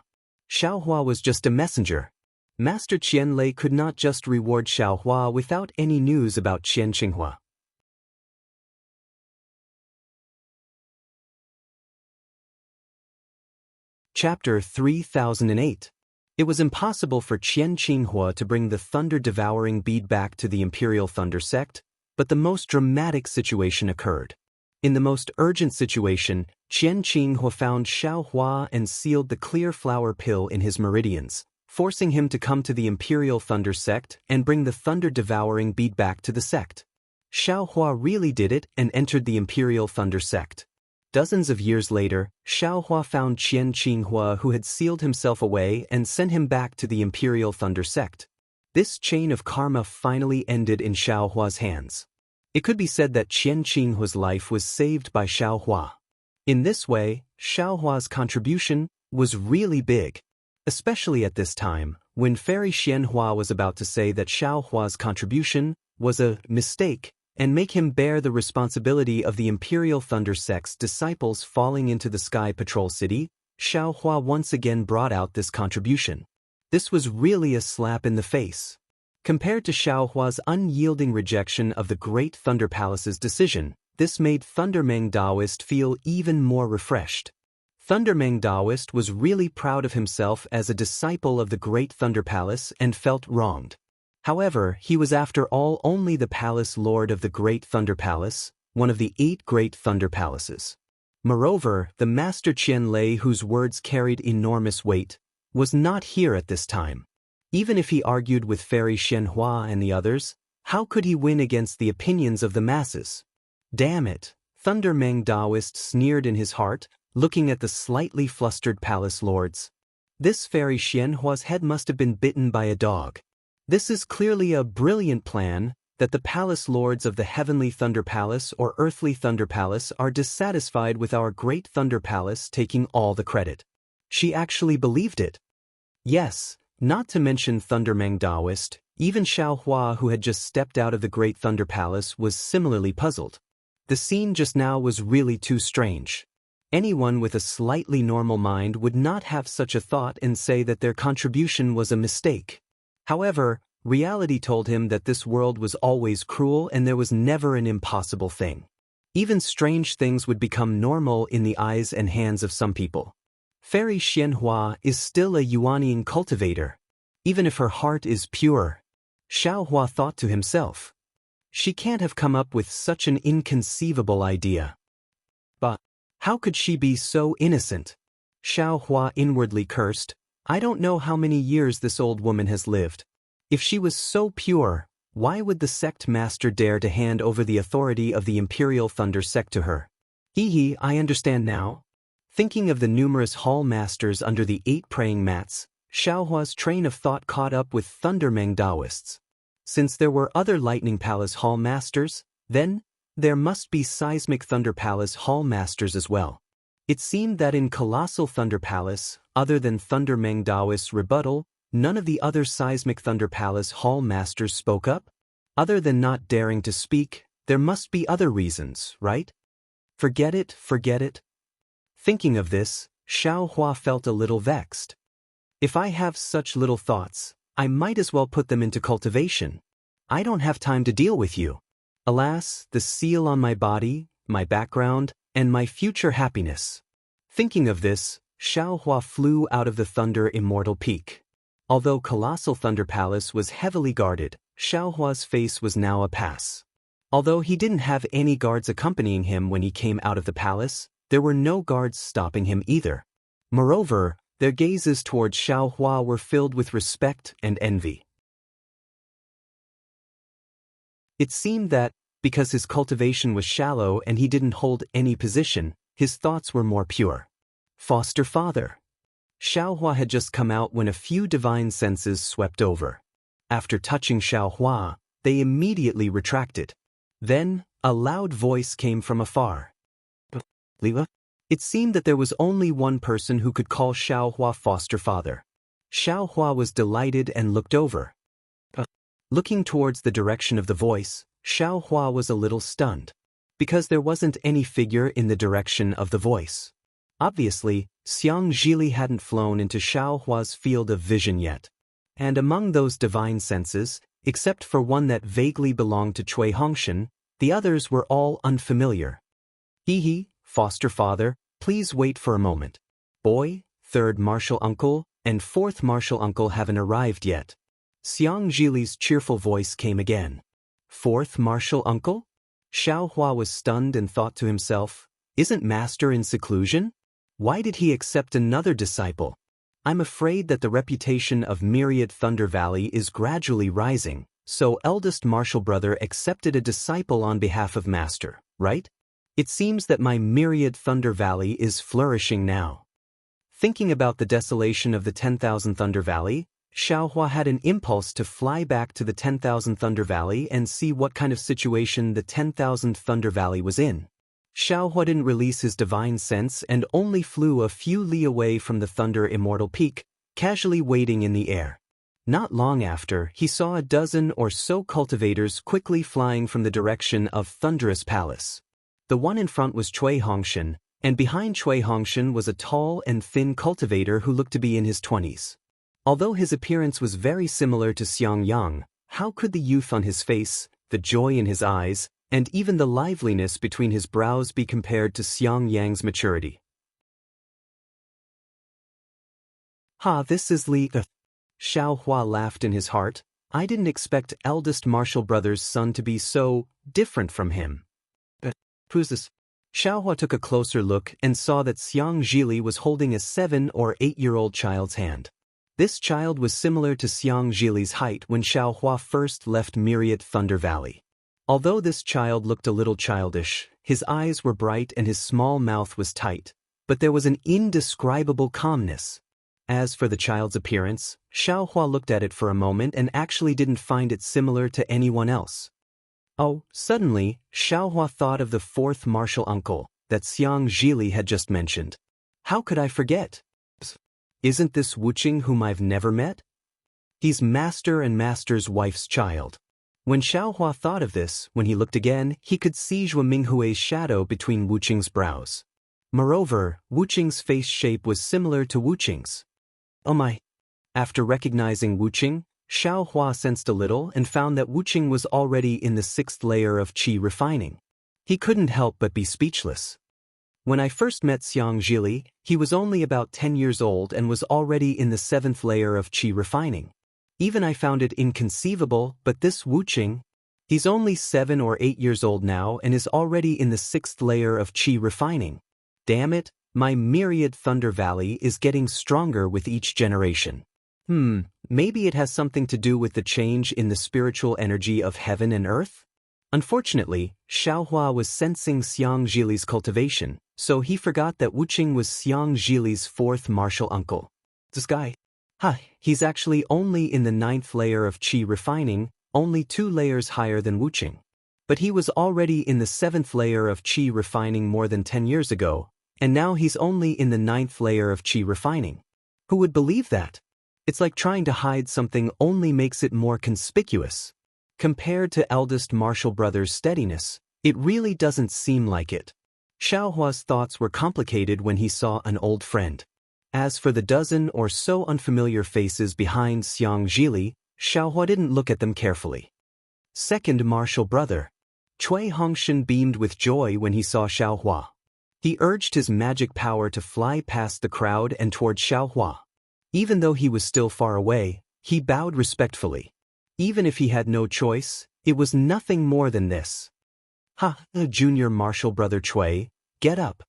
Xiaohua was just a messenger. Master Qianlei could not just reward Xiaohua without any news about Qianxia. Chapter 3008. It was impossible for Qianxia to bring the thunder-devouring bead back to the Imperial Thunder Sect, but the most dramatic situation occurred. In the most urgent situation, Qianxia found Xiaohua and sealed the clear flower pill in his meridians, forcing him to come to the Imperial Thunder Sect and bring the thunder-devouring bead back to the sect. Xiaohua really did it and entered the Imperial Thunder Sect. Dozens of years later, Xiaohua found Qianxia who had sealed himself away and sent him back to the Imperial Thunder Sect. This chain of karma finally ended in Xiaohua's hands. It could be said that Qianxia's life was saved by Xiaohua. In this way, Xiaohua's contribution was really big. Especially at this time, when Fairy Xianhua was about to say that Xiaohua's contribution was a mistake and make him bear the responsibility of the Imperial Thunder Sect's disciples falling into the Sky Patrol City, Xiaohua once again brought out this contribution. This was really a slap in the face. Compared to Xiaohua's unyielding rejection of the Great Thunder Palace's decision, this made Thundermeng Daoist feel even more refreshed. Thundermeng Daoist was really proud of himself as a disciple of the Great Thunder Palace and felt wronged. However, he was after all only the Palace Lord of the Great Thunder Palace, one of the 8 Great Thunder Palaces. Moreover, the Master Qianlei, whose words carried enormous weight, was not here at this time. Even if he argued with Fairy Xianhua and the others, how could he win against the opinions of the masses? Damn it, Thundermeng Daoist sneered in his heart, looking at the slightly flustered palace lords. This Fairy Xianhua's head must have been bitten by a dog. This is clearly a brilliant plan, that the palace lords of the Heavenly Thunder Palace or Earthly Thunder Palace are dissatisfied with our Great Thunder Palace taking all the credit. She actually believed it. Yes, not to mention Thundermeng Daoist, even Xiaohua, who had just stepped out of the Great Thunder Palace, was similarly puzzled. The scene just now was really too strange. Anyone with a slightly normal mind would not have such a thought and say that their contribution was a mistake. However, reality told him that this world was always cruel and there was never an impossible thing. Even strange things would become normal in the eyes and hands of some people. Fairy Xianhua is still a Yuanian cultivator, even if her heart is pure. Xiaohua thought to himself. She can't have come up with such an inconceivable idea. But how could she be so innocent? Xiao Hua inwardly cursed. I don't know how many years this old woman has lived. If she was so pure, why would the sect master dare to hand over the authority of the Imperial Thunder sect to her? I understand now. Thinking of the numerous hall masters under the 8 praying mats, Xiaohua's train of thought caught up with Thundermeng Daoists. Since there were other Lightning Palace hall masters, then there must be Seismic Thunder Palace hall masters as well. It seemed that in Colossal Thunder Palace, other than Thundermeng Daoist's rebuttal, none of the other Seismic Thunder Palace hall masters spoke up? Other than not daring to speak, there must be other reasons, right? Forget it, forget it. Thinking of this, Xiao Hua felt a little vexed. If I have such little thoughts, I might as well put them into cultivation. I don't have time to deal with you. Alas, the seal on my body, my background, and my future happiness. Thinking of this, Xiao Hua flew out of the Thunder Immortal Peak. Although Colossal Thunder Palace was heavily guarded, Xiao Hua's face was now a pass. Although he didn't have any guards accompanying him when he came out of the palace, there were no guards stopping him either. Moreover, their gazes towards Xiao Hua were filled with respect and envy. It seemed that, because his cultivation was shallow and he didn't hold any position, his thoughts were more pure. Foster father. Xiao Hua had just come out when a few divine senses swept over. After touching Xiao Hua, they immediately retracted. Then, a loud voice came from afar. Lila? It seemed that there was only one person who could call Xiao Hua foster father. Xiao Hua was delighted and looked over. Looking towards the direction of the voice, Xiao Hua was a little stunned, because there wasn't any figure in the direction of the voice. Obviously, Xianxia hadn't flown into Xiao Hua's field of vision yet. And among those divine senses, except for one that vaguely belonged to Cui Hongshan, the others were all unfamiliar. Foster father, please wait for a moment. Boy, third martial uncle, and fourth martial uncle haven't arrived yet. Xianxia's cheerful voice came again. Fourth martial uncle? Xiao Hua was stunned and thought to himself, isn't master in seclusion? Why did he accept another disciple? I'm afraid that the reputation of Myriad Thunder Valley is gradually rising, so eldest martial brother accepted a disciple on behalf of master, right? It seems that my Myriad Thunder Valley is flourishing now. Thinking about the desolation of the 10,000 Thunder Valley, Xiao Hua had an impulse to fly back to the 10,000 Thunder Valley and see what kind of situation the 10,000 Thunder Valley was in. Xiao Hua didn't release his divine sense and only flew a few li away from the Thunder Immortal Peak, casually waiting in the air. Not long after, he saw a dozen or so cultivators quickly flying from the direction of Thunderous Palace. The one in front was Cui Hongshan, and behind Cui Hongshan was a tall and thin cultivator who looked to be in his 20s. Although his appearance was very similar to Xiang Yang, how could the youth on his face, the joy in his eyes, and even the liveliness between his brows be compared to Xiang Yang's maturity? This is Li. Xiao Hua laughed in his heart. I didn't expect eldest martial brother's son to be so different from him. Who's this? Xiao Hua took a closer look and saw that Xianxia was holding a 7 or 8-year-old child's hand. This child was similar to Xianxia's height when Xiao Hua first left Myriad Thunder Valley. Although this child looked a little childish, his eyes were bright and his small mouth was tight, but there was an indescribable calmness. As for the child's appearance, Xiao Hua looked at it for a moment and actually didn't find it similar to anyone else. Suddenly, Xiao Hua thought of the fourth martial uncle that Xianxia had just mentioned. How could I forget? Isn't this Wuxing whom I've never met? He's master and master's wife's child. When Xiao Hua thought of this, when he looked again, he could see Zhou Minghui's shadow between Wuqing's brows. Moreover, Wuqing's face shape was similar to Wuqing's. Oh my! After recognizing Wuqing, Xiao Hua sensed a little and found that Wuqing was already in the 6th layer of qi refining. He couldn't help but be speechless. When I first met Xianxia, he was only about 10 years old and was already in the 7th layer of qi refining. Even I found it inconceivable, but this Wuqing, He's only 7 or 8 years old now and is already in the 6th layer of qi refining. Damn it, my myriad Thunder Valley is getting stronger with each generation. Maybe it has something to do with the change in the spiritual energy of heaven and earth? Unfortunately, Xiaohua was sensing Xianxia's cultivation, so he forgot that Wuqing was Xianxia's 4th martial uncle. This guy? He's actually only in the 9th layer of qi refining, only 2 layers higher than Wuqing. But he was already in the 7th layer of qi refining more than 10 years ago, and now he's only in the 9th layer of qi refining. Who would believe that? It's like trying to hide something only makes it more conspicuous. Compared to eldest martial brother's steadiness, it really doesn't seem like it. Xiaohua's thoughts were complicated when he saw an old friend. As for the dozen or so unfamiliar faces behind Xianxia, Xiaohua didn't look at them carefully. Second martial brother. Cui Hongshan beamed with joy when he saw Xiaohua. He urged his magic power to fly past the crowd and toward Xiaohua. Even though he was still far away, he bowed respectfully. Even if he had no choice, it was nothing more than this. Junior martial brother Cui, get up.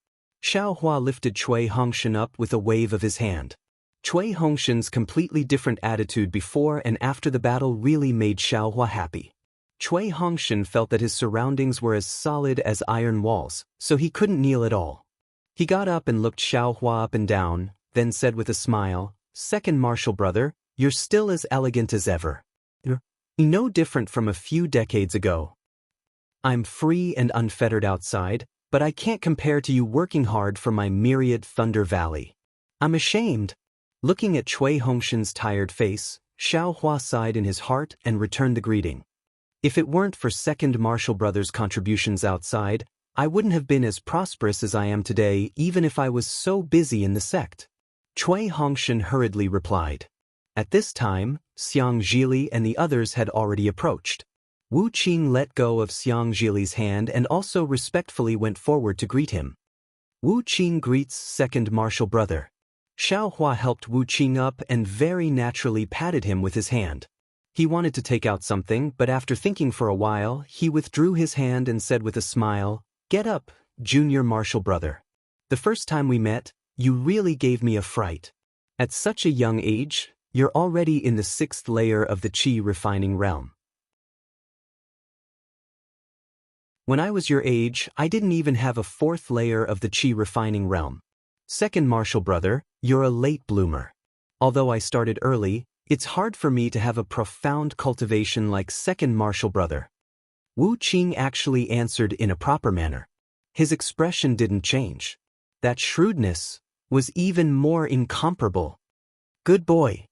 Xiaohua lifted Cui Hongshan up with a wave of his hand. Cui Hongshan's completely different attitude before and after the battle really made Xiaohua happy. Cui Hongshan felt that his surroundings were as solid as iron walls, so he couldn't kneel at all. He got up and looked Xiaohua up and down, then said with a smile, "Second martial brother, you're still as elegant as ever. No different from a few decades ago. I'm free and unfettered outside, but I can't compare to you working hard for my myriad Thunder Valley. I'm ashamed." Looking at Cui Hongshan's tired face, Xiaohua sighed in his heart and returned the greeting. If it weren't for second martial brother's contributions outside, I wouldn't have been as prosperous as I am today even if I was so busy in the sect. Cui Hongshan hurriedly replied. At this time, Xianxia and the others had already approached. Wuqing let go of Xianxia's hand and also respectfully went forward to greet him. Wuqing greets second martial brother. Xiaohua helped Wuqing up and very naturally patted him with his hand. He wanted to take out something, but after thinking for a while, he withdrew his hand and said with a smile, "Get up, junior martial brother. The first time we met, you really gave me a fright. At such a young age, you're already in the 6th layer of the qi refining realm. When I was your age, I didn't even have a 4th layer of the qi refining realm. Second martial brother, you're a late bloomer. Although I started early, it's hard for me to have a profound cultivation like second martial brother." Wuqing actually answered in a proper manner. His expression didn't change. That shrewdness was even more incomparable. Good boy.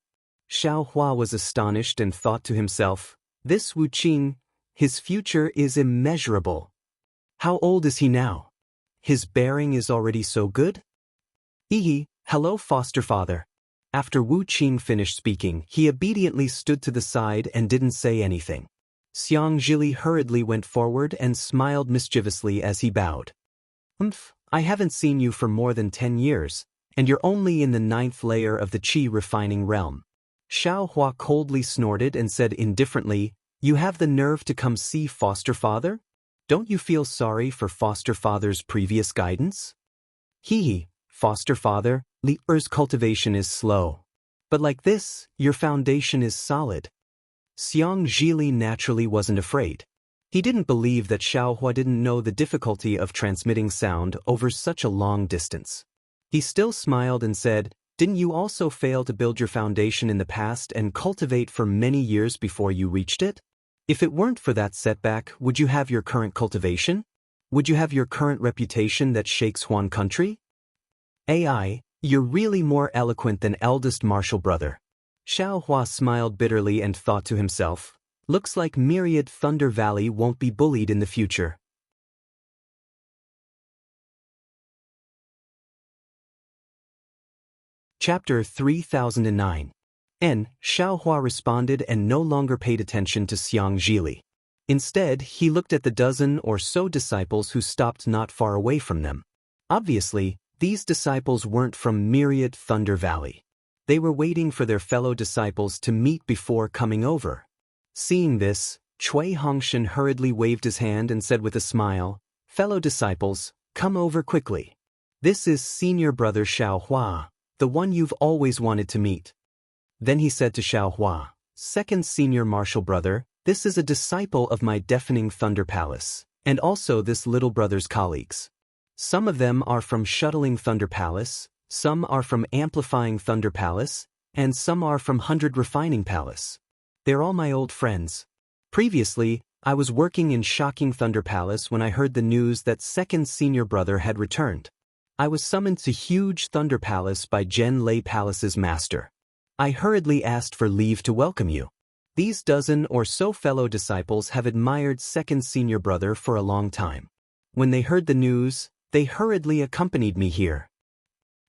Xiaohua was astonished and thought to himself, this Wuqing, his future is immeasurable. How old is he now? His bearing is already so good? Hello foster father. After Wuqing finished speaking, he obediently stood to the side and didn't say anything. Xianxia hurriedly went forward and smiled mischievously as he bowed. I haven't seen you for more than 10 years, and you're only in the 9th layer of the qi refining realm. Xiaohua coldly snorted and said indifferently, "You have the nerve to come see foster father? Don't you feel sorry for foster father's previous guidance?" Foster father, Li's cultivation is slow. But like this, your foundation is solid. Xianxia naturally wasn't afraid. He didn't believe that Xiaohua didn't know the difficulty of transmitting sound over such a long distance. He still smiled and said, "Didn't you also fail to build your foundation in the past and cultivate for many years before you reached it? If it weren't for that setback, would you have your current cultivation? Would you have your current reputation that shakes Huan country? You're really more eloquent than eldest martial brother." Xiaohua smiled bitterly and thought to himself, looks like myriad Thunder Valley won't be bullied in the future. Chapter 3009. Xiaohua responded and no longer paid attention to Xianxia. Instead, he looked at the dozen or so disciples who stopped not far away from them. Obviously, these disciples weren't from myriad Thunder Valley. They were waiting for their fellow disciples to meet before coming over. Seeing this, Cui Hongshan hurriedly waved his hand and said with a smile, "Fellow disciples, come over quickly. This is senior brother Xiao Hua, the one you've always wanted to meet." Then he said to Xiao Hua, "Second senior martial brother, this is a disciple of my deafening Thunder Palace, and also this little brother's colleagues. Some of them are from shuttling Thunder Palace, some are from amplifying Thunder Palace, and some are from 100 refining Palace. They're all my old friends. Previously, I was working in shocking Thunder Palace when I heard the news that second senior brother had returned. I was summoned to huge Thunder Palace by Zhen Lei Palace's master. I hurriedly asked for leave to welcome you. These dozen or so fellow disciples have admired second senior brother for a long time. When they heard the news, they hurriedly accompanied me here.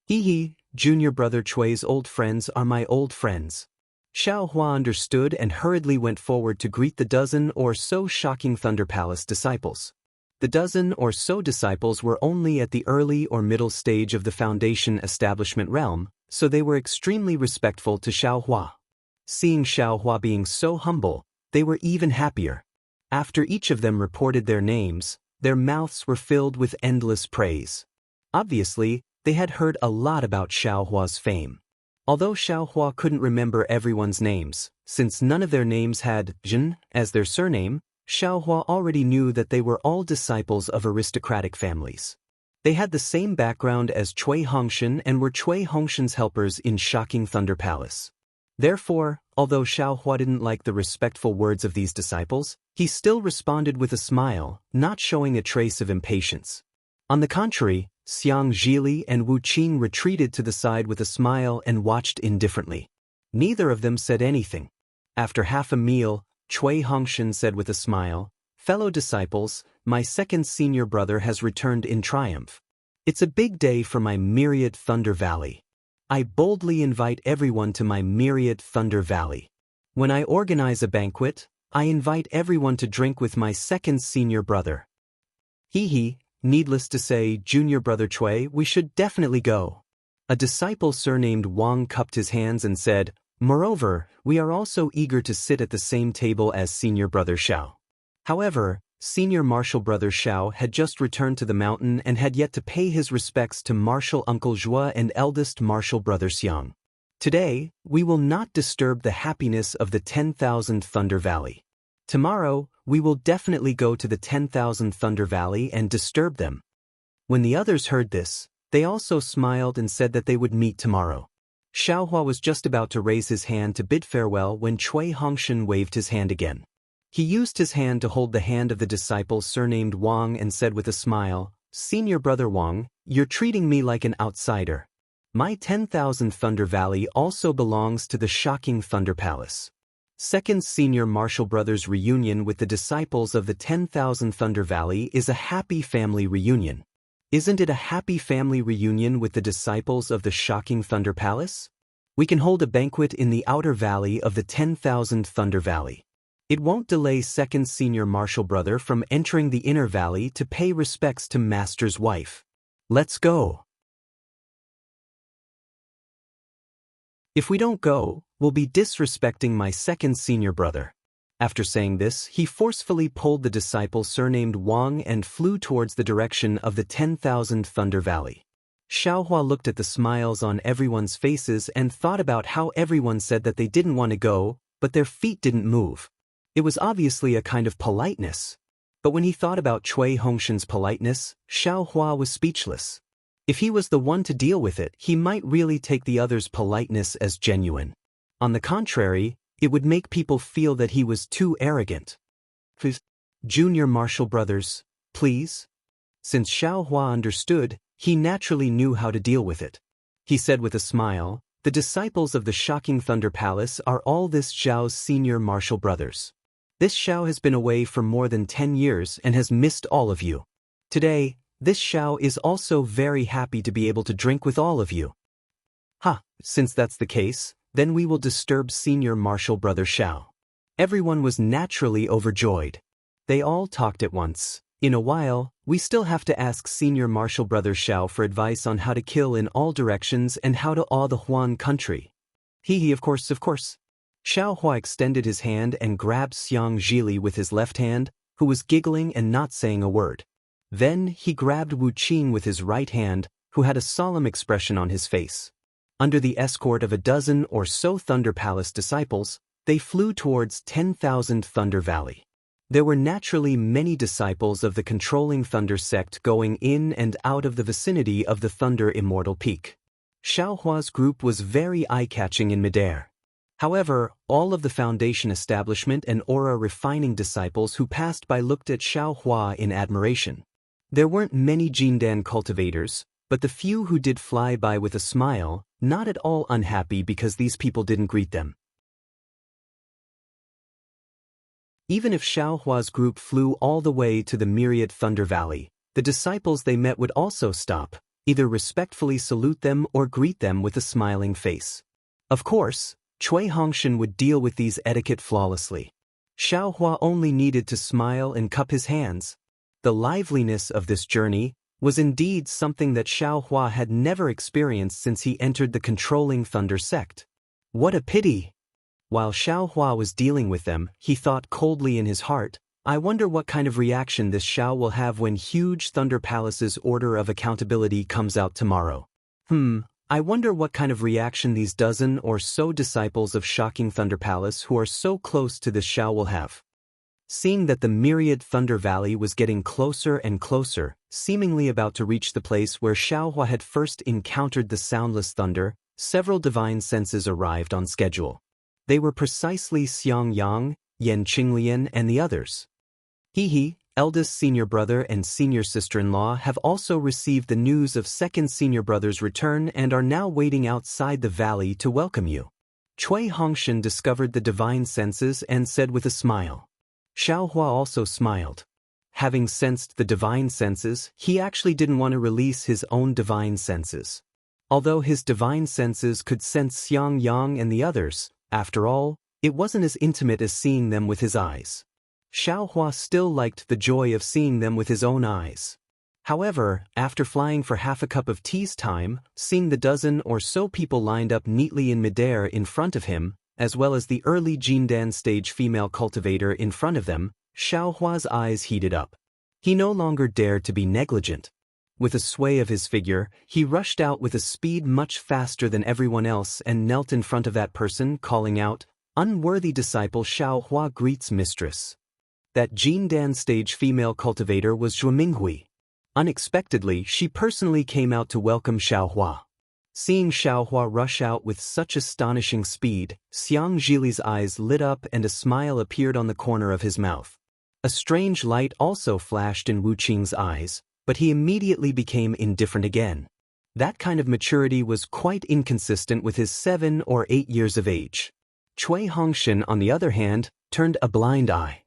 Hee, junior brother Chui's old friends are my old friends." Xiao Hua understood and hurriedly went forward to greet the dozen or so shocking Thunder Palace disciples. The dozen or so disciples were only at the early or middle stage of the foundation establishment realm, so they were extremely respectful to Xiao Hua. Seeing Xiao Hua being so humble, they were even happier. After each of them reported their names, their mouths were filled with endless praise. Obviously, they had heard a lot about Xiao Hua's fame. Although Xiao Hua couldn't remember everyone's names, since none of their names had Zhen as their surname, Xiao Hua already knew that they were all disciples of aristocratic families. They had the same background as Cui Hongshan and were Cui Hongshan's helpers in shocking Thunder Palace. Therefore, although Xiao Hua didn't like the respectful words of these disciples, he still responded with a smile, not showing a trace of impatience. On the contrary, Xiang Zhili and Wu Qing retreated to the side with a smile and watched indifferently. Neither of them said anything. After half a meal, Cui Hongshan said with a smile, "Fellow disciples, my second senior brother has returned in triumph. It's a big day for my myriad Thunder Valley. I boldly invite everyone to my myriad Thunder Valley. When I organize a banquet, I invite everyone to drink with my second senior brother." Hee. Needless to say, junior brother Cui, we should definitely go. A disciple surnamed Wang cupped his hands and said, "Moreover, we are also eager to sit at the same table as senior brother Xiao." However, senior martial brother Xiao had just returned to the mountain and had yet to pay his respects to martial uncle Zhua and eldest martial brother Xiang. Today, we will not disturb the happiness of the 10,000 Thunder Valley. Tomorrow, we will definitely go to the 10,000 Thunder Valley and disturb them. When the others heard this, they also smiled and said that they would meet tomorrow. Xiao Hua was just about to raise his hand to bid farewell when Cui Hongshan waved his hand again. He used his hand to hold the hand of the disciple surnamed Wang and said with a smile, "Senior brother Wang, you're treating me like an outsider. My 10,000 Thunder Valley also belongs to the shocking Thunder Palace. Second senior martial brothers reunion with the disciples of the 10,000 Thunder Valley is a happy family reunion. Isn't it a happy family reunion with the disciples of the shocking Thunder Palace? We can hold a banquet in the outer valley of the 10,000 Thunder Valley. It won't delay second senior martial brother from entering the inner valley to pay respects to master's wife. Let's go. If we don't go, we'll be disrespecting my second senior brother." After saying this, he forcefully pulled the disciple surnamed Wang and flew towards the direction of the 10,000 Thunder Valley. Xiao Hua looked at the smiles on everyone's faces and thought about how everyone said that they didn't want to go, but their feet didn't move. It was obviously a kind of politeness. But when he thought about Cui Hongshan's politeness, Xiao Hua was speechless. If he was the one to deal with it, he might really take the other's politeness as genuine. On the contrary, it would make people feel that he was too arrogant. "Junior martial brothers, please?" Since Xiao Hua understood, he naturally knew how to deal with it. He said with a smile, "The disciples of the shocking Thunder Palace are all this Xiao's senior martial brothers. This Xiao has been away for more than 10 years and has missed all of you. Today, this Xiao is also very happy to be able to drink with all of you. Since that's the case, then we will disturb senior martial brother Xiao." Everyone was naturally overjoyed. They all talked at once. "In a while, we still have to ask senior martial brother Xiao for advice on how to kill in all directions and how to awe the Huan country." Of course. Xiaohua extended his hand and grabbed Xianxia with his left hand, who was giggling and not saying a word. Then he grabbed Wuqing with his right hand, who had a solemn expression on his face. Under the escort of a dozen or so Thunder Palace disciples, they flew towards 10,000 Thunder Valley. There were naturally many disciples of the controlling Thunder sect going in and out of the vicinity of the Thunder Immortal Peak. Xiaohua's group was very eye-catching in midair. However, all of the Foundation establishment and aura refining disciples who passed by looked at Xiaohua in admiration. There weren't many Jindan cultivators, but the few who did fly by with a smile, not at all unhappy because these people didn't greet them. Even if Xiaohua's group flew all the way to the myriad Thunder Valley, the disciples they met would also stop, either respectfully salute them or greet them with a smiling face. Of course, Cui Hongshan would deal with these etiquette flawlessly. Xiaohua only needed to smile and cup his hands. The liveliness of this journey was indeed something that Xiaohua had never experienced since he entered the controlling Thunder sect. What a pity! While Xiaohua was dealing with them, he thought coldly in his heart, I wonder what kind of reaction this Xiao will have when huge Thunder Palace's order of accountability comes out tomorrow. I wonder what kind of reaction these dozen or so disciples of shocking Thunder Palace who are so close to this Xiao will have. Seeing that the myriad Thunder Valley was getting closer and closer, seemingly about to reach the place where Xiaohua had first encountered the soundless thunder, several divine senses arrived on schedule. They were precisely Xiang Yang, Yan Qinglian, and the others. He, eldest senior brother and senior sister-in-law, have also received the news of second senior brother's return and are now waiting outside the valley to welcome you. Cui Hongshan discovered the divine senses and said with a smile. Xiaohua also smiled. Having sensed the divine senses, he actually didn't want to release his own divine senses. Although his divine senses could sense Xiang Yang and the others, after all, it wasn't as intimate as seeing them with his eyes. Xiaohua still liked the joy of seeing them with his own eyes. However, after flying for half a cup of tea's time, seeing the dozen or so people lined up neatly in midair in front of him, as well as the early Jindan stage female cultivator in front of them, Xiaohua's eyes heated up. He no longer dared to be negligent. With a sway of his figure, he rushed out with a speed much faster than everyone else and knelt in front of that person, calling out, "Unworthy disciple Xiaohua greets mistress." That Jindan stage female cultivator was Zhuo Minghui. Unexpectedly, she personally came out to welcome Xiaohua. Seeing Xiaohua rush out with such astonishing speed, Xianxili's eyes lit up and a smile appeared on the corner of his mouth. A strange light also flashed in Wuqing's eyes, but he immediately became indifferent again. That kind of maturity was quite inconsistent with his 7 or 8 years of age. Cui Hongshan, on the other hand, turned a blind eye.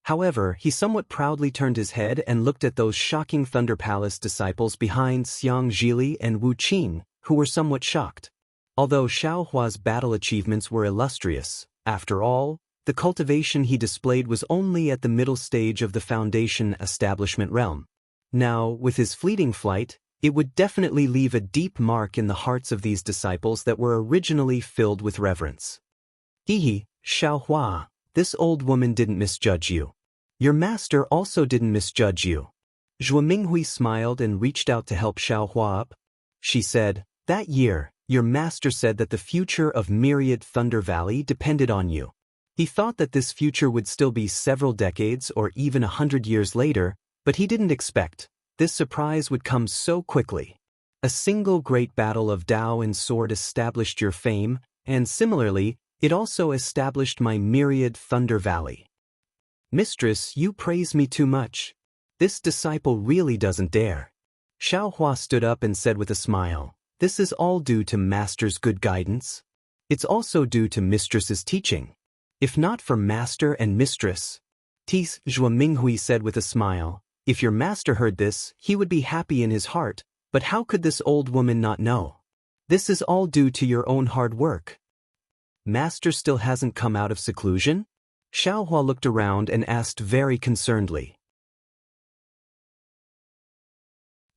However, he somewhat proudly turned his head and looked at those shocking Thunder Palace disciples behind Xianxili and Wuqing, who were somewhat shocked. Although Xiaohua's battle achievements were illustrious, after all, the cultivation he displayed was only at the middle stage of the Foundation establishment realm. Now, with his fleeting flight, it would definitely leave a deep mark in the hearts of these disciples that were originally filled with reverence. Xiaohua, this old woman didn't misjudge you. Your master also didn't misjudge you. Zhuo Minghui smiled and reached out to help Xiaohua up. She said, that year, your master said that the future of myriad Thunder Valley depended on you. He thought that this future would still be several decades or even 100 years later, but he didn't expect this surprise would come so quickly. A single great battle of Dao and sword established your fame, and similarly, it also established my myriad Thunder Valley. Mistress, you praise me too much. This disciple really doesn't dare. Xiaohua stood up and said with a smile, this is all due to master's good guidance. It's also due to mistress's teaching. If not for master and mistress. Zhuo Minghui said with a smile, if your master heard this, he would be happy in his heart, but how could this old woman not know? This is all due to your own hard work. Master still hasn't come out of seclusion? Xiaohua looked around and asked very concernedly.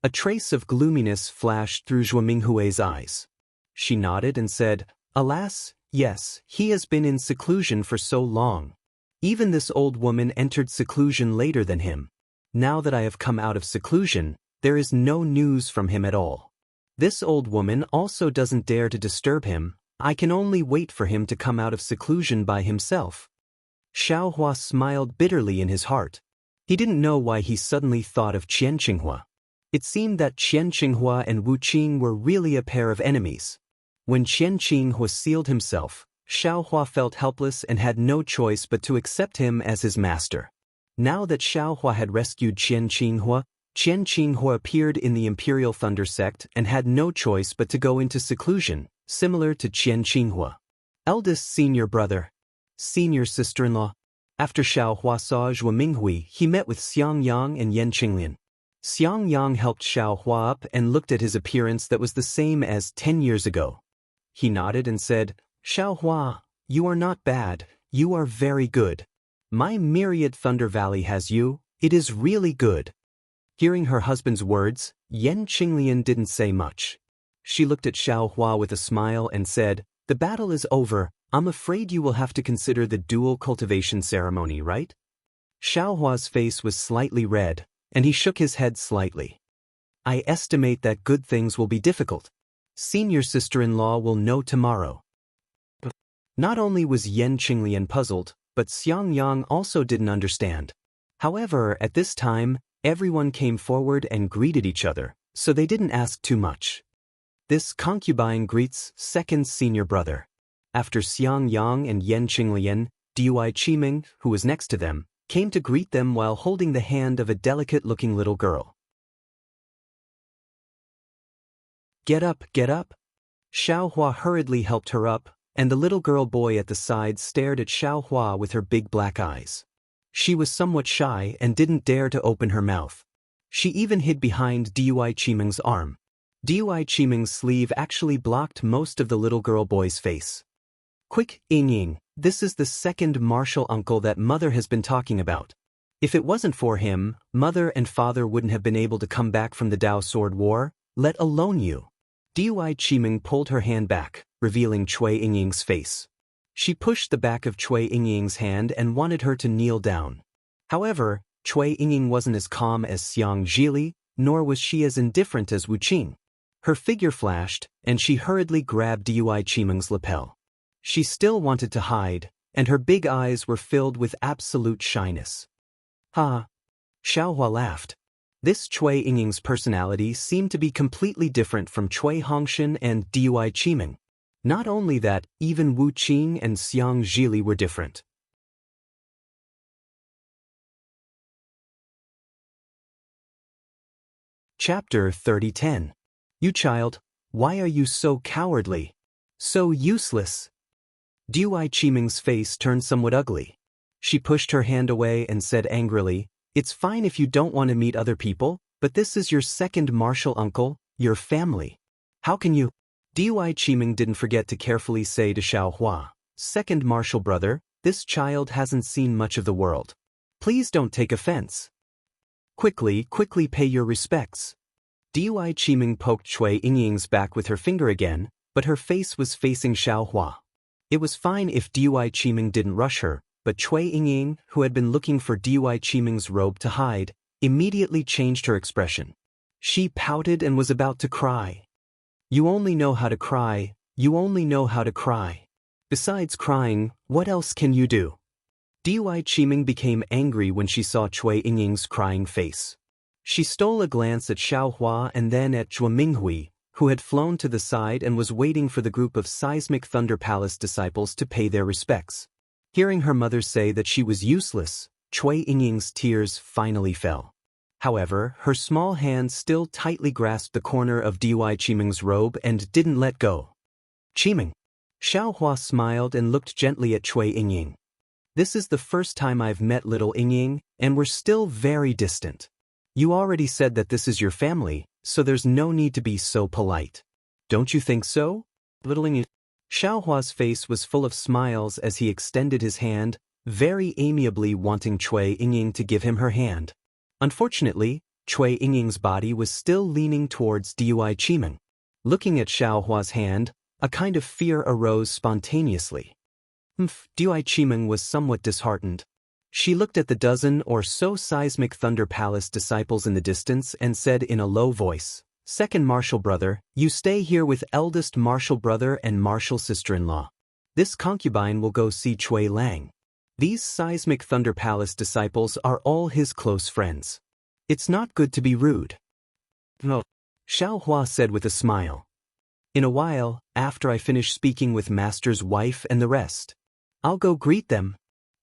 A trace of gloominess flashed through Zhuo Minghui's eyes. She nodded and said, alas, Yes, he has been in seclusion for so long. Even this old woman entered seclusion later than him. Now that I have come out of seclusion, there is no news from him at all. This old woman also doesn't dare to disturb him. I can only wait for him to come out of seclusion by himself. Xiaohua smiled bitterly in his heart. He didn't know why he suddenly thought of Qian Qinghua. It seemed that Qian Qinghua and Wu Qing were really a pair of enemies. When Qian Qinghua sealed himself, Xiaohua felt helpless and had no choice but to accept him as his master. Now that Xiaohua had rescued Qian Qinghua appeared in the Imperial Thunder sect and had no choice but to go into seclusion, similar to Qian Qinghua. Eldest senior brother. Senior sister-in-law. After Xiaohua saw Zhuo Minghui, he met with Xiangyang and Yan Qinglian. Xiangyang helped Xiaohua up and looked at his appearance that was the same as 10 years ago. He nodded and said, Xiaohua, you are not bad, you are very good. My myriad Thunder Valley has you, it is really good. Hearing her husband's words, Yan Qinglian didn't say much. She looked at Xiaohua with a smile and said, the battle is over, I'm afraid you will have to consider the dual cultivation ceremony, right? Xiaohua's face was slightly red, and he shook his head slightly. I estimate that good things will be difficult. Senior sister-in-law will know tomorrow. Not only was Yan Qinglian puzzled, but Xiangyang also didn't understand. However, at this time, everyone came forward and greeted each other, so they didn't ask too much. This concubine greets second senior brother. After Xiangyang and Yan Qinglian, Dui Qiming, who was next to them, came to greet them while holding the hand of a delicate-looking little girl. Get up, get up. Xiaohua hurriedly helped her up, and the little girl boy at the side stared at Xiaohua with her big black eyes. She was somewhat shy and didn't dare to open her mouth. She even hid behind Dui Qiming's arm. Dui Qiming's sleeve actually blocked most of the little girl boy's face. Quick, Ying, this is the second martial uncle that Mother has been talking about. If it wasn't for him, Mother and Father wouldn't have been able to come back from the Dao Sword War, let alone you. Dui Qiming pulled her hand back, revealing Cui Yingying's face. She pushed the back of Cui Yingying's hand and wanted her to kneel down. However, Cui Yingying wasn't as calm as Xiang Zhili, nor was she as indifferent as Wu Qing. Her figure flashed, and she hurriedly grabbed Dui Qiming's lapel. She still wanted to hide, and her big eyes were filled with absolute shyness. Ha! Xiaohua laughed. This Cui Yingying's personality seemed to be completely different from Cui Hongshan and Dui Qiming. Not only that, even Wu Qing and Xiang Zhili were different. Chapter 30:10. You child, why are you so cowardly? So useless? Dui Qiming's face turned somewhat ugly. She pushed her hand away and said angrily, it's fine if you don't want to meet other people, but this is your second martial uncle, your family. How can you? Dui Qiming didn't forget to carefully say to Xiaohua, second martial brother, this child hasn't seen much of the world. Please don't take offense. Quickly pay your respects. Dui Qiming poked Cui Yingying's back with her finger again, but her face was facing Xiaohua. It was fine if Dui Qiming didn't rush her, but Cui Yingying, who had been looking for Dui Qiming's robe to hide, immediately changed her expression. She pouted and was about to cry. You only know how to cry, you only know how to cry. Besides crying, what else can you do? Dui Qiming became angry when she saw Cui Yingying's crying face. She stole a glance at Xiaohua and then at Zhuo Minghui, who had flown to the side and was waiting for the group of Seismic Thunder Palace disciples to pay their respects. Hearing her mother say that she was useless, Cui Yingying's tears finally fell. However, her small hand still tightly grasped the corner of Dui Qiming's robe and didn't let go. Qiming. Xiaohua smiled and looked gently at Cui Yingying. This is the first time I've met little Yingying, and we're still very distant. You already said that this is your family, so there's no need to be so polite. Don't you think so? Little Yingying. Xiaohua's face was full of smiles as he extended his hand, very amiably wanting Cui Yingying to give him her hand. Unfortunately, Cui Yingying's body was still leaning towards Dui Qiming. Looking at Xiaohua's hand, A kind of fear arose spontaneously. Dui Qimeng was somewhat disheartened. She looked at the dozen or so seismic Thunder Palace disciples in the distance and said in a low voice, "Second martial brother, you stay here with eldest martial brother and martial sister-in-law. This concubine will go see Cui Lang. These seismic Thunder Palace disciples are all his close friends. It's not good to be rude." "No," Xiao Hua said with a smile. "In a while, after I finish speaking with Master's wife and the rest, I'll go greet them."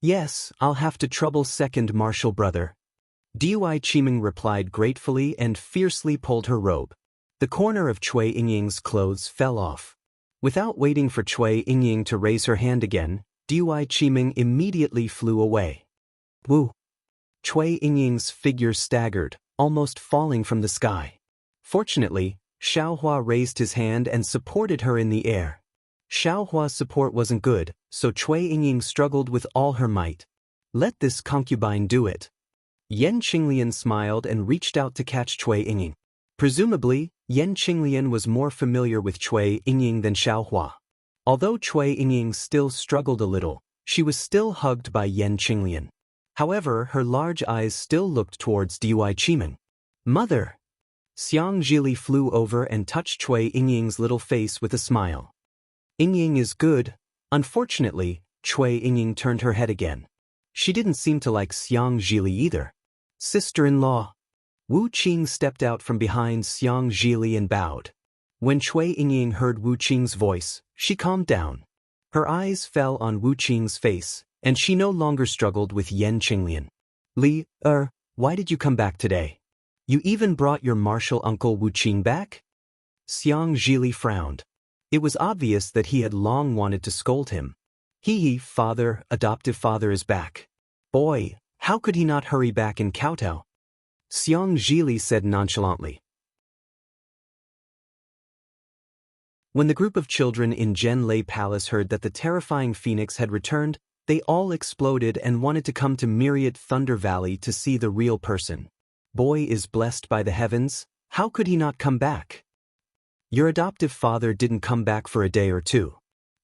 "Yes, I'll have to trouble second martial brother." Dui Qimeng replied gratefully and fiercely pulled her robe. The corner of Cui Yingying's clothes fell off. Without waiting for Cui Yingying to raise her hand again, Dui Qimeng immediately flew away. Woo! Cui Yingying's figure staggered, almost falling from the sky. Fortunately, Xiaohua raised his hand and supported her in the air. Xiaohua's support wasn't good, so Cui Yingying struggled with all her might. "Let this concubine do it." Yan Qinglian smiled and reached out to catch Cui Yingying. Presumably, Yan Qinglian was more familiar with Cui Yingying than Xiaohua. Although Cui Yingying still struggled a little, she was still hugged by Yan Qinglian. However, her large eyes still looked towards Dui Qimeng. "Mother!" Xiang Zhili flew over and touched Cui Yingying's little face with a smile. "Yingying is good." Unfortunately, Cui Yingying turned her head again. She didn't seem to like Xiang Zhili either. "Sister-in-law." Wu Qing stepped out from behind Xiang Zhili and bowed. When Cui Yingying heard Wu Qing's voice, she calmed down. Her eyes fell on Wu Qing's face, and she no longer struggled with Yan Qinglian. "Li, why did you come back today? You even brought your martial uncle Wu Qing back?" Xiang Zhili frowned. It was obvious that he had long wanted to scold him. Father, adoptive father is back. Boy, how could he not hurry back and kowtow?" Xiang Zhili said nonchalantly. When the group of children in Zhenlei Palace heard that the terrifying phoenix had returned, they all exploded and wanted to come to Myriad Thunder Valley to see the real person. Boy is blessed by the heavens, how could he not come back? Your adoptive father didn't come back for a day or two.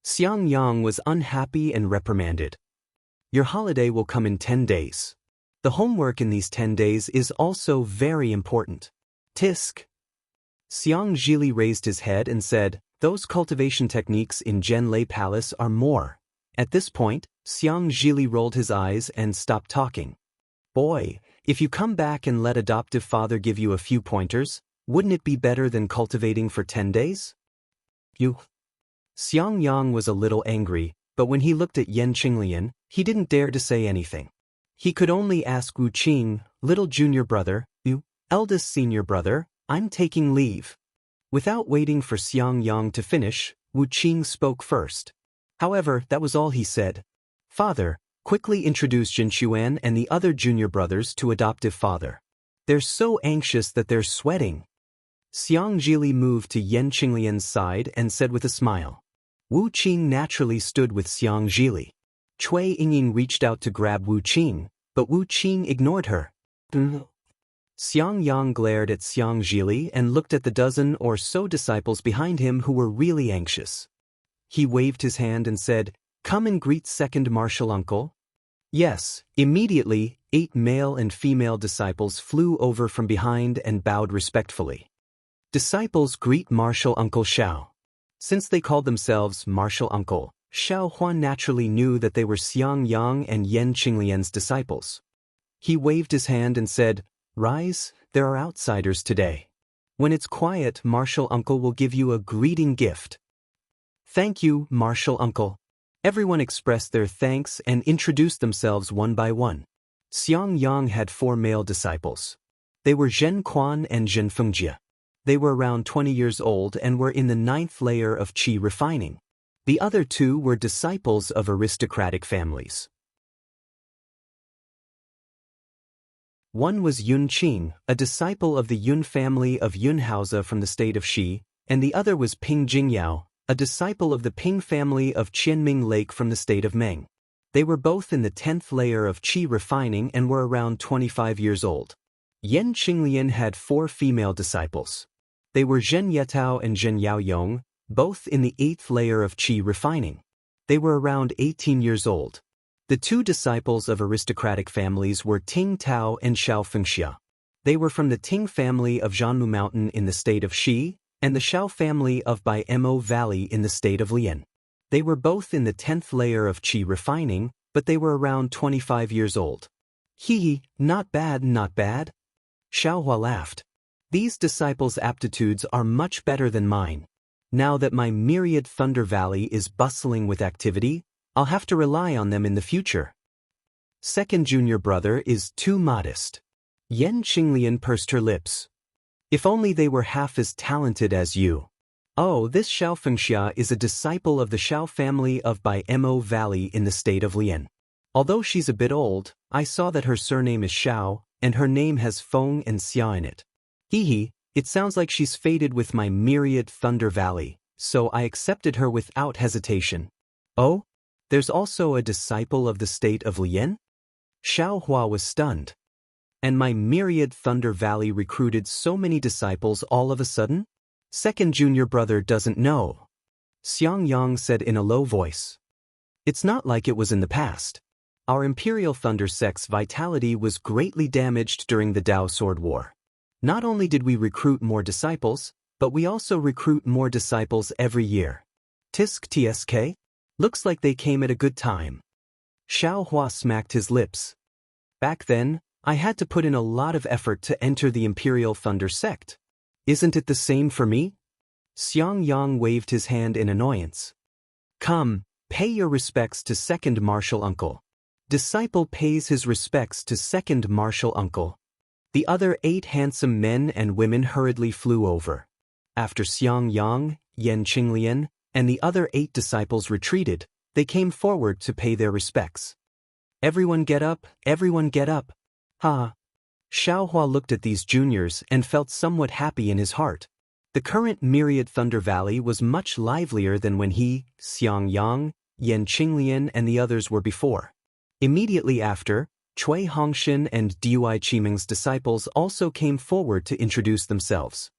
Xiang Yang was unhappy and reprimanded. Your holiday will come in 10 days. The homework in these 10 days is also very important. Tisk. Xiang Zhili raised his head and said, "Those cultivation techniques in Zhenlei Palace are more." At this point, Xiang Zhili rolled his eyes and stopped talking. "Boy, if you come back and let adoptive father give you a few pointers, wouldn't it be better than cultivating for 10 days? You." Xiang Yang was a little angry, but when he looked at Yan Qinglian, he didn't dare to say anything. He could only ask Wu Qing, "Little junior brother, you, eldest senior brother, I'm taking leave." Without waiting for Xiang Yang to finish, Wu Qing spoke first. However, that was all he said. "Father, quickly introduce Jin Xuan and the other junior brothers to adoptive father. They're so anxious that they're sweating." Xiang Zhili moved to Yan Qinglian's side and said with a smile. Wu Qing naturally stood with Xiang Zhili. Cui Yingying reached out to grab Wu Qing, but Wu Qing ignored her. Xiang Yang glared at Xiang Zhili and looked at the dozen or so disciples behind him who were really anxious. He waved his hand and said, "Come and greet second martial uncle." Yes, immediately, 8 male and female disciples flew over from behind and bowed respectfully. Disciples greet martial uncle Xiao. Since they called themselves martial uncle, Xiao Huan naturally knew that they were Xiang Yang and Yan Qinglian's disciples. He waved his hand and said, "Rise, there are outsiders today. When it's quiet, martial uncle will give you a greeting gift." "Thank you, martial uncle." Everyone expressed their thanks and introduced themselves one by one. Xiang Yang had 4 male disciples. They were Zhen Quan and Zhen Fengjie. They were around 20 years old and were in the 9th layer of qi refining. The other 2 were disciples of aristocratic families. One was Yun Qing, a disciple of the Yun family of Yunhausa from the state of Shi, and the other was Ping Jingyao, a disciple of the Ping family of Qianming Lake from the state of Meng. They were both in the 10th layer of qi refining and were around 25 years old. Yan Qinglian had 4 female disciples. They were Zhen Yetao and Zhen Yaoyong, both in the 8th layer of qi refining. They were around 18 years old. The two disciples of aristocratic families were Ting Tao and Xiao Fengxia. They were from the Ting family of Zhanmu Mountain in the state of Xi, and the Xiao family of Bai Mo Valley in the state of Lian. They were both in the 10th layer of qi refining, but they were around 25 years old. Hee, not bad, not bad. Xiaohua laughed. These disciples' aptitudes are much better than mine. Now that my myriad Thunder Valley is bustling with activity, I'll have to rely on them in the future. Second junior brother is too modest. Yan Qinglian pursed her lips. If only they were half as talented as you. Oh, this Xiao Fengxia is a disciple of the Xiao family of Bai Mo Valley in the state of Lian. Although she's a bit old, I saw that her surname is Xiao, and her name has Feng and Xia in it. Hee, it sounds like she's fated with my myriad Thunder Valley, so I accepted her without hesitation. Oh? There's also a disciple of the state of Lian? Xiaohua was stunned. And my myriad Thunder Valley recruited so many disciples all of a sudden? Second junior brother doesn't know. Xiangyang said in a low voice. It's not like it was in the past. Our Imperial Thunder Sect's vitality was greatly damaged during the Dao Sword War. Not only did we recruit more disciples, but we also recruit more disciples every year. Tisk tsk? Looks like they came at a good time. Xiaohua smacked his lips. Back then, I had to put in a lot of effort to enter the Imperial Thunder Sect. Isn't it the same for me? Xiangyang waved his hand in annoyance. Come, pay your respects to second martial uncle. Disciple pays his respects to second martial uncle. The other 8 handsome men and women hurriedly flew over. After Xiangyang, Yan Qinglian, and the other 8 disciples retreated, they came forward to pay their respects. Everyone get up, everyone get up. Ha! Xiaohua looked at these juniors and felt somewhat happy in his heart. The current myriad Thunder Valley was much livelier than when he, Xiangyang, Yan Qinglian and the others were before. Immediately after, Cui Hongshan and Dui Qiming's disciples also came forward to introduce themselves.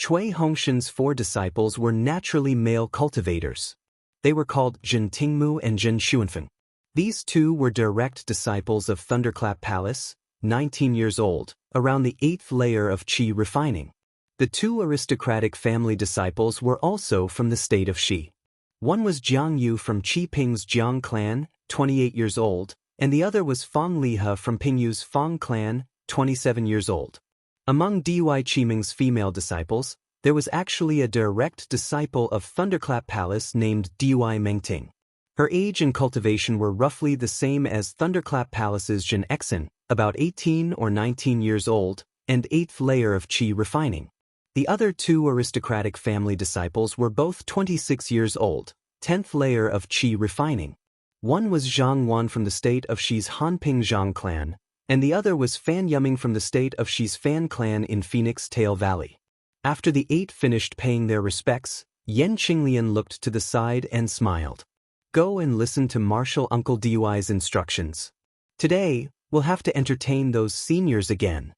Cui Hongshan's 4 disciples were naturally male cultivators. They were called Zhen Tingmu and Zhen Xuanfeng. These 2 were direct disciples of Thunderclap Palace, 19 years old, around the 8th layer of qi refining. The 2 aristocratic family disciples were also from the state of Xi. One was Jiang Yu from Qi Ping's Jiang clan, 28 years old, and the other was Fang Lihe from Pingyu's Fang clan, 27 years old. Among Dui Qiming's female disciples, there was actually a direct disciple of Thunderclap Palace named Dui Mengting. Her age and cultivation were roughly the same as Thunderclap Palace's Zhen Exin, about 18 or 19 years old, and 8th layer of qi refining. The other 2 aristocratic family disciples were both 26 years old, 10th layer of qi refining. One was Zhang Wan from the state of Xi's Hanping Zhang clan, and the other was Fan Yuming from the state of Xi's Fan clan in Phoenix Tail Valley. After the 8 finished paying their respects, Yan Qinglian looked to the side and smiled. Go and listen to Martial Uncle Dui's instructions. Today, we'll have to entertain those seniors again.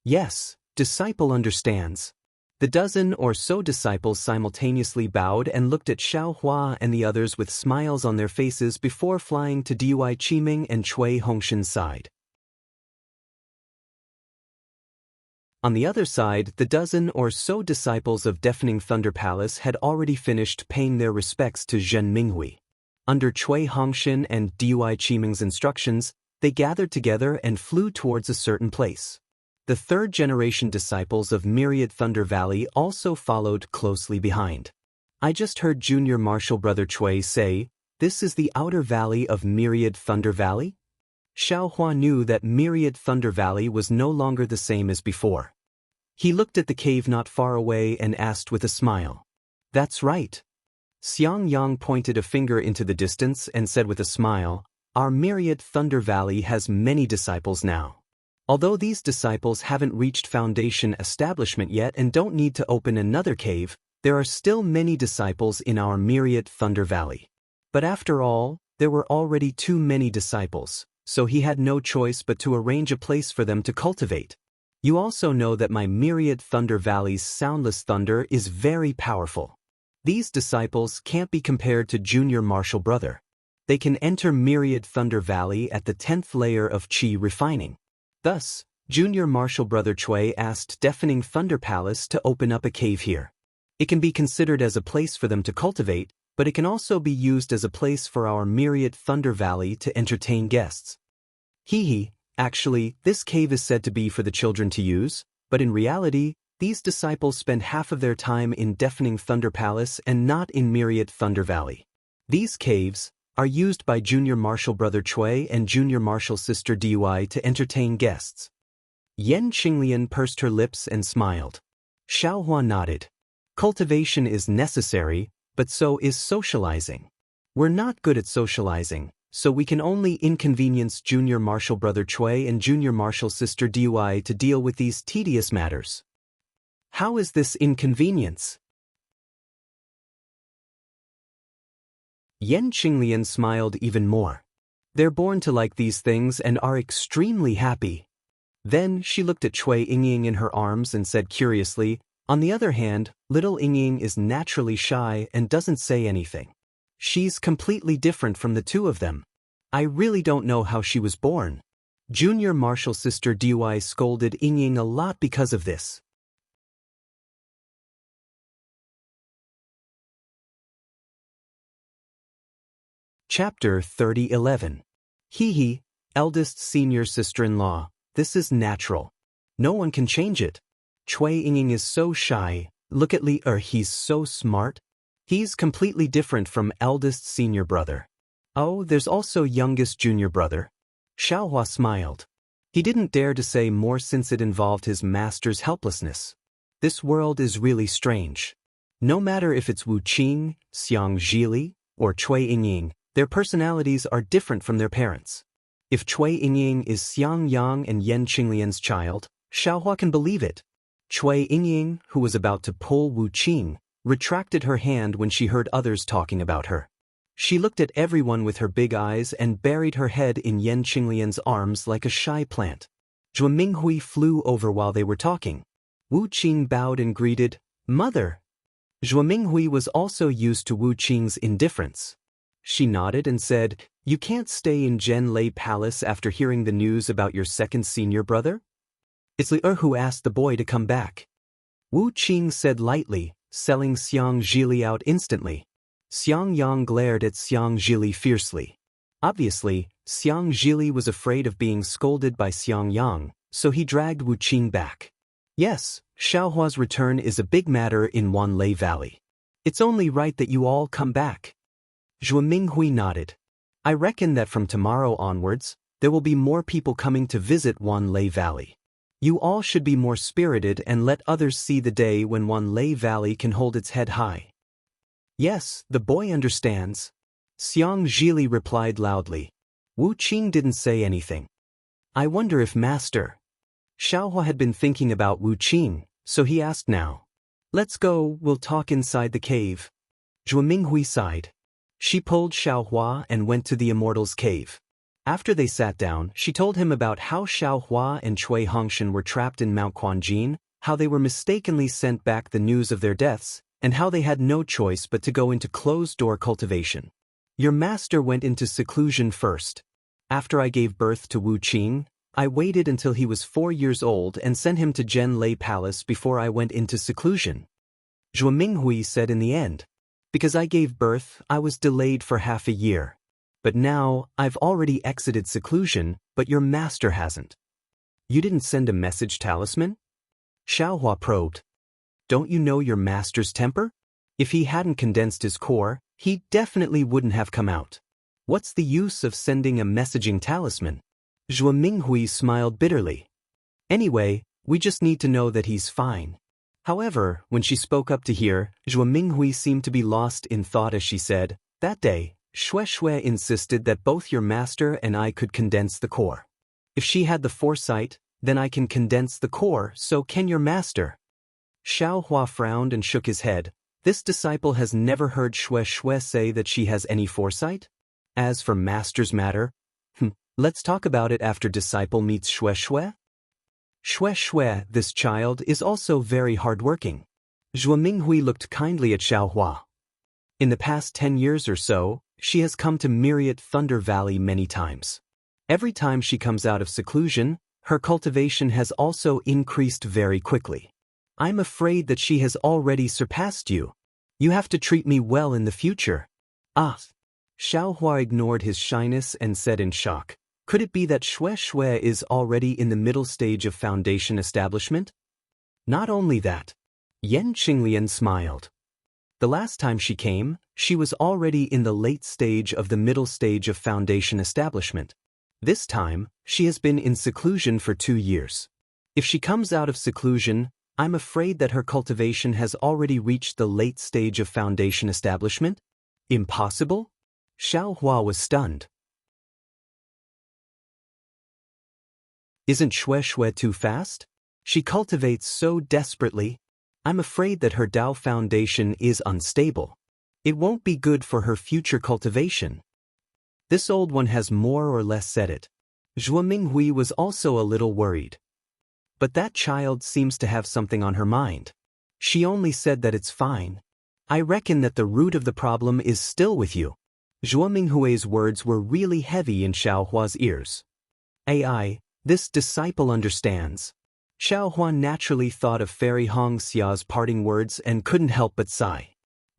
Yes, disciple understands. The dozen or so disciples simultaneously bowed and looked at Xiaohua and the others with smiles on their faces before flying to Dui Qiming and Cui Hongshan's side. On the other side, the dozen or so disciples of Deafening Thunder Palace had already finished paying their respects to Zhen Minghui. Under Cui Hongshan and Dui Qiming's instructions, they gathered together and flew towards a certain place. The 3rd-generation disciples of Myriad Thunder Valley also followed closely behind. I just heard Junior Martial Brother Cui say, "This is the outer valley of Myriad Thunder Valley?" Xiaohua knew that Myriad Thunder Valley was no longer the same as before. He looked at the cave not far away and asked with a smile. That's right. Xiangyang pointed a finger into the distance and said with a smile, Our Myriad Thunder Valley has many disciples now. Although these disciples haven't reached foundation establishment yet and don't need to open another cave, there are still many disciples in our Myriad Thunder Valley. But after all, there were already too many disciples, so he had no choice but to arrange a place for them to cultivate. You also know that my Myriad Thunder Valley's soundless thunder is very powerful. These disciples can't be compared to junior martial brother. They can enter myriad Thunder Valley at the 10th layer of Qi refining. Thus, junior martial brother Chui asked Deafening Thunder Palace to open up a cave here. It can be considered as a place for them to cultivate, but it can also be used as a place for our myriad Thunder Valley to entertain guests. Actually, this cave is said to be for the children to use, but in reality, these disciples spend half of their time in Deafening Thunder Palace and not in myriad Thunder Valley. These caves are used by junior martial brother Chui and junior martial sister Dui to entertain guests. Yan Qinglian pursed her lips and smiled. Xiaohua nodded. Cultivation is necessary, but so is socializing. We're not good at socializing, so we can only inconvenience junior martial brother Chui and junior martial sister Dui to deal with these tedious matters. How is this inconvenience? Yan Qinglian smiled even more. They're born to like these things and are extremely happy. Then she looked at Chui Yingying in her arms and said curiously, on the other hand, little Yingying is naturally shy and doesn't say anything. She's completely different from the two of them. I really don't know how she was born. Junior martial sister Dui scolded Yingying a lot because of this. Chapter 30:11. Eldest senior sister-in-law, this is natural. No one can change it. Chui Yingying is so shy, look at Li he's so smart. He's completely different from eldest senior brother. Oh, there's also youngest junior brother. Xiaohua smiled. He didn't dare to say more since it involved his master's helplessness. This world is really strange. No matter if it's Wuqing, Xianxia, or Chui Yingying, their personalities are different from their parents. If Chui Yingying is Xiang Yang and Yan Qinglian's child, Xiaohua can believe it. Chui Yingying, who was about to pull Wuqing, retracted her hand when she heard others talking about her. She looked at everyone with her big eyes and buried her head in Yan Qinglian's arms like a shy plant. Zhuo Minghui flew over while they were talking. Wuqing bowed and greeted, "Mother." Zhuo Minghui was also used to Wuqing's indifference. She nodded and said, "You can't stay in Zhenlei Palace after hearing the news about your second senior brother?" It's Li who asked the boy to come back. Wuqing said lightly, selling Xianxia out instantly. Xiang Yang glared at Xianxia fiercely. Obviously, Xianxia was afraid of being scolded by Xiang Yang, so he dragged Wuqing back. Yes, Xiaohua's return is a big matter in Wanlei Valley. It's only right that you all come back. Zhuo Minghui nodded. I reckon that from tomorrow onwards, there will be more people coming to visit Wanlei Valley. You all should be more spirited and let others see the day when Wanlei Valley can hold its head high. Yes, the boy understands. Xianxia replied loudly. Wuqing didn't say anything. I wonder if Master. Xiaohua had been thinking about Wuqing, so he asked now. Let's go, we'll talk inside the cave. Zhuo Minghui sighed. She pulled Xiaohua and went to the Immortal's cave. After they sat down, she told him about how Xiaohua and Cui Hongshan were trapped in Mount Quanjin, how they were mistakenly sent back the news of their deaths, and how they had no choice but to go into closed-door cultivation. Your master went into seclusion first. After I gave birth to Wuqing, I waited until he was 4 years old and sent him to Zhenlei Palace before I went into seclusion. Zhuo Minghui said in the end. Because I gave birth, I was delayed for half a year. But now, I've already exited seclusion, but your master hasn't. You didn't send a message talisman? Xiaohua probed. Don't you know your master's temper? If he hadn't condensed his core, he definitely wouldn't have come out. What's the use of sending a messaging talisman? Zhuo Minghui smiled bitterly. Anyway, we just need to know that he's fine. However, when she spoke up to hear, Zhuo Minghui seemed to be lost in thought as she said, that day, Shui insisted that both your master and I could condense the core. If she had the foresight, then I can condense the core, so can your master. Xiaohua frowned and shook his head. This disciple has never heard Shui say that she has any foresight? As for master's matter, let's talk about it after disciple meets Shui. Shui, this child, is also very hardworking. Zhuo Minghui looked kindly at Xiaohua. In the past 10 years or so, she has come to Myriad Thunder Valley many times. Every time she comes out of seclusion, her cultivation has also increased very quickly. I'm afraid that she has already surpassed you. You have to treat me well in the future. Ah. Xiaohua ignored his shyness and said in shock, could it be that Xue Xue is already in the middle stage of foundation establishment? Not only that. Yan Qinglian smiled. The last time she came, she was already in the late stage of the middle stage of foundation establishment. This time, she has been in seclusion for 2 years. If she comes out of seclusion, I'm afraid that her cultivation has already reached the late stage of foundation establishment? Impossible? Xiaohua was stunned. Isn't Xue Xue too fast? She cultivates so desperately. I'm afraid that her Dao foundation is unstable. It won't be good for her future cultivation. This old one has more or less said it. Zhuo Minghui was also a little worried. But that child seems to have something on her mind. She only said that it's fine. I reckon that the root of the problem is still with you. Zhuo Minghui's words were really heavy in Xiaohua's ears. AI, this disciple understands. Xiaohua naturally thought of Fairy Hongxia's parting words and couldn't help but sigh.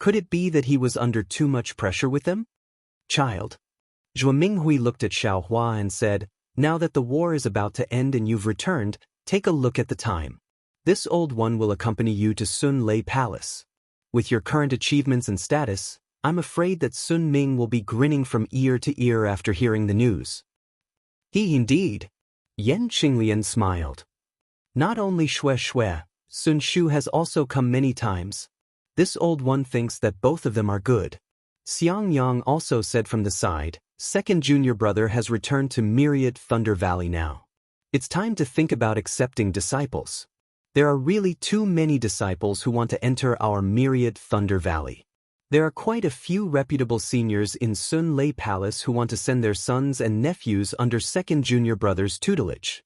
Could it be that he was under too much pressure with them? Child. Zhuo Minghui looked at Xiaohua and said, now that the war is about to end and you've returned, take a look at the time. This old one will accompany you to Sun Lei Palace. With your current achievements and status, I'm afraid that Sun Ming will be grinning from ear to ear after hearing the news. He indeed. Yan Qinglian smiled. Not only Xue Xue, Sun Shu has also come many times. This old one thinks that both of them are good. Xiang Yang also said from the side, second junior brother has returned to Myriad Thunder Valley now. It's time to think about accepting disciples. There are really too many disciples who want to enter our Myriad Thunder Valley. There are quite a few reputable seniors in Sun Lei Palace who want to send their sons and nephews under second junior brother's tutelage.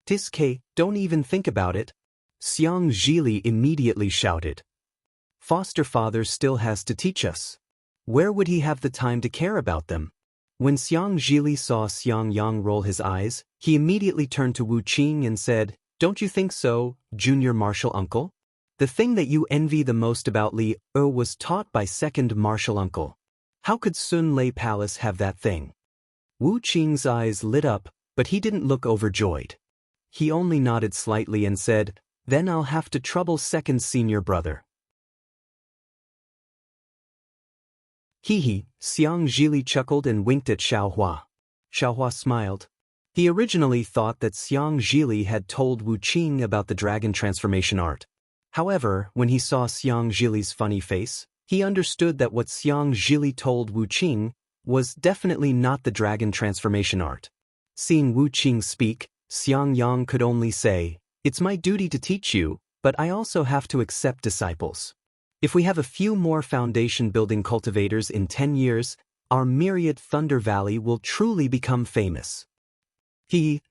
Tiske, don't even think about it. Xiang Zhili immediately shouted. Foster father still has to teach us. Where would he have the time to care about them? When Xiang Zhili saw Xiang Yang roll his eyes, he immediately turned to Wu Qing and said, don't you think so, junior martial uncle? The thing that you envy the most about Li was taught by second martial uncle. How could Sun Lei Palace have that thing? Wu Qing's eyes lit up, but he didn't look overjoyed. He only nodded slightly and said, then I'll have to trouble second senior brother. Hee, Xiang Zhili chuckled and winked at Xiaohua. Xiaohua smiled. He originally thought that Xiang Zhili had told Wu Qing about the dragon transformation art. However, when he saw Xiang Zhili's funny face, he understood that what Xiang Zhili told Wu Qing was definitely not the dragon transformation art. Seeing Wu Qing speak, Xiang Yang could only say, it's my duty to teach you, but I also have to accept disciples. If we have a few more foundation-building cultivators in 10 years, our Myriad Thunder Valley will truly become famous.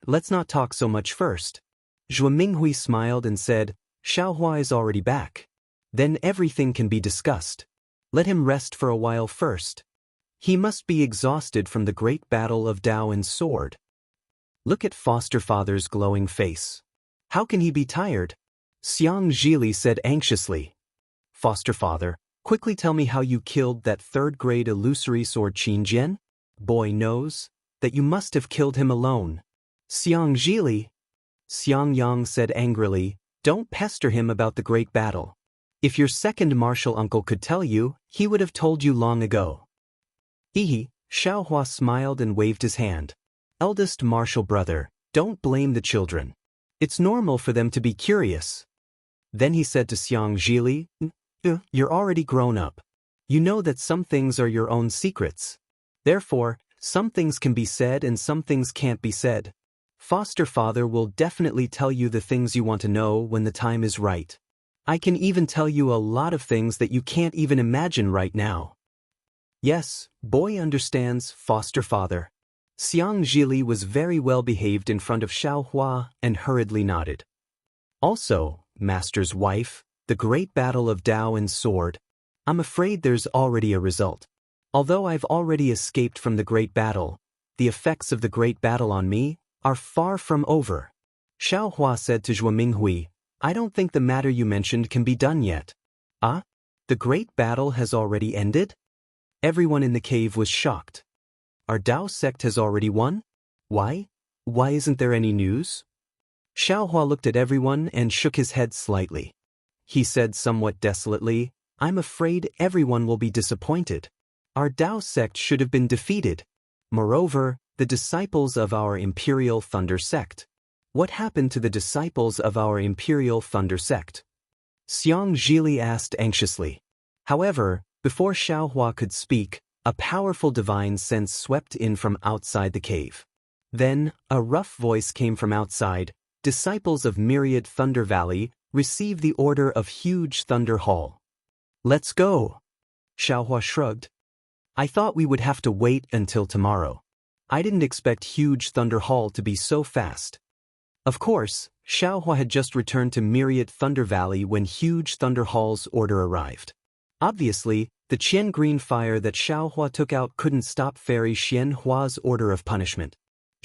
Let's not talk so much first. Zhuo Minghui smiled and said, Xiaohua is already back. Then everything can be discussed. Let him rest for a while first. He must be exhausted from the great battle of Dao and sword. Look at foster father's glowing face. How can he be tired? Xiang Zhili said anxiously. Foster father, quickly tell me how you killed that third-grade illusory sword Qinjian? Boy knows that you must have killed him alone. Xiang Zhili. Xiang Yang said angrily, don't pester him about the great battle. If your second martial uncle could tell you, he would have told you long ago. Xiaohua smiled and waved his hand. Eldest martial brother, don't blame the children. It's normal for them to be curious. Then he said to Xiang Zhili, you're already grown up. You know that some things are your own secrets. Therefore, some things can be said and some things can't be said. Foster father will definitely tell you the things you want to know when the time is right. I can even tell you a lot of things that you can't even imagine right now. Yes, boy understands, foster father. Xiang Zhili was very well behaved in front of Xiaohua and hurriedly nodded. Also, master's wife, the great battle of Dao and sword. I'm afraid there's already a result. Although I've already escaped from the great battle, the effects of the great battle on me are far from over. Xiao Hua said to Zhuo Minghui, I don't think the matter you mentioned can be done yet. Ah? The great battle has already ended? Everyone in the cave was shocked. Our Dao sect has already won? Why? Why isn't there any news? Xiao Hua looked at everyone and shook his head slightly. He said somewhat desolately, I'm afraid everyone will be disappointed. Our Dao sect should have been defeated. Moreover, the disciples of our Imperial Thunder sect. What happened to the disciples of our Imperial Thunder sect? Xiang Zhili asked anxiously. However, before Xiao Hua could speak, a powerful divine sense swept in from outside the cave. Then, a rough voice came from outside. Disciples of Myriad Thunder Valley, receive the order of Huge Thunder Hall. Let's go. Xiao Hua shrugged. I thought we would have to wait until tomorrow. I didn't expect Huge Thunder Hall to be so fast. Of course, Xiao Hua had just returned to Myriad Thunder Valley when Huge Thunder Hall's order arrived. Obviously, the Qian green fire that Xiao Hua took out couldn't stop Fairy Xian Hua's order of punishment.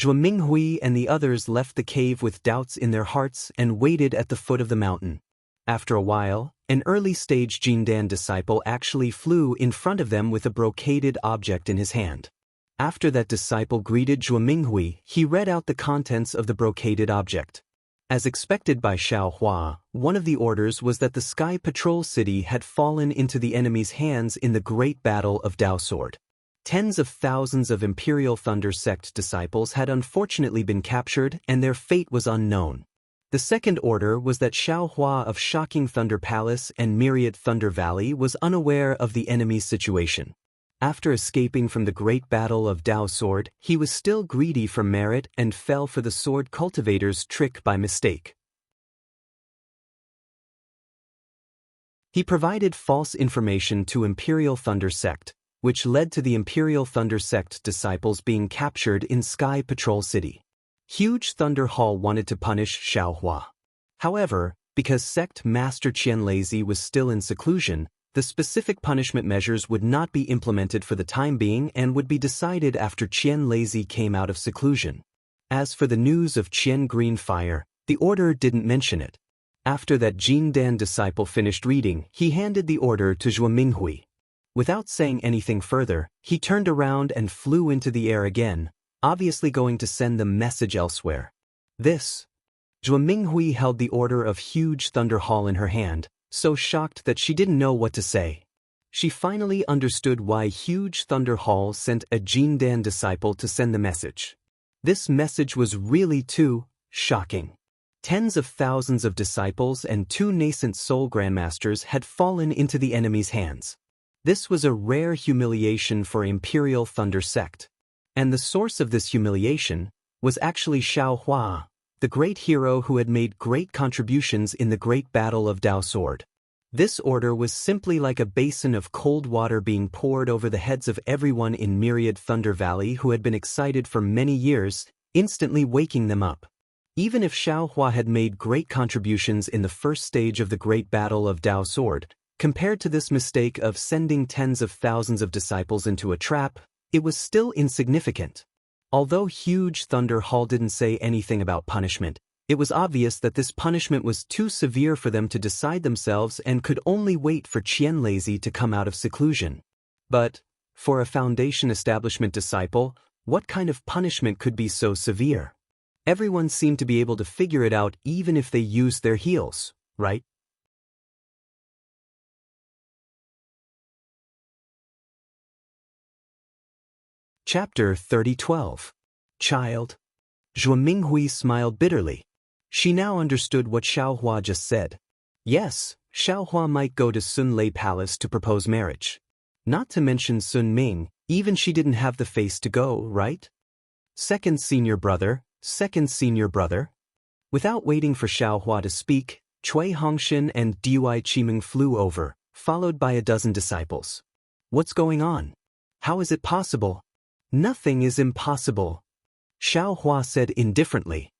Zhuo Minghui and the others left the cave with doubts in their hearts and waited at the foot of the mountain. After a while, an early-stage Jindan disciple actually flew in front of them with a brocaded object in his hand. After that disciple greeted Zhuo Minghui, he read out the contents of the brocaded object. As expected by Xiao Hua, one of the orders was that the Sky Patrol City had fallen into the enemy's hands in the Great Battle of Dao Sword. Tens of thousands of Imperial Thunder Sect disciples had unfortunately been captured and their fate was unknown. The second order was that Xiao Hua of Shocking Thunder Palace and Myriad Thunder Valley was unaware of the enemy's situation. After escaping from the Great Battle of Dao Sword, he was still greedy for merit and fell for the Sword Cultivator's trick by mistake. He provided false information to Imperial Thunder Sect, which led to the Imperial Thunder Sect disciples being captured in Sky Patrol City. Huge Thunder Hall wanted to punish Xiao Hua. However, because Sect Master Qian Lazy was still in seclusion, the specific punishment measures would not be implemented for the time being and would be decided after Qian Lazy came out of seclusion. As for the news of Qian Green Fire, the order didn't mention it. After that Jindan disciple finished reading, he handed the order to Zhuo Minghui. Without saying anything further, he turned around and flew into the air again, obviously going to send the message elsewhere. Zhuo Minghui held the order of Huge Thunder Hall in her hand, so shocked that she didn't know what to say. She finally understood why Huge Thunder Hall sent a Jindan disciple to send the message. This message was really too shocking. Tens of thousands of disciples and 2 nascent soul grandmasters had fallen into the enemy's hands. This was a rare humiliation for Imperial Thunder Sect. And the source of this humiliation was actually Xiao Hua, the great hero who had made great contributions in the Great Battle of Dao Sword. This order was simply like a basin of cold water being poured over the heads of everyone in Myriad Thunder Valley who had been excited for many years, instantly waking them up. Even if Xiao Hua had made great contributions in the first stage of the Great Battle of Dao Sword, compared to this mistake of sending tens of thousands of disciples into a trap, it was still insignificant. Although Huge Thunder Hall didn't say anything about punishment, it was obvious that this punishment was too severe for them to decide themselves and could only wait for Qian Lazy to come out of seclusion. But, for a Foundation Establishment disciple, what kind of punishment could be so severe? Everyone seemed to be able to figure it out even if they used their heels, right? Chapter 30:12. Child. Zhuo Minghui smiled bitterly. She now understood what Xiao Hua just said. Yes, Xiao Hua might go to Sun Lei Palace to propose marriage. Not to mention Sun Ming, even she didn't have the face to go, right? Second senior brother. Without waiting for Xiao Hua to speak, Cui Hongxin and Dui Qimeng flew over, followed by a dozen disciples. What's going on? How is it possible? Nothing is impossible. Xiao Hua said indifferently.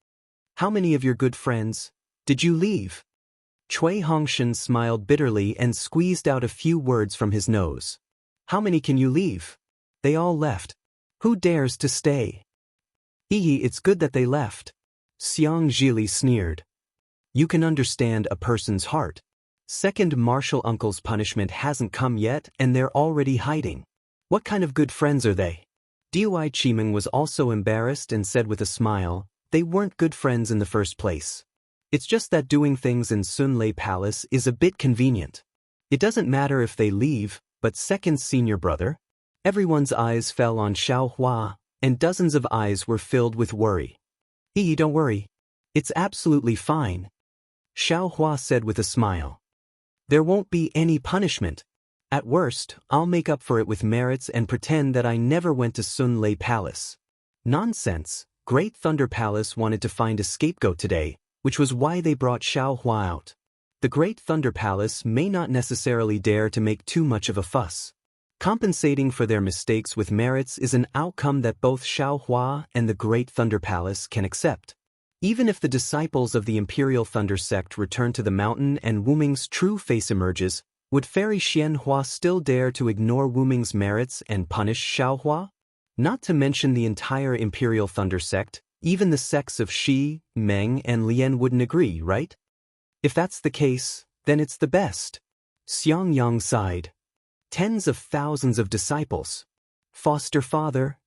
How many of your good friends did you leave? Cui Hongshan smiled bitterly and squeezed out a few words from his nose. How many can you leave? They all left. Who dares to stay? It's good that they left. Xiang Zhili sneered. You can understand a person's heart. Second martial uncle's punishment hasn't come yet and they're already hiding. What kind of good friends are they? Dui Qimeng was also embarrassed and said with a smile, they weren't good friends in the first place. It's just that doing things in Sun Lei Palace is a bit convenient. It doesn't matter if they leave, but second's senior brother? Everyone's eyes fell on Xiao Hua, and dozens of eyes were filled with worry. Don't worry. It's absolutely fine. Xiao Hua said with a smile. There won't be any punishment. At worst, I'll make up for it with merits and pretend that I never went to Sun Lei Palace. Nonsense. Great Thunder Palace wanted to find a scapegoat today, which was why they brought Xiao Hua out. The Great Thunder Palace may not necessarily dare to make too much of a fuss. Compensating for their mistakes with merits is an outcome that both Xiao Hua and the Great Thunder Palace can accept. Even if the disciples of the Imperial Thunder Sect return to the mountain and Wuming's true face emerges, would Fairy Xianhua still dare to ignore Wuming's merits and punish Xiao Hua? Not to mention the entire Imperial Thunder Sect, even the sects of Shi, Meng, and Lian wouldn't agree, right? If that's the case, then it's the best. Xiang Yang sighed. Tens of thousands of disciples. Foster father?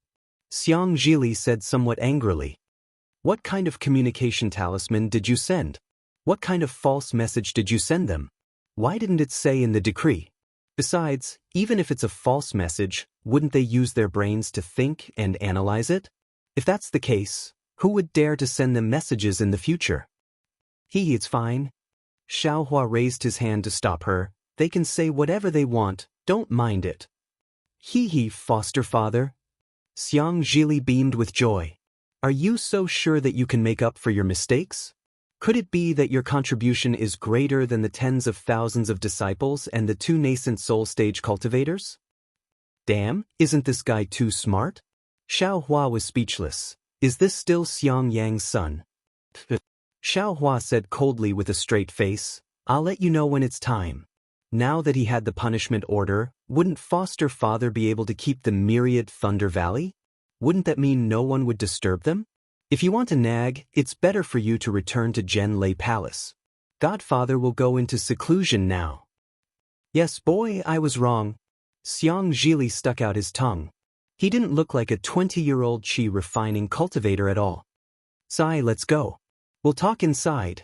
Xiang Zhili said somewhat angrily. What kind of communication talisman did you send? What kind of false message did you send them? Why didn't it say in the decree? Besides, even if it's a false message, wouldn't they use their brains to think and analyze it? If that's the case, who would dare to send them messages in the future? It's fine. Xiao Hua raised his hand to stop her. They can say whatever they want, don't mind it. Foster father. Xiang Zhili beamed with joy. Are you so sure that you can make up for your mistakes? Could it be that your contribution is greater than the tens of thousands of disciples and the 2 nascent soul stage cultivators? Damn, isn't this guy too smart? Xiao Hua was speechless. Is this still Xiang Yang's son? Xiao Hua said coldly with a straight face, I'll let you know when it's time. Now that he had the punishment order, wouldn't Foster Father be able to keep the myriad Thunder Valley? Wouldn't that mean no one would disturb them? If you want to nag, it's better for you to return to Zhen Lei Palace. Godfather will go into seclusion now. Yes, boy, I was wrong. Xiang Zhili stuck out his tongue. He didn't look like a 20-year-old chi refining cultivator at all. Sai, let's go. We'll talk inside.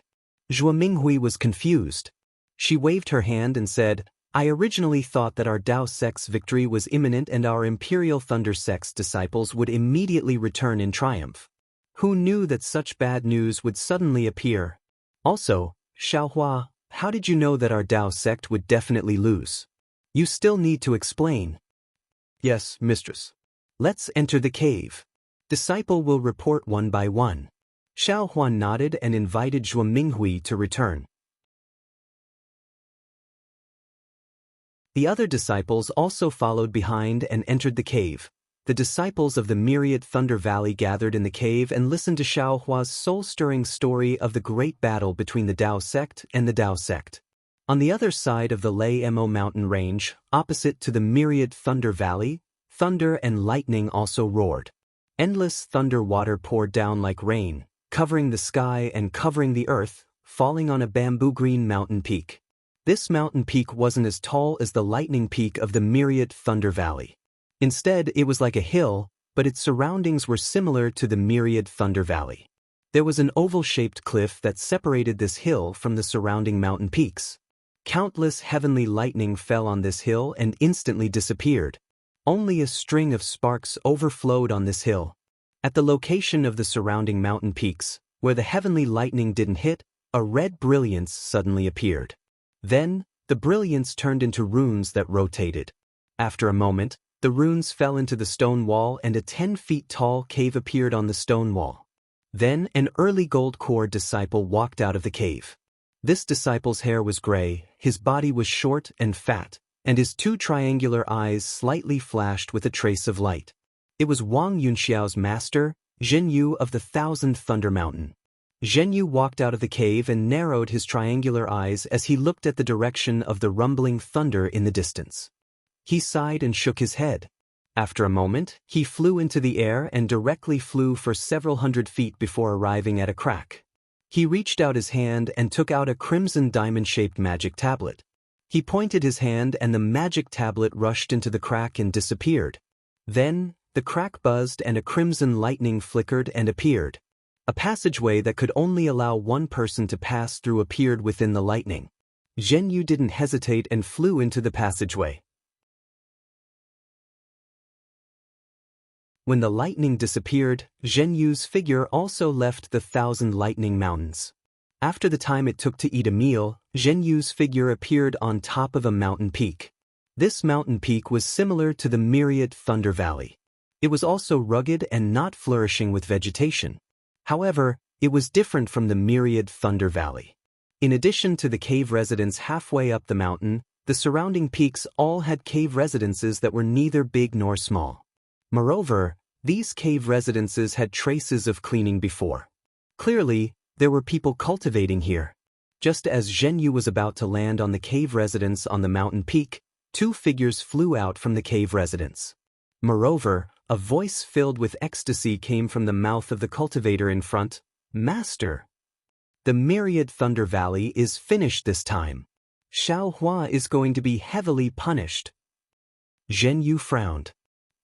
Zhua Minghui was confused. She waved her hand and said, I originally thought that our Dao sect's victory was imminent and our Imperial Thunder sect's disciples would immediately return in triumph. Who knew that such bad news would suddenly appear? Also, Xiao Hua, how did you know that our Dao sect would definitely lose? You still need to explain. Yes, mistress. Let's enter the cave. Disciple will report one by one. Xiao Hua nodded and invited Zhua Minghui to return. The other disciples also followed behind and entered the cave. The disciples of the myriad Thunder Valley gathered in the cave and listened to Xiao Hua's soul-stirring story of the great battle between the Dao sect and the Dao sect. On the other side of the Lei Mo mountain range, opposite to the myriad Thunder Valley, thunder and lightning also roared. Endless thunder water poured down like rain, covering the sky and covering the earth, falling on a bamboo-green mountain peak. This mountain peak wasn't as tall as the lightning peak of the myriad Thunder Valley. Instead, it was like a hill, but its surroundings were similar to the myriad Thunder Valley. There was an oval-shaped cliff that separated this hill from the surrounding mountain peaks. Countless heavenly lightning fell on this hill and instantly disappeared. Only a string of sparks overflowed on this hill. At the location of the surrounding mountain peaks, where the heavenly lightning didn't hit, a red brilliance suddenly appeared. Then, the brilliance turned into runes that rotated. After a moment, the runes fell into the stone wall and a 10-feet-tall cave appeared on the stone wall. Then, an early gold core disciple walked out of the cave. This disciple's hair was gray, his body was short and fat, and his 2 triangular eyes slightly flashed with a trace of light. It was Wang Yunxiao's master, Zhen Yu of the 1,000 Thunder Mountain. Zhenyu walked out of the cave and narrowed his triangular eyes as he looked at the direction of the rumbling thunder in the distance. He sighed and shook his head. After a moment, he flew into the air and directly flew for several hundred feet before arriving at a crack. He reached out his hand and took out a crimson diamond-shaped magic tablet. He pointed his hand and the magic tablet rushed into the crack and disappeared. Then, the crack buzzed and a crimson lightning flickered and appeared. A passageway that could only allow one person to pass through appeared within the lightning. Zhenyu didn't hesitate and flew into the passageway. When the lightning disappeared, Zhenyu's figure also left the 1,000 lightning mountains. After the time it took to eat a meal, Zhenyu's figure appeared on top of a mountain peak. This mountain peak was similar to the myriad Thunder Valley. It was also rugged and not flourishing with vegetation. However, it was different from the myriad Thunder Valley. In addition to the cave residence halfway up the mountain, the surrounding peaks all had cave residences that were neither big nor small. Moreover, these cave residences had traces of cleaning before. Clearly, there were people cultivating here. Just as Zhenyu was about to land on the cave residence on the mountain peak, two figures flew out from the cave residence. Moreover, a voice filled with ecstasy came from the mouth of the cultivator in front. "Master! The myriad Thunder Valley is finished this time. Xiaohua is going to be heavily punished." Zhenyu frowned.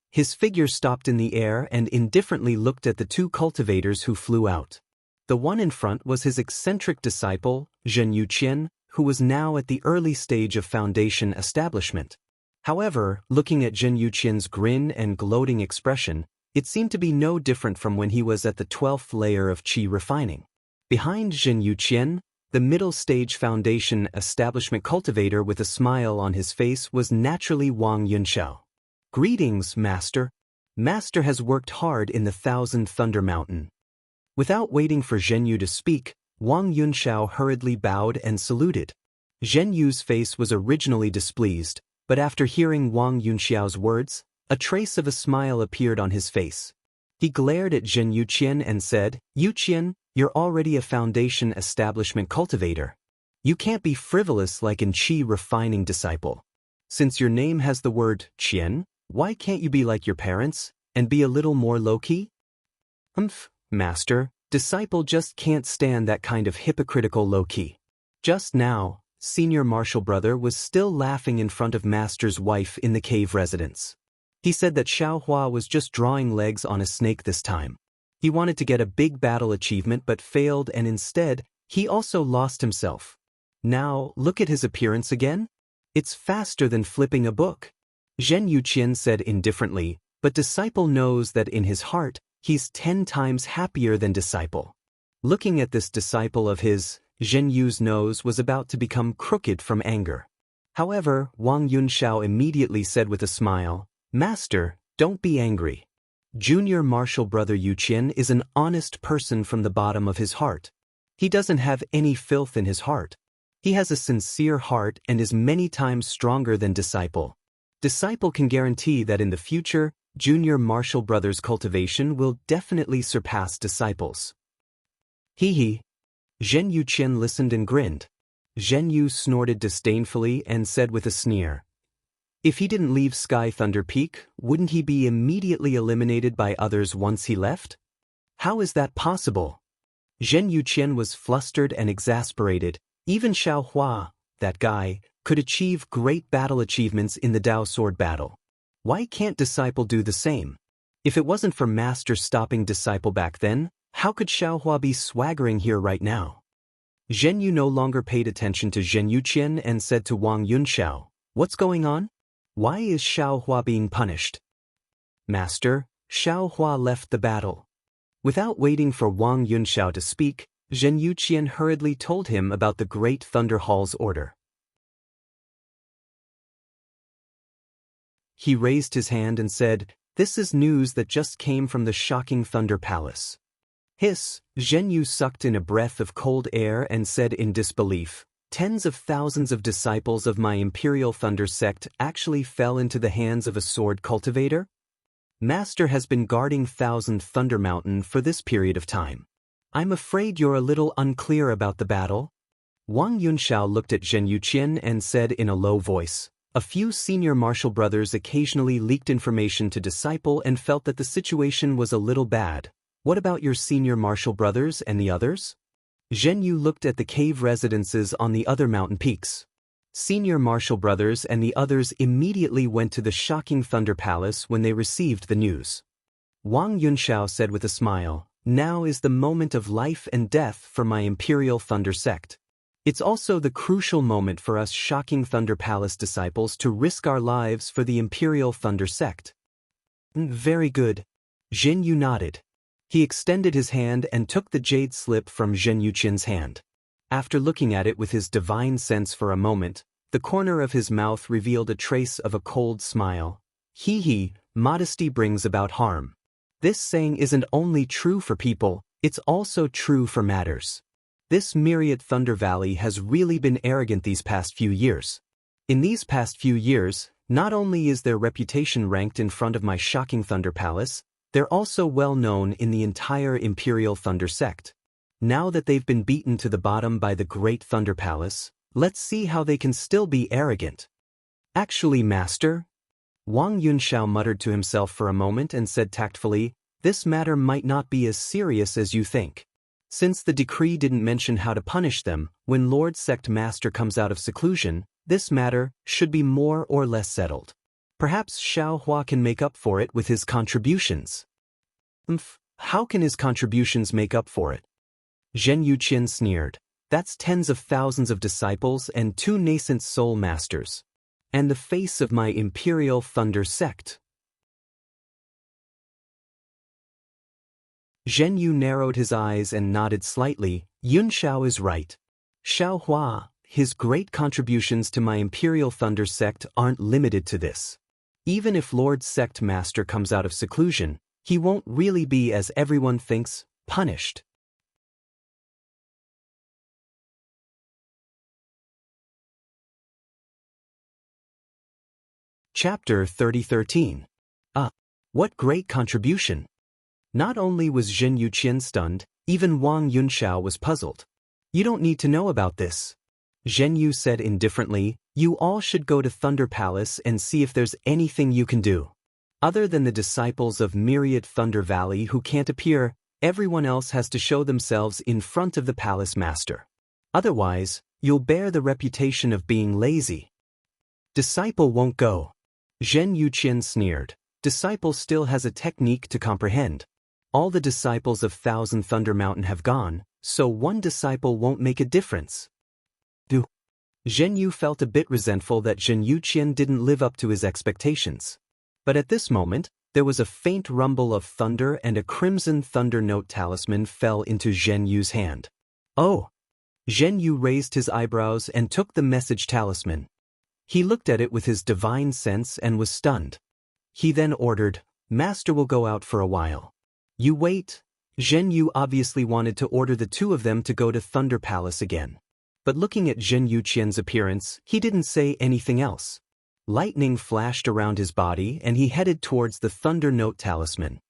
His figure stopped in the air and indifferently looked at the two cultivators who flew out. The one in front was his eccentric disciple, Zhenyu Qian, who was now at the early stage of foundation establishment. However, looking at Zhenyu Qian's grin and gloating expression, it seemed to be no different from when he was at the 12th layer of qi refining. Behind Zhenyu Qian, the middle stage foundation establishment cultivator with a smile on his face was naturally Wang Yunxiao. "Greetings, Master. Master has worked hard in the 1,000 Thunder Mountain." Without waiting for Zhenyu to speak, Wang Yunxiao hurriedly bowed and saluted. Zhenyu's face was originally displeased, but after hearing Wang Yunxiao's words, a trace of a smile appeared on his face. He glared at Zhenyu Qian and said, "Yu Qian, you're already a foundation establishment cultivator. You can't be frivolous like an qi refining disciple. Since your name has the word Qian, why can't you be like your parents, and be a little more low-key?" Master, disciple just can't stand that kind of hypocritical low-key." Just now, senior martial brother was still laughing in front of Master's wife in the cave residence. He said that Xiaohua was just drawing legs on a snake this time. He wanted to get a big battle achievement but failed, and instead, he also lost himself. Now, look at his appearance again. It's faster than flipping a book. Zhenyu Qian said indifferently, but disciple knows that in his heart, he's 10 times happier than disciple. Looking at this disciple of his, Zhenyu's nose was about to become crooked from anger. However, Wang Yunxiao immediately said with a smile, "Master, don't be angry. Junior martial brother Yu Qian is an honest person from the bottom of his heart. He doesn't have any filth in his heart. He has a sincere heart and is many times stronger than disciple. Disciple can guarantee that in the future, junior martial brother's cultivation will definitely surpass disciples." "Hee." Zhenyu Qian listened and grinned. Zhenyu snorted disdainfully and said with a sneer, "If he didn't leave Sky Thunder Peak, wouldn't he be immediately eliminated by others once he left? How is that possible?" Zhenyu Qian was flustered and exasperated. Even Xiaohua, that guy, could achieve great battle achievements in the Dao Sword battle. Why can't disciple do the same? If it wasn't for Master stopping disciple back then, how could Xiaohua be swaggering here right now? Zhenyu no longer paid attention to Zhenyu Qian and said to Wang Yunxiao, "What's going on? Why is Xiaohua being punished?" "Master, Xiaohua left the battle." Without waiting for Wang Yunxiao to speak, Zhenyu Qian hurriedly told him about the Great Thunder Hall's order. He raised his hand and said, "This is news that just came from the shocking Thunder Palace." Hiss, Zhenyu sucked in a breath of cold air and said in disbelief, "Tens of thousands of disciples of my Imperial Thunder sect actually fell into the hands of a sword cultivator? Master has been guarding 1,000 Thunder Mountain for this period of time. I'm afraid you're a little unclear about the battle. Wang Yunxiao looked at Zhen Yuqian and said in a low voice, a few senior martial brothers occasionally leaked information to Disciple and felt that the situation was a little bad. What about your senior martial brothers and the others? Zhen Yu looked at the cave residences on the other mountain peaks. Senior martial brothers and the others immediately went to the shocking Thunder Palace when they received the news. Wang Yunxiao said with a smile, now is the moment of life and death for my Imperial Thunder Sect. It's also the crucial moment for us shocking Thunder Palace disciples to risk our lives for the Imperial Thunder Sect. Very good. Zhen Yu nodded. He extended his hand and took the jade slip from Zhen Yuqian's hand. After looking at it with his divine sense for a moment, the corner of his mouth revealed a trace of a cold smile. Hee, modesty brings about harm. This saying isn't only true for people, it's also true for matters. This myriad Thunder Valley has really been arrogant these past few years. In these past few years, not only is their reputation ranked in front of my shocking Thunder Palace, they're also well known in the entire Imperial Thunder Sect. Now that they've been beaten to the bottom by the Great Thunder Palace, let's see how they can still be arrogant. Actually, Master? Wang Yunxiao muttered to himself for a moment and said tactfully, this matter might not be as serious as you think. Since the decree didn't mention how to punish them, when Lord Sect Master comes out of seclusion, this matter should be more or less settled. Perhaps Xiao Hua can make up for it with his contributions. How can his contributions make up for it? Zhen Yuqian sneered. That's tens of thousands of disciples and 2 nascent soul masters. And the face of my Imperial Thunder Sect. Zhen Yu narrowed his eyes and nodded slightly. Yunxiao is right. Xiao Hua, his great contributions to my Imperial Thunder Sect aren't limited to this. Even if Lord Sect Master comes out of seclusion, he won't really be, as everyone thinks, punished. Chapter 3013. What great contribution! Not only was Zhen Yuqian stunned, even Wang Yunxiao was puzzled. You don't need to know about this. Zhen Yu said indifferently, you all should go to Thunder Palace and see if there's anything you can do. Other than the disciples of Myriad Thunder Valley who can't appear, everyone else has to show themselves in front of the Palace Master. Otherwise, you'll bear the reputation of being lazy. Disciple won't go. Zhen Yuqian sneered. Disciple still has a technique to comprehend. All the disciples of Thousand Thunder Mountain have gone, so one disciple won't make a difference. Zhen Yu felt a bit resentful that Zhen Yuqian didn't live up to his expectations. But at this moment, there was a faint rumble of thunder and a crimson thunder note talisman fell into Zhen Yu's hand. Oh! Zhen Yu raised his eyebrows and took the message talisman. He looked at it with his divine sense and was stunned. He then ordered, Master will go out for a while. You wait. Zhen Yu obviously wanted to order the 2 of them to go to Thunder Palace again. But looking at Zhen Yuqian's appearance, he didn't say anything else. Lightning flashed around his body and he headed towards the thunder note talisman.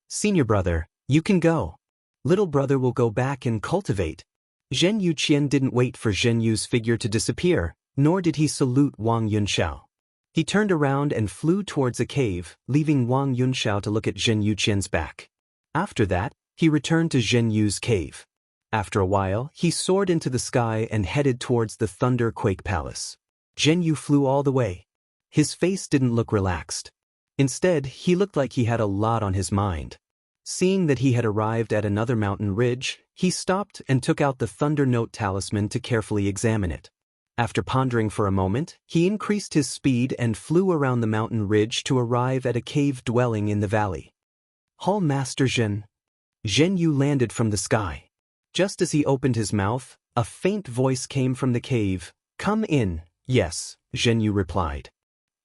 Senior brother, you can go. Little brother will go back and cultivate. Zhen Yuqian didn't wait for Zhen Yu's figure to disappear, nor did he salute Wang Yunxiao. He turned around and flew towards a cave, leaving Wang Yunxiao to look at Zhen Yuqian's back. After that, he returned to Zhen Yu's cave. After a while, he soared into the sky and headed towards the Thunder Quake Palace. Zhen Yu flew all the way. His face didn't look relaxed. Instead, he looked like he had a lot on his mind. Seeing that he had arrived at another mountain ridge, he stopped and took out the Thunder Note talisman to carefully examine it. After pondering for a moment, he increased his speed and flew around the mountain ridge to arrive at a cave dwelling in the valley. Hall Master Zhen. Zhen Yu landed from the sky. Just as he opened his mouth, a faint voice came from the cave. Come in. Yes, Zhen Yu replied.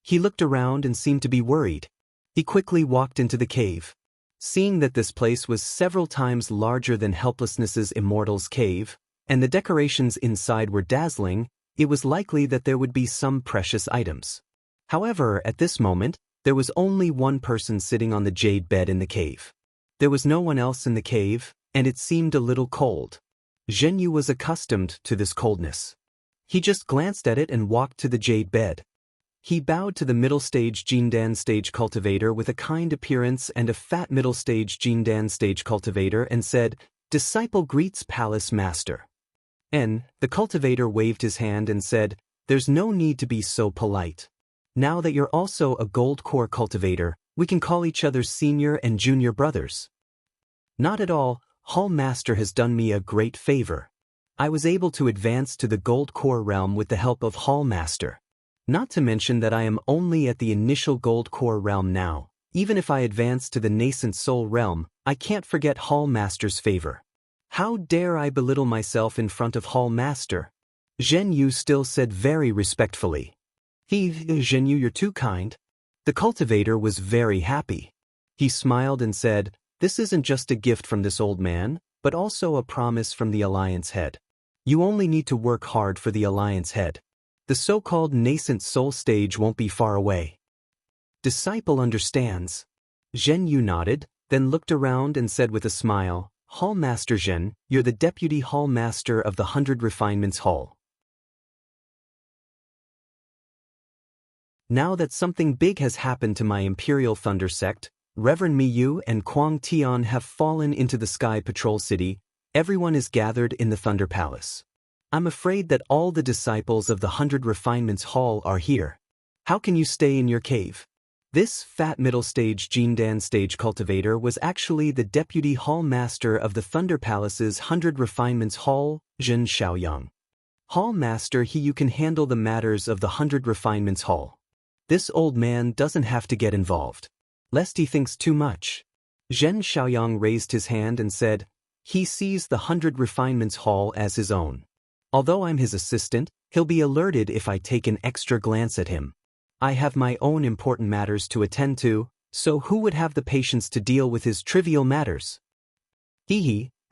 He looked around and seemed to be worried. He quickly walked into the cave. Seeing that this place was several times larger than Helplessness's Immortal's cave, and the decorations inside were dazzling, it was likely that there would be some precious items. However, at this moment, there was only one person sitting on the jade bed in the cave. There was no one else in the cave, and it seemed a little cold. Zhen Yu was accustomed to this coldness. He just glanced at it and walked to the jade bed. He bowed to the middle-stage Jindan stage cultivator with a kind appearance and a fat middle-stage Jindan stage cultivator and said, "Disciple greets Palace Master." The cultivator waved his hand and said, "There's no need to be so polite. Now that you're also a gold core cultivator, we can call each other senior and junior brothers." "Not at all, Hall Master has done me a great favor. I was able to advance to the gold core realm with the help of Hall Master. Not to mention that I am only at the initial gold core realm now. Even if I advance to the nascent soul realm, I can't forget Hall Master's favor. How dare I belittle myself in front of Hall Master?" Zhen Yu still said very respectfully. "Zhen Yu, you're too kind." The cultivator was very happy. He smiled and said, "This isn't just a gift from this old man, but also a promise from the Alliance head. You only need to work hard for the Alliance head. The so-called nascent soul stage won't be far away." "Disciple understands." Zhen Yu nodded, then looked around and said with a smile, "Hall Master Zhen, you're the Deputy Hall Master of the 100 Refinements Hall. Now that something big has happened to my Imperial Thunder Sect, Reverend Miyu and Kuang Tian have fallen into the Sky Patrol City. Everyone is gathered in the Thunder Palace. I'm afraid that all the disciples of the 100 Refinements Hall are here. How can you stay in your cave?" This fat middle-stage Jindan stage cultivator was actually the Deputy Hall Master of the Thunder Palace's 100 Refinements Hall, Zhen Xiaoyang. "Hall Master, you can handle the matters of the 100 Refinements Hall. This old man doesn't have to get involved, lest he thinks too much." Zhen Xiaoyang raised his hand and said, "He sees the 100 Refinements Hall as his own. Although I'm his assistant, he'll be alerted if I take an extra glance at him. I have my own important matters to attend to, so who would have the patience to deal with his trivial matters?"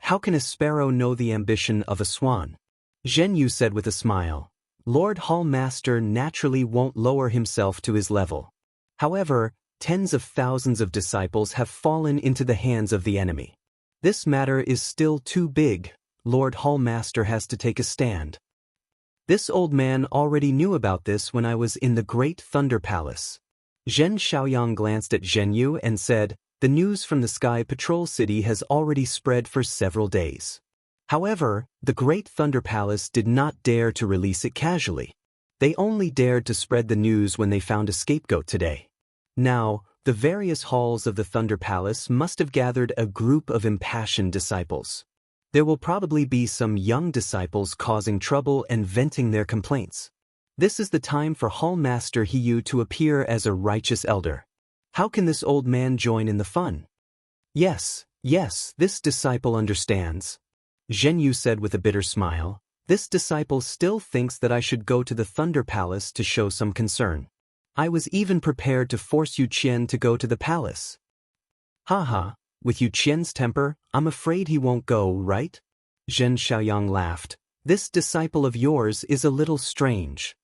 How can a sparrow know the ambition of a swan?" Zhen Yu said with a smile. "Lord Hall Master naturally won't lower himself to his level. However, tens of thousands of disciples have fallen into the hands of the enemy. This matter is still too big. Lord Hall Master has to take a stand. This old man already knew about this when I was in the Great Thunder Palace." Zhen Xiaoyang glanced at Zhen Yu and said, "The news from the Sky Patrol City has already spread for several days. However, the Great Thunder Palace did not dare to release it casually. They only dared to spread the news when they found a scapegoat today. Now, the various halls of the Thunder Palace must have gathered a group of impassioned disciples. There will probably be some young disciples causing trouble and venting their complaints. This is the time for Hall Master Hiyu to appear as a righteous elder. How can this old man join in the fun?" Yes, this disciple understands." Zhen Yu said with a bitter smile. "This disciple still thinks that I should go to the Thunder Palace to show some concern. I was even prepared to force Yu Qian to go to the palace." "Haha, with Yu Qian's temper, I'm afraid he won't go, right?" Zhen Xiaoyang laughed. "This disciple of yours is a little strange.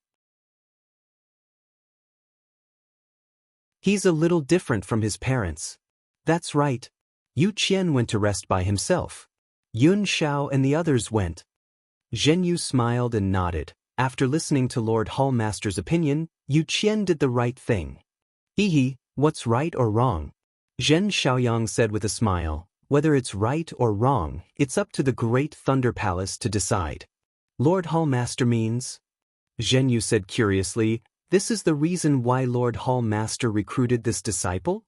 He's a little different from his parents." "That's right. Yu Qian went to rest by himself. Yun Xiao and the others went." Zhen Yu smiled and nodded. After listening to Lord Hall Master's opinion, Yu Qian did the right thing. What's right or wrong?" Zhen Xiaoyang said with a smile. "Whether it's right or wrong, it's up to the Great Thunder Palace to decide." "Lord Hall Master means?" Zhen Yu said curiously. "This is the reason why Lord Hall Master recruited this disciple?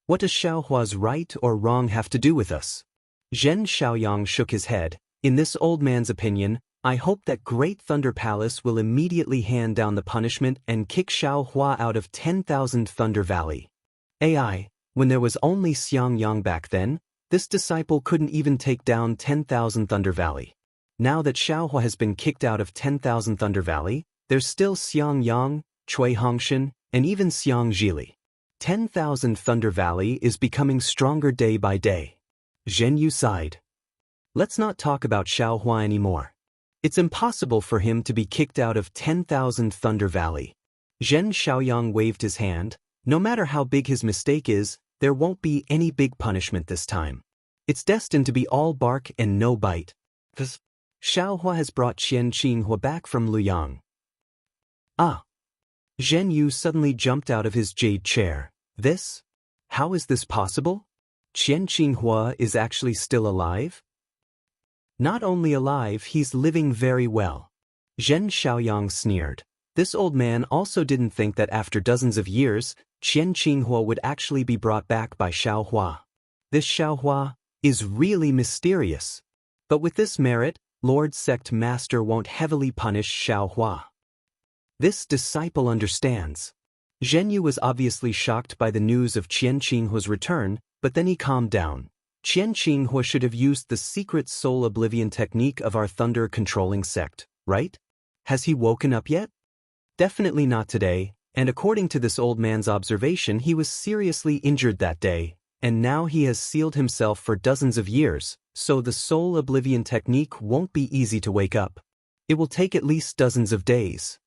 What does Xiaohua's right or wrong have to do with us?" Zhen Xiaoyang shook his head. "In this old man's opinion, I hope that Great Thunder Palace will immediately hand down the punishment and kick Xiaohua out of 10,000 Thunder Valley. When there was only Xiangyang back then, this disciple couldn't even take down 10,000 Thunder Valley. Now that Xiaohua has been kicked out of 10,000 Thunder Valley, there's still Xiangyang, Cui Hongshan, and even Xiangjili. 10,000 Thunder Valley is becoming stronger day by day." Zhen Yu sighed. "Let's not talk about Xiaohua anymore. It's impossible for him to be kicked out of 10,000 Thunder Valley." Zhen Xiaoyang waved his hand. "No matter how big his mistake is, there won't be any big punishment this time. It's destined to be all bark and no bite. Thus, Xiaohua has brought Qianqinghua back from Luyang. Ah! Zhen Yu suddenly jumped out of his jade chair. This? How is this possible? Qianqinghua is actually still alive? Not only alive, he's living very well. Zhen Xiaoyang sneered. This old man also didn't think that after dozens of years, Qianqinghua would actually be brought back by Xiaohua. This Xiaohua is really mysterious. But with this merit, Lord Sect Master won't heavily punish Xiaohua. This disciple understands. Zhen Yu was obviously shocked by the news of Qianqinghua's return, but then he calmed down. Qianqinghua should have used the secret soul oblivion technique of our thunder-controlling sect, right? Has he woken up yet? Definitely not today, and according to this old man's observation, he was seriously injured that day, and now he has sealed himself for dozens of years, so the soul oblivion technique won't be easy to wake up. It will take at least dozens of days.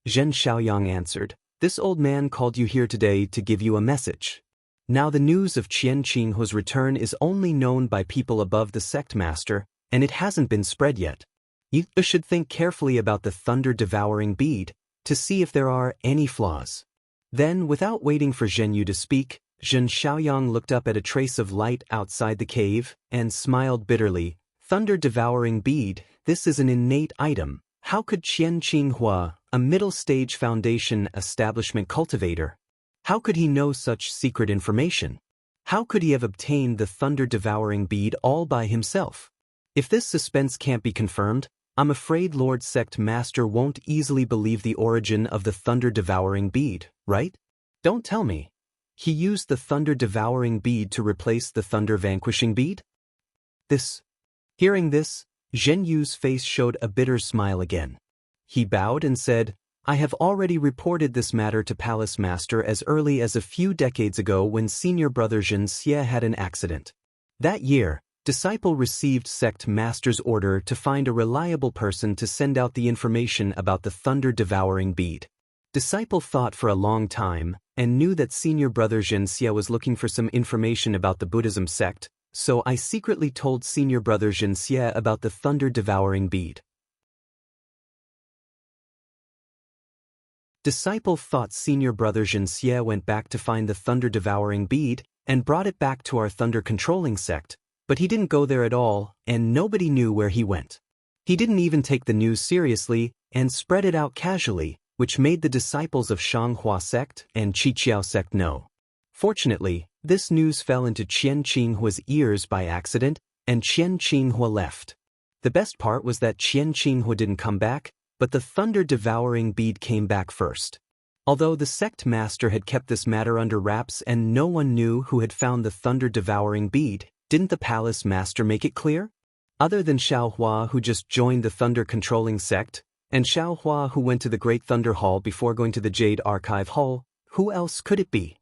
Zhen Xiaoyang answered, "This old man called you here today to give you a message. Now the news of Qianqinghua's return is only known by people above the sect master, and it hasn't been spread yet. You should think carefully about the thunder-devouring bead, to see if there are any flaws." Then, without waiting for Zhen Yu to speak, Zhen Xiaoyang looked up at a trace of light outside the cave, and smiled bitterly. Thunder-devouring bead, this is an innate item. How could Qianqinghua, a middle-stage foundation establishment cultivator, how could he know such secret information? How could he have obtained the thunder-devouring bead all by himself? If this suspense can't be confirmed, I'm afraid Lord Sect Master won't easily believe the origin of the thunder-devouring bead, right? Don't tell me. He used the thunder-devouring bead to replace the thunder-vanquishing bead? Hearing this, Zhen Yu's face showed a bitter smile again. He bowed and said, "I have already reported this matter to Palace Master as early as a few decades ago when senior brother Xianxia had an accident. That year, Disciple received Sect Master's order to find a reliable person to send out the information about the thunder-devouring bead. Disciple thought for a long time, and knew that senior brother Xianxia was looking for some information about the Buddhism sect, so I secretly told senior brother Xianxia about the thunder-devouring bead." Disciple thought senior brother Xianxia went back to find the thunder-devouring bead, and brought it back to our thunder-controlling sect, but he didn't go there at all, and nobody knew where he went. He didn't even take the news seriously, and spread it out casually, which made the disciples of Shanghua sect and Qiqiao sect know. Fortunately, this news fell into Qianqinghua's ears by accident, and Qianqinghua left. The best part was that Qianqinghua didn't come back, but the thunder-devouring bead came back first. Although the sect master had kept this matter under wraps and no one knew who had found the thunder-devouring bead, didn't the palace master make it clear? Other than Xiaohua, who just joined the thunder-controlling sect, and Xiaohua, who went to the Great Thunder Hall before going to the Jade Archive Hall, who else could it be?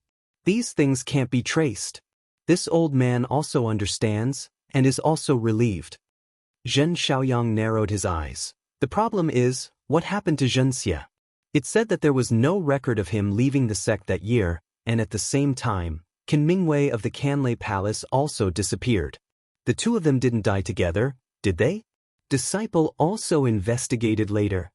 These things can't be traced. This old man also understands, and is also relieved. Zhen Xiaoyang narrowed his eyes. The problem is, what happened to Xianxia? It said that there was no record of him leaving the sect that year, and at the same time, Qin Mingwei of the Canlei Palace also disappeared. The two of them didn't die together, did they? Disciple also investigated later.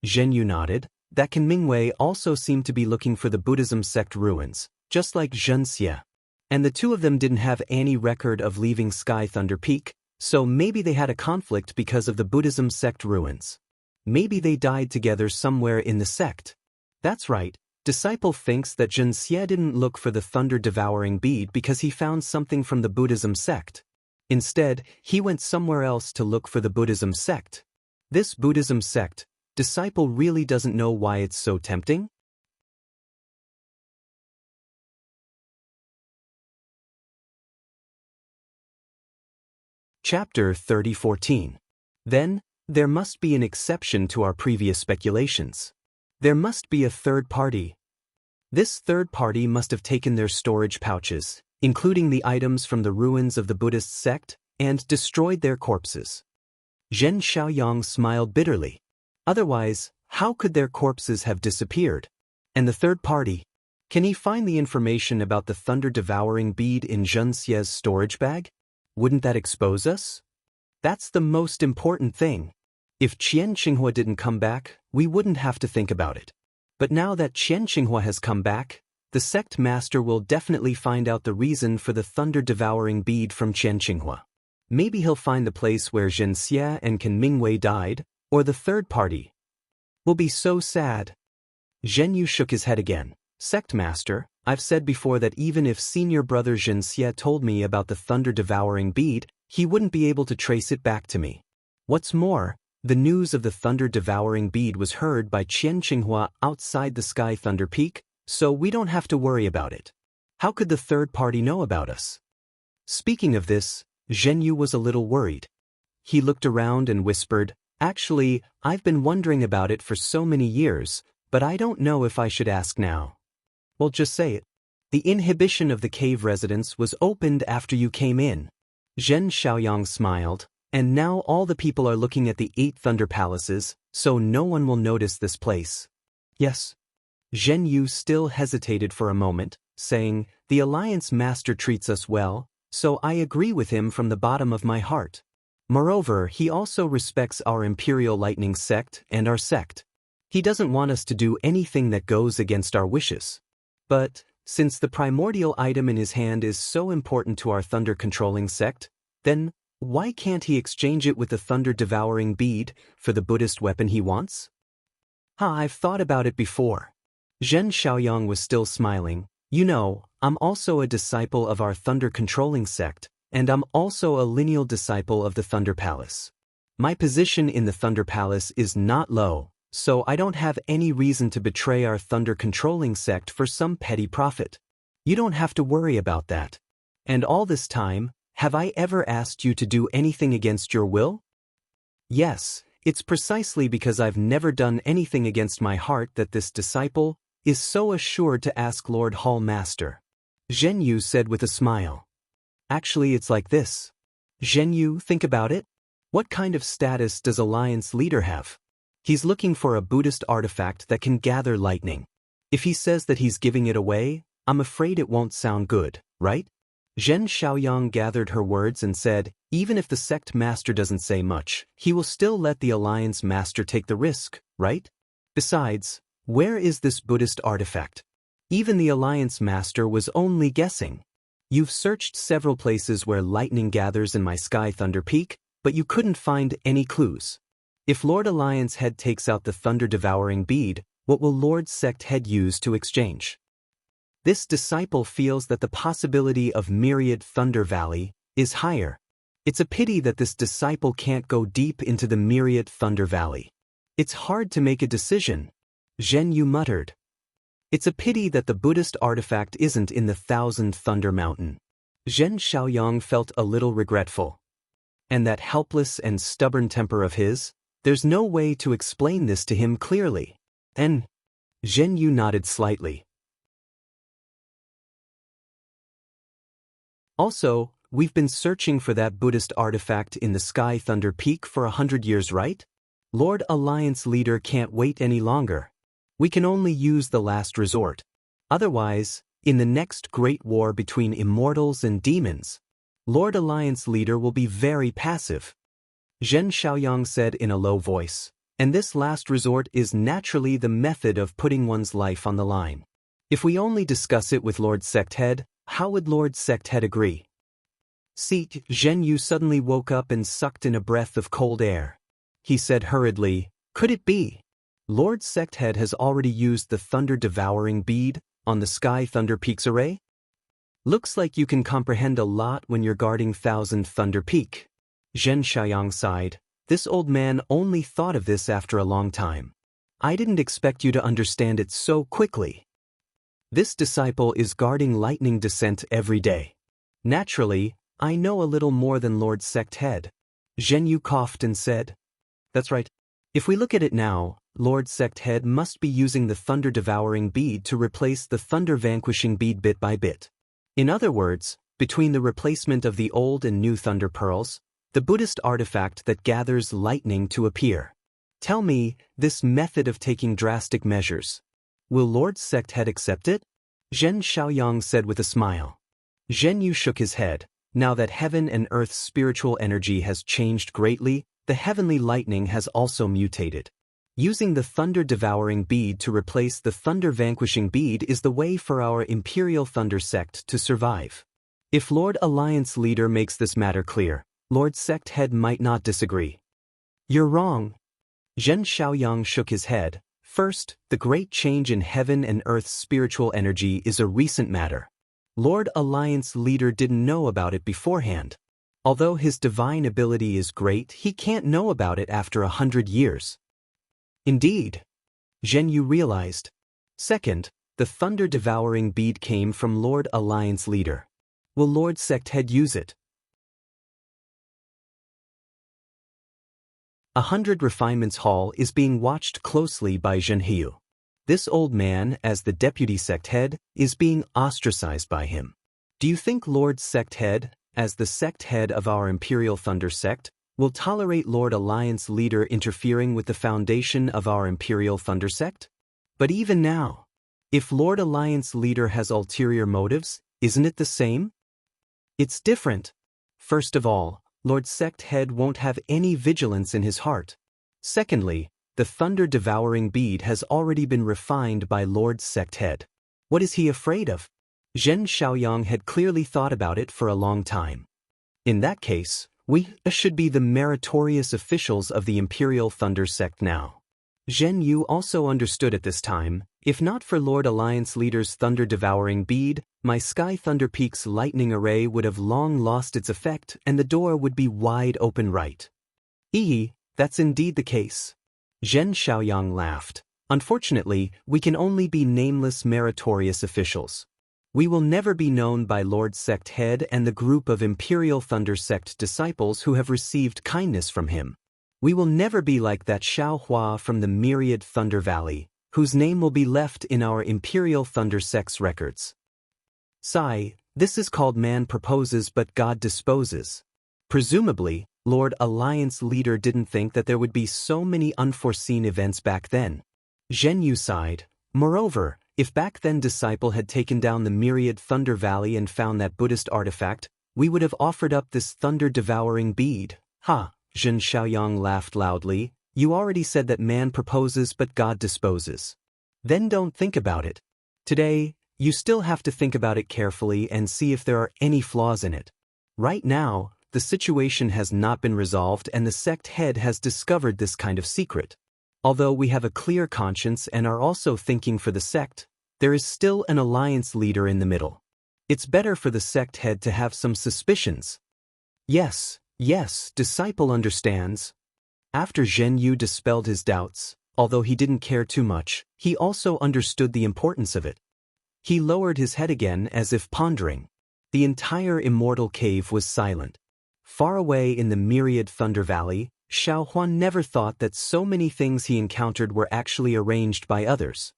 Zhen Yu nodded. That Qin Mingwei also seemed to be looking for the Buddhism sect ruins, just like Xianxia. And the two of them didn't have any record of leaving Sky Thunder Peak, so maybe they had a conflict because of the Buddhism sect ruins. Maybe they died together somewhere in the sect. That's right. Disciple thinks that Xianxia didn't look for the thunder-devouring bead because he found something from the Buddhism sect. Instead, he went somewhere else to look for the Buddhism sect. This Buddhism sect, Disciple really doesn't know why it's so tempting? Chapter 30:14. Then, there must be an exception to our previous speculations. There must be a third party. This third party must have taken their storage pouches, including the items from the ruins of the Buddhist sect, and destroyed their corpses. Zhen Xiaoyang smiled bitterly. Otherwise, how could their corpses have disappeared? And the third party? Can he find the information about the thunder-devouring bead in Zhenxia's storage bag? Wouldn't that expose us? That's the most important thing. If Qian Xinghua didn't come back, we wouldn't have to think about it. But now that Qian Xinghua has come back, the sect master will definitely find out the reason for the thunder-devouring bead from Qian Xinghua. Maybe he'll find the place where Xianxia and Can Mingwei died, or the third party. Will be so sad. Zhen Yu shook his head again. Sect master, I've said before that even if senior brother Xianxia told me about the thunder-devouring bead, he wouldn't be able to trace it back to me. What's more, the news of the thunder-devouring bead was heard by Qian Xinghua outside the Sky Thunder Peak, so we don't have to worry about it. How could the third party know about us? Speaking of this, Zhen Yu was a little worried. He looked around and whispered, Actually, I've been wondering about it for so many years, but I don't know if I should ask now. Well, just say it. The inhibition of the cave residence was opened after you came in. Zhen Xiaoyang smiled, and now all the people are looking at the 8 Thunder Palaces, so no one will notice this place. Yes. Zhen Yu still hesitated for a moment, saying, The Alliance Master treats us well, so I agree with him from the bottom of my heart. Moreover, he also respects our Imperial Lightning sect and our sect. He doesn't want us to do anything that goes against our wishes. But, since the primordial item in his hand is so important to our thunder-controlling sect, then why can't he exchange it with the thunder-devouring bead for the Buddhist weapon he wants? I've thought about it before. Zhen Xiaoyang was still smiling. You know, I'm also a disciple of our thunder-controlling sect, and I'm also a lineal disciple of the Thunder Palace. My position in the Thunder Palace is not low, so I don't have any reason to betray our thunder-controlling sect for some petty profit. You don't have to worry about that. And all this time, have I ever asked you to do anything against your will? Yes, it's precisely because I've never done anything against my heart that this disciple is so assured to ask Lord Hall Master. Zhen Yu said with a smile. Actually, it's like this. Zhen Yu, think about it. What kind of status does Alliance leader have? He's looking for a Buddhist artifact that can gather lightning. If he says that he's giving it away, I'm afraid it won't sound good, right? Zhen Xiaoyang gathered her words and said, even if the sect master doesn't say much, he will still let the Alliance master take the risk, right? Besides, where is this Buddhist artifact? Even the Alliance master was only guessing. You've searched several places where lightning gathers in my Sky Thunder Peak, but you couldn't find any clues. If Lord Alliance Head takes out the thunder-devouring bead, what will Lord Sect Head use to exchange? This disciple feels that the possibility of Myriad Thunder Valley is higher. It's a pity that this disciple can't go deep into the Myriad Thunder Valley. It's hard to make a decision. Zhen Yu muttered. It's a pity that the Buddhist artifact isn't in the 1000 Thunder Mountain. Zhen Xiaoyang felt a little regretful. And that helpless and stubborn temper of his, there's no way to explain this to him clearly. And Zhen Yu nodded slightly. Also, we've been searching for that Buddhist artifact in the Sky Thunder Peak for 100 years, right? Lord Alliance leader can't wait any longer. We can only use the last resort. Otherwise, in the next great war between immortals and demons, Lord Alliance leader will be very passive. Zhen Xiaoyang said in a low voice, and this last resort is naturally the method of putting one's life on the line. If we only discuss it with Lord Sect Head, how would Lord Sect Head agree? See, Zhen Yu suddenly woke up and sucked in a breath of cold air. He said hurriedly, could it be? Lord Sect Head has already used the thunder-devouring bead on the Sky Thunder Peaks array? Looks like you can comprehend a lot when you're guarding 1000 Thunder Peak. Zhen Xiaoyang sighed. This old man only thought of this after a long time. I didn't expect you to understand it so quickly. This disciple is guarding lightning descent every day. Naturally, I know a little more than Lord Sect Head. Zhen Yu coughed and said, That's right. If we look at it now, Lord Sect Head must be using the thunder-devouring bead to replace the thunder-vanquishing bead bit by bit. In other words, between the replacement of the old and new thunder pearls, the Buddhist artifact that gathers lightning to appear. Tell me, this method of taking drastic measures. Will Lord Sect Head accept it? Zhen Xiaoyang said with a smile. Zhen Yu shook his head. Now that heaven and earth's spiritual energy has changed greatly, the heavenly lightning has also mutated. Using the thunder-devouring bead to replace the thunder-vanquishing bead is the way for our Imperial Thunder sect to survive. If Lord Alliance leader makes this matter clear, Lord Sect Head might not disagree. You're wrong. Zhen Xiaoyang shook his head. First, the great change in heaven and earth's spiritual energy is a recent matter. Lord Alliance leader didn't know about it beforehand. Although his divine ability is great, he can't know about it after 100 years. Indeed. Zhen Yu realized. Second, the thunder-devouring bead came from Lord Alliance leader. Will Lord Sect Head use it? 100 Refinements Hall is being watched closely by Zhen Yu. This old man, as the deputy sect head, is being ostracized by him. Do you think Lord Sect Head, as the sect head of our Imperial Thunder sect, will tolerate Lord Alliance leader interfering with the foundation of our Imperial Thunder sect? But even now, if Lord Alliance leader has ulterior motives, isn't it the same? It's different. First of all, Lord Sect Head won't have any vigilance in his heart. Secondly, the thunder-devouring bead has already been refined by Lord Sect Head. What is he afraid of? Zhen Xiaoyang had clearly thought about it for a long time. In that case, we should be the meritorious officials of the Imperial Thunder sect now. Zhen Yu also understood at this time, if not for Lord Alliance leader's thunder-devouring bead, my Sky Thunder Peak's lightning array would have long lost its effect and the door would be wide open right. That's indeed the case. Zhen Xiaoyang laughed. Unfortunately, we can only be nameless meritorious officials. We will never be known by Lord Sect Head and the group of Imperial Thunder sect disciples who have received kindness from him. We will never be like that Xiao Hua from the myriad Thunder Valley, whose name will be left in our Imperial Thunder sect's records. Sigh, this is called man proposes but God disposes. Presumably, Lord Alliance leader didn't think that there would be so many unforeseen events back then. Zhen Yu sighed. Moreover, if back then disciple had taken down the myriad Thunder Valley and found that Buddhist artifact, we would have offered up this thunder-devouring bead. Ha! Zhen Xiaoyang laughed loudly. You already said that man proposes but God disposes. Then don't think about it. Today, you still have to think about it carefully and see if there are any flaws in it. Right now, the situation has not been resolved and the sect head has discovered this kind of secret. Although we have a clear conscience and are also thinking for the sect, there is still an alliance leader in the middle. It's better for the sect head to have some suspicions. Yes, disciple understands. After Zhen Yu dispelled his doubts, although he didn't care too much, he also understood the importance of it. He lowered his head again as if pondering. The entire Immortal cave was silent. Far away in the myriad Thunder Valley, Xiao Huan never thought that so many things he encountered were actually arranged by others.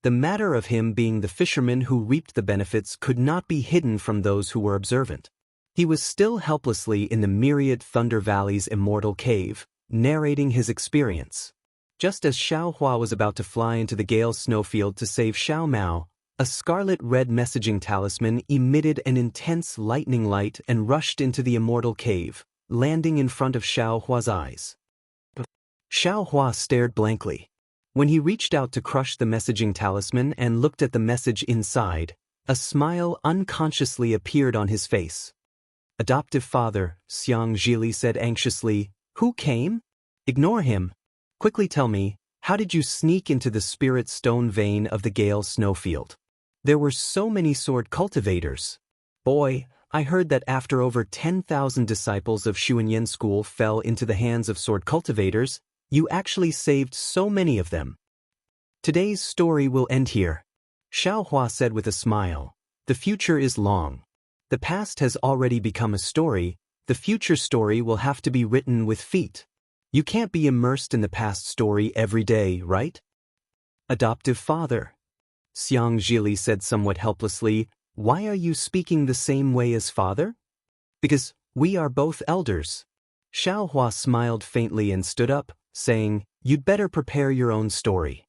The matter of him being the fisherman who reaped the benefits could not be hidden from those who were observant. He was still helplessly in the myriad Thunder Valley's Immortal cave, narrating his experience. Just as Xiao Hua was about to fly into the Gale snowfield to save Xiao Mao, a scarlet-red messaging talisman emitted an intense lightning light and rushed into the Immortal cave, landing in front of Xiao Hua's eyes. Xiao Hua stared blankly. When he reached out to crush the messaging talisman and looked at the message inside, a smile unconsciously appeared on his face. Adoptive father, Xiang Zhili said anxiously, who came? Ignore him. Quickly tell me, how did you sneak into the spirit stone vein of the Gale snowfield? There were so many sword cultivators. Boy, I heard that after over 10,000 disciples of Xuanyan school fell into the hands of sword cultivators, you actually saved so many of them. Today's story will end here. Xiao Hua said with a smile. The future is long. The past has already become a story, the future story will have to be written with feet. You can't be immersed in the past story every day, right? Adoptive father. Xiang Zhili said somewhat helplessly, why are you speaking the same way as father? Because we are both elders. Xiao Hua smiled faintly and stood up, saying, you'd better prepare your own story.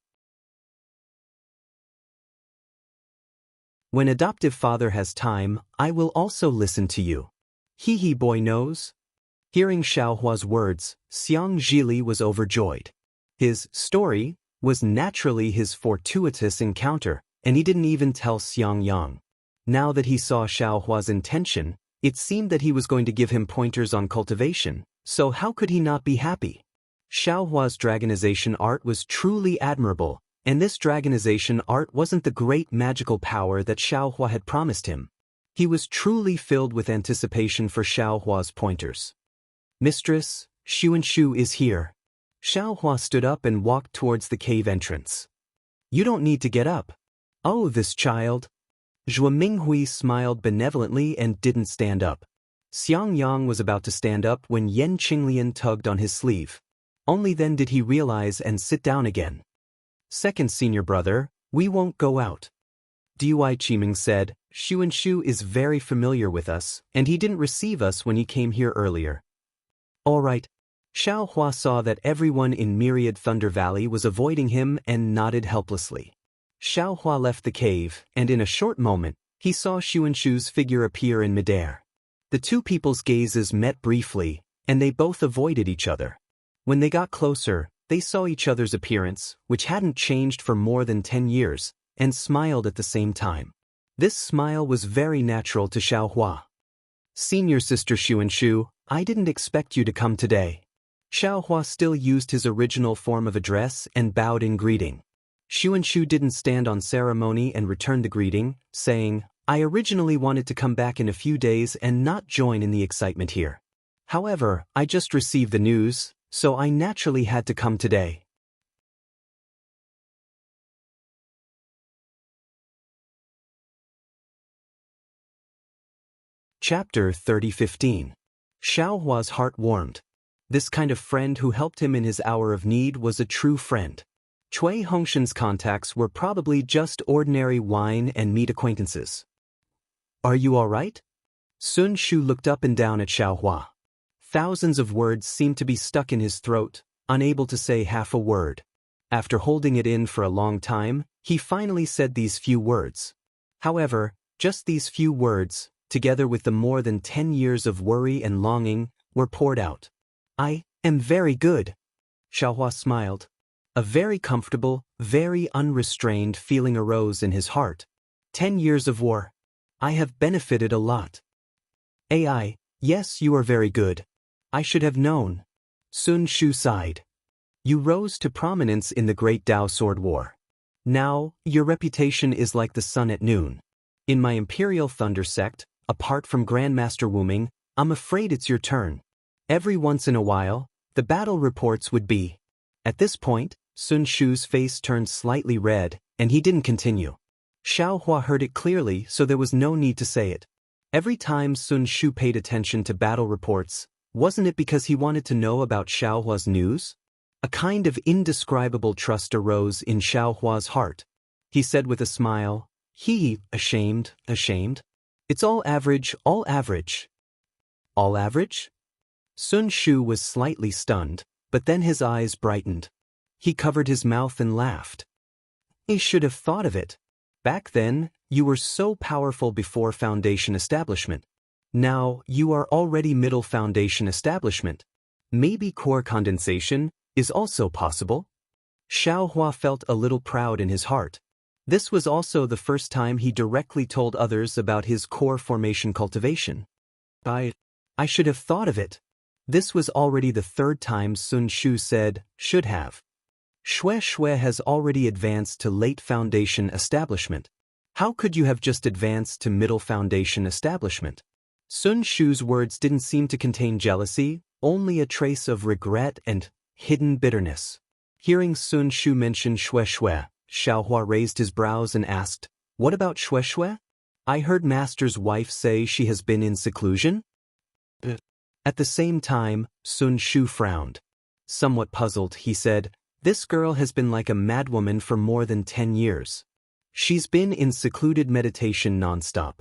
When adoptive father has time, I will also listen to you. He boy knows. Hearing Xiaohua's words, Xiang Zhili was overjoyed. His story was naturally his fortuitous encounter, and he didn't even tell Xiang Yang. Now that he saw Xiaohua's intention, it seemed that he was going to give him pointers on cultivation, so how could he not be happy? Xiaohua's dragonization art was truly admirable, and this dragonization art wasn't the great magical power that Xiaohua had promised him. He was truly filled with anticipation for Xiaohua's pointers. Mistress, Xianxia is here. Xiaohua stood up and walked towards the cave entrance. You don't need to get up. Oh, this child. Zhou Minghui smiled benevolently and didn't stand up. Xiang Yang was about to stand up when Yan Qinglian tugged on his sleeve. Only then did he realize and sit down again. Second senior brother, we won't go out. Dui Qiming said, Xianxia is very familiar with us, and he didn't receive us when he came here earlier. All right. Xiaohua saw that everyone in Myriad Thunder Valley was avoiding him and nodded helplessly. Xiaohua left the cave, and in a short moment, he saw Xianxia's figure appear in midair. The two people's gazes met briefly, and they both avoided each other. When they got closer, they saw each other's appearance, which hadn't changed for more than 10 years, and smiled at the same time. This smile was very natural to Xiaohua. Senior sister Xianxia, I didn't expect you to come today. Xiaohua still used his original form of address and bowed in greeting. Xianxia didn't stand on ceremony and returned the greeting, saying, I originally wanted to come back in a few days and not join in the excitement here. However, I just received the news, so I naturally had to come today. Chapter 30:15. Xiaohua's heart warmed. This kind of friend who helped him in his hour of need was a true friend. Cui Hongshan's contacts were probably just ordinary wine and meat acquaintances. Are you all right? Sun Shu looked up and down at Xiaohua. Thousands of words seemed to be stuck in his throat, unable to say half a word. After holding it in for a long time, he finally said these few words. However, just these few words, together with the more than 10 years of worry and longing, were poured out. I am very good. Xiaohua smiled. A very comfortable, very unrestrained feeling arose in his heart. 10 years of war. I have benefited a lot. AI, yes, you are very good. I should have known. Sun Shu sighed. You rose to prominence in the Great Dao Sword War. Now, your reputation is like the sun at noon. In my Imperial Thunder sect, apart from Grandmaster Wuming, I'm afraid it's your turn. Every once in a while, the battle reports would be. At this point, Sun Shu's face turned slightly red, and he didn't continue. Xiaohua heard it clearly, so there was no need to say it. Every time Sun Shu paid attention to battle reports, wasn't it because he wanted to know about Xiaohua's news? A kind of indescribable trust arose in Xiaohua's heart. He said with a smile, ashamed. It's all average, all average. All average? Sun Shu was slightly stunned, but then his eyes brightened. He covered his mouth and laughed. I should have thought of it. Back then, you were so powerful before Foundation establishment. Now, you are already middle Foundation establishment. Maybe core condensation is also possible? Xiaohua felt a little proud in his heart. This was also the first time he directly told others about his core formation cultivation. I should have thought of it. This was already the third time Sun Shu said, should have. Xue has already advanced to late Foundation establishment. How could you have just advanced to middle Foundation establishment? Sun Shu's words didn't seem to contain jealousy, only a trace of regret and hidden bitterness. Hearing Sun Shu mention Xue, Xiaohua raised his brows and asked, what about Xue? I heard Master's wife say she has been in seclusion? At the same time, Sun Shu frowned. Somewhat puzzled, he said, this girl has been like a madwoman for more than 10 years. She's been in secluded meditation nonstop.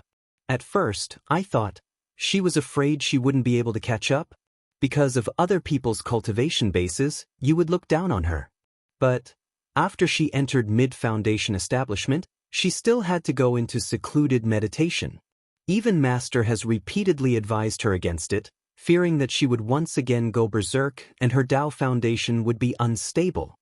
At first, I thought, she was afraid she wouldn't be able to catch up. Because of other people's cultivation bases, you would look down on her. But, after she entered mid-Foundation establishment, she still had to go into secluded meditation. Even Master has repeatedly advised her against it, fearing that she would once again go berserk and her Dao foundation would be unstable.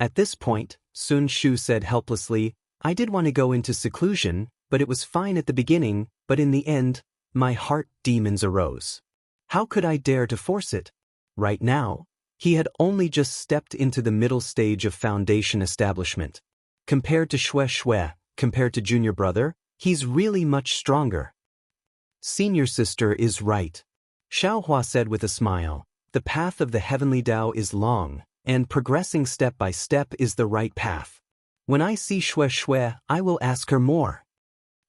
At this point, Sun Shu said helplessly, I did want to go into seclusion, but it was fine at the beginning, but in the end, my heart demons arose. How could I dare to force it? Right now, he had only just stepped into the middle stage of foundation establishment. Compared to Shui, compared to junior brother, he's really much stronger. Senior sister is right. Xiaohua said with a smile, the path of the heavenly Dao is long, and progressing step by step is the right path. When I see Shui, I will ask her more.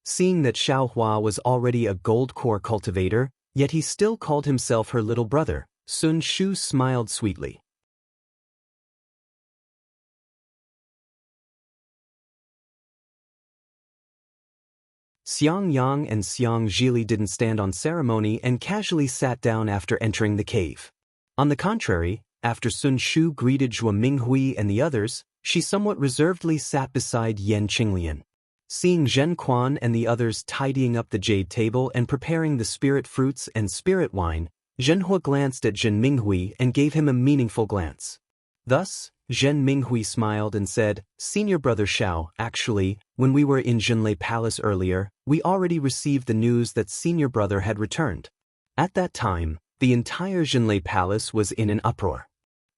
Seeing that Xiaohua was already a gold core cultivator, yet he still called himself her little brother, Sun Shu smiled sweetly. Xiang Yang and Xiang Zhili didn't stand on ceremony and casually sat down after entering the cave. On the contrary, after Sun Shu greeted Zhuo Minghui and the others, she somewhat reservedly sat beside Yan Qinglian. Seeing Zhen Quan and the others tidying up the jade table and preparing the spirit fruits and spirit wine, Zhenhua glanced at Zhen Minghui and gave him a meaningful glance. Thus, Zhen Minghui smiled and said, Senior brother Xiao, actually, when we were in Zhenlei Palace earlier, we already received the news that senior brother had returned. At that time, the entire Zhenlei Palace was in an uproar.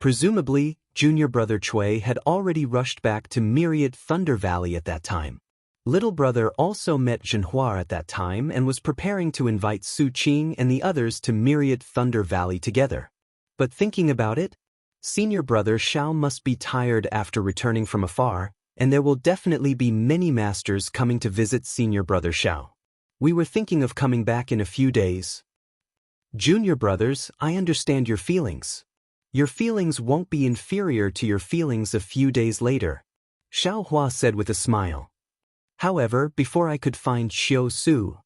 Presumably, junior brother Cui had already rushed back to Myriad Thunder Valley at that time. Little brother also met Zhenhua at that time and was preparing to invite Su Qing and the others to Myriad Thunder Valley together. But thinking about it, senior brother Xiao must be tired after returning from afar, and there will definitely be many masters coming to visit senior brother Xiao. We were thinking of coming back in a few days. Junior brothers, I understand your feelings. Your feelings won't be inferior to your feelings a few days later, Xiaohua said with a smile. However, before I could find Xiu Su,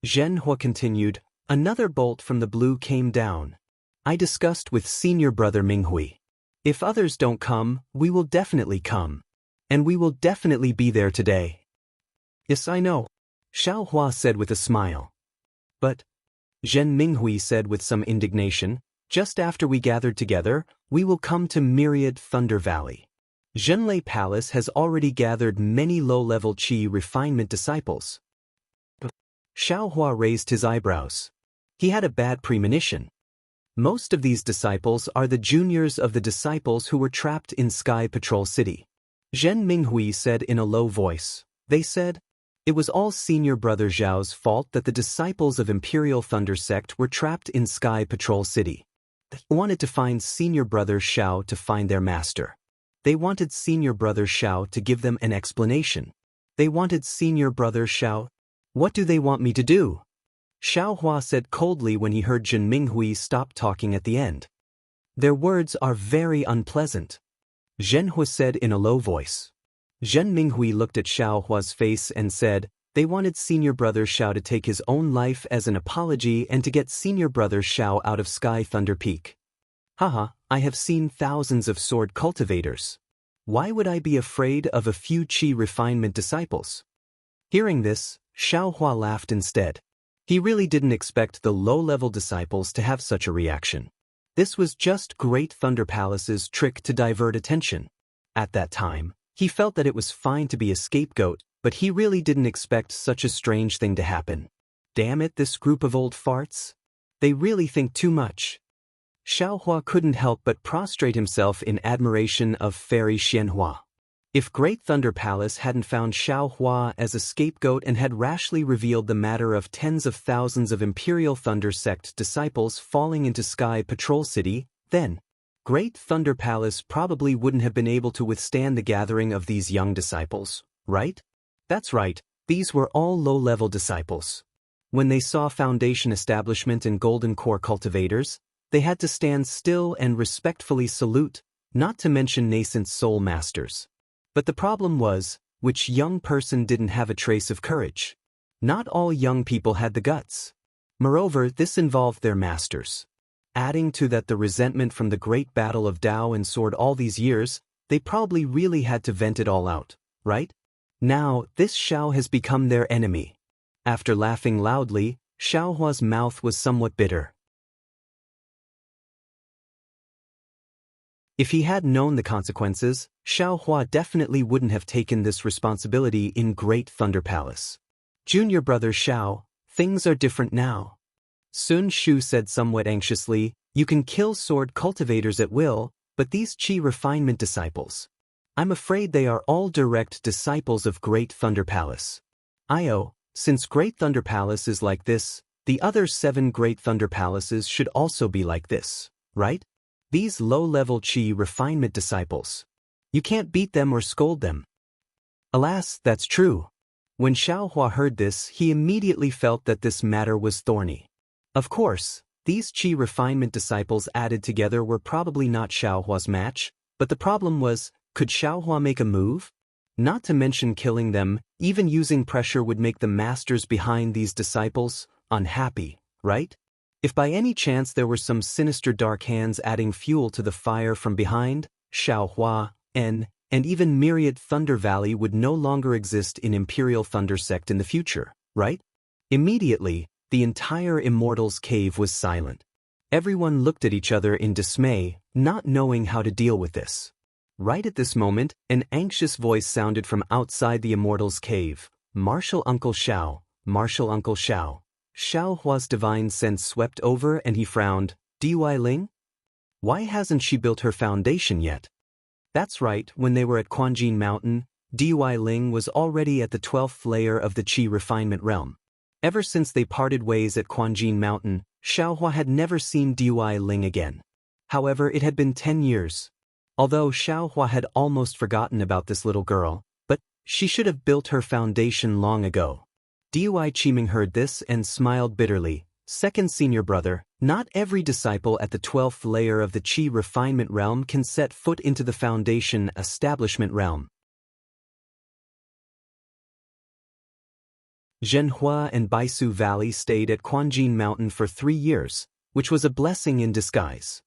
Zhenhua continued, another bolt from the blue came down. I discussed with senior brother Minghui. If others don't come, we will definitely come. And we will definitely be there today. Yes, I know, Xiaohua said with a smile. But, Zhen Minghui said with some indignation, just after we gathered together, we will come to Myriad Thunder Valley. Zhenlei Palace has already gathered many low-level qi refinement disciples. Xiaohua raised his eyebrows. He had a bad premonition. Most of these disciples are the juniors of the disciples who were trapped in Sky Patrol City. Zhen Minghui said in a low voice. They said, it was all senior brother Zhao's fault that the disciples of Imperial Thunder Sect were trapped in Sky Patrol City. They wanted to find senior brother Xiao to find their master. They wanted senior brother Xiao to give them an explanation. They wanted senior brother Xiao. What do they want me to do? Xiaohua said coldly when he heard Zhen Minghui stop talking at the end. Their words are very unpleasant, Zhenhua said in a low voice. Zhen Minghui looked at Xiaohua's face and said, they wanted senior brother Xiao to take his own life as an apology and to get senior brother Xiao out of Sky Thunder Peak. Haha, I have seen thousands of sword cultivators. Why would I be afraid of a few qi refinement disciples? Hearing this, Xiaohua laughed instead. He really didn't expect the low-level disciples to have such a reaction. This was just Great Thunder Palace's trick to divert attention. At that time, he felt that it was fine to be a scapegoat, but he really didn't expect such a strange thing to happen. Damn it, this group of old farts. They really think too much. Xiaohua couldn't help but prostrate himself in admiration of Fairy Xianhua. If Great Thunder Palace hadn't found Xiaohua as a scapegoat and had rashly revealed the matter of tens of thousands of Imperial Thunder Sect disciples falling into Sky Patrol City, then Great Thunder Palace probably wouldn't have been able to withstand the gathering of these young disciples, right? That's right, these were all low-level disciples. When they saw Foundation Establishment and Golden Core cultivators, they had to stand still and respectfully salute, not to mention nascent soul masters. But the problem was, which young person didn't have a trace of courage? Not all young people had the guts. Moreover, this involved their masters. Adding to that the resentment from the great battle of Dao and Sword all these years, they probably really had to vent it all out, right? Now, this Xiao has become their enemy. After laughing loudly, Xiaohua's mouth was somewhat bitter. If he had known the consequences, Xiaohua definitely wouldn't have taken this responsibility in Great Thunder Palace. Junior brother Xiao, things are different now. Sun Shu said somewhat anxiously, you can kill sword cultivators at will, but these Qi refinement disciples. I'm afraid they are all direct disciples of Great Thunder Palace. Since Great Thunder Palace is like this, the other 7 Great Thunder Palaces should also be like this, right? These low-level Qi refinement disciples. You can't beat them or scold them. Alas, that's true. When Xiaohua heard this, he immediately felt that this matter was thorny. Of course, these Qi refinement disciples added together were probably not Xiaohua's match, but the problem was, could Xiaohua make a move? Not to mention killing them, even using pressure would make the masters behind these disciples unhappy, right? If by any chance there were some sinister dark hands adding fuel to the fire from behind, Xiaohua, and even Myriad Thunder Valley would no longer exist in Imperial Thunder Sect in the future, right? Immediately, the entire Immortal's cave was silent. Everyone looked at each other in dismay, not knowing how to deal with this. Right at this moment, an anxious voice sounded from outside the Immortal's cave. Martial Uncle Xiao, Martial Uncle Xiao. Xiaohua's divine sense swept over and he frowned. Dui Ling? Why hasn't she built her foundation yet? That's right, when they were at Quanjin Mountain, Dui Ling was already at the 12th layer of the Qi refinement realm. Ever since they parted ways at Quanjin Mountain, Xiaohua had never seen Dui Ling again. However, it had been 10 years. Although Xiaohua had almost forgotten about this little girl, but she should have built her foundation long ago. Dui Qiming heard this and smiled bitterly. Second senior brother, not every disciple at the 12th layer of the Qi refinement realm can set foot into the foundation establishment realm. Zhenhua and Baisu Valley stayed at Quanjin Mountain for 3 years, which was a blessing in disguise.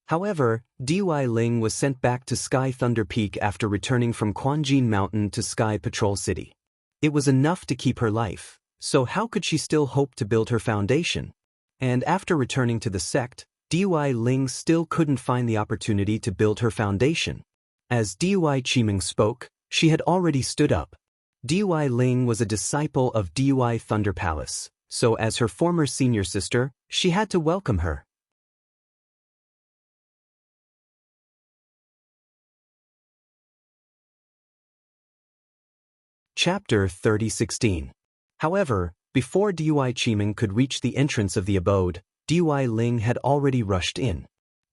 However, Dui Ling was sent back to Sky Thunder Peak after returning from Quanjin Mountain to Sky Patrol City. It was enough to keep her life, so how could she still hope to build her foundation? And after returning to the sect, Dui Ling still couldn't find the opportunity to build her foundation. As Dui Qiming spoke, she had already stood up. Dui Ling was a disciple of Dui Thunder Palace, so as her former senior sister, she had to welcome her. Chapter 30:16. However, before Dui Qiming could reach the entrance of the abode, Dui Ling had already rushed in.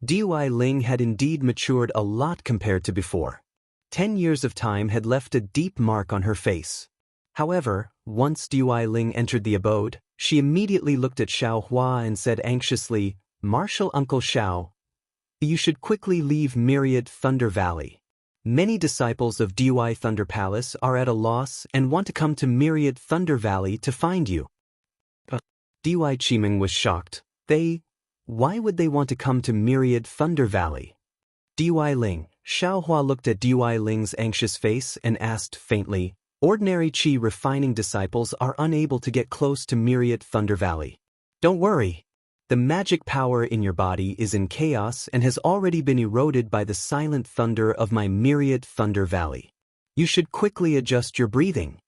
Dui Ling had indeed matured a lot compared to before. 10 years of time had left a deep mark on her face. However, once Dui Ling entered the abode, she immediately looked at Xiaohua and said anxiously, Martial Uncle Xiao, you should quickly leave Myriad Thunder Valley. Many disciples of Dui Thunder Palace are at a loss and want to come to Myriad Thunder Valley to find you. Dui Qiming was shocked. Why would they want to come to Myriad Thunder Valley? Dui Ling, Xiaohua looked at Dui Ling's anxious face and asked faintly, ordinary Qi refining disciples are unable to get close to Myriad Thunder Valley. Don't worry. The magic power in your body is in chaos and has already been eroded by the silent thunder of my Myriad Thunder Valley. You should quickly adjust your breathing.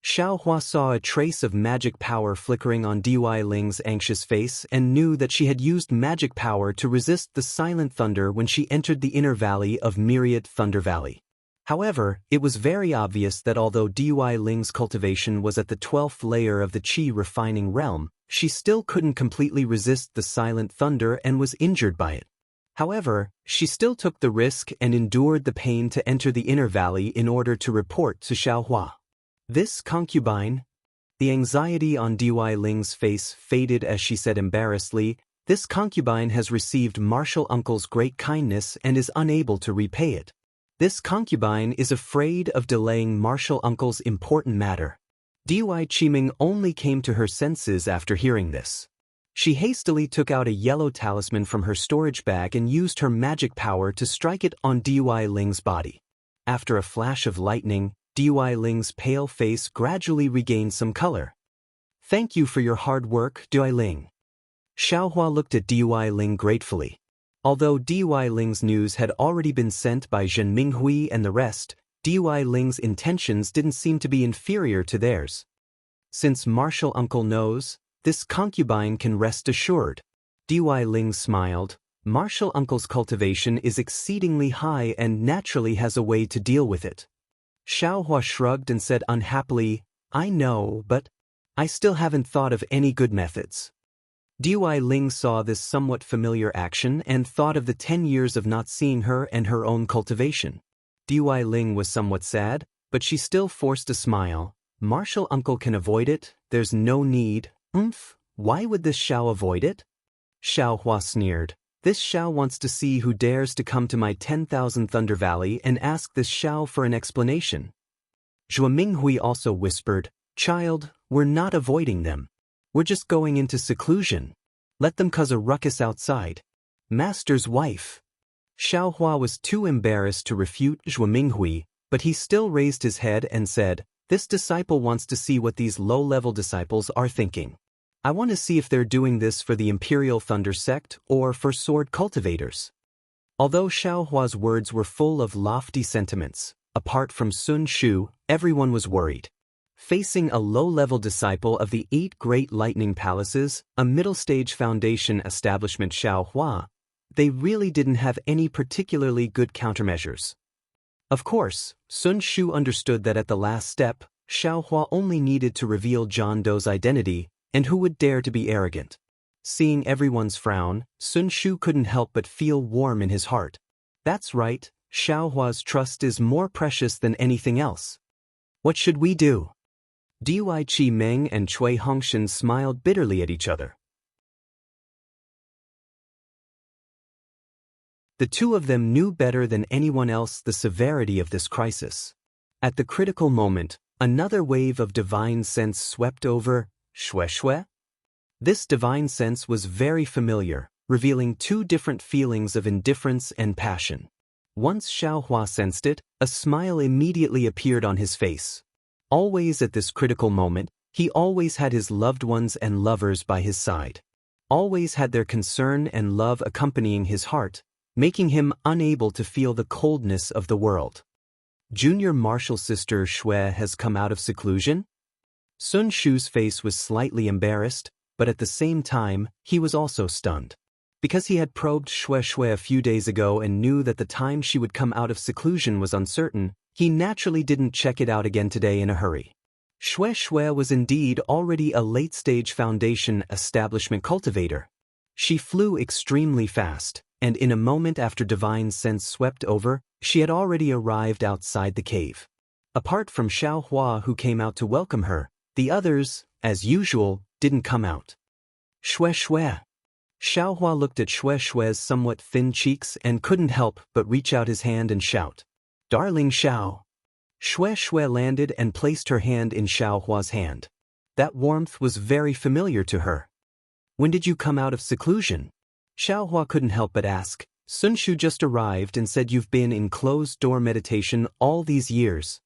Xiaohua saw a trace of magic power flickering on Dui Ling's anxious face and knew that she had used magic power to resist the silent thunder when she entered the inner valley of Myriad Thunder Valley. However, it was very obvious that although Dui Ling's cultivation was at the 12th layer of the Qi refining realm, she still couldn't completely resist the silent thunder and was injured by it. However, she still took the risk and endured the pain to enter the inner valley in order to report to Xiaohua. This concubine? The anxiety on Dui Ling's face faded as she said embarrassedly, this concubine has received Martial Uncle's great kindness and is unable to repay it. This concubine is afraid of delaying Martial Uncle's important matter. Dui Qiming only came to her senses after hearing this. She hastily took out a yellow talisman from her storage bag and used her magic power to strike it on Dui Ling's body. After a flash of lightning, Dui Ling's pale face gradually regained some color. Thank you for your hard work, Dui Ling. Xiaohua looked at Dui Ling gratefully. Although Dui Ling's news had already been sent by Zhen Minghui and the rest, Dui Ling's intentions didn't seem to be inferior to theirs. Since Martial Uncle knows, this concubine can rest assured. Dui Ling smiled. Martial Uncle's cultivation is exceedingly high and naturally has a way to deal with it. Xiaohua shrugged and said unhappily, I know, but I still haven't thought of any good methods. Dui Ling saw this somewhat familiar action and thought of the 10 years of not seeing her and her own cultivation. Dui Ling was somewhat sad, but she still forced a smile. Martial Uncle can avoid it, there's no need. Why would this Xiao avoid it? Xiaohua sneered. This Xiao wants to see who dares to come to my 10,000 Thunder Valley and ask this Xiao for an explanation. Zhuo Minghui also whispered, Child, we're not avoiding them. We're just going into seclusion. Let them cause a ruckus outside. Master's wife. Xiaohua was too embarrassed to refute Zhuo Minghui, but he still raised his head and said, This disciple wants to see what these low-level disciples are thinking. I want to see if they're doing this for the Imperial Thunder Sect or for sword cultivators. Although Xiaohua's words were full of lofty sentiments, apart from Sun Shu, everyone was worried. Facing a low-level disciple of the 8 Great Lightning Palaces, a middle-stage foundation establishment Xiaohua, they really didn't have any particularly good countermeasures. Of course, Sun Shu understood that at the last step, Xiaohua only needed to reveal John Doe's identity, and who would dare to be arrogant? Seeing everyone's frown, Sun Shu couldn't help but feel warm in his heart. That's right, Xiaohua's trust is more precious than anything else. What should we do? Dui Qi Meng and Cui Hongshan smiled bitterly at each other. The two of them knew better than anyone else the severity of this crisis. At the critical moment, another wave of divine sense swept over Shui. This divine sense was very familiar, revealing 2 different feelings of indifference and passion. Once Xiaohua sensed it, a smile immediately appeared on his face. Always at this critical moment, he always had his loved ones and lovers by his side. Always had their concern and love accompanying his heart, making him unable to feel the coldness of the world. Junior martial sister Shui has come out of seclusion? Sun Shu's face was slightly embarrassed, but at the same time, he was also stunned. Because he had probed Shui a few days ago and knew that the time she would come out of seclusion was uncertain, he naturally didn't check it out again today in a hurry. Shui was indeed already a late-stage foundation establishment cultivator. She flew extremely fast, and in a moment after divine sense swept over, she had already arrived outside the cave. Apart from Xiaohua who came out to welcome her, the others, as usual, didn't come out. Shui. Xiaohua looked at Shui's somewhat thin cheeks and couldn't help but reach out his hand and shout, Darling Xiao. Shui landed and placed her hand in Xiaohua's hand. That warmth was very familiar to her. When did you come out of seclusion? Xiaohua couldn't help but ask. Sun Shu just arrived and said you've been in closed-door meditation all these years.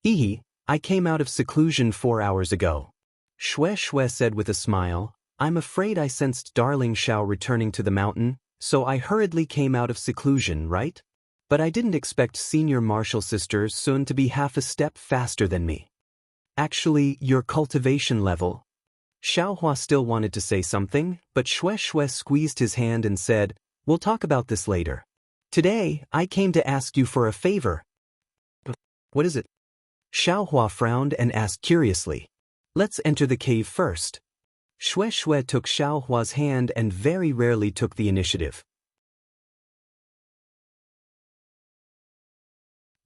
I came out of seclusion 4 hours ago. Shui said with a smile, I'm afraid I sensed darling Xiao returning to the mountain, so I hurriedly came out of seclusion, right? But I didn't expect senior martial sister Sun to be half a step faster than me. Actually, your cultivation level. Xiaohua still wanted to say something, but Shui squeezed his hand and said, We'll talk about this later. Today, I came to ask you for a favor. What is it? Xiaohua frowned and asked curiously. Let's enter the cave first. Shui took Xiaohua's hand and very rarely took the initiative.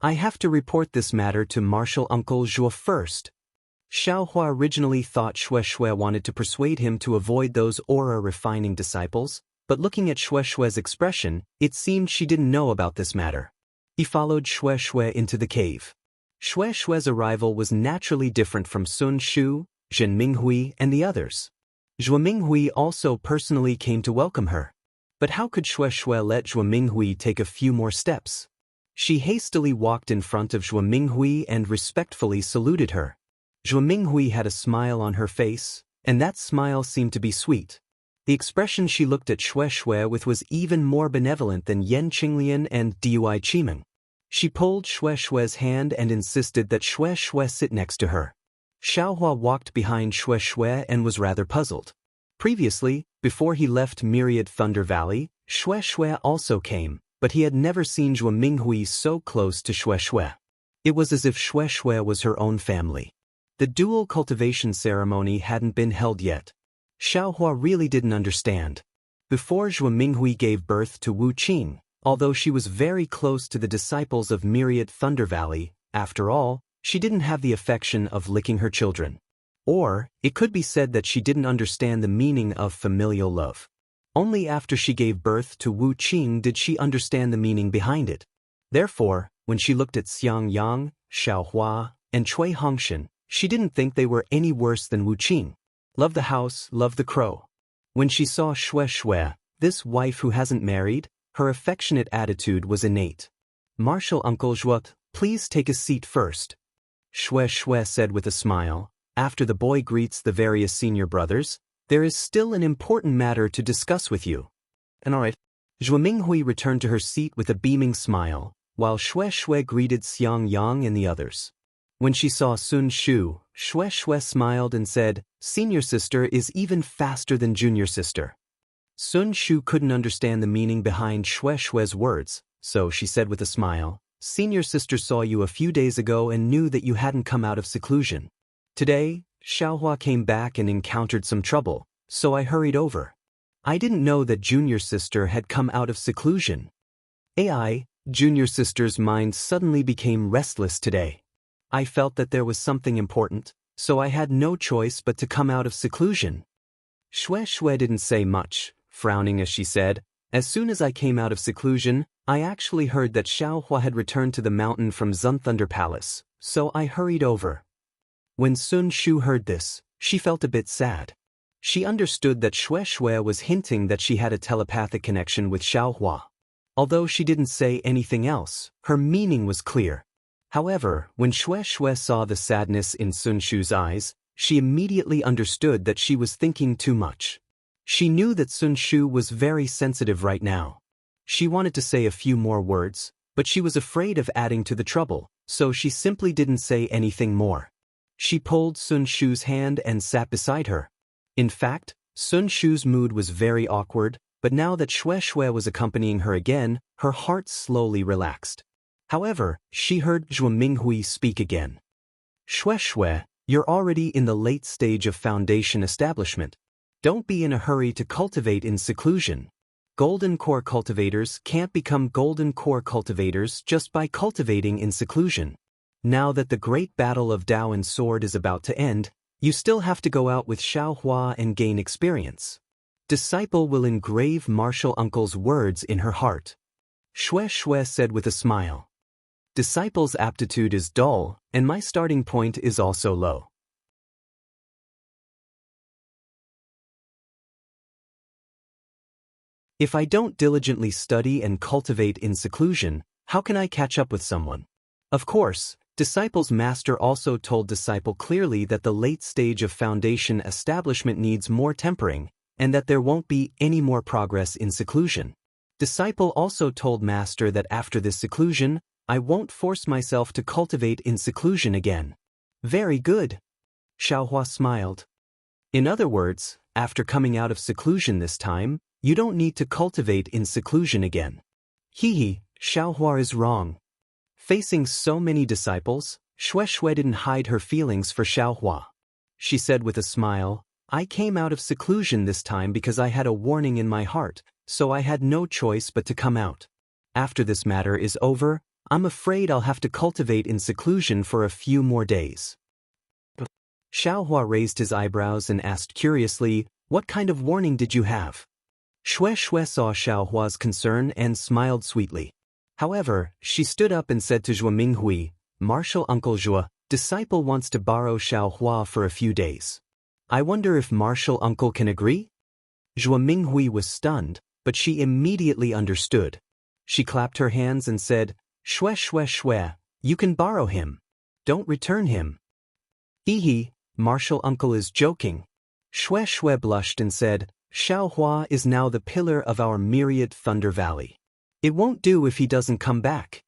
I have to report this matter to Martial Uncle Zhuo first. Xiaohua originally thought Shui wanted to persuade him to avoid those aura-refining disciples, but looking at Shui's expression, it seemed she didn't know about this matter. He followed Shui into the cave. Shui's arrival was naturally different from Sun Shu, Zhen Minghui, and the others. Zhuo Minghui also personally came to welcome her. But how could Shui let Zhuo Minghui take a few more steps? She hastily walked in front of Zhuo Minghui and respectfully saluted her. Zhuo Minghui had a smile on her face. And that smile seemed to be sweet. The expression she looked at Xue Xue with was even more benevolent than Yan Qinglian and Dui Qimeng. She pulled Xue Xue's hand and insisted that Xue Xue sit next to her. Xiaohua walked behind Xue Xue and was rather puzzled. Previously, before he left Myriad Thunder Valley, Xue Xue also came, but he had never seen Zhuo Minghui so close to Xue Xue. It was as if Xue Xue was her own family. The dual cultivation ceremony hadn't been held yet. Xiaohua really didn't understand. Before Zhuo Minghui gave birth to Wu Qing, although she was very close to the disciples of Myriad Thunder Valley, after all, she didn't have the affection of licking her children. Or, it could be said that she didn't understand the meaning of familial love. Only after she gave birth to Wu Qing did she understand the meaning behind it. Therefore, when she looked at Xiang Yang, Xiaohua, and Cui Hongshan, she didn't think they were any worse than Wu Qing. Love the house, love the crow. When she saw Xue Xue, this wife who hasn't married, her affectionate attitude was innate. "Martial Uncle Zhuo, please take a seat first," Xue Xue said with a smile. After the boy greets the various senior brothers, "There is still an important matter to discuss with you." "And all right." Zhuo Minghui returned to her seat with a beaming smile, while Xue Xue greeted Xiang Yang and the others. When she saw Sun Shu, Xue Xue smiled and said, "Senior sister is even faster than junior sister." Sun Shu couldn't understand the meaning behind Xue Xue's words, so she said with a smile, "Senior sister saw you a few days ago and knew that you hadn't come out of seclusion. Today, Xiaohua came back and encountered some trouble, so I hurried over. I didn't know that junior sister had come out of seclusion." Junior sister's mind suddenly became restless today. "I felt that there was something important, so I had no choice but to come out of seclusion." Xue Xue didn't say much, frowning as she said, "As soon as I came out of seclusion, I actually heard that Xiaohua had returned to the mountain from Thunder Palace, so I hurried over." When Sun Shu heard this, she felt a bit sad. She understood that Xue Xue was hinting that she had a telepathic connection with Xiaohua. Although she didn't say anything else, her meaning was clear. However, when Xue Xue saw the sadness in Sun Shu's eyes, she immediately understood that she was thinking too much. She knew that Sun Shu was very sensitive right now. She wanted to say a few more words, but she was afraid of adding to the trouble, so she simply didn't say anything more. She pulled Sun Shu's hand and sat beside her. In fact, Sun Shu's mood was very awkward, but now that Xue Xue was accompanying her again, her heart slowly relaxed. However, she heard Zhuo Minghui speak again. "Xue Xue, you're already in the late stage of foundation establishment. Don't be in a hurry to cultivate in seclusion. Golden core cultivators can't become golden core cultivators just by cultivating in seclusion. Now that the great battle of Dao and Sword is about to end, you still have to go out with Xiaohua and gain experience. Disciple will engrave martial uncle's words in her heart," Xue Xue said with a smile. "Disciple's aptitude is dull, and my starting point is also low. If I don't diligently study and cultivate in seclusion, how can I catch up with someone?" Of course, Disciple's master also told Disciple clearly that the late stage of foundation establishment needs more tempering, and that there won't be any more progress in seclusion. Disciple also told Master that after this seclusion, I won't force myself to cultivate in seclusion again. Very good. Xiaohua smiled. In other words, after coming out of seclusion this time, you don't need to cultivate in seclusion again. Hehe, Xiaohua is wrong. Facing so many disciples, Xue Xue didn't hide her feelings for Xiaohua. She said with a smile, I came out of seclusion this time because I had a warning in my heart, so I had no choice but to come out. After this matter is over, I'm afraid I'll have to cultivate in seclusion for a few more days. Xiaohua raised his eyebrows and asked curiously, what kind of warning did you have? Xue Xue saw Xiaohua's concern and smiled sweetly. However, she stood up and said to Zhuo Minghui, Martial Uncle Zhuo, disciple wants to borrow Xiaohua for a few days. I wonder if Martial Uncle can agree? Zhuo Minghui was stunned, but she immediately understood. She clapped her hands and said, Xue Xue Xue, you can borrow him. Don't return him. Hehe, Martial Uncle is joking. Shui blushed and said, Xiaohua is now the pillar of our myriad Thunder Valley. It won't do if he doesn't come back.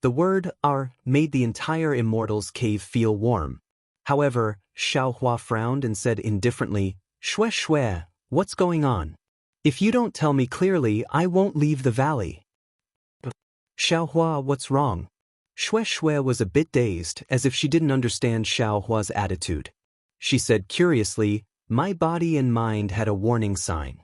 The word "our" made the entire Immortal's cave feel warm. However, Xiaohua frowned and said indifferently, Shui, what's going on? If you don't tell me clearly, I won't leave the valley. Xiaohua, what's wrong? Shui was a bit dazed, as if she didn't understand Xiaohua's attitude. She said curiously, my body and mind had a warning sign.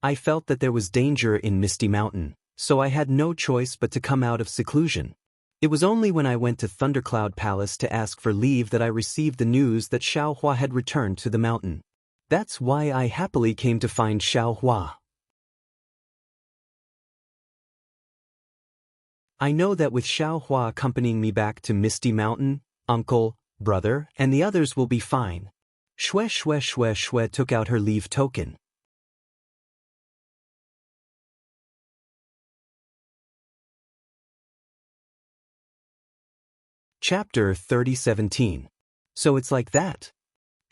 I felt that there was danger in Misty Mountain, so I had no choice but to come out of seclusion. It was only when I went to Thundercloud Palace to ask for leave that I received the news that Xiaohua had returned to the mountain. That's why I happily came to find Xiaohua. I know that with Xiaohua accompanying me back to Misty Mountain, uncle, brother, and the others will be fine. Shui took out her leave token. Chapter 30:17. So it's like that.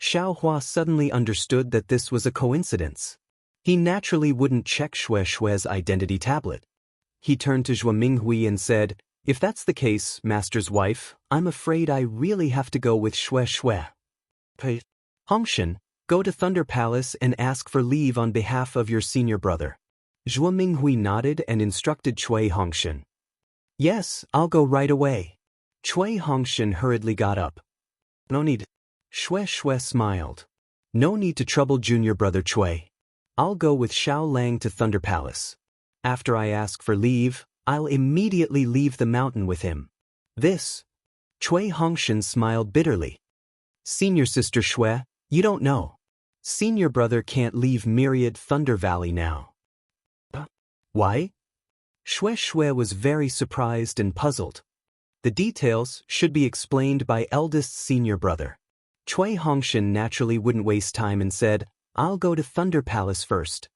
Xiaohua suddenly understood that this was a coincidence. He naturally wouldn't check Shui's identity tablet. He turned to Zhuo Minghui and said, if that's the case, Master's wife, I'm afraid I really have to go with Shui. Hongshan, go to Thunder Palace and ask for leave on behalf of your senior brother. Zhuo Minghui nodded and instructed Cui Hongshan. Yes, I'll go right away. Cui Hongshan hurriedly got up. No need. Shui smiled. No need to trouble junior brother Cui. I'll go with Xiao Lang to Thunder Palace. After I ask for leave, I'll immediately leave the mountain with him. This. Cui Hongshan smiled bitterly. Senior sister Shui, you don't know. Senior brother can't leave myriad Thunder Valley now. Why? Shui was very surprised and puzzled. The details should be explained by eldest senior brother. Cui Hongshan naturally wouldn't waste time and said, I'll go to Thunder Palace first.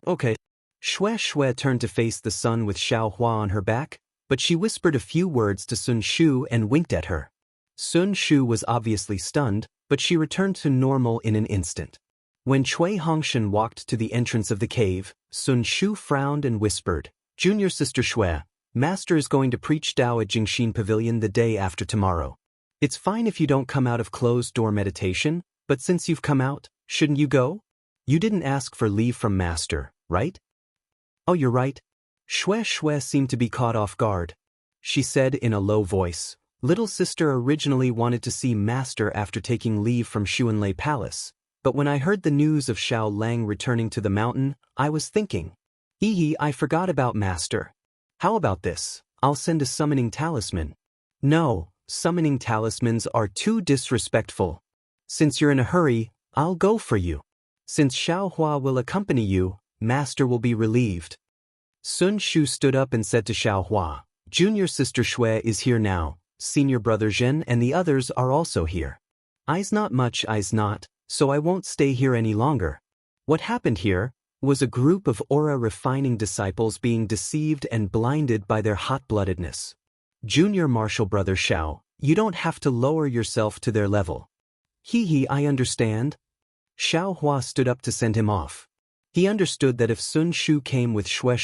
Okay. Shui turned to face the sun with Xiaohua on her back, but she whispered a few words to Sun Shu and winked at her. Sun Shu was obviously stunned, but she returned to normal in an instant. When Cui Hongshan walked to the entrance of the cave, Sun Shu frowned and whispered, Junior sister Shui, Master is going to preach Dao at Jingxin Pavilion the day after tomorrow. It's fine if you don't come out of closed-door meditation, but since you've come out, shouldn't you go? You didn't ask for leave from Master, right? Oh, you're right. Shui seemed to be caught off guard. She said in a low voice, Little sister originally wanted to see Master after taking leave from Xuanlei Palace, but when I heard the news of Xiao Lang returning to the mountain, I was thinking, I forgot about Master. How about this? I'll send a summoning talisman. No, summoning talismans are too disrespectful. Since you're in a hurry, I'll go for you. Since Xiaohua will accompany you, Master will be relieved. Sun Shu stood up and said to Xiaohua, Junior sister Shui is here now, senior brother Zhen and the others are also here. I's not much, I's not, so I won't stay here any longer. What happened here was a group of aura-refining disciples being deceived and blinded by their hot-bloodedness. Junior martial brother Xiao, you don't have to lower yourself to their level. I understand. Xiaohua stood up to send him off. He understood that if Sun Shu came with Shui,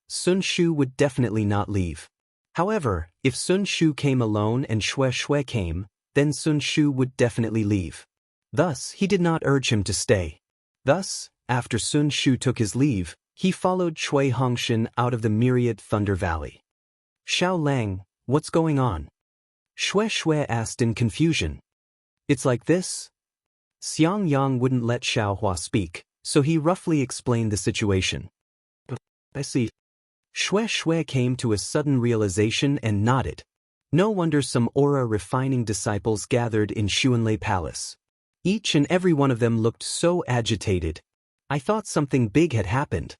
Sun Shu would definitely not leave. However, if Sun Shu came alone and Shui came, then Sun Shu would definitely leave. Thus, he did not urge him to stay. Thus, after Sun Shu took his leave, he followed Cui Hongshan out of the myriad Thunder Valley. Xiao Lang, what's going on? Shui asked in confusion. It's like this? Xiang Yang wouldn't let Xiaohua speak, so he roughly explained the situation. I see. Shui came to a sudden realization and nodded. No wonder some aura-refining disciples gathered in Xuanlei Palace. Each and every one of them looked so agitated. I thought something big had happened.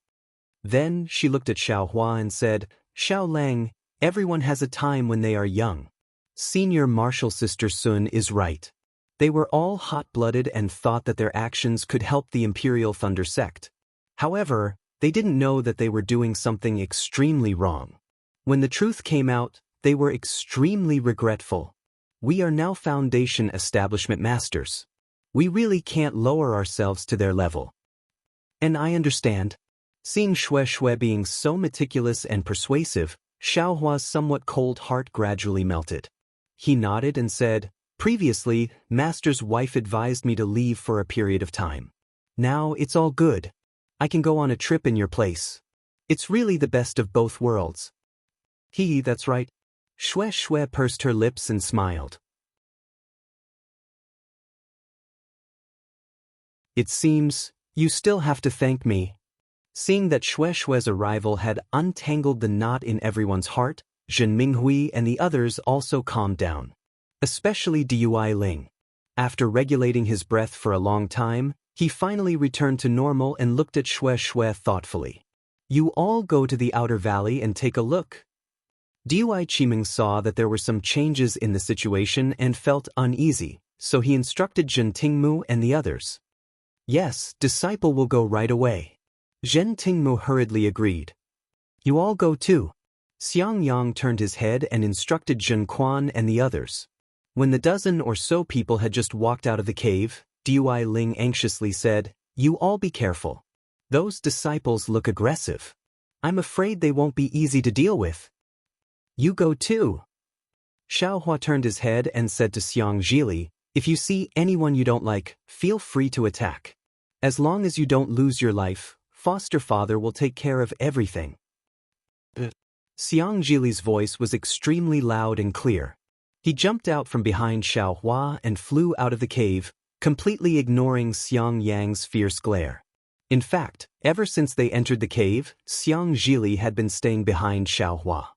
Then she looked at Xiaohua and said, Xiao Lang, everyone has a time when they are young. Senior martial sister Sun is right. They were all hot-blooded and thought that their actions could help the Imperial Thunder Sect. However, they didn't know that they were doing something extremely wrong. When the truth came out, they were extremely regretful. We are now Foundation Establishment Masters. We really can't lower ourselves to their level. And I understand. Seeing Shui being so meticulous and persuasive, Xiaohua's somewhat cold heart gradually melted. He nodded and said, "Previously, Master's wife advised me to leave for a period of time. Now it's all good. I can go on a trip in your place. It's really the best of both worlds." That's right. Shui pursed her lips and smiled. "It seems you still have to thank me." Seeing that Shui's arrival had untangled the knot in everyone's heart, Zhen Minghui and the others also calmed down. Especially Dui Ling. After regulating his breath for a long time, he finally returned to normal and looked at Shui thoughtfully. "You all go to the outer valley and take a look." Dui Qiming saw that there were some changes in the situation and felt uneasy, so he instructed Zhen Tingmu and the others. "Yes, disciple will go right away." Zhen Tingmu hurriedly agreed. "You all go too." Xiang Yang turned his head and instructed Zhen Quan and the others. When the dozen or so people had just walked out of the cave, Dui Ling anxiously said, "You all be careful. Those disciples look aggressive. I'm afraid they won't be easy to deal with." "You go too." Xiaohua turned his head and said to Xiang Zhili, "If you see anyone you don't like, feel free to attack. As long as you don't lose your life, foster father will take care of everything." Xiang Zhili's voice was extremely loud and clear. He jumped out from behind Xiaohua and flew out of the cave, completely ignoring Xiang Yang's fierce glare. In fact, ever since they entered the cave, Xiang Zhili had been staying behind Xiaohua.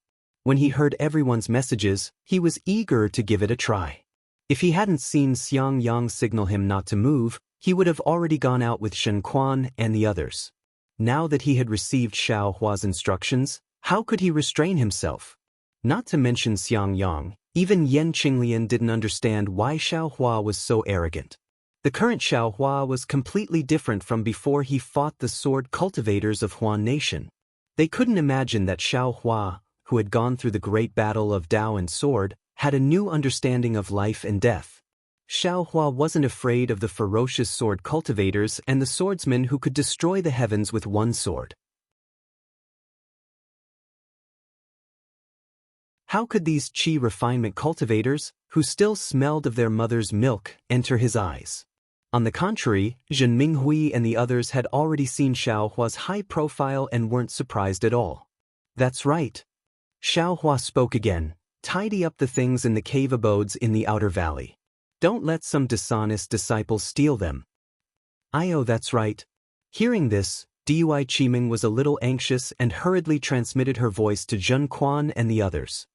When he heard everyone's messages, he was eager to give it a try. If he hadn't seen Xiang Yang signal him not to move, he would have already gone out with Shen Quan and the others. Now that he had received Xiaohua's instructions, how could he restrain himself? Not to mention Xiang Yang, even Yan Qinglian didn't understand why Xiaohua was so arrogant. The current Xiaohua was completely different from before he fought the sword cultivators of Huan Nation. They couldn't imagine that Xiaohua, who had gone through the great battle of Dao and sword, had a new understanding of life and death. Xiaohua wasn't afraid of the ferocious sword cultivators and the swordsmen who could destroy the heavens with one sword. How could these qi refinement cultivators, who still smelled of their mother's milk, enter his eyes? On the contrary, Zhen Minghui and the others had already seen Xiaohua's high profile and weren't surprised at all. "That's right." Xiaohua spoke again. "Tidy up the things in the cave abodes in the outer valley. Don't let some dishonest disciples steal them." That's right." Hearing this, Dui Qiming was a little anxious and hurriedly transmitted her voice to Zhen Quan and the others.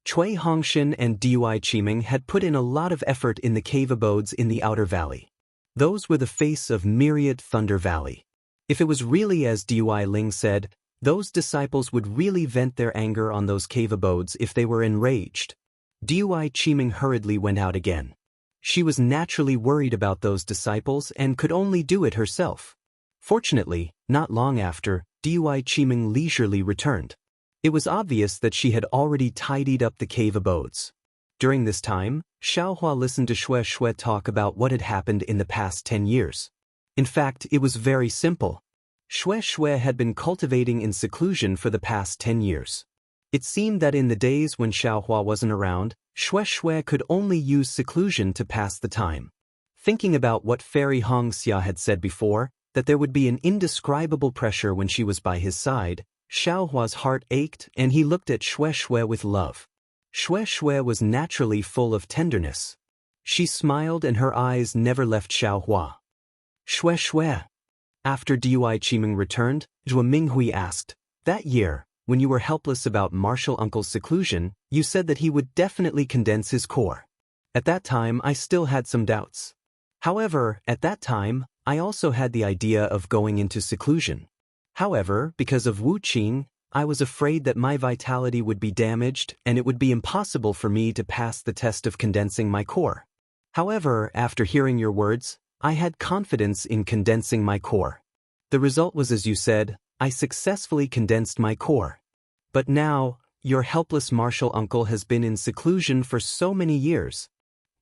Cui Hongshan and Dui Qiming had put in a lot of effort in the cave abodes in the outer valley. Those were the face of myriad Thunder Valley. If it was really as Dui Ling said, those disciples would really vent their anger on those cave abodes if they were enraged. Dui Qiming hurriedly went out again. She was naturally worried about those disciples and could only do it herself. Fortunately, not long after, Dui Qiming leisurely returned. It was obvious that she had already tidied up the cave abodes. During this time, Xiaohua listened to Shui talk about what had happened in the past 10 years. In fact, it was very simple. Shui had been cultivating in seclusion for the past 10 years. It seemed that in the days when Xiaohua wasn't around, Shui could only use seclusion to pass the time. Thinking about what Fairy Xianxia had said before, that there would be an indescribable pressure when she was by his side, Xiaohua's heart ached and he looked at Shui with love. Shui was naturally full of tenderness. She smiled and her eyes never left Xiaohua. "Shui." After Dui Qiming returned, Zhuo Minghui asked, "That year, when you were helpless about Martial Uncle's seclusion, you said that he would definitely condense his core. At that time I still had some doubts. However, at that time, I also had the idea of going into seclusion. However, because of Wu Qing, I was afraid that my vitality would be damaged and it would be impossible for me to pass the test of condensing my core. However, after hearing your words, I had confidence in condensing my core. The result was as you said, I successfully condensed my core. But now, your helpless martial uncle has been in seclusion for so many years.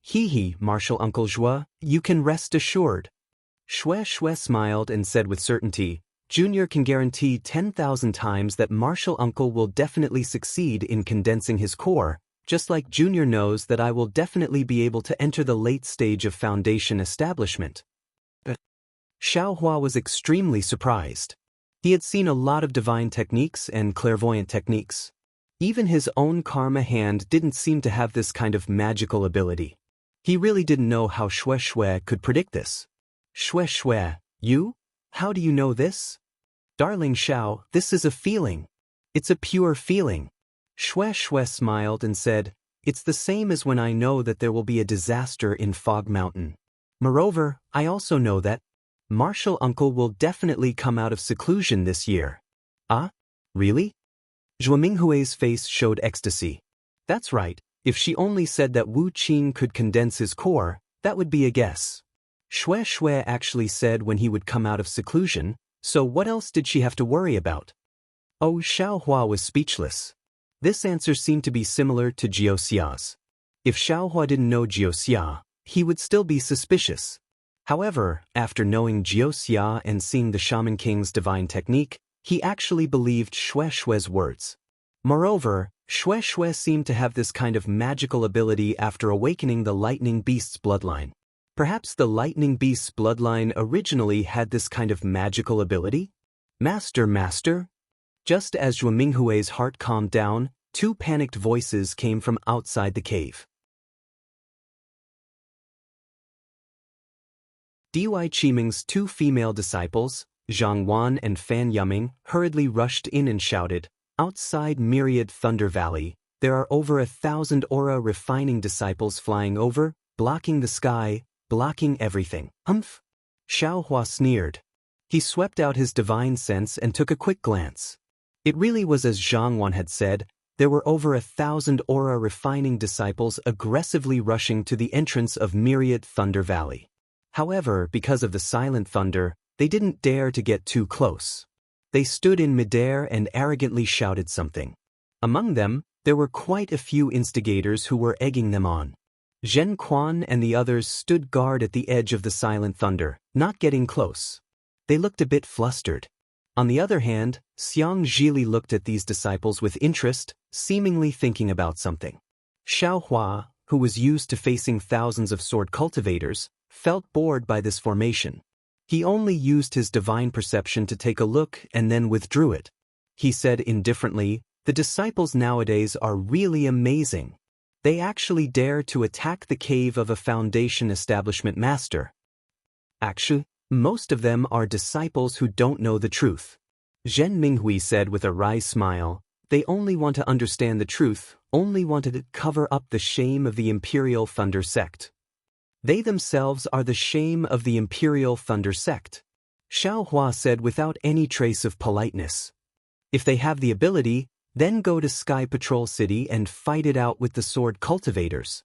Hee hee, Martial Uncle Zhua, you can rest assured. Shui smiled and said with certainty, Junior can guarantee 10,000 times that Martial Uncle will definitely succeed in condensing his core, just like Junior knows that I will definitely be able to enter the late stage of foundation establishment. Xiaohua was extremely surprised. He had seen a lot of divine techniques and clairvoyant techniques. Even his own karma hand didn't seem to have this kind of magical ability. He really didn't know how Shui could predict this. Shui, you? How do you know this? Darling Xiao, this is a feeling. It's a pure feeling. Shui smiled and said, it's the same as when I know that there will be a disaster in Fog Mountain. Moreover, I also know that Martial Uncle will definitely come out of seclusion this year. Ah? Really? Zhuo Minghui's face showed ecstasy. That's right, if she only said that Wu Qin could condense his core, that would be a guess. Shui actually said when he would come out of seclusion, so what else did she have to worry about? Oh, Xiaohua was speechless. This answer seemed to be similar to Jiuxia's. If Xiaohua didn't know Jiuxia, he would still be suspicious. However, after knowing Jiuxia and seeing the Shaman King's divine technique, he actually believed Shui's words. Moreover, Shui seemed to have this kind of magical ability after awakening the Lightning Beast's bloodline. Perhaps the Lightning Beast's bloodline originally had this kind of magical ability? Master. Just as Zhuo Minghui's heart calmed down, two panicked voices came from outside the cave. Dui Qiming's two female disciples, Zhang Wan and Fan Yuming, hurriedly rushed in and shouted, outside Myriad Thunder Valley, there are over 1,000 aura refining disciples flying over, blocking the sky, blocking everything. Humph! Xiaohua sneered. He swept out his divine sense and took a quick glance. It really was as Zhang Wan had said, there were over 1,000 aura refining disciples aggressively rushing to the entrance of Myriad Thunder Valley. However, because of the silent thunder, they didn't dare to get too close. They stood in midair and arrogantly shouted something. Among them, there were quite a few instigators who were egging them on. Zhen Quan and the others stood guard at the edge of the silent thunder, not getting close. They looked a bit flustered. On the other hand, Xiang Zhili looked at these disciples with interest, seemingly thinking about something. Xiaohua, who was used to facing thousands of sword cultivators, felt bored by this formation. He only used his divine perception to take a look and then withdrew it. He said indifferently, the disciples nowadays are really amazing. They actually dare to attack the cave of a foundation establishment master. Actually, most of them are disciples who don't know the truth. Zhen Minghui said with a wry smile, they only want to understand the truth, only wanted to cover up the shame of the Imperial Thunder Sect. They themselves are the shame of the Imperial Thunder Sect. Xiaohua said without any trace of politeness. If they have the ability, then go to Sky Patrol City and fight it out with the sword cultivators.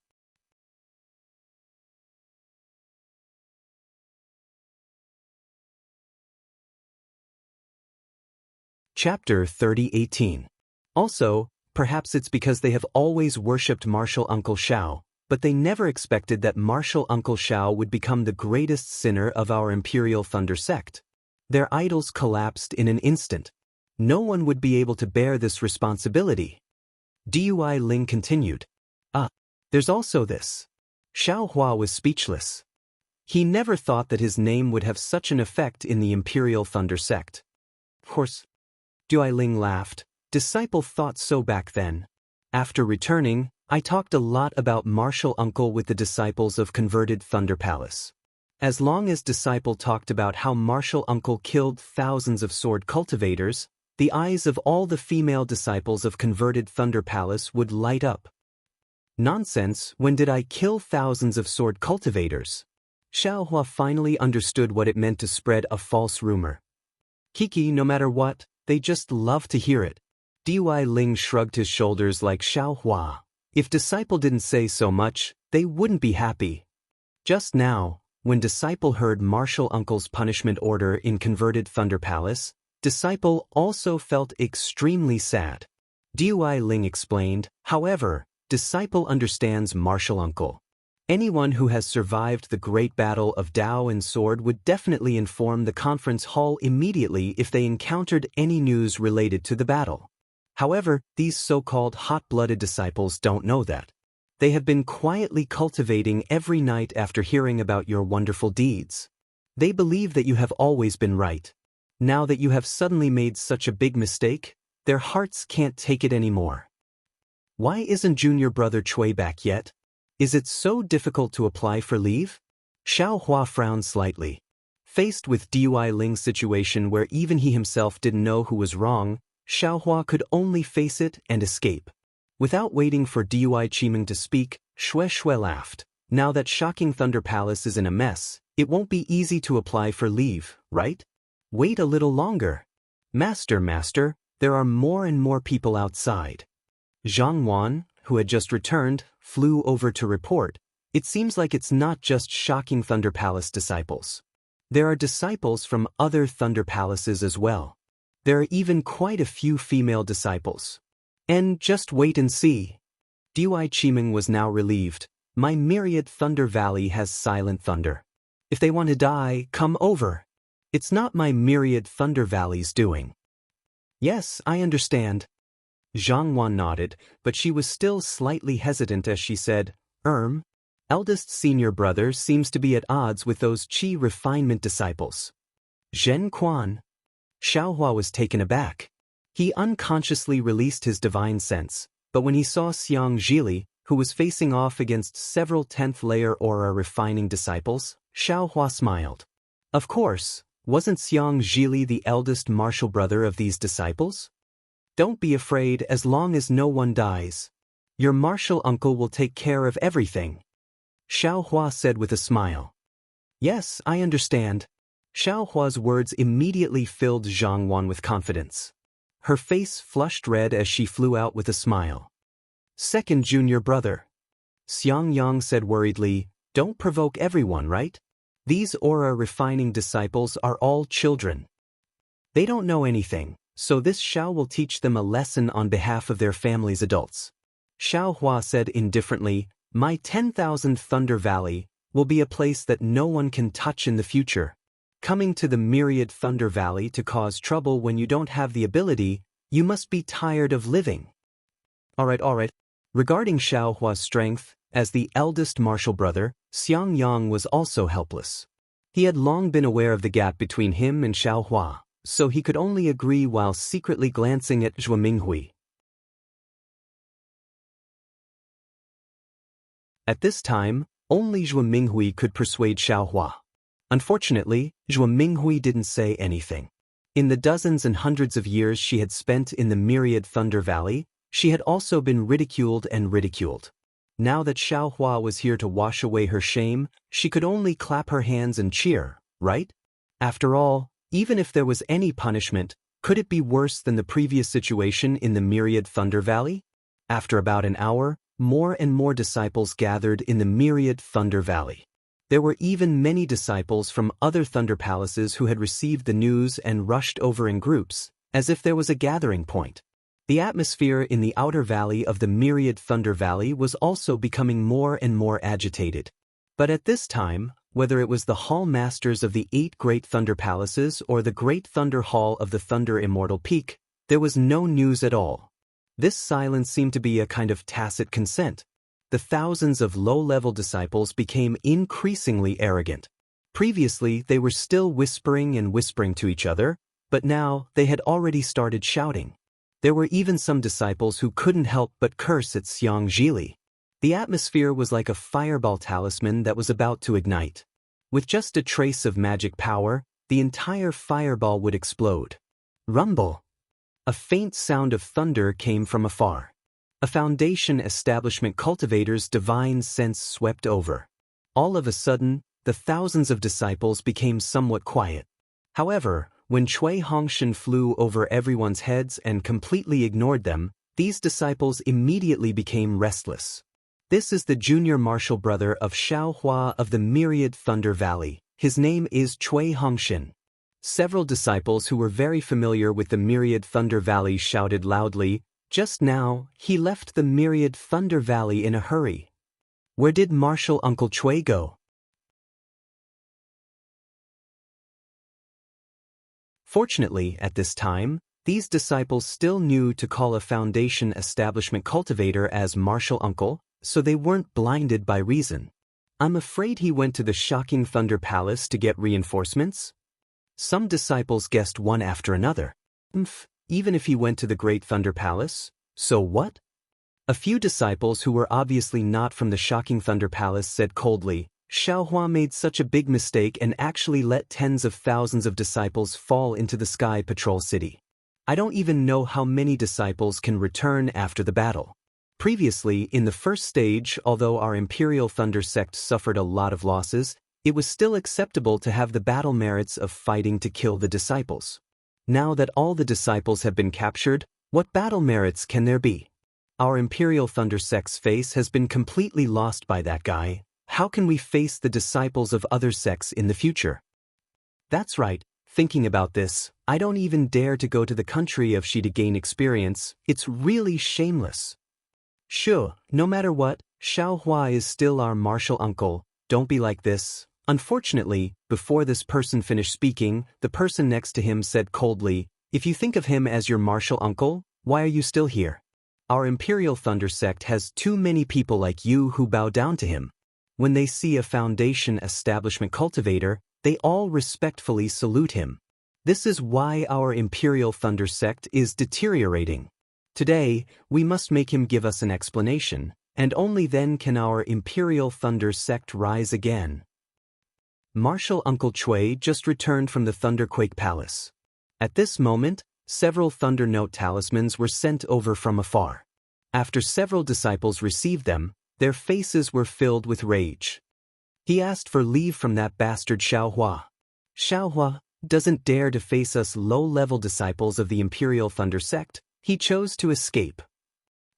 Chapter 30:18. Also, perhaps it's because they have always worshipped Martial Uncle Xiao, but they never expected that Martial Uncle Xiao would become the greatest sinner of our Imperial Thunder Sect. Their idols collapsed in an instant. No one would be able to bear this responsibility. Dui Ling continued. There's also this. Xiaohua was speechless. He never thought that his name would have such an effect in the Imperial Thunder Sect. Of course, Dui Ling laughed. Disciple thought so back then. After returning, I talked a lot about Martial Uncle with the disciples of Converted Thunder Palace. As long as Disciple talked about how Martial Uncle killed thousands of sword cultivators, the eyes of all the female disciples of Converted Thunder Palace would light up. Nonsense, when did I kill thousands of sword cultivators? Xiaohua finally understood what it meant to spread a false rumor. Kiki, no matter what, they just love to hear it. Dui Ling shrugged his shoulders like Xiaohua. If Disciple didn't say so much, they wouldn't be happy. Just now, when Disciple heard Martial Uncle's punishment order in Converted Thunder Palace, Disciple also felt extremely sad. Dui Ling explained, however, Disciple understands Martial Uncle. Anyone who has survived the great battle of Dao and Sword would definitely inform the conference hall immediately if they encountered any news related to the battle. However, these so-called hot-blooded disciples don't know that. They have been quietly cultivating every night after hearing about your wonderful deeds. They believe that you have always been right. Now that you have suddenly made such a big mistake, their hearts can't take it anymore. Why isn't junior brother Cui back yet? Is it so difficult to apply for leave? Xiao Hua frowned slightly. Faced with Dui Ling's situation where even he himself didn't know who was wrong, Xiao Hua could only face it and escape. Without waiting for Dui Qiming to speak, Xue Xue laughed. Now that Shocking Thunder Palace is in a mess, it won't be easy to apply for leave, right? Wait a little longer. Master, there are more and more people outside. Zhang Wan, who had just returned, flew over to report. It seems like it's not just Shocking Thunder Palace disciples. There are disciples from other Thunder Palaces as well. There are even quite a few female disciples. And just wait and see. Dui Qiming was now relieved. My myriad Thunder Valley has silent thunder. If they want to die, come over. It's not my myriad Thunder Valley's doing. Yes, I understand. Zhang Wan nodded, but she was still slightly hesitant as she said, eldest senior brother seems to be at odds with those Qi refinement disciples. Zhen Quan. Xiao Hua was taken aback. He unconsciously released his divine sense, but when he saw Xiang Zhili, who was facing off against several 10th layer aura refining disciples, Xiao Hua smiled. Of course, wasn't Xiang Zhili the eldest martial brother of these disciples? Don't be afraid as long as no one dies. Your martial uncle will take care of everything. Xiao Hua said with a smile. Yes, I understand. Xiao Hua's words immediately filled Zhang Wan with confidence. Her face flushed red as she flew out with a smile. Second junior brother. Xiang Yang said worriedly, don't provoke everyone, right? These aura refining disciples are all children. They don't know anything. So this Xiao will teach them a lesson on behalf of their family's adults. Xiao Hua said indifferently, my 10,000 Thunder Valley will be a place that no one can touch in the future. Coming to the myriad Thunder Valley to cause trouble when you don't have the ability, you must be tired of living. Alright. Regarding Xiao Hua's strength, as the eldest martial brother, Xiang Yang was also helpless. He had long been aware of the gap between him and Xiao Hua, so he could only agree while secretly glancing at Zhuo Minghui. At this time, only Zhuo Minghui could persuade Xiao Hua. Unfortunately, Zhuo Minghui didn't say anything. In the dozens and hundreds of years she had spent in the myriad Thunder Valley, she had also been ridiculed and ridiculed. Now that Xiao Hua was here to wash away her shame, she could only clap her hands and cheer, right? After all, even if there was any punishment, could it be worse than the previous situation in the myriad Thunder Valley? After about an hour, more and more disciples gathered in the myriad Thunder Valley. There were even many disciples from other Thunder Palaces who had received the news and rushed over in groups, as if there was a gathering point. The atmosphere in the outer valley of the myriad Thunder Valley was also becoming more and more agitated. But at this time, whether it was the Hall Masters of the 8 Great Thunder Palaces or the Great Thunder Hall of the Thunder Immortal Peak, there was no news at all. This silence seemed to be a kind of tacit consent. The thousands of low-level disciples became increasingly arrogant. Previously, they were still whispering to each other, but now they had already started shouting. There were even some disciples who couldn't help but curse at Xiang Zhili. The atmosphere was like a fireball talisman that was about to ignite. With just a trace of magic power, the entire fireball would explode. Rumble! A faint sound of thunder came from afar. A Foundation establishment cultivator's divine sense swept over. All of a sudden, the thousands of disciples became somewhat quiet. However, when Cui Hongshan flew over everyone's heads and completely ignored them, these disciples immediately became restless. This is the junior martial brother of Xiao Hua of the myriad Thunder Valley. His name is Cui Hongshan. Several disciples who were very familiar with the myriad Thunder Valley shouted loudly, just now, he left the myriad Thunder Valley in a hurry. Where did Martial Uncle Chui go? Fortunately, at this time, these disciples still knew to call a foundation establishment cultivator as Martial Uncle, so they weren't blinded by reason. I'm afraid he went to the shocking Thunder Palace to get reinforcements? Some disciples guessed one after another. Even if he went to the Great Thunder Palace, so what? A few disciples who were obviously not from the shocking Thunder Palace said coldly, Xiaohua made such a big mistake and actually let tens of thousands of disciples fall into the Sky Patrol City. I don't even know how many disciples can return after the battle. Previously, in the first stage, although our Imperial Thunder sect suffered a lot of losses, it was still acceptable to have the battle merits of fighting to kill the disciples. Now that all the disciples have been captured, what battle merits can there be? Our Imperial Thunder sect's face has been completely lost by that guy. How can we face the disciples of other sects in the future? That's right, thinking about this, I don't even dare to go to the country of Xi to gain experience. It's really shameless. Sure, no matter what, Xiaohua is still our martial uncle, don't be like this. Unfortunately, before this person finished speaking, the person next to him said coldly, if you think of him as your martial uncle, why are you still here? Our Imperial Thunder sect has too many people like you who bow down to him. When they see a foundation establishment cultivator, they all respectfully salute him. This is why our Imperial Thunder sect is deteriorating. Today, we must make him give us an explanation, and only then can our Imperial Thunder sect rise again. Martial Uncle Chui just returned from the Thunderquake Palace. At this moment, several Thunder Note talismans were sent over from afar. After several disciples received them, their faces were filled with rage. He asked for leave from that bastard Xiaohua. Xiaohua doesn't dare to face us low-level disciples of the Imperial Thunder sect. He chose to escape.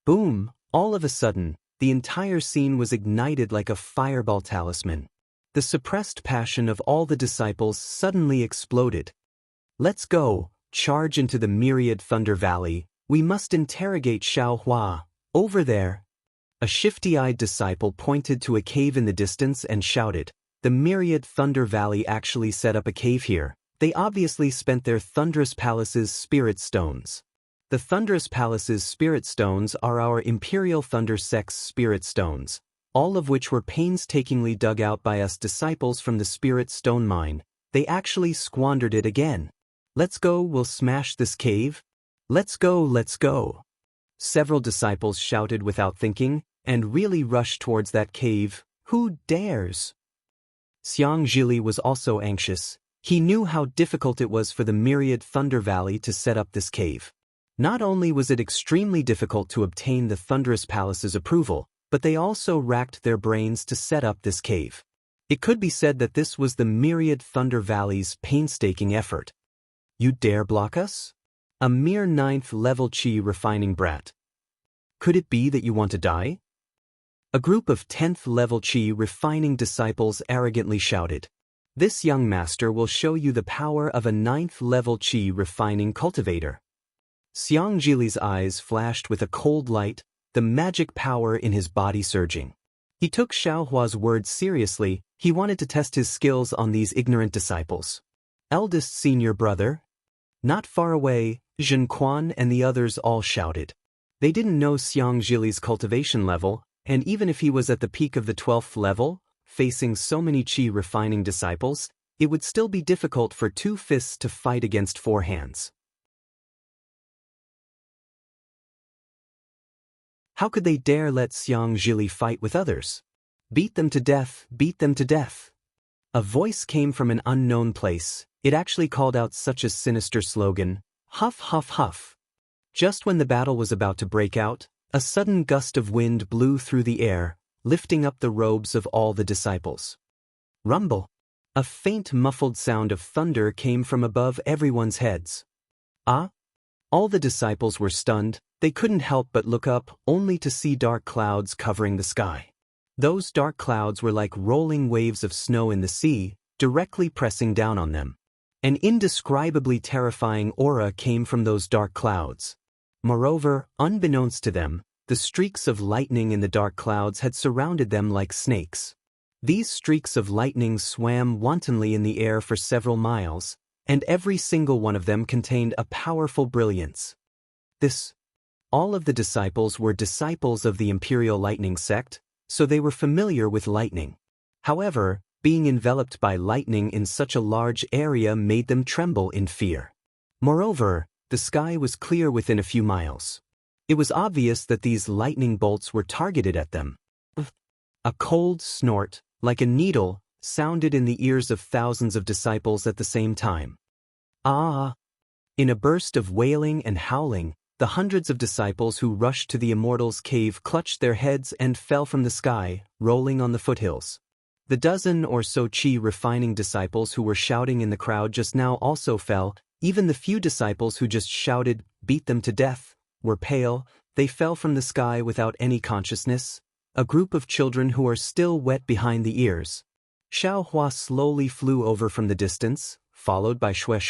Boom! All of a sudden, the entire scene was ignited like a fireball talisman. The suppressed passion of all the disciples suddenly exploded. Let's go, charge into the myriad Thunder Valley. We must interrogate Xiaohua. Over there. A shifty-eyed disciple pointed to a cave in the distance and shouted, the myriad Thunder Valley actually set up a cave here. They obviously spent their Thunderous Palace's spirit stones. The Thunderous Palace's spirit stones are our Imperial Thunder sect's spirit stones, all of which were painstakingly dug out by us disciples from the spirit stone mine. They actually squandered it again. Let's go, we'll smash this cave. Let's go, let's go. Several disciples shouted without thinking, and really rushed towards that cave. Who dares? Xianxia was also anxious. He knew how difficult it was for the myriad Thunder Valley to set up this cave. Not only was it extremely difficult to obtain the Thunderous Palace's approval, but they also racked their brains to set up this cave. It could be said that this was the myriad Thunder Valley's painstaking effort. You dare block us? A mere 9th-level Qi refining brat. Could it be that you want to die? A group of 10th-level Qi refining disciples arrogantly shouted. This young master will show you the power of a 9th-level Qi refining cultivator. Xianxia's eyes flashed with a cold light, the magic power in his body surging. He took Xiaohua's words seriously. He wanted to test his skills on these ignorant disciples. Eldest senior brother? Not far away, Zhenquan and the others all shouted. They didn't know Xianxia's cultivation level, and even if he was at the peak of the 12th level, facing so many Qi refining disciples, it would still be difficult for 2 fists to fight against 4 hands. How could they dare let Xianxia fight with others? Beat them to death, beat them to death. A voice came from an unknown place. It actually called out such a sinister slogan, huff huff huff. Just when the battle was about to break out, a sudden gust of wind blew through the air, lifting up the robes of all the disciples. Rumble! A faint muffled sound of thunder came from above everyone's heads. Ah! All the disciples were stunned. They couldn't help but look up, only to see dark clouds covering the sky. Those dark clouds were like rolling waves of snow in the sea, directly pressing down on them. An indescribably terrifying aura came from those dark clouds. Moreover, unbeknownst to them, The streaks of lightning in the dark clouds had surrounded them like snakes. These streaks of lightning swam wantonly in the air for several miles, and every single one of them contained a powerful brilliance. All of the disciples were disciples of the Imperial Lightning sect, so they were familiar with lightning. However, being enveloped by lightning in such a large area made them tremble in fear. Moreover, the sky was clear within a few miles. It was obvious that these lightning bolts were targeted at them. A cold snort, like a needle, sounded in the ears of thousands of disciples at the same time. Ah! In a burst of wailing and howling, the hundreds of disciples who rushed to the Immortal's cave clutched their heads and fell from the sky, rolling on the foothills. The dozen or so Qi refining disciples who were shouting in the crowd just now also fell. Even the few disciples who just shouted, "Beat them to death," were pale. They fell from the sky without any consciousness. A group of children who are still wet behind the ears. Xiaohua slowly flew over from the distance, followed by Shui,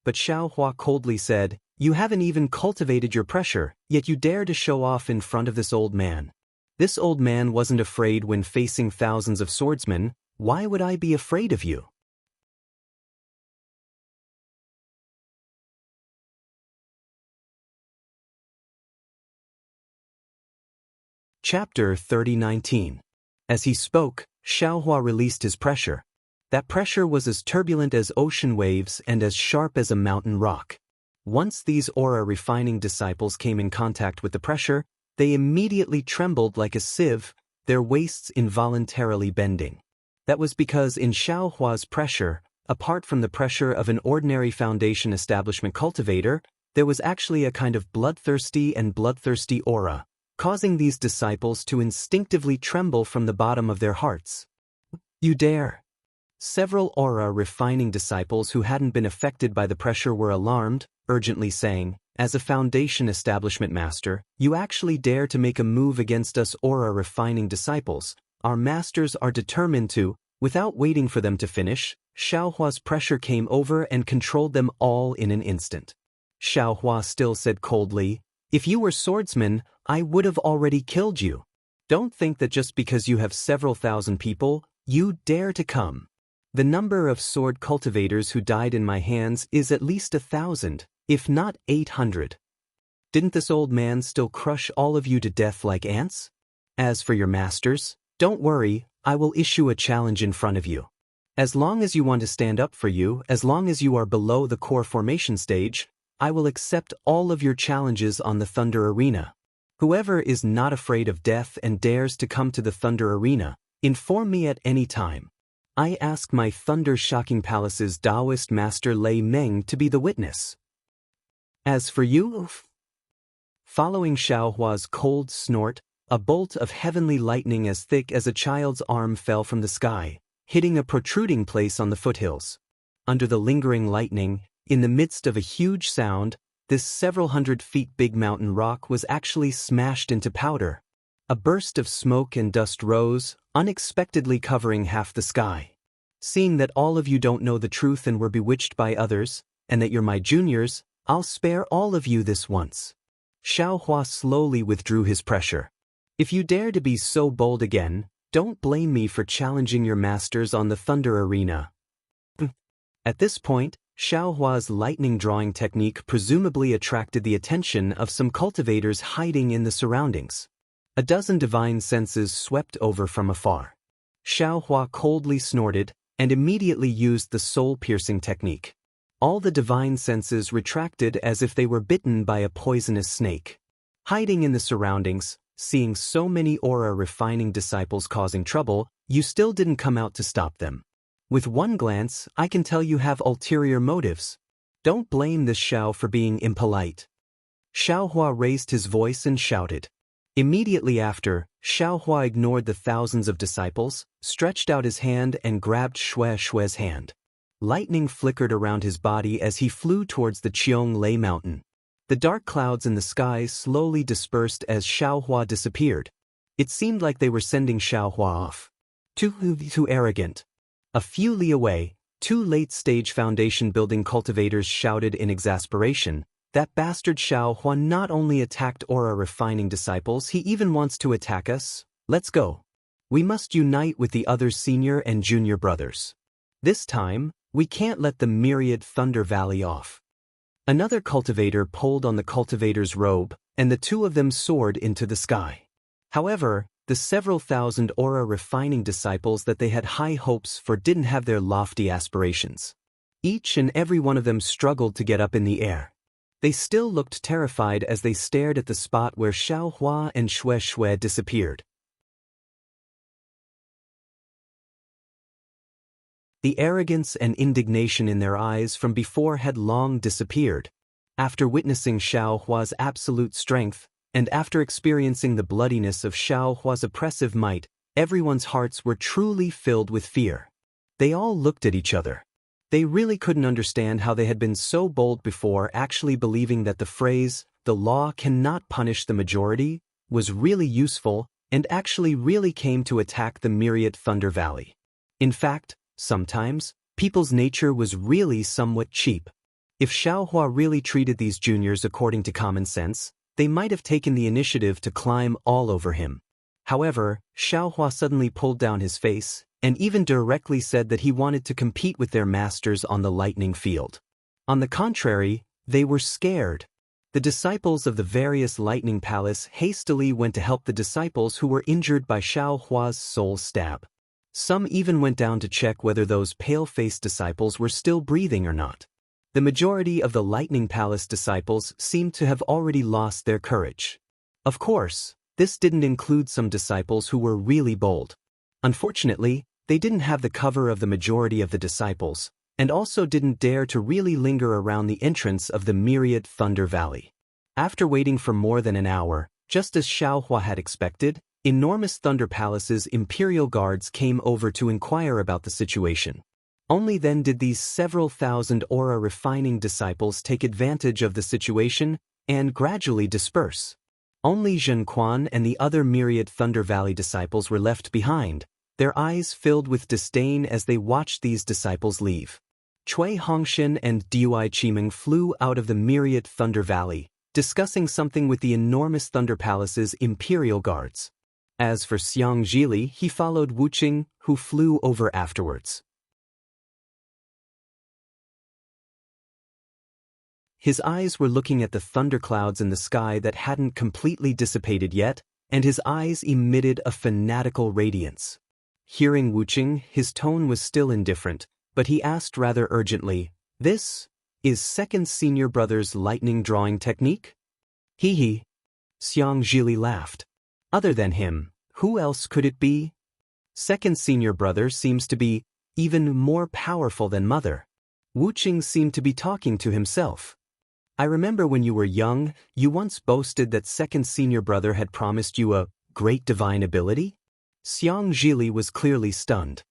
but Xiaohua coldly said, "You haven't even cultivated your pressure, yet you dare to show off in front of this old man. This old man wasn't afraid when facing thousands of swordsmen. Why would I be afraid of you?" Chapter 30:19. As he spoke, Xiaohua released his pressure. That pressure was as turbulent as ocean waves and as sharp as a mountain rock. Once these aura-refining disciples came in contact with the pressure, they immediately trembled like a sieve, their waists involuntarily bending. That was because in Xiaohua's pressure, apart from the pressure of an ordinary foundation establishment cultivator, there was actually a kind of bloodthirsty aura, causing these disciples to instinctively tremble from the bottom of their hearts. "You dare!" Several aura-refining disciples who hadn't been affected by the pressure were alarmed, urgently saying, "As a foundation establishment master, you actually dare to make a move against us aura-refining disciples. Our masters are determined to." Without waiting for them to finish, Xiaohua's pressure came over and controlled them all in an instant. Xiaohua still said coldly, "If you were swordsmen, I would have already killed you. Don't think that just because you have several thousand people, you dare to come. The number of sword cultivators who died in my hands is at least 1,000, if not 800. Didn't this old man still crush all of you to death like ants? As for your masters, don't worry, I will issue a challenge in front of you. As long as you want to stand up for you, as long as you are below the core formation stage, I will accept all of your challenges on the Thunder Arena. Whoever is not afraid of death and dares to come to the Thunder Arena, inform me at any time. I ask my Thunder-Shocking Palace's Daoist master Lei Meng to be the witness. As for you..." Following Xiaohua's cold snort, a bolt of heavenly lightning as thick as a child's arm fell from the sky, hitting a protruding place on the foothills. Under the lingering lightning, in the midst of a huge sound, this several hundred feet big mountain rock was actually smashed into powder. A burst of smoke and dust rose, unexpectedly covering half the sky. "Seeing that all of you don't know the truth and were bewitched by others, and that you're my juniors, I'll spare all of you this once." Xiaohua slowly withdrew his pressure. "If you dare to be so bold again, don't blame me for challenging your masters on the Thunder Arena." At this point, Xiaohua's lightning drawing technique presumably attracted the attention of some cultivators hiding in the surroundings. A dozen divine senses swept over from afar. Xiaohua coldly snorted and immediately used the soul-piercing technique. All the divine senses retracted as if they were bitten by a poisonous snake. Hiding in the surroundings, seeing so many aura-refining disciples causing trouble, you still didn't come out to stop them. With one glance, I can tell you have ulterior motives. Don't blame this Xiao for being impolite." Xiaohua raised his voice and shouted. Immediately after, Xiaohua ignored the thousands of disciples, stretched out his hand and grabbed Shui's hand. Lightning flickered around his body as he flew towards the Qiong mountain. The dark clouds in the sky slowly dispersed as Xiaohua disappeared. It seemed like they were sending Xiaohua off. Too arrogant. A few li away, two late-stage foundation-building cultivators shouted in exasperation. That bastard Xiao Hua not only attacked aura refining disciples, he even wants to attack us. Let's go. We must unite with the other senior and junior brothers. This time, we can't let the myriad Thunder Valley off. Another cultivator pulled on the cultivator's robe, and the two of them soared into the sky. However, the several thousand aura refining disciples that they had high hopes for didn't have their lofty aspirations. Each and every one of them struggled to get up in the air. They still looked terrified as they stared at the spot where Xiao Hua and Xue Xue disappeared. The arrogance and indignation in their eyes from before had long disappeared. After witnessing Xiao Hua's absolute strength, and after experiencing the bloodiness of Xiao Hua's oppressive might, everyone's hearts were truly filled with fear. They all looked at each other. They really couldn't understand how they had been so bold before, actually believing that the phrase, "the law cannot punish the majority," was really useful, and actually really came to attack the myriad Thunder Valley. In fact, sometimes, people's nature was really somewhat cheap. If Xiao Hua really treated these juniors according to common sense, they might have taken the initiative to climb all over him. However, Xiao Hua suddenly pulled down his face, and even directly said that he wanted to compete with their masters on the lightning field. On the contrary, they were scared. The disciples of the various lightning palace hastily went to help the disciples who were injured by Xiao Hua's soul stab. Some even went down to check whether those pale-faced disciples were still breathing or not. The majority of the lightning palace disciples seemed to have already lost their courage. Of course, this didn't include some disciples who were really bold. Unfortunately, they didn't have the cover of the majority of the disciples, and also didn't dare to really linger around the entrance of the myriad Thunder Valley. After waiting for more than an hour, just as Xiao Hua had expected, enormous Thunder Palace's imperial guards came over to inquire about the situation. Only then did these several thousand aura refining disciples take advantage of the situation and gradually disperse. Only Zhen Quan and the other myriad Thunder Valley disciples were left behind, their eyes filled with disdain as they watched these disciples leave. Cui Hongxin and Dui Qimeng flew out of the myriad Thunder Valley, discussing something with the enormous Thunder Palace's imperial guards. As for Xiang Zhili, he followed Wuqing, who flew over afterwards. His eyes were looking at the thunderclouds in the sky that hadn't completely dissipated yet, and his eyes emitted a fanatical radiance. Hearing Wuqing, his tone was still indifferent, but he asked rather urgently, "This is second senior brother's lightning drawing technique?" Hee. Xiang Zhili laughed. Other than him, who else could it be? Second senior brother seems to be even more powerful than mother. Wuqing seemed to be talking to himself. I remember when you were young, you once boasted that second senior brother had promised you a great divine ability? Xiang Zhili was clearly stunned.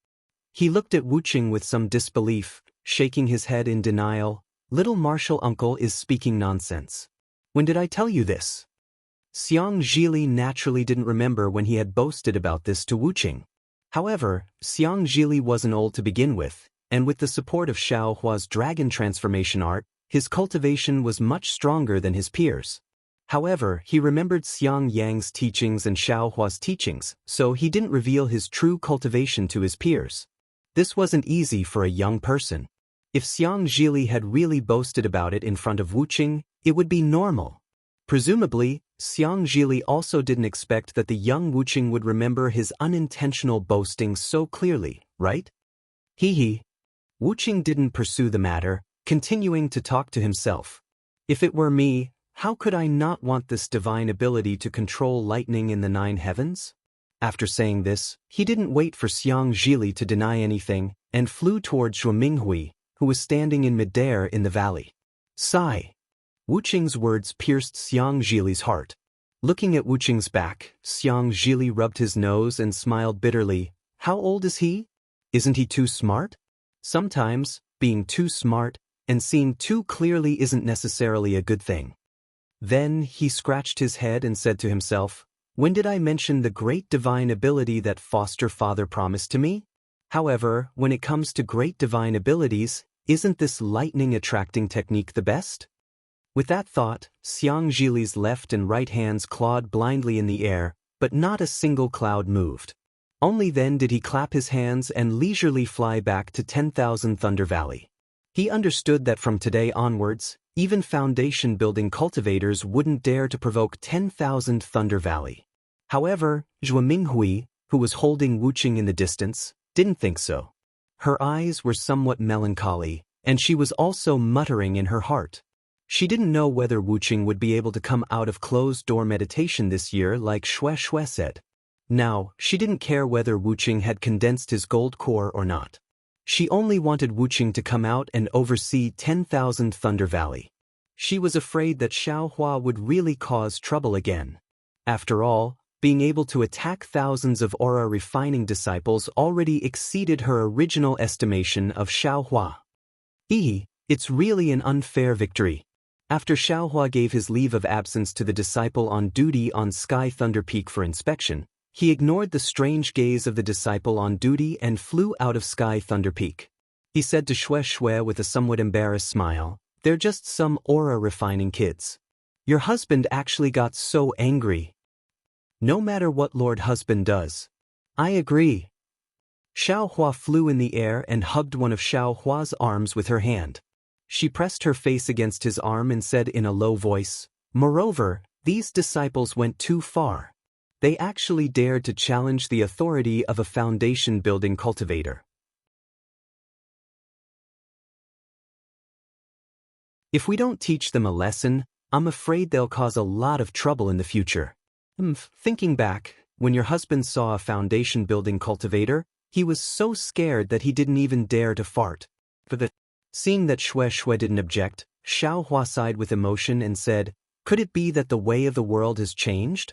He looked at Wuqing with some disbelief, shaking his head in denial. "Little martial uncle is speaking nonsense. When did I tell you this?" Xiang Zhili naturally didn't remember when he had boasted about this to Wuqing. However, Xiang Zhili wasn't old to begin with, and with the support of Xiao Hua's dragon transformation art, his cultivation was much stronger than his peers. However, he remembered Xiang Yang's teachings and Xiao Hua's teachings, so he didn't reveal his true cultivation to his peers. This wasn't easy for a young person. If Xiang Zhili had really boasted about it in front of Wuqing, it would be normal. Presumably, Xiang Zhili also didn't expect that the young Wuqing would remember his unintentional boasting so clearly, right? Hee. Wuqing didn't pursue the matter, continuing to talk to himself. If it were me, how could I not want this divine ability to control lightning in the 9 heavens? After saying this, he didn't wait for Xiang Zhili to deny anything, and flew toward Zhuo Minghui, who was standing in midair in the valley. Sigh. Wuqing's words pierced Xiang Zhili's heart. Looking at Wuqing's back, Xiang Zhili rubbed his nose and smiled bitterly. How old is he? Isn't he too smart? Sometimes, being too smart and seeing too clearly isn't necessarily a good thing. Then he scratched his head and said to himself, "When did I mention the great divine ability that foster father promised to me? However, when it comes to great divine abilities, isn't this lightning attracting technique the best?" With that thought, Xianxili's left and right hands clawed blindly in the air, but not a single cloud moved. Only then did he clap his hands and leisurely fly back to 10,000 Thunder Valley. He understood that from today onwards, even foundation-building cultivators wouldn't dare to provoke 10,000 Thunder Valley. However, Zhou Minghui, who was holding Wuxia in the distance, didn't think so. Her eyes were somewhat melancholy, and she was also muttering in her heart. She didn't know whether Wuxia would be able to come out of closed-door meditation this year like Shui said. Now, she didn't care whether Wuxia had condensed his gold core or not. She only wanted Wuxia to come out and oversee 10,000 Thunder Valley. She was afraid that Xiaohua would really cause trouble again. After all, being able to attack thousands of aura refining disciples already exceeded her original estimation of Xiaohua. It's really an unfair victory. After Xiaohua gave his leave of absence to the disciple on duty on Sky Thunder Peak for inspection, he ignored the strange gaze of the disciple on duty and flew out of Sky Thunder Peak. He said to Shui with a somewhat embarrassed smile, "They're just some aura-refining kids. Your husband actually got so angry." "No matter what Lord Husband does." "I agree." Xiaohua flew in the air and hugged one of Xiaohua's arms with her hand. She pressed her face against his arm and said in a low voice, "Moreover, these disciples went too far. They actually dared to challenge the authority of a foundation-building cultivator. If we don't teach them a lesson, I'm afraid they'll cause a lot of trouble in the future." Thinking back, when your husband saw a foundation-building cultivator, he was so scared that he didn't even dare to fart. Seeing that Shui didn't object, Xiaohua sighed with emotion and said, "Could it be that the way of the world has changed?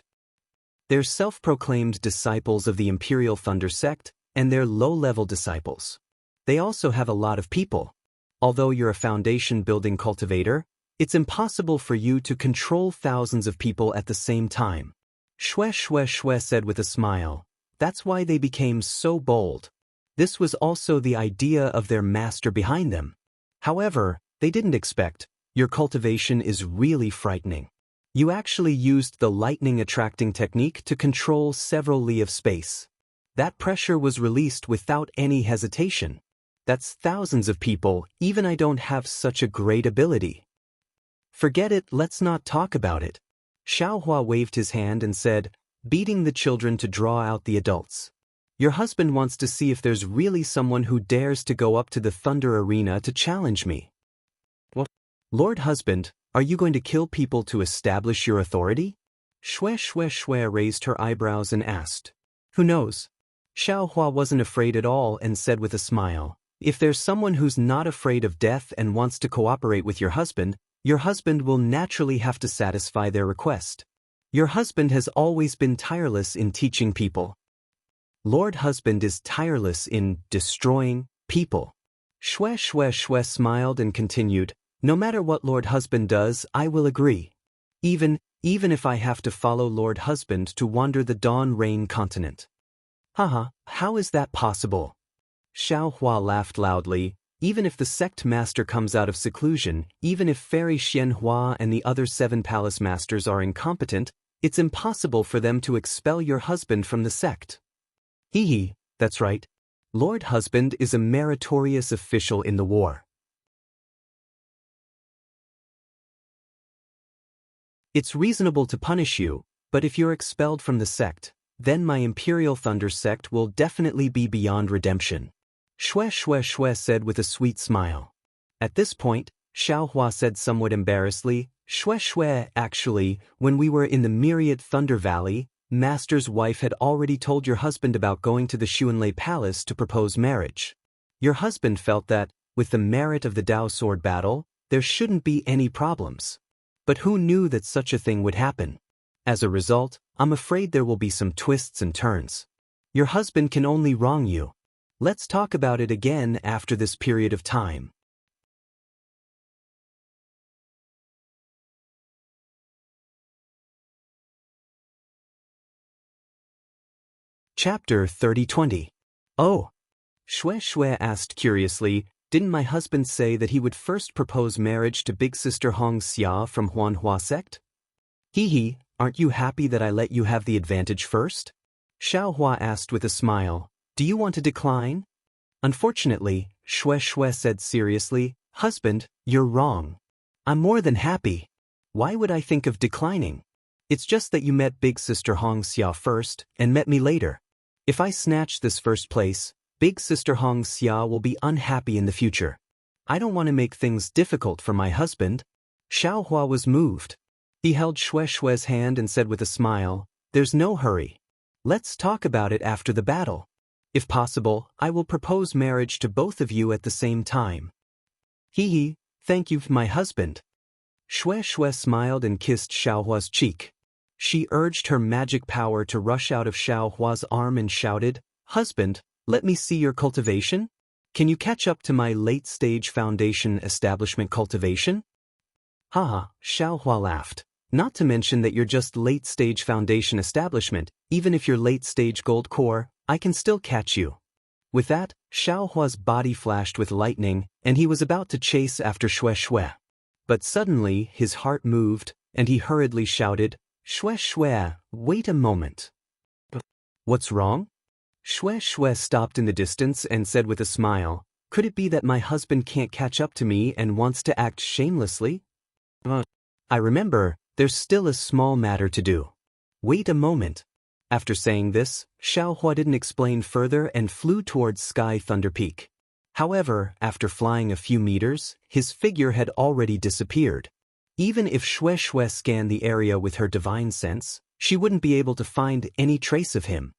They're self-proclaimed disciples of the Imperial Thunder Sect, and they're low-level disciples. They also have a lot of people. Although you're a foundation-building cultivator, it's impossible for you to control thousands of people at the same time." Shui said with a smile, "That's why they became so bold. This was also the idea of their master behind them. However, they didn't expect, your cultivation is really frightening. You actually used the lightning-attracting technique to control several li of space. That pressure was released without any hesitation. That's thousands of people, even I don't have such a great ability." "Forget it, let's not talk about it." Xiaohua waved his hand and said, beating the children to draw out the adults. "Your husband wants to see if there's really someone who dares to go up to the Thunder Arena to challenge me." "What? Lord Husband, are you going to kill people to establish your authority?" Shui raised her eyebrows and asked. "Who knows?" Xiaohua wasn't afraid at all and said with a smile, "If there's someone who's not afraid of death and wants to cooperate with your husband will naturally have to satisfy their request. Your husband has always been tireless in teaching people." "Lord Husband is tireless in destroying people." Shui smiled and continued, "No matter what Lord Husband does, I will agree. Even if I have to follow Lord Husband to wander the Dawn Rain continent." "Haha, how is that possible?" Xiaohua laughed loudly. "Even if the sect master comes out of seclusion, even if Fairy Xianhua and the other 7 palace masters are incompetent, it's impossible for them to expel your husband from the sect." That's right. Lord Husband is a meritorious official in the war. It's reasonable to punish you, but if you're expelled from the sect, then my Imperial Thunder sect will definitely be beyond redemption." Shui said with a sweet smile. At this point, Xiaohua said somewhat embarrassedly, Shui, actually, when we were in the Myriad Thunder Valley, Master's wife had already told your husband about going to the Xuanlei Palace to propose marriage. Your husband felt that, with the merit of the Dao Sword battle, there shouldn't be any problems. But who knew that such a thing would happen? As a result, I'm afraid there will be some twists and turns. Your husband can only wrong you. Let's talk about it again after this period of time. Chapter 30-20. "Oh," Shui asked curiously, Didn't my husband say that he would first propose marriage to big sister Xianxia from Huanhua sect? Hee, aren't you happy that I let you have the advantage first? Xiaohua asked with a smile. Do you want to decline? Unfortunately, Shui said seriously, husband, you're wrong. I'm more than happy. Why would I think of declining? It's just that you met big sister Xianxia first and met me later. If I snatch this first place, big sister Xianxia will be unhappy in the future. I don't want to make things difficult for my husband. Xiaohua was moved. He held Shui's hand and said with a smile, there's no hurry. Let's talk about it after the battle. If possible, I will propose marriage to both of you at the same time. Hee, thank you, my husband. Shui smiled and kissed Xiaohua's cheek. She urged her magic power to rush out of Xiaohua's arm and shouted, husband, let me see your cultivation? Can you catch up to my late-stage foundation establishment cultivation? Haha, Xiaohua laughed. Not to mention that you're just late-stage foundation establishment, even if you're late-stage gold core, I can still catch you. With that, Xiaohua's body flashed with lightning, and he was about to chase after Shui. But suddenly, his heart moved, and he hurriedly shouted, Shui, wait a moment. What's wrong? Shui stopped in the distance and said with a smile, could it be that my husband can't catch up to me and wants to act shamelessly? I remember, there's still a small matter to do. Wait a moment. After saying this, Xiaohua didn't explain further and flew towards Sky Thunder Peak. However, after flying a few meters, his figure had already disappeared. Even if Shui scanned the area with her divine sense, she wouldn't be able to find any trace of him.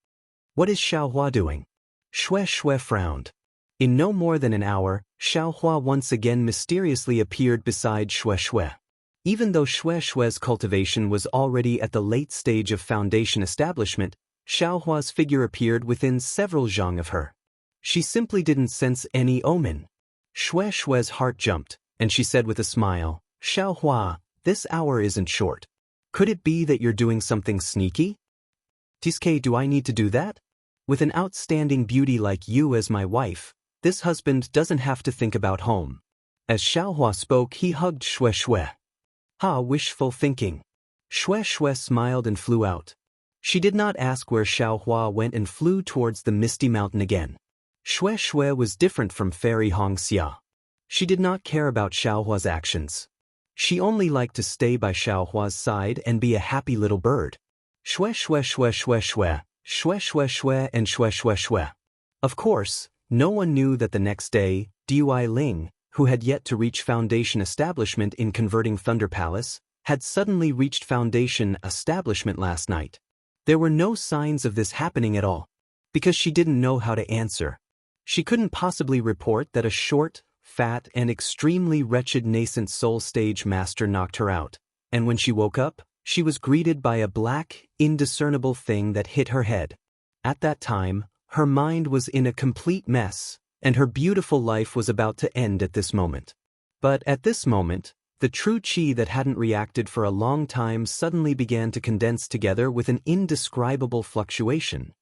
What is Xiaohua doing? Shui frowned. In no more than an hour, Xiaohua once again mysteriously appeared beside Shui. Even though Shui's cultivation was already at the late stage of foundation establishment, Xiaohua's figure appeared within several zhang of her. She simply didn't sense any omen. Shui's heart jumped, and she said with a smile, Xiaohua, this hour isn't short. Could it be that you're doing something sneaky? Tiske, do I need to do that? With an outstanding beauty like you as my wife, this husband doesn't have to think about home. As Xiaohua spoke, he hugged Shui. Ha, wishful thinking. Shui smiled and flew out. She did not ask where Xiaohua went and flew towards the misty mountain again. Shui was different from Fairy Xianxia. She did not care about Xiaohua's actions. She only liked to stay by Xiaohua's side and be a happy little bird. Shui, and Shui. Of course, no one knew that the next day, Daoist, who had yet to reach foundation establishment in converting Thunder Palace, had suddenly reached foundation establishment last night. There were no signs of this happening at all. Because she didn't know how to answer. She couldn't possibly report that a short, fat, and extremely wretched nascent soul stage master knocked her out, and when she woke up, she was greeted by a black, indiscernible thing that hit her head. At that time, her mind was in a complete mess, and her beautiful life was about to end at this moment. But at this moment, the true qi that hadn't reacted for a long time suddenly began to condense together with an indescribable fluctuation.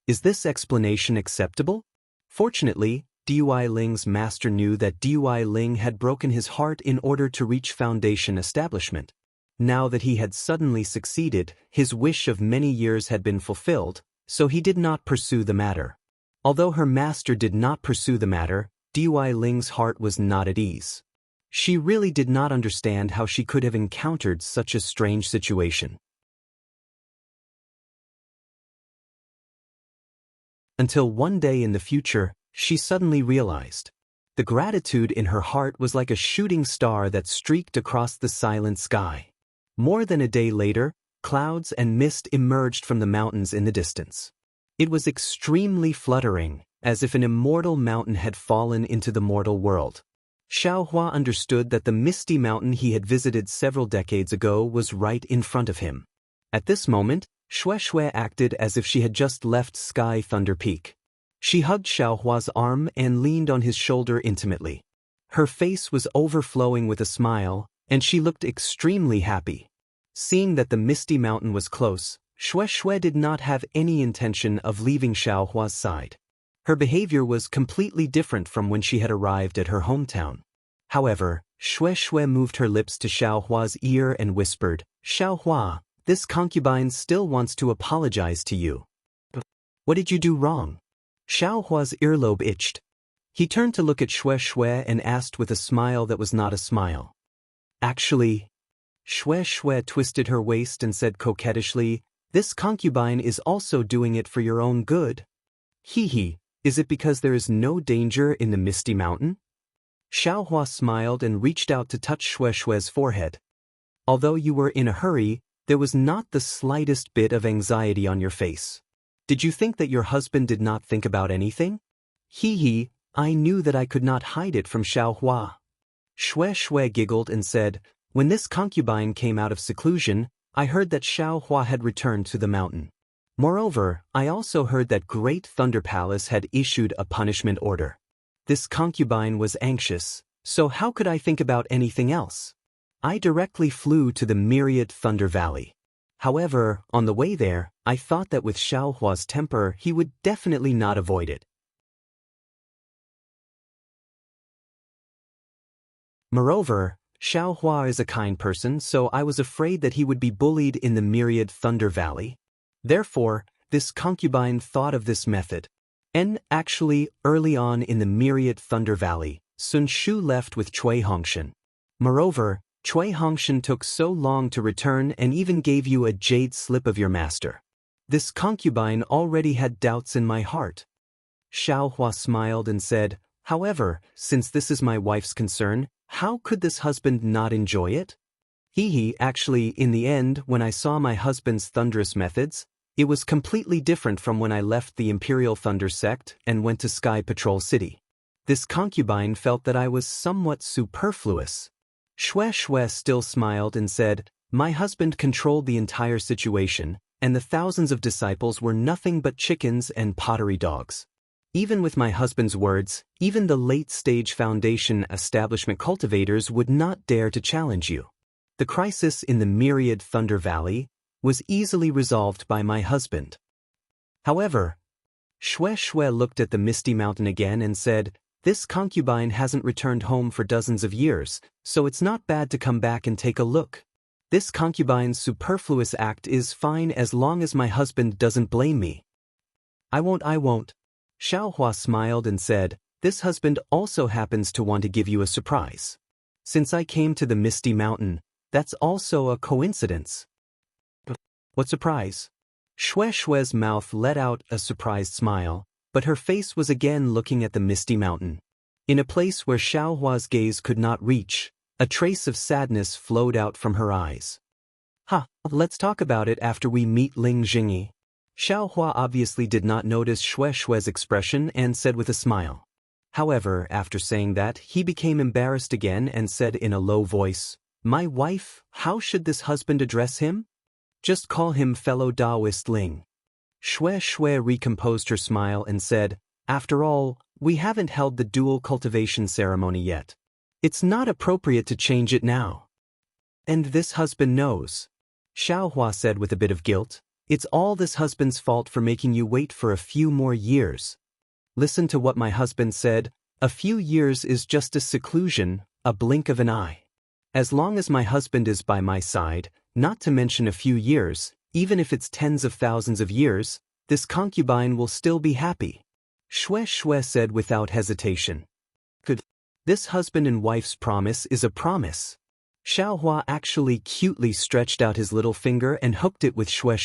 Is this explanation acceptable? Fortunately, Daoist's master knew that Daoist had broken his heart in order to reach foundation establishment. Now that he had suddenly succeeded, his wish of many years had been fulfilled, so he did not pursue the matter. Although her master did not pursue the matter, Daoist's heart was not at ease. She really did not understand how she could have encountered such a strange situation. Until one day in the future, she suddenly realized. The gratitude in her heart was like a shooting star that streaked across the silent sky. More than a day later, clouds and mist emerged from the mountains in the distance. It was extremely fluttering, as if an immortal mountain had fallen into the mortal world. Xiaohua understood that the misty mountain he had visited several decades ago was right in front of him. At this moment, Shui acted as if she had just left Sky Thunder Peak. She hugged Xiaohua's arm and leaned on his shoulder intimately. Her face was overflowing with a smile, and she looked extremely happy. Seeing that the misty mountain was close, Shui did not have any intention of leaving Xiaohua's side. Her behavior was completely different from when she had arrived at her hometown. However, Shui moved her lips to Xiaohua's ear and whispered, "Xiaohua, this concubine still wants to apologize to you." "What did you do wrong?" Xiaohua's earlobe itched. He turned to look at Shui and asked with a smile that was not a smile. "Actually," Shui twisted her waist and said coquettishly, "this concubine is also doing it for your own good." "Hee, is it because there is no danger in the Misty Mountain?" Xiaohua smiled and reached out to touch Shui's forehead. "Although you were in a hurry, there was not the slightest bit of anxiety on your face. Did you think that your husband did not think about anything?" "Hee, I knew that I could not hide it from Xiaohua." Shui giggled and said, "When this concubine came out of seclusion, I heard that Xiaohua had returned to the mountain. Moreover, I also heard that Great Thunder Palace had issued a punishment order. This concubine was anxious, so how could I think about anything else? I directly flew to the Myriad Thunder Valley. However, on the way there, I thought that with Xiaohua's temper, he would definitely not avoid it. Moreover, Xiaohua is a kind person, so I was afraid that he would be bullied in the Myriad Thunder Valley. Therefore, this concubine thought of this method. And actually, early on in the Myriad Thunder Valley, Sun Shu left with Cui Hongshan. Moreover, Cui Hongshan took so long to return and even gave you a jade slip of your master. This concubine already had doubts in my heart." Xiaohua smiled and said, "However, since this is my wife's concern, how could this husband not enjoy it? Actually, in the end, when I saw my husband's thunderous methods, it was completely different from when I left the Imperial Thunder Sect and went to Sky Patrol City. This concubine felt that I was somewhat superfluous." Shui still smiled and said, "My husband controlled the entire situation, and the thousands of disciples were nothing but chickens and pottery dogs. Even with my husband's words, even the late-stage Foundation establishment cultivators would not dare to challenge you. The crisis in the Myriad Thunder Valley was easily resolved by my husband." However, Shui looked at the Misty Mountain again and said, "This concubine hasn't returned home for dozens of years, so it's not bad to come back and take a look. This concubine's superfluous act is fine as long as my husband doesn't blame me." I won't. Xiaohua smiled and said, "This husband also happens to want to give you a surprise. Since I came to the Misty Mountain, that's also a coincidence." "What surprise?" Shui's mouth let out a surprised smile, but her face was again looking at the Misty Mountain. In a place where Xiaohua's gaze could not reach, a trace of sadness flowed out from her eyes. Let's talk about it after we meet Ling Jingyi." Xiaohua obviously did not notice Shui's expression and said with a smile. However, after saying that, he became embarrassed again and said in a low voice, "My wife, how should this husband address him?" "Just call him fellow Daoist Ling." Shui recomposed her smile and said, "After all, we haven't held the dual cultivation ceremony yet. It's not appropriate to change it now. And this husband knows." Xiaohua said with a bit of guilt, "It's all this husband's fault for making you wait for a few more years. Listen to what my husband said, a few years is just a seclusion, a blink of an eye. As long as my husband is by my side, not to mention a few years, even if it's tens of thousands of years, this concubine will still be happy." Shui said without hesitation. This husband and wife's promise is a promise." Xiaohua actually cutely stretched out his little finger and hooked it with Shui.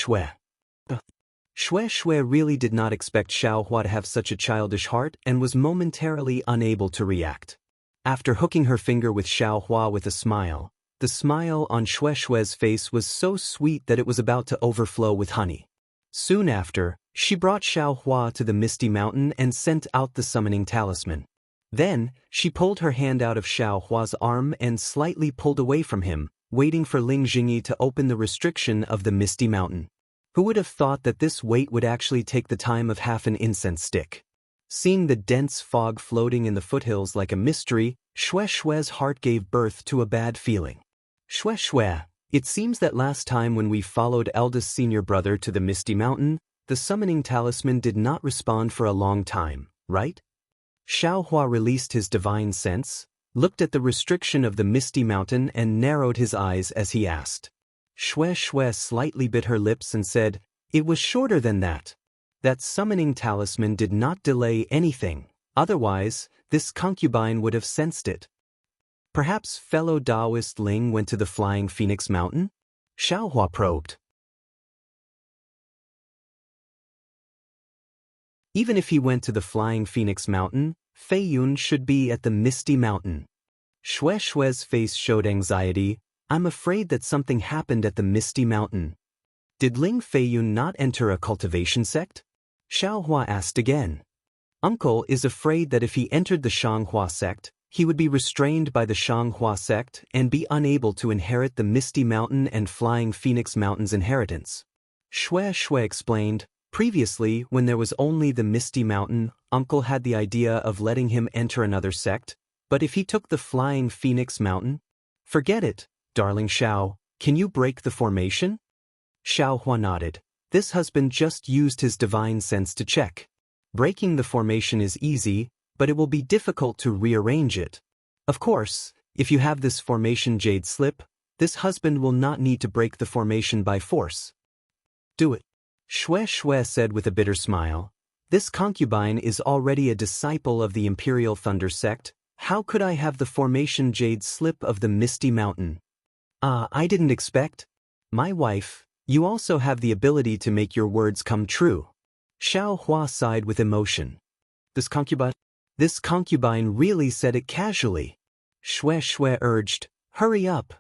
Shui really did not expect Xiaohua to have such a childish heart and was momentarily unable to react. After hooking her finger with Xiaohua with a smile, the smile on Shui's face was so sweet that it was about to overflow with honey. Soon after, she brought Xiaohua to the Misty Mountain and sent out the summoning talisman. Then, she pulled her hand out of Xiaohua's arm and slightly pulled away from him, waiting for Ling Jingyi to open the restriction of the Misty Mountain. Who would have thought that this wait would actually take the time of half an incense stick? Seeing the dense fog floating in the foothills like a mystery, Shui's heart gave birth to a bad feeling. Shui, it seems that last time when we followed eldest senior brother to the Misty Mountain, The summoning talisman did not respond for a long time, right? Xiaohua released his divine sense, looked at the restriction of the misty mountain and narrowed his eyes as he asked. Shui slightly bit her lips and said, "It was shorter than that. That summoning talisman did not delay anything, otherwise, this concubine would have sensed it." Perhaps fellow Daoist Ling went to the Flying Phoenix Mountain? Xiaohua probed. Even if he went to the Flying Phoenix Mountain, Fei Yun should be at the Misty Mountain. Shui's face showed anxiety. "I'm afraid that something happened at the Misty Mountain." "Did Ling Fei Yun not enter a cultivation sect?" Xiaohua asked again. "Uncle is afraid that if he entered the Xianxia sect, he would be restrained by the Xianxia sect and be unable to inherit the Misty Mountain and Flying Phoenix Mountain's inheritance." Shui explained. "Previously, when there was only the Misty Mountain, Uncle had the idea of letting him enter another sect, but if he took the Flying Phoenix Mountain? Forget it, darling Xiao, can you break the formation?" Xiaohua nodded. This husband just used his divine sense to check. Breaking the formation is easy, but it will be difficult to rearrange it. Of course, if you have this formation jade slip, this husband will not need to break the formation by force. "Do it," Shui said with a bitter smile. "This concubine is already a disciple of the Imperial Thunder sect. How could I have the formation jade slip of the Misty Mountain?" I didn't expect." "My wife, you also have the ability to make your words come true." Xiaohua sighed with emotion. This concubine really said it casually." Shui urged, "Hurry up."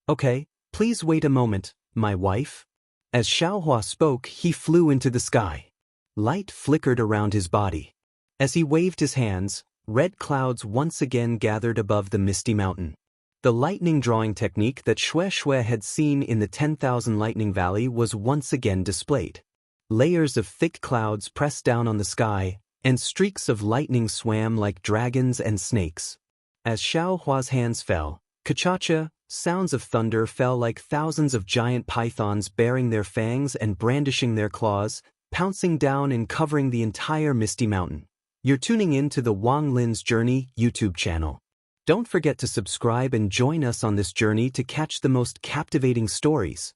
"Okay, please wait a moment, my wife." As Xiaohua spoke, he flew into the sky. Light flickered around his body. As he waved his hands, red clouds once again gathered above the Misty Mountain. The lightning drawing technique that Shui had seen in the 10,000 Lightning Valley was once again displayed. Layers of thick clouds pressed down on the sky, and streaks of lightning swam like dragons and snakes. As Xiaohua's hands fell, ka-cha-cha, sounds of thunder fell like thousands of giant pythons baring their fangs and brandishing their claws, pouncing down and covering the entire Misty Mountain. You're tuning in to the Wang Lin's Journey YouTube channel. Don't forget to subscribe and join us on this journey to catch the most captivating stories.